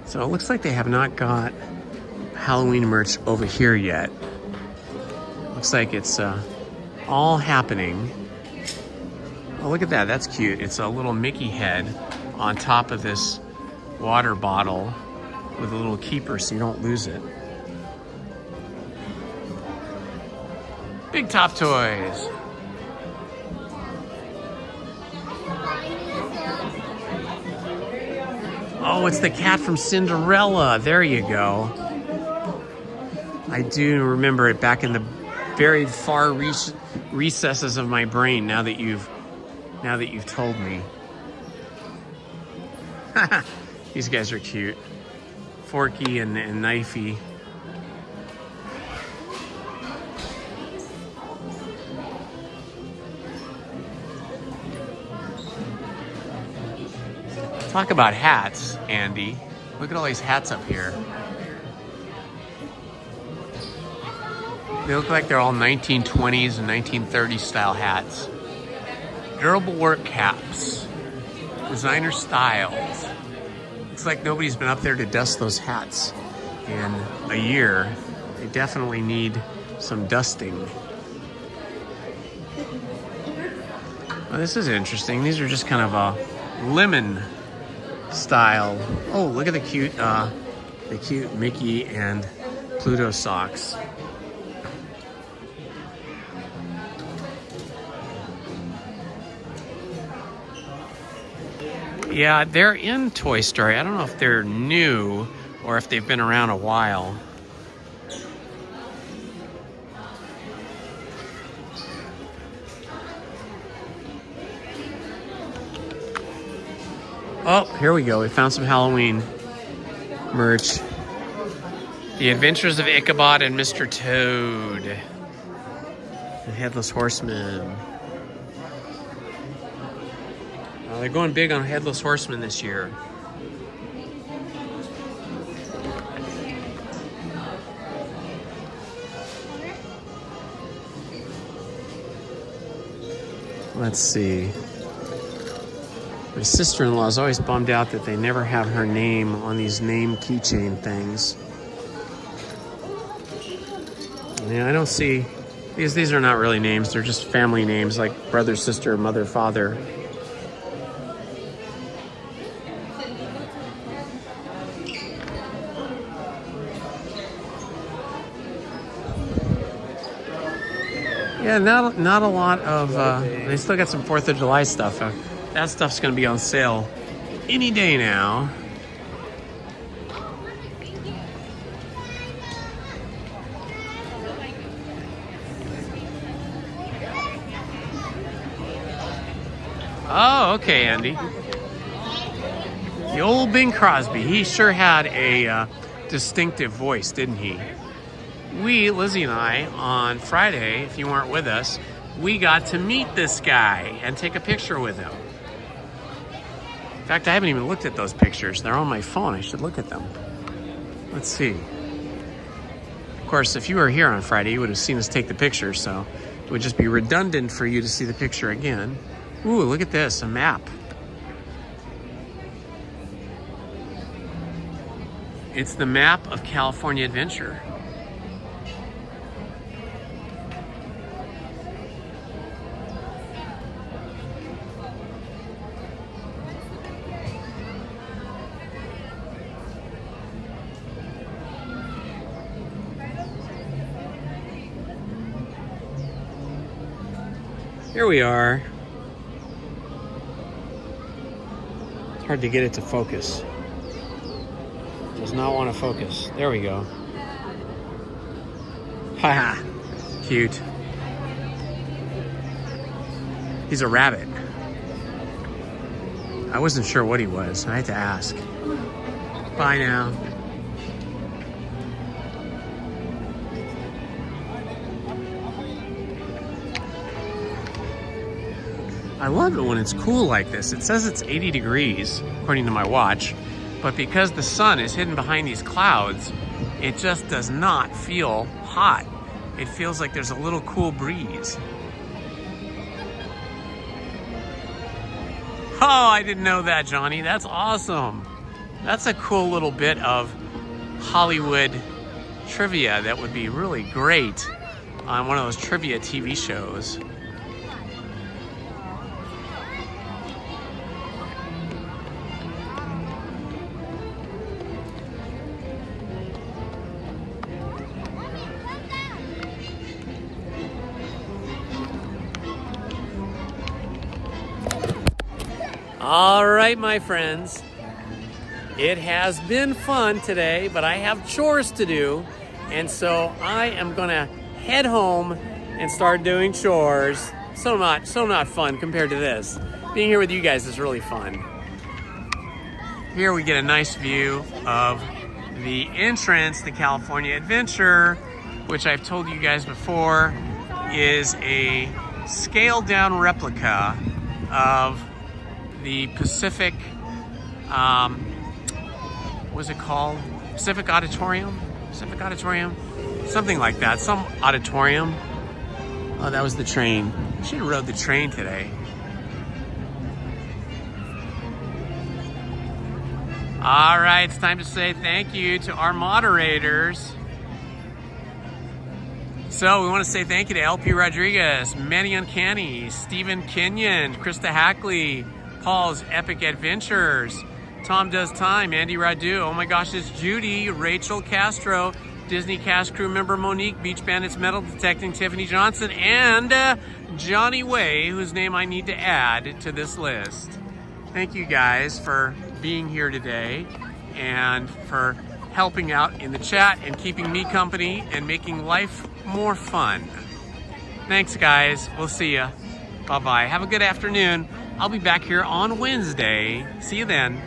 So it looks like they have not got Halloween merch over here yet. Looks like it's all happening. Oh, look at that. That's cute. It's a little Mickey head on top of this water bottle with a little keeper so you don't lose it. Big Top Toys. Oh, it's the cat from Cinderella. There you go. I do remember it back in the very far recesses of my brain now that you've told me. These guys are cute. Forky and Knifey. Talk about hats, Andy. Look at all these hats up here. They look like they're all 1920s and 1930s style hats. Durable work caps. Designer styles. Looks like nobody's been up there to dust those hats in a year. They definitely need some dusting. Well, this is interesting. These are just kind of a lemon style. Oh, look at the cute Mickey and Pluto socks. Yeah, they're in Toy Story. I don't know if they're new or if they've been around a while. Oh, here we go. We found some Halloween merch. The Adventures of Ichabod and Mr. Toad. The Headless Horseman. They're going big on Headless Horseman this year. Let's see. My sister-in-law is always bummed out that they never have her name on these name keychain things. Yeah, I don't see... These are not really names. They're just family names like brother, sister, mother, father. Yeah, not a lot of, they still got some 4th of July stuff. That stuff's gonna be on sale any day now. Oh, okay, Andy. The old Bing Crosby. He sure had a distinctive voice, didn't he? We, Lizzie and I, on Friday, if you weren't with us, we got to meet this guy and take a picture with him. In fact, I haven't even looked at those pictures. They're on my phone. I should look at them. Let's see. Of course, if you were here on Friday, you would have seen us take the picture, so it would just be redundant for you to see the picture again. Ooh, look at this, a map. It's the map of California Adventure. Here we are. It's hard to get it to focus. Does not want to focus. There we go. Haha. Cute. He's a rabbit. I wasn't sure what he was. I had to ask. Bye now. I love it when it's cool like this. It says it's 80 degrees, according to my watch, but because the sun is hidden behind these clouds, it just does not feel hot. It feels like there's a little cool breeze. Oh, I didn't know that, Johnny. That's awesome. That's a cool little bit of Hollywood trivia that would be really great on one of those trivia TV shows. All right, my friends, it has been fun today, but I have chores to do, and so I am gonna head home and start doing chores. So not fun compared to this. Being here with you guys is really fun. Here we get a nice view of the entrance to California Adventure, which I've told you guys before is a scaled down replica of the Pacific, what's it called? Pacific Auditorium? Pacific Auditorium? Something like that, some auditorium. Oh, that was the train. I should have rode the train today. All right, it's time to say thank you to our moderators. So we want to say thank you to LP Rodriguez, Manny Uncanny, Stephen Kenyon, Krista Hackley, Paul's Epic Adventures, Tom Does Time, Andy Radu, oh my gosh, it's Judy, Rachel Castro, Disney cast crew member Monique, Beach Bandits metal detecting Tiffany Johnson, and Johnny Way, whose name I need to add to this list. Thank you guys for being here today and for helping out in the chat and keeping me company and making life more fun. Thanks, guys. We'll see ya. Bye-bye. Have a good afternoon. I'll be back here on Wednesday. See you then.